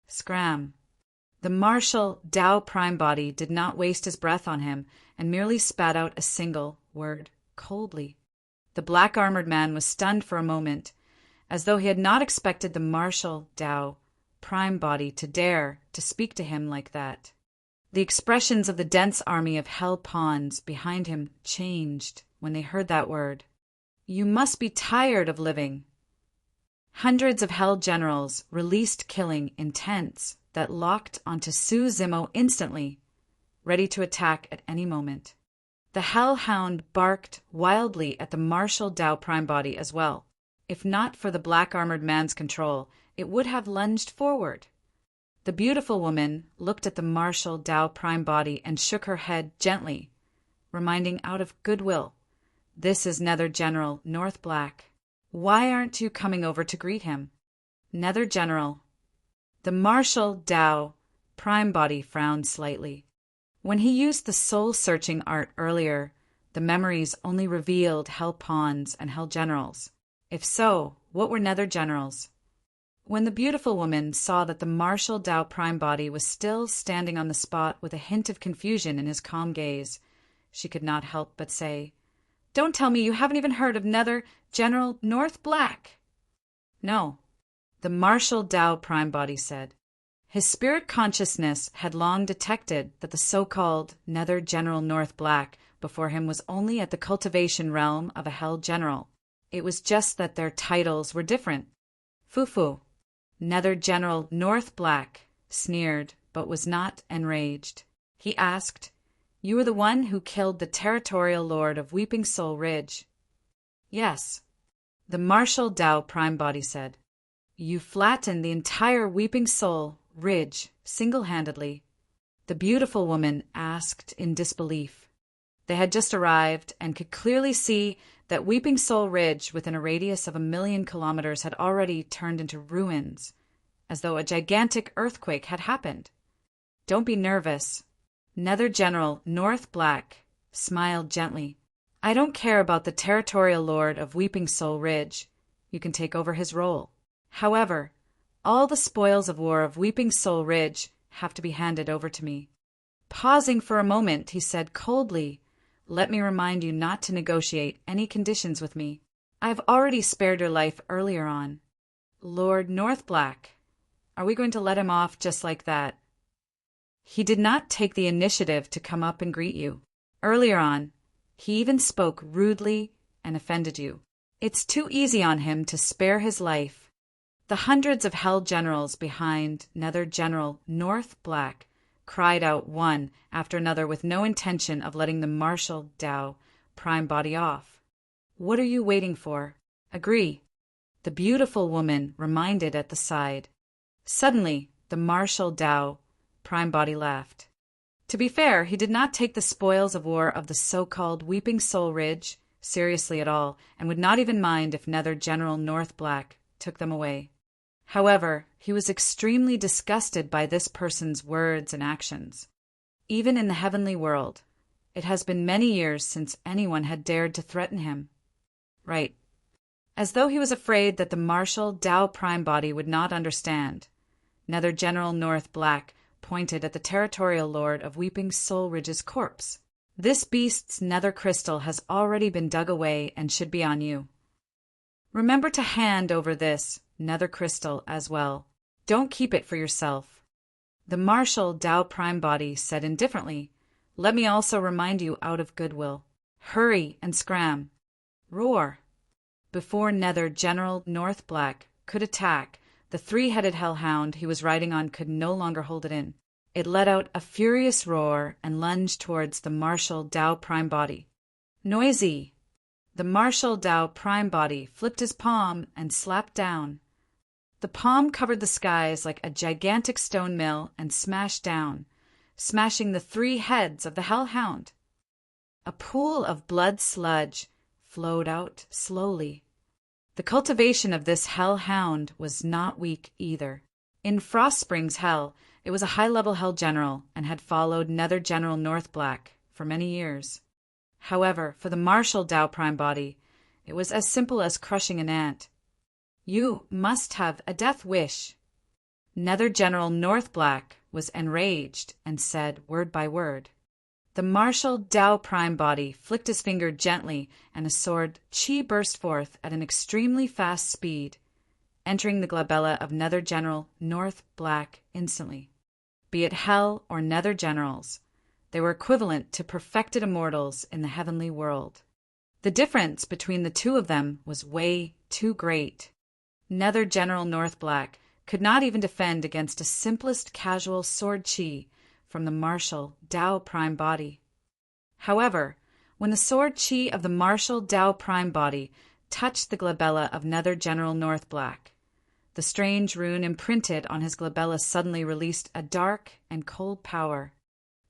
"Scram." The martial Tao Prime Body did not waste his breath on him and merely spat out a single word coldly. The black-armored man was stunned for a moment, as though he had not expected the martial Tao Prime Body to dare to speak to him like that. The expressions of the dense army of hell pawns behind him changed when they heard that word. You must be tired of living. Hundreds of hell generals released killing in tents that locked onto Su Zimo instantly, ready to attack at any moment. The hellhound barked wildly at the martial Dao Prime body as well. If not for the black-armored man's control, it would have lunged forward. The beautiful woman looked at the martial Dao Prime body and shook her head gently, reminding out of goodwill, "This is Nether General North Black. Why aren't you coming over to greet him?" Nether General. The martial Dao Prime body frowned slightly. When he used the soul-searching art earlier, the memories only revealed hell pawns and hell generals. If so, what were Nether Generals? When the beautiful woman saw that the martial Dao Prime body was still standing on the spot with a hint of confusion in his calm gaze, she could not help but say, "Don't tell me you haven't even heard of Nether General North Black." "No," the martial Dao Prime body said. His spirit consciousness had long detected that the so-called Nether General North Black before him was only at the cultivation realm of a hell general. It was just that their titles were different. Fufu. Nether General North Black sneered, but was not enraged. He asked, "You are the one who killed the territorial lord of Weeping Soul Ridge?" "Yes," the martial Dao Prime body said. "You flattened the entire Weeping Soul Ridge single-handedly?" The beautiful woman asked in disbelief. They had just arrived and could clearly see that Weeping Soul Ridge within a radius of 1,000,000 kilometers had already turned into ruins, as though a gigantic earthquake had happened. "Don't be nervous." Nether General North Black smiled gently. "I don't care about the territorial lord of Weeping Soul Ridge. You can take over his role. However, all the spoils of war of Weeping Soul Ridge have to be handed over to me." Pausing for a moment, he said coldly, "Let me remind you not to negotiate any conditions with me. I have already spared your life earlier on. Lord North Black, are we going to let him off just like that? He did not take the initiative to come up and greet you. Earlier on, he even spoke rudely and offended you. It's too easy on him to spare his life." The hundreds of hell generals behind Nether General North Black cried out one after another with no intention of letting the martial Dao Prime body off. "What are you waiting for? Agree," the beautiful woman reminded at the side. Suddenly, the martial Dao Prime body laughed. To be fair, he did not take the spoils of war of the so-called Weeping Soul Ridge seriously at all, and would not even mind if Nether General North Black took them away. However, he was extremely disgusted by this person's words and actions. Even in the heavenly world, it has been many years since anyone had dared to threaten him. Right. As though he was afraid that the martial Dao Prime body would not understand, Nether General North Black pointed at the territorial lord of Weeping Soul Ridge's corpse. "This beast's nether crystal has already been dug away and should be on you. Remember to hand over this nether crystal as well. Don't keep it for yourself." The martial Dao Prime body said indifferently, "Let me also remind you out of goodwill. Hurry and scram. Roar." Before Nether General North Black could attack, the three-headed hellhound he was riding on could no longer hold it in. It let out a furious roar and lunged towards the martial Dao Prime body. "Noisy!" The martial Dao Prime body flipped his palm and slapped down. The palm covered the skies like a gigantic stone mill and smashed down, smashing the three heads of the hellhound. A pool of blood sludge flowed out slowly. The cultivation of this hellhound was not weak either. In Frost Springs Hell, it was a high-level hell general and had followed Nether General North Black for many years. However, for the martial Dao Prime body, it was as simple as crushing an ant. "You must have a death wish." Nether General North Black was enraged and said word by word. The martial Dao Prime body flicked his finger gently and a sword chi burst forth at an extremely fast speed, entering the glabella of Nether General North Black instantly. be it hell or nether generals. They were equivalent to perfected immortals in the heavenly world. The difference between the two of them was way too great. Nether General Northblack could not even defend against a simplest casual sword chi from the martial Tao Prime Body. However, when the sword chi of the martial Tao Prime Body touched the glabella of Nether General Northblack, the strange rune imprinted on his glabella suddenly released a dark and cold power.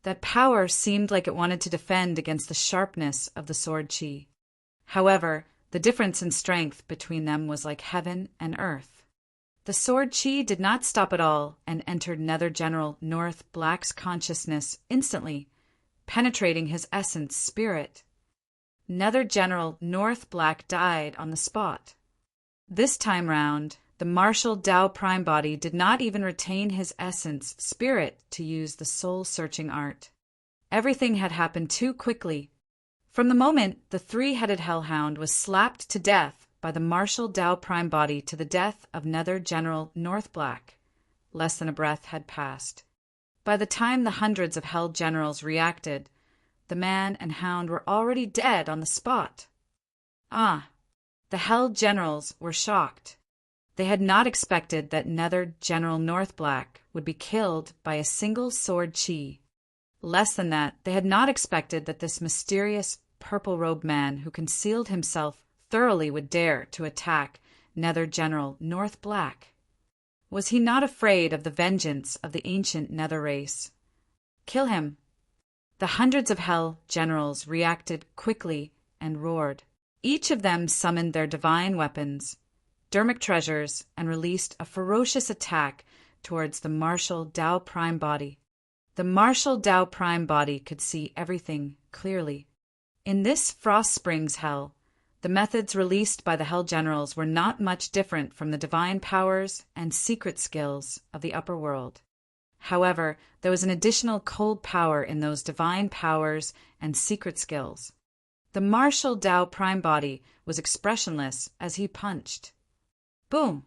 That power seemed like it wanted to defend against the sharpness of the sword chi. However, the difference in strength between them was like heaven and earth. The sword chi did not stop at all and entered Nether General Northblack's consciousness instantly, penetrating his essence spirit. Nether General Northblack died on the spot. This time round, the martial Tao Prime Body did not even retain his essence spirit to use the soul-searching art. Everything had happened too quickly. From the moment the three-headed hellhound was slapped to death by the martial Tao Prime Body to the death of Nether General Northblack, less than a breath had passed. By the time the hundreds of hell generals reacted, the man and hound were already dead on the spot. The hell generals were shocked. They had not expected that Nether General Northblack would be killed by a single sword chi. Less than that, they had not expected that this mysterious purple-robed man who concealed himself thoroughly would dare to attack Nether General Northblack. Was he not afraid of the vengeance of the ancient Nether race? Kill him. The hundreds of hell generals reacted quickly and roared. Each of them summoned their divine weapons, dermic treasures, and released a ferocious attack towards the martial Tao Prime Body. The martial Tao Prime Body could see everything clearly. In this Frost Springs hell, the methods released by the hell generals were not much different from the divine powers and secret skills of the upper world. However, there was an additional cold power in those divine powers and secret skills. The martial Tao Prime Body was expressionless as he punched. Boom!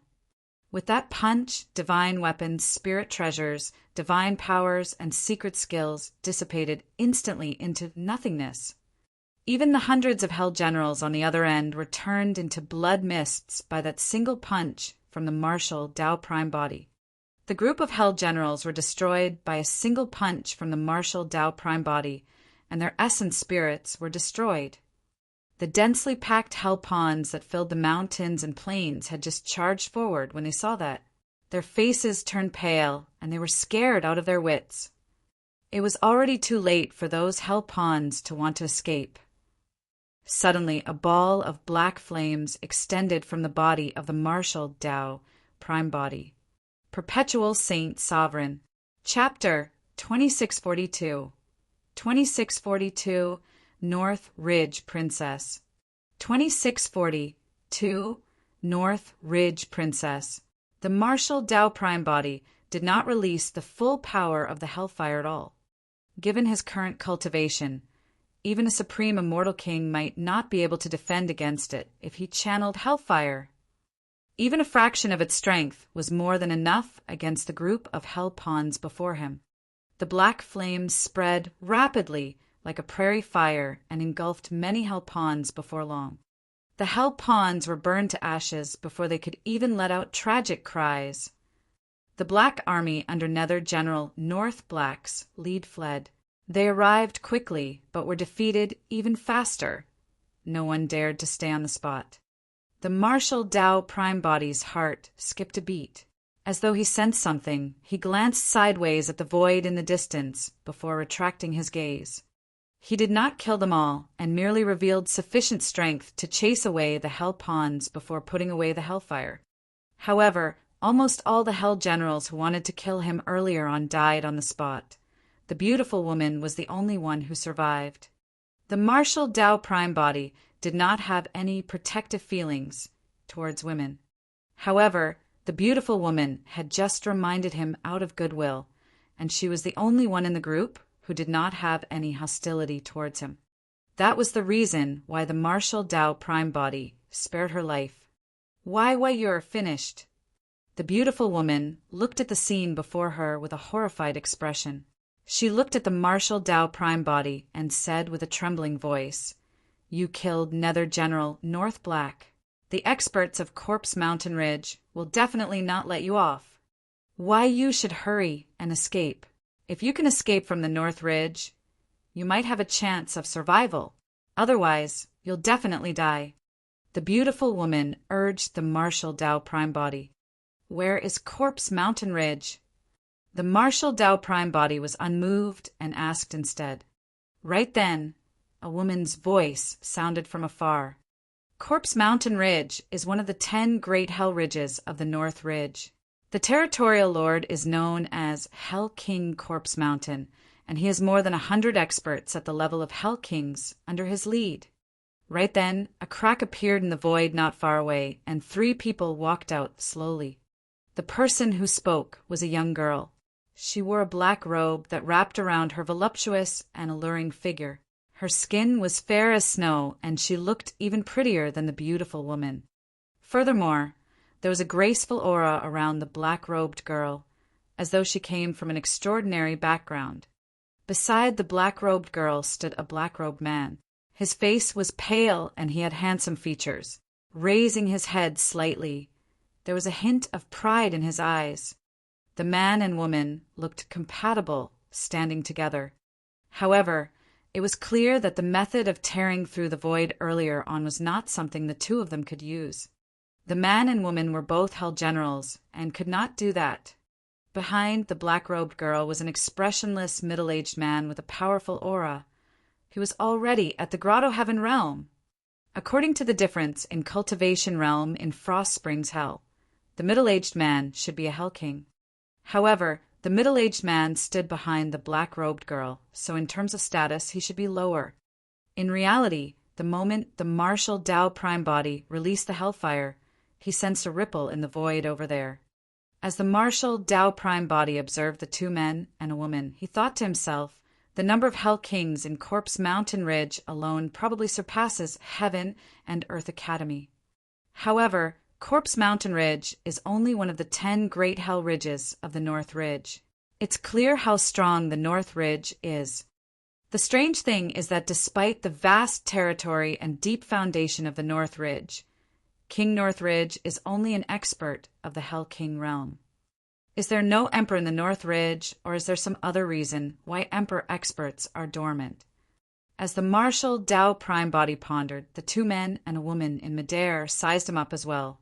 With that punch, divine weapons, spirit treasures, divine powers, and secret skills dissipated instantly into nothingness. Even the hundreds of hell generals on the other end were turned into blood mists by that single punch from the martial Tao Prime Body. The group of hell generals were destroyed by a single punch from the martial Tao Prime Body, and their essence spirits were destroyed. The densely packed hell pawns that filled the mountains and plains had just charged forward when they saw that. Their faces turned pale, and they were scared out of their wits. It was already too late for those hell pawns to want to escape. Suddenly, a ball of black flames extended from the body of the martial Tao Prime Body. Perpetual Saint Sovereign. Chapter 2642. 2642. North Ridge Princess. 2642. North Ridge Princess. The martial Tao Prime Body did not release the full power of the hellfire at all. Given his current cultivation, even a supreme immortal king might not be able to defend against it if he channeled hellfire. Even a fraction of its strength was more than enough against the group of hell pawns before him. The black flames spread rapidly like a prairie fire and engulfed many hell pawns before long. The hell pawns were burned to ashes before they could even let out tragic cries. The Black Army under Nether General Northblack's lead fled. They arrived quickly, but were defeated even faster. No one dared to stay on the spot. The martial Tao Prime Body's heart skipped a beat. As though he sensed something, he glanced sideways at the void in the distance before retracting his gaze. He did not kill them all, and merely revealed sufficient strength to chase away the hell pawns before putting away the hellfire. However, almost all the hell generals who wanted to kill him earlier on died on the spot. The beautiful woman was the only one who survived. The martial Tao Prime Body did not have any protective feelings towards women. However, the beautiful woman had just reminded him out of goodwill, and she was the only one in the group who did not have any hostility towards him. That was the reason why the martial Tao Prime Body spared her life. Why, you're finished. The beautiful woman looked at the scene before her with a horrified expression. She looked at the Marshal Dow Prime body and said with a trembling voice, "You killed Nether General North Black. The experts of Corpse Mountain Ridge will definitely not let you off. Why you should hurry and escape. If you can escape from the North Ridge, you might have a chance of survival. Otherwise, you'll definitely die." The beautiful woman urged the Marshal Dow Prime body. "Where is Corpse Mountain Ridge?" The Marshal Dow Prime body was unmoved and asked instead. Right then, a woman's voice sounded from afar. "Corpse Mountain Ridge is one of the 10 great hell ridges of the North Ridge. The territorial lord is known as Hell King Corpse Mountain, and he has more than 100 experts at the level of Hell Kings under his lead." Right then, a crack appeared in the void not far away, and 3 people walked out slowly. The person who spoke was a young girl. She wore a black robe that wrapped around her voluptuous and alluring figure. Her skin was fair as snow, and she looked even prettier than the beautiful woman. Furthermore, there was a graceful aura around the black-robed girl, as though she came from an extraordinary background. Beside the black-robed girl stood a black-robed man. His face was pale and he had handsome features. Raising his head slightly, there was a hint of pride in his eyes. The man and woman looked compatible, standing together. However, it was clear that the method of tearing through the void earlier on was not something the 2 of them could use. The man and woman were both Hell Generals and could not do that. Behind the black-robed girl was an expressionless middle-aged man with a powerful aura. He was already at the Grotto Heaven realm. According to the difference in cultivation realm in Frost Springs Hell, the middle-aged man should be a Hell King. However, the middle-aged man stood behind the black-robed girl, so in terms of status, he should be lower. In reality, the moment the Marshal Dow Prime body released the hellfire, he sensed a ripple in the void over there. As the Marshal Dow Prime body observed the 2 men and a woman, he thought to himself, the number of Hell Kings in Corpse Mountain Ridge alone probably surpasses Heaven and Earth Academy. However, Corpse Mountain Ridge is only one of the 10 great hell ridges of the North Ridge. It's clear how strong the North Ridge is. The strange thing is that despite the vast territory and deep foundation of the North Ridge, King North Ridge is only an expert of the Hell King realm. Is there no Emperor in the North Ridge, or is there some other reason why Emperor experts are dormant? As the Marshal Dow Prime body pondered, the 2 men and a woman in midair sized him up as well.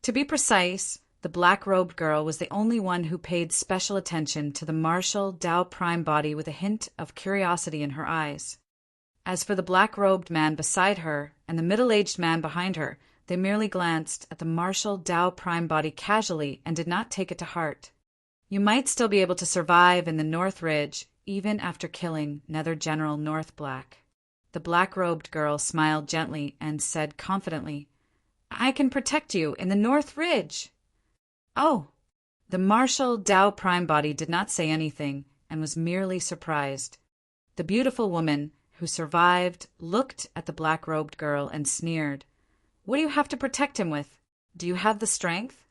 To be precise, the black-robed girl was the only one who paid special attention to the Marshal Dow Prime body with a hint of curiosity in her eyes. As for the black-robed man beside her and the middle-aged man behind her, they merely glanced at the Marshal Dow Prime body casually and did not take it to heart. You might still be able to survive in the North Ridge, even after killing Nether General North Black. The black-robed girl smiled gently and said confidently, "I can protect you in the North Ridge." "Oh." The Marshal Dow Prime body did not say anything and was merely surprised. The beautiful woman, who survived, looked at the black-robed girl and sneered. "What do you have to protect him with? Do you have the strength?"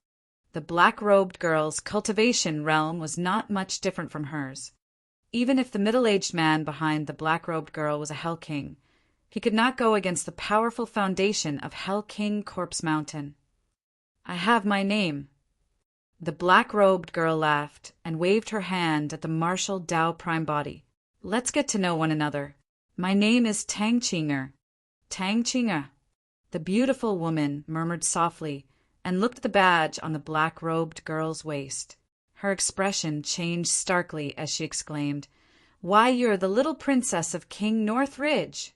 The black-robed girl's cultivation realm was not much different from hers. Even if the middle-aged man behind the black-robed girl was a Hell King, he could not go against the powerful foundation of Hell King Corpse Mountain. "I have my name." The black-robed girl laughed and waved her hand at the Marshal Dow Prime body. "Let's get to know one another. My name is Tang Chinger." "Tang Chinger." The beautiful woman murmured softly and looked at the badge on the black-robed girl's waist. Her expression changed starkly as she exclaimed, "Why, you're the little princess of King North Ridge."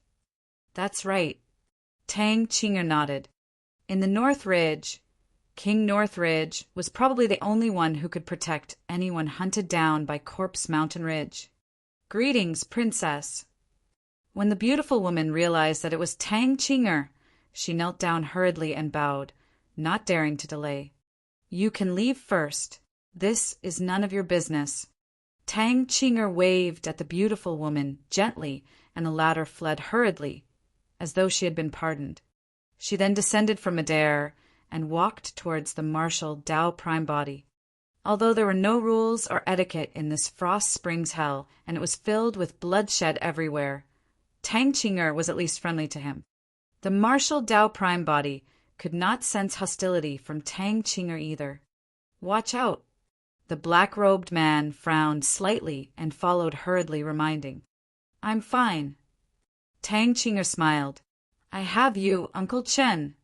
"That's right." Tang Chinger nodded. In the North Ridge, King North Ridge was probably the only one who could protect anyone hunted down by Corpse Mountain Ridge. "Greetings, princess." When the beautiful woman realized that it was Tang Chinger, she knelt down hurriedly and bowed, not daring to delay. "You can leave first. This is none of your business." Tang Chinger waved at the beautiful woman gently, and the latter fled hurriedly, as though she had been pardoned. She then descended from midair and walked towards the martial Tao Prime Body. Although there were no rules or etiquette in this Frost Springs hell, and it was filled with bloodshed everywhere, Tang Qing'er was at least friendly to him. The martial Tao Prime Body could not sense hostility from Tang Qing'er either. "Watch out." The black-robed man frowned slightly and followed hurriedly, reminding, "I'm fine." Tang Qing'er smiled. "I have you, Uncle Chen."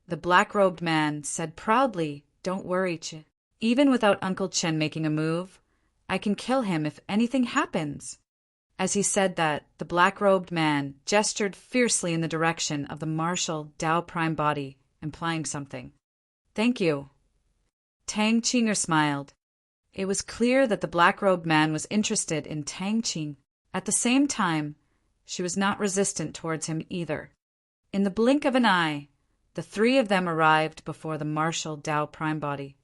The black-robed man said proudly, "Don't worry, Chen. Even without Uncle Chen making a move, I can kill him if anything happens." As he said that, the black-robed man gestured fiercely in the direction of the martial Tao Prime Body, implying something. "Thank you." Tang Qing'er smiled. It was clear that the black-robed man was interested in Tang Qing. At the same time, she was not resistant towards him either. In the blink of an eye, the three of them arrived before the martial Tao Prime Body.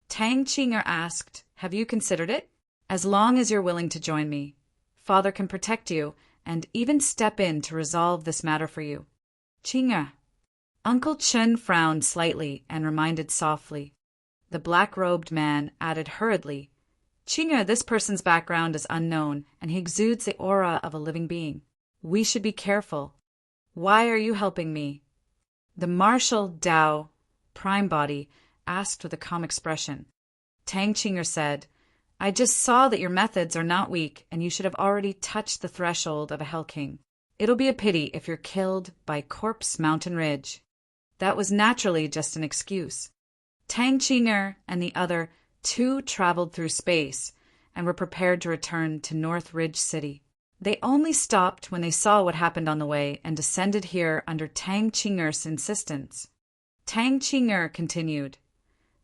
Tang Qing'er asked, "Have you considered it? As long as you're willing to join me, Father can protect you and even step in to resolve this matter for you." "Qing'er." Uncle Chen frowned slightly and reminded softly. The black-robed man added hurriedly, "Qing'er, this person's background is unknown, and he exudes the aura of a living being. We should be careful. Why are you helping me?" The martial Tao Prime Body asked with a calm expression. Tang Qing'er said, "I just saw that your methods are not weak, and you should have already touched the threshold of a Hell King. It'll be a pity if you're killed by Corpse Mountain Ridge." That was naturally just an excuse. Tang Qing'er and the other two traveled through space and were prepared to return to North Ridge City. They only stopped when they saw what happened on the way and descended here under Tang Qing'er's insistence. Tang Qing'er continued,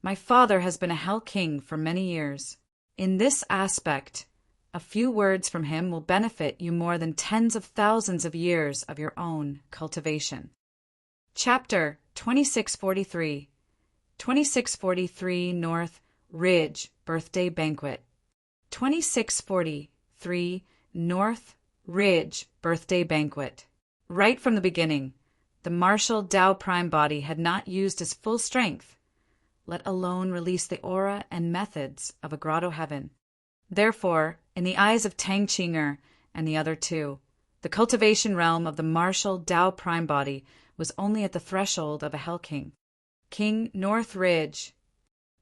"My father has been a Hell King for many years. In this aspect, a few words from him will benefit you more than tens of thousands of years of your own cultivation." Chapter 2643. 2643 North Ridge Birthday Banquet. 2643 North Ridge Birthday Banquet. Right from the beginning, the martial Tao Prime Body had not used his full strength, let alone release the aura and methods of a grotto heaven. Therefore, in the eyes of Tang Qing'er and the other two, the cultivation realm of the martial Tao Prime Body was only at the threshold of a Hell King. King North Ridge.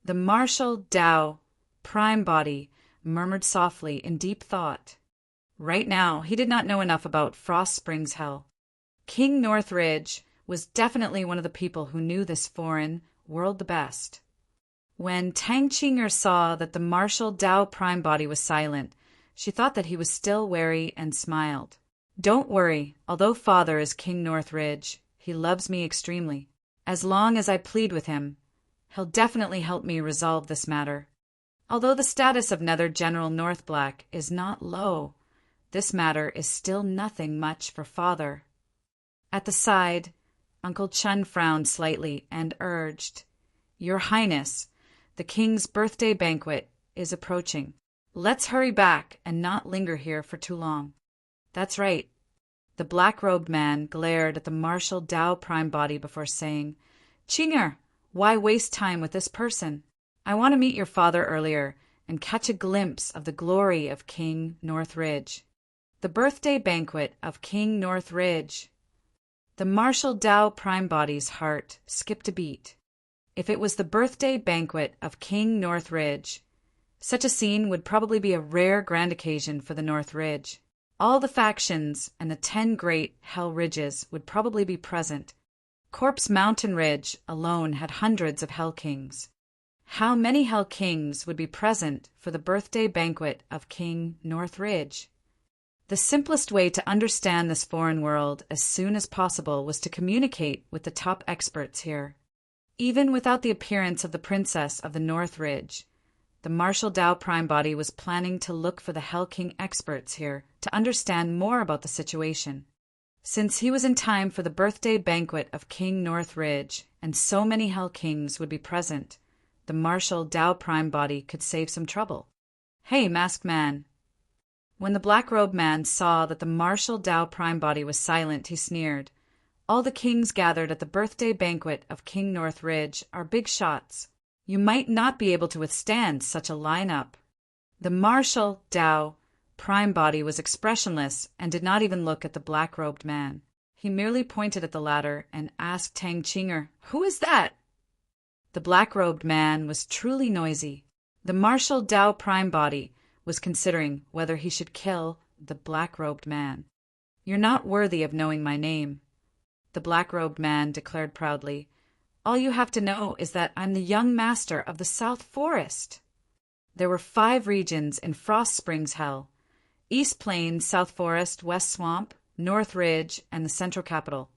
The martial Tao Prime Body murmured softly in deep thought. Right now, he did not know enough about Frost Springs Hell. King North Ridge was definitely one of the people who knew this foreign world the best. When Tang Qing'er saw that the martial Tao Prime Body was silent, she thought that he was still wary and smiled. "Don't worry, although Father is King North Ridge, he loves me extremely. As long as I plead with him, he'll definitely help me resolve this matter. Although the status of Nether General North Black is not low, this matter is still nothing much for Father." At the side, Uncle Chen frowned slightly and urged, "Your Highness, the King's birthday banquet is approaching. Let's hurry back and not linger here for too long." "That's right." The black-robed man glared at the martial Tao Prime Body before saying, "Qing'er, why waste time with this person? I want to meet your father earlier and catch a glimpse of the glory of King North Ridge. The birthday banquet of King North Ridge." The martial Tao Prime Body's heart skipped a beat. If it was the birthday banquet of King North Ridge, such a scene would probably be a rare grand occasion for the North Ridge. All the factions and the 10 great Hell Ridges would probably be present. Corpse Mountain Ridge alone had hundreds of Hell Kings. How many Hell Kings would be present for the birthday banquet of King North Ridge? The simplest way to understand this foreign world as soon as possible was to communicate with the top experts here. Even without the appearance of the Princess of the North Ridge, the martial Tao Prime Body was planning to look for the Hell King experts here to understand more about the situation. Since he was in time for the birthday banquet of King North Ridge, and so many Hell Kings would be present, the martial Tao Prime Body could save some trouble. "Hey, masked man." When the black-robed man saw that the martial Tao Prime Body was silent, he sneered, All the kings gathered at the birthday banquet of King North Ridge are big shots. You might not be able to withstand such a lineup. The Marshal Dao Prime Body was expressionless and did not even look at the black-robed man. He merely pointed at the latter and asked Tang Qinger, "Who is that?" The black-robed man was truly noisy. The Marshal Dao Prime Body was considering whether he should kill the black-robed man. "You're not worthy of knowing my name," the black-robed man declared proudly. "All you have to know is that I'm the young master of the South Forest." There were 5 regions in Frost Springs Hell: East Plains, South Forest, West Swamp, North Ridge, and the Central Capital.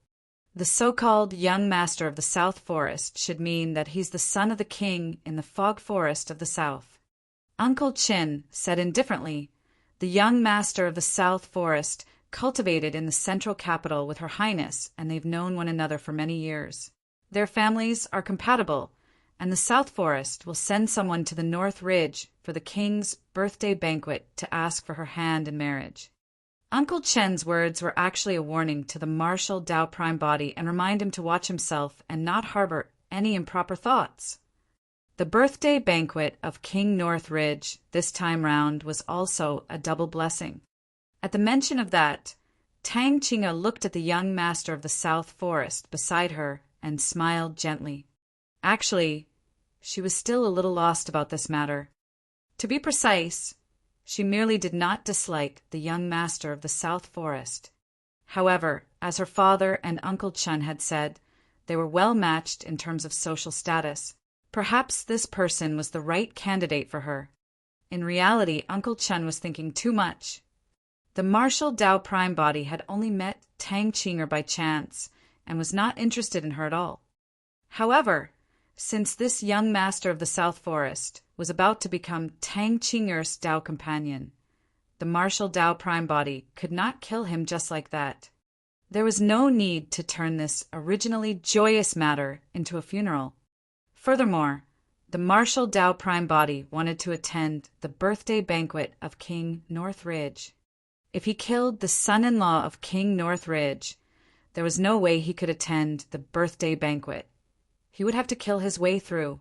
The so-called young master of the South Forest should mean that he's the son of the king in the Fog Forest of the South. Uncle Chin said indifferently, "The young master of the South Forest cultivated in the Central Capital with Her Highness, and they've known one another for many years. Their families are compatible, and the South Forest will send someone to the North Ridge for the king's birthday banquet to ask for her hand in marriage." Uncle Chen's words were actually a warning to the Marshal Dao Prime Body and remind him to watch himself and not harbor any improper thoughts. The birthday banquet of King North Ridge this time round was also a double blessing. At the mention of that, Tang Qinger looked at the young master of the South Forest beside her and smiled gently. Actually, she was still a little lost about this matter. To be precise, she merely did not dislike the young master of the South Forest. However, as her father and Uncle Chun had said, they were well matched in terms of social status. Perhaps this person was the right candidate for her. In reality, Uncle Chun was thinking too much. The Marshal Dao Prime Body had only met Tang Qinger by chance and was not interested in her at all. However, since this young master of the South Forest was about to become Tang Qinger's Dao companion, the Marshal Dao Prime Body could not kill him just like that. There was no need to turn this originally joyous matter into a funeral. Furthermore, the Marshal Dao Prime Body wanted to attend the birthday banquet of King North Ridge. If he killed the son-in-law of King North Ridge, there was no way he could attend the birthday banquet. He would have to kill his way through.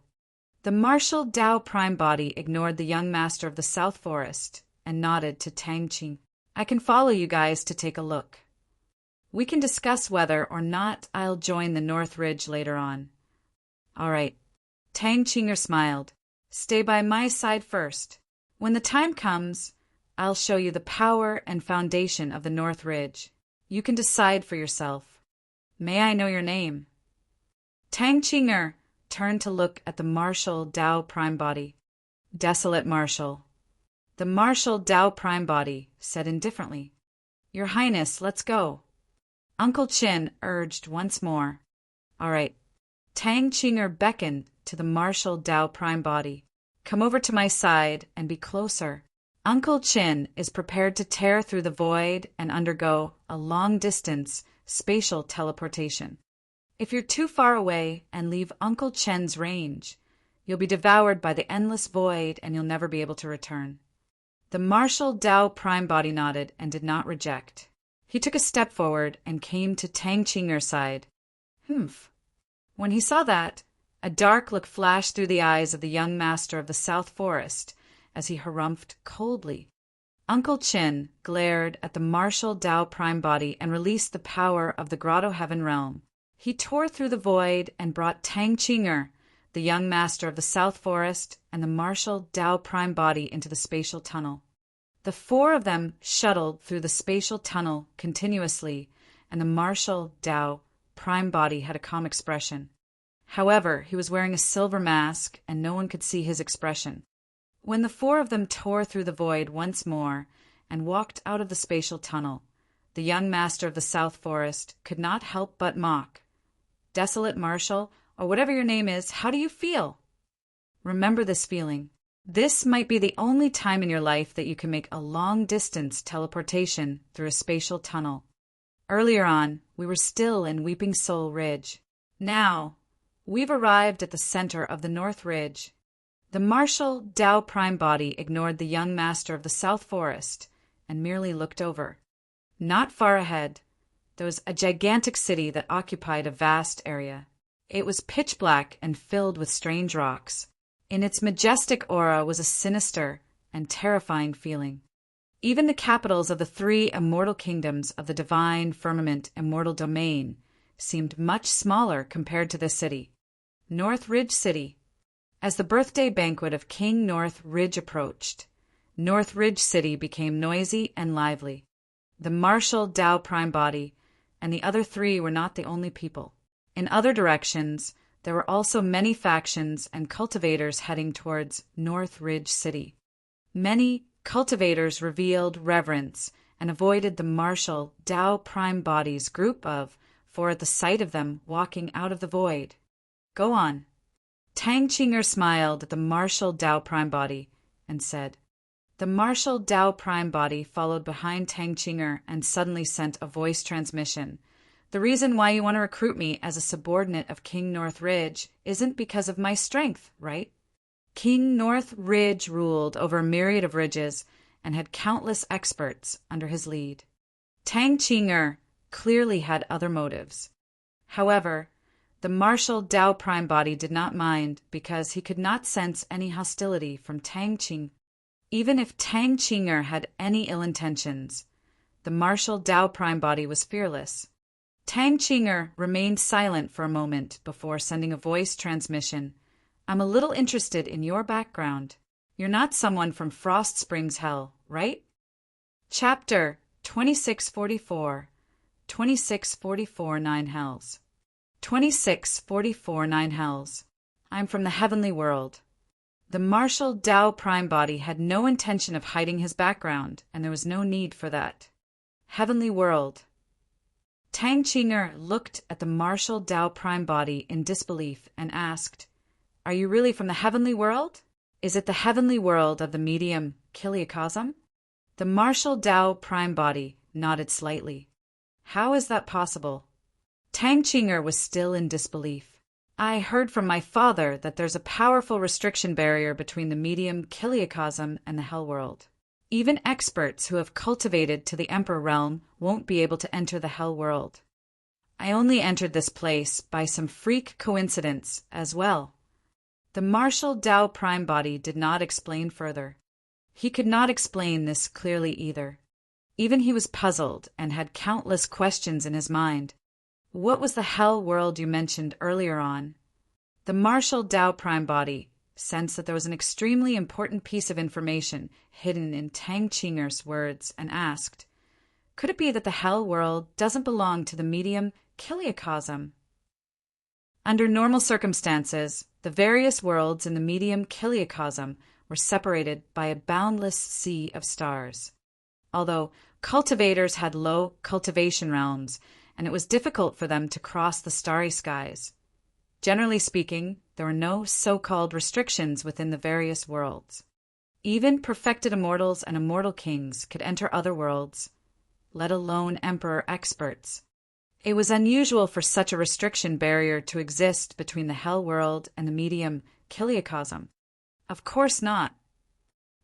The Marshal Dao Prime Body ignored the young master of the South Forest and nodded to Tang Qing. "I can follow you guys to take a look. We can discuss whether or not I'll join the North Ridge later on." "All right." Tang Qinger smiled. "Stay by my side first. When the time comes, I'll show you the power and foundation of the North Ridge. You can decide for yourself. May I know your name?" Tang Qinger turned to look at the Marshal Dao Prime Body. "Desolate Marshal." The Marshal Dao Prime Body said indifferently, "Your Highness, let's go." Uncle Chin urged once more. "All right." Tang Qinger beckoned to the Marshal Dao Prime Body. "Come over to my side and be closer. Uncle Chin is prepared to tear through the void and undergo a long-distance spatial teleportation. If you're too far away and leave Uncle Chen's range, you'll be devoured by the endless void and you'll never be able to return." The Marshal Dao Prime Body nodded and did not reject. He took a step forward and came to Tang Qinger's side. Humph. When he saw that, a dark look flashed through the eyes of the young master of the South Forest as he harumphed coldly. Uncle Chin glared at the Marshal Dao Prime Body and released the power of the Grotto Heaven realm. He tore through the void and brought Tang Qinger, the young master of the South Forest, and the Marshal Dao Prime Body into the spatial tunnel. The 4 of them shuttled through the spatial tunnel continuously, and the Marshal Dao Prime Body had a calm expression. However, he was wearing a silver mask, and no one could see his expression. When the 4 of them tore through the void once more and walked out of the spatial tunnel, the young master of the South Forest could not help but mock. "Desolate Marshal, or whatever your name is, how do you feel?" Remember this feeling. This might be the only time in your life that you can make a long-distance teleportation through a spatial tunnel. Earlier on, we were still in Weeping Soul Ridge. Now, we've arrived at the center of the North Ridge. The Marshal Dao Prime Body ignored the young master of the South Forest and merely looked over. Not far ahead, There was a gigantic city that occupied a vast area. It was pitch black and filled with strange rocks. In its majestic aura was a sinister and terrifying feeling. Even the capitals of the three immortal kingdoms of the divine firmament immortal domain seemed much smaller compared to this city. North Ridge City. As the birthday banquet of King North Ridge approached, North Ridge City became noisy and lively. The martial Tao Prime Body and the other three were not the only people. In other directions, there were also many factions and cultivators heading towards North Ridge City. Many cultivators revealed reverence and avoided the martial Tao Prime Body's group for at the sight of them walking out of the void. Go on. Tang Chinger smiled at the martial Tao Prime Body and said. The martial Tao Prime Body followed behind Tang Chinger and suddenly sent a voice transmission. The reason why you want to recruit me as a subordinate of King North Ridge isn't because of my strength, right? King North Ridge ruled over a myriad of ridges and had countless experts under his lead. Tang Chinger clearly had other motives. However, the martial Tao Prime Body did not mind because he could not sense any hostility from Tang Ching. Even if Tang Chinger had any ill intentions, the martial Tao Prime Body was fearless. Tang Chinger remained silent for a moment before sending a voice transmission. I'm a little interested in your background. You're not someone from Frost Springs Hell, right? Chapter 2644. 2644 Nine Hells. 2644 Nine Hells. I'm from the heavenly world. The martial Tao Prime Body had no intention of hiding his background, and there was no need for that. Heavenly world. Tang Chinger looked at the martial Tao Prime Body in disbelief and asked, Are you really from the heavenly world? Is it the heavenly world of the medium Kiliakazam? The martial Tao Prime Body nodded slightly. How is that possible? Tang Chinger was still in disbelief. I heard from my father that there's a powerful restriction barrier between the medium Kiliakazam and the Hell world. Even experts who have cultivated to the Emperor realm won't be able to enter the Hell world. I only entered this place by some freak coincidence as well. The martial Tao Prime Body did not explain further. He could not explain this clearly either. Even he was puzzled and had countless questions in his mind. What was the Hell world you mentioned earlier on? The martial Tao Prime Body sensed that there was an extremely important piece of information hidden in Tang Chinger's words and asked, Could it be that the Hell world doesn't belong to the medium Kiliakazam? Under normal circumstances, the various worlds in the medium Kiliakazam were separated by a boundless sea of stars. Although cultivators had low cultivation realms, and it was difficult for them to cross the starry skies. Generally speaking, there were no so-called restrictions within the various worlds. Even perfected immortals and immortal kings could enter other worlds, let alone emperor experts. It was unusual for such a restriction barrier to exist between the Hell world and the medium Kiliakazam. Of course not.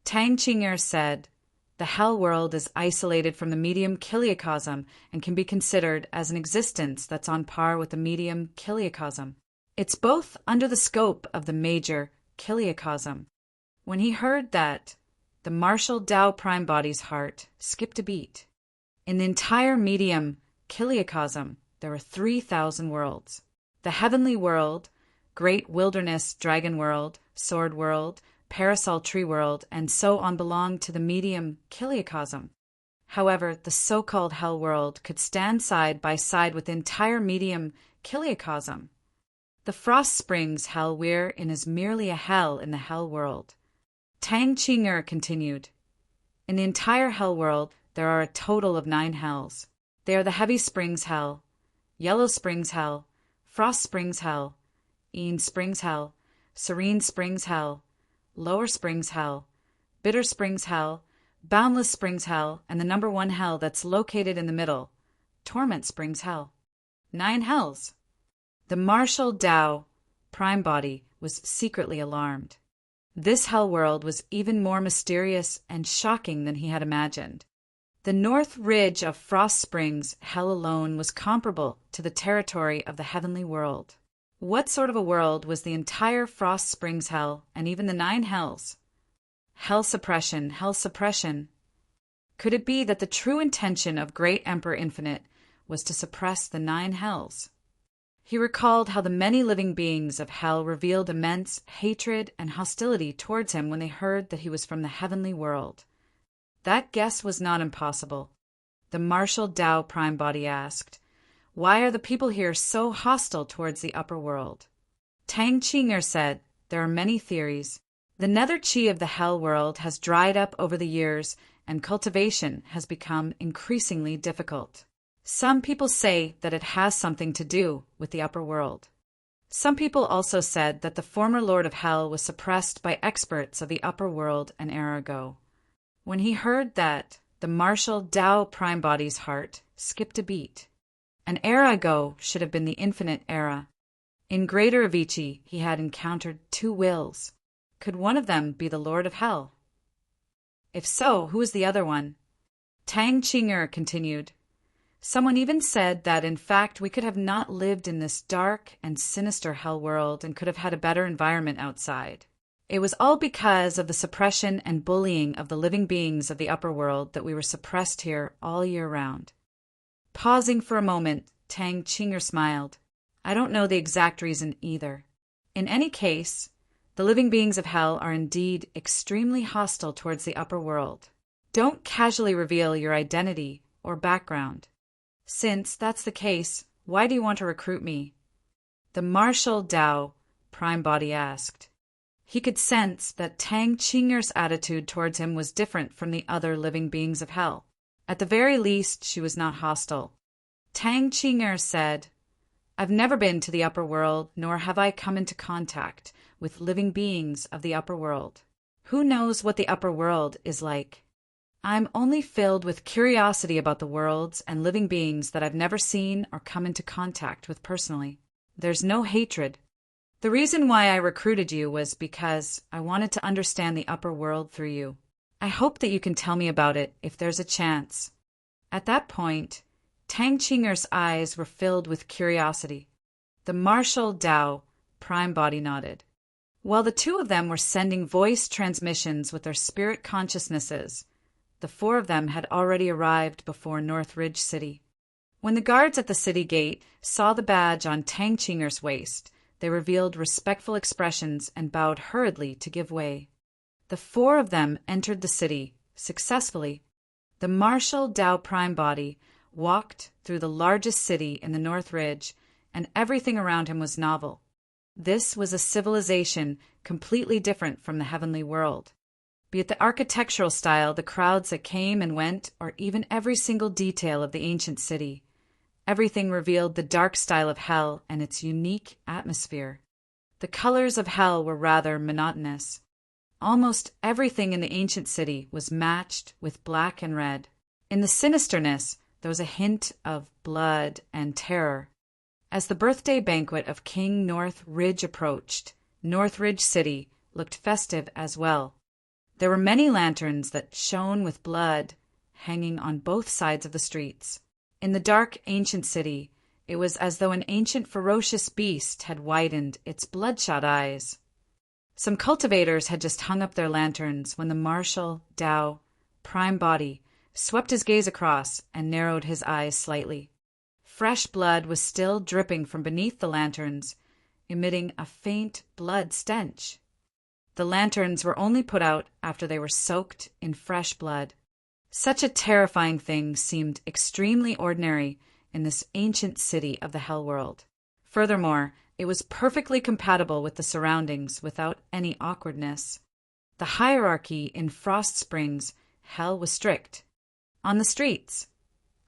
Tang Chinger said, The Hell world is isolated from the medium Kiliakazam and can be considered as an existence that's on par with the medium Kiliakazam. It's both under the scope of the major Kiliakazam. When he heard that, the martial Tao Prime Body's heart skipped a beat. In the entire medium Kiliakazam, there were 3,000 worlds. The Heavenly World, Great Wilderness Dragon World, Sword World, Parasol Tree World, and so on belonged to the medium Kiliakazam. However, the so-called Hell world could stand side by side with the entire medium Kiliakazam. The Frost Springs Hell we're in is merely a hell in the Hell world. Tang Chinger continued, In the entire Hell world, there are a total of 9 hells. They are the Heavy Springs Hell, Yellow Springs Hell, Frost Springs Hell, Ean Springs Hell, Serene Springs Hell, Lower Springs Hell, Bitter Springs Hell, Boundless Springs Hell, and the number 1 hell that's located in the middle, Torment Springs Hell. 9 hells. The martial Tao Prime Body was secretly alarmed. This hell world was even more mysterious and shocking than he had imagined. The north ridge of Frost Springs, hell alone, was comparable to the territory of the heavenly world. What sort of a world was the entire Frost Springs hell, and even the 9 hells? Hell suppression, hell suppression. Could it be that the true intention of Great Emperor Infinite was to suppress the 9 hells? He recalled how the many living beings of hell revealed immense hatred and hostility towards him when they heard that he was from the heavenly world. That guess was not impossible. The martial Tao Prime Body asked, "Why are the people here so hostile towards the upper world?" Tang Qing'er said, "There are many theories. The nether chi of the hell world has dried up over the years, and cultivation has become increasingly difficult. Some people say that it has something to do with the upper world. Some people also said that the former Lord of Hell was suppressed by experts of the upper world an era ago." When he heard that, the martial Tao Prime Body's heart skipped a beat. An era ago should have been the infinite era. In Greater Avicii, he had encountered 2 wills. Could one of them be the Lord of Hell? If so, who was the other one? Tang Qing'er continued, "Someone even said that, in fact, we could have not lived in this dark and sinister hell world and could have had a better environment outside. It was all because of the suppression and bullying of the living beings of the upper world that we were suppressed here all year round." Pausing for a moment, Tang Qing'er smiled. "I don't know the exact reason either. In any case, the living beings of hell are indeed extremely hostile towards the upper world. Don't casually reveal your identity or background. Since that's the case, why do you want to recruit me?" The martial Tao Prime Body asked. He could sense that Tang Qing'er's attitude towards him was different from the other living beings of hell. At the very least, she was not hostile. Tang Qing'er said, "I've never been to the upper world, nor have I come into contact with living beings of the upper world. Who knows what the upper world is like? I'm only filled with curiosity about the worlds and living beings that I've never seen or come into contact with personally. There's no hatred. The reason why I recruited you was because I wanted to understand the upper world through you. I hope that you can tell me about it if there's a chance." At that point, Tang Qing'er's eyes were filled with curiosity. The martial Tao Prime Body nodded. While the 2 of them were sending voice transmissions with their spirit consciousnesses, the 4 of them had already arrived before North Ridge City. When the guards at the city gate saw the badge on Tang Qing'er's waist, they revealed respectful expressions and bowed hurriedly to give way. The 4 of them entered the city successfully. The martial Tao Prime Body walked through the largest city in the North Ridge, and everything around him was novel. This was a civilization completely different from the heavenly world. Be it the architectural style, the crowds that came and went, or even every single detail of the ancient city, everything revealed the dark style of hell and its unique atmosphere. The colors of hell were rather monotonous. Almost everything in the ancient city was matched with black and red. In the sinisterness, there was a hint of blood and terror. As the birthday banquet of King North Ridge approached, North Ridge City looked festive as well. There were many lanterns that shone with blood hanging on both sides of the streets. In the dark ancient city, it was as though an ancient ferocious beast had widened its bloodshot eyes. Some cultivators had just hung up their lanterns when the martial Tao Prime Body swept his gaze across and narrowed his eyes slightly. Fresh blood was still dripping from beneath the lanterns, emitting a faint blood stench. The lanterns were only put out after they were soaked in fresh blood. Such a terrifying thing seemed extremely ordinary in this ancient city of the hell world. Furthermore, it was perfectly compatible with the surroundings without any awkwardness. The hierarchy in Frost Springs, hell was strict. On the streets,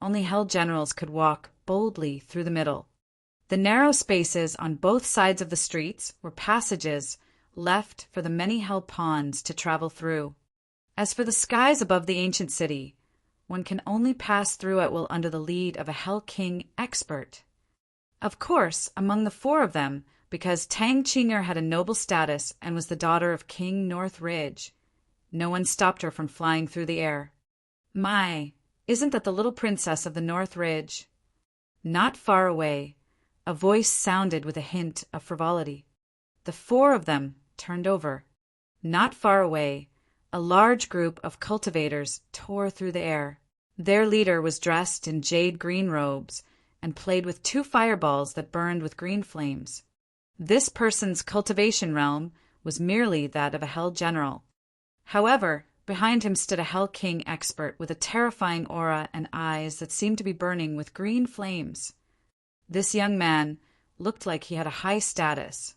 only hell generals could walk boldly through the middle. The narrow spaces on both sides of the streets were passages left for the many hell pawns to travel through. As for the skies above the ancient city, one can only pass through at will under the lead of a Hell King expert. Of course, among the 4 of them, because Tang Qing'er had a noble status and was the daughter of King North Ridge, no one stopped her from flying through the air. My, Isn't that the little princess of the North Ridge? Not far away, a voice sounded with a hint of frivolity. The four of them turned over. Not far away, a large group of cultivators tore through the air. Their leader was dressed in jade-green robes and played with two fireballs that burned with green flames. This person's cultivation realm was merely that of a Hell General. However, behind him stood a Hell King expert with a terrifying aura and eyes that seemed to be burning with green flames. This young man looked like he had a high status.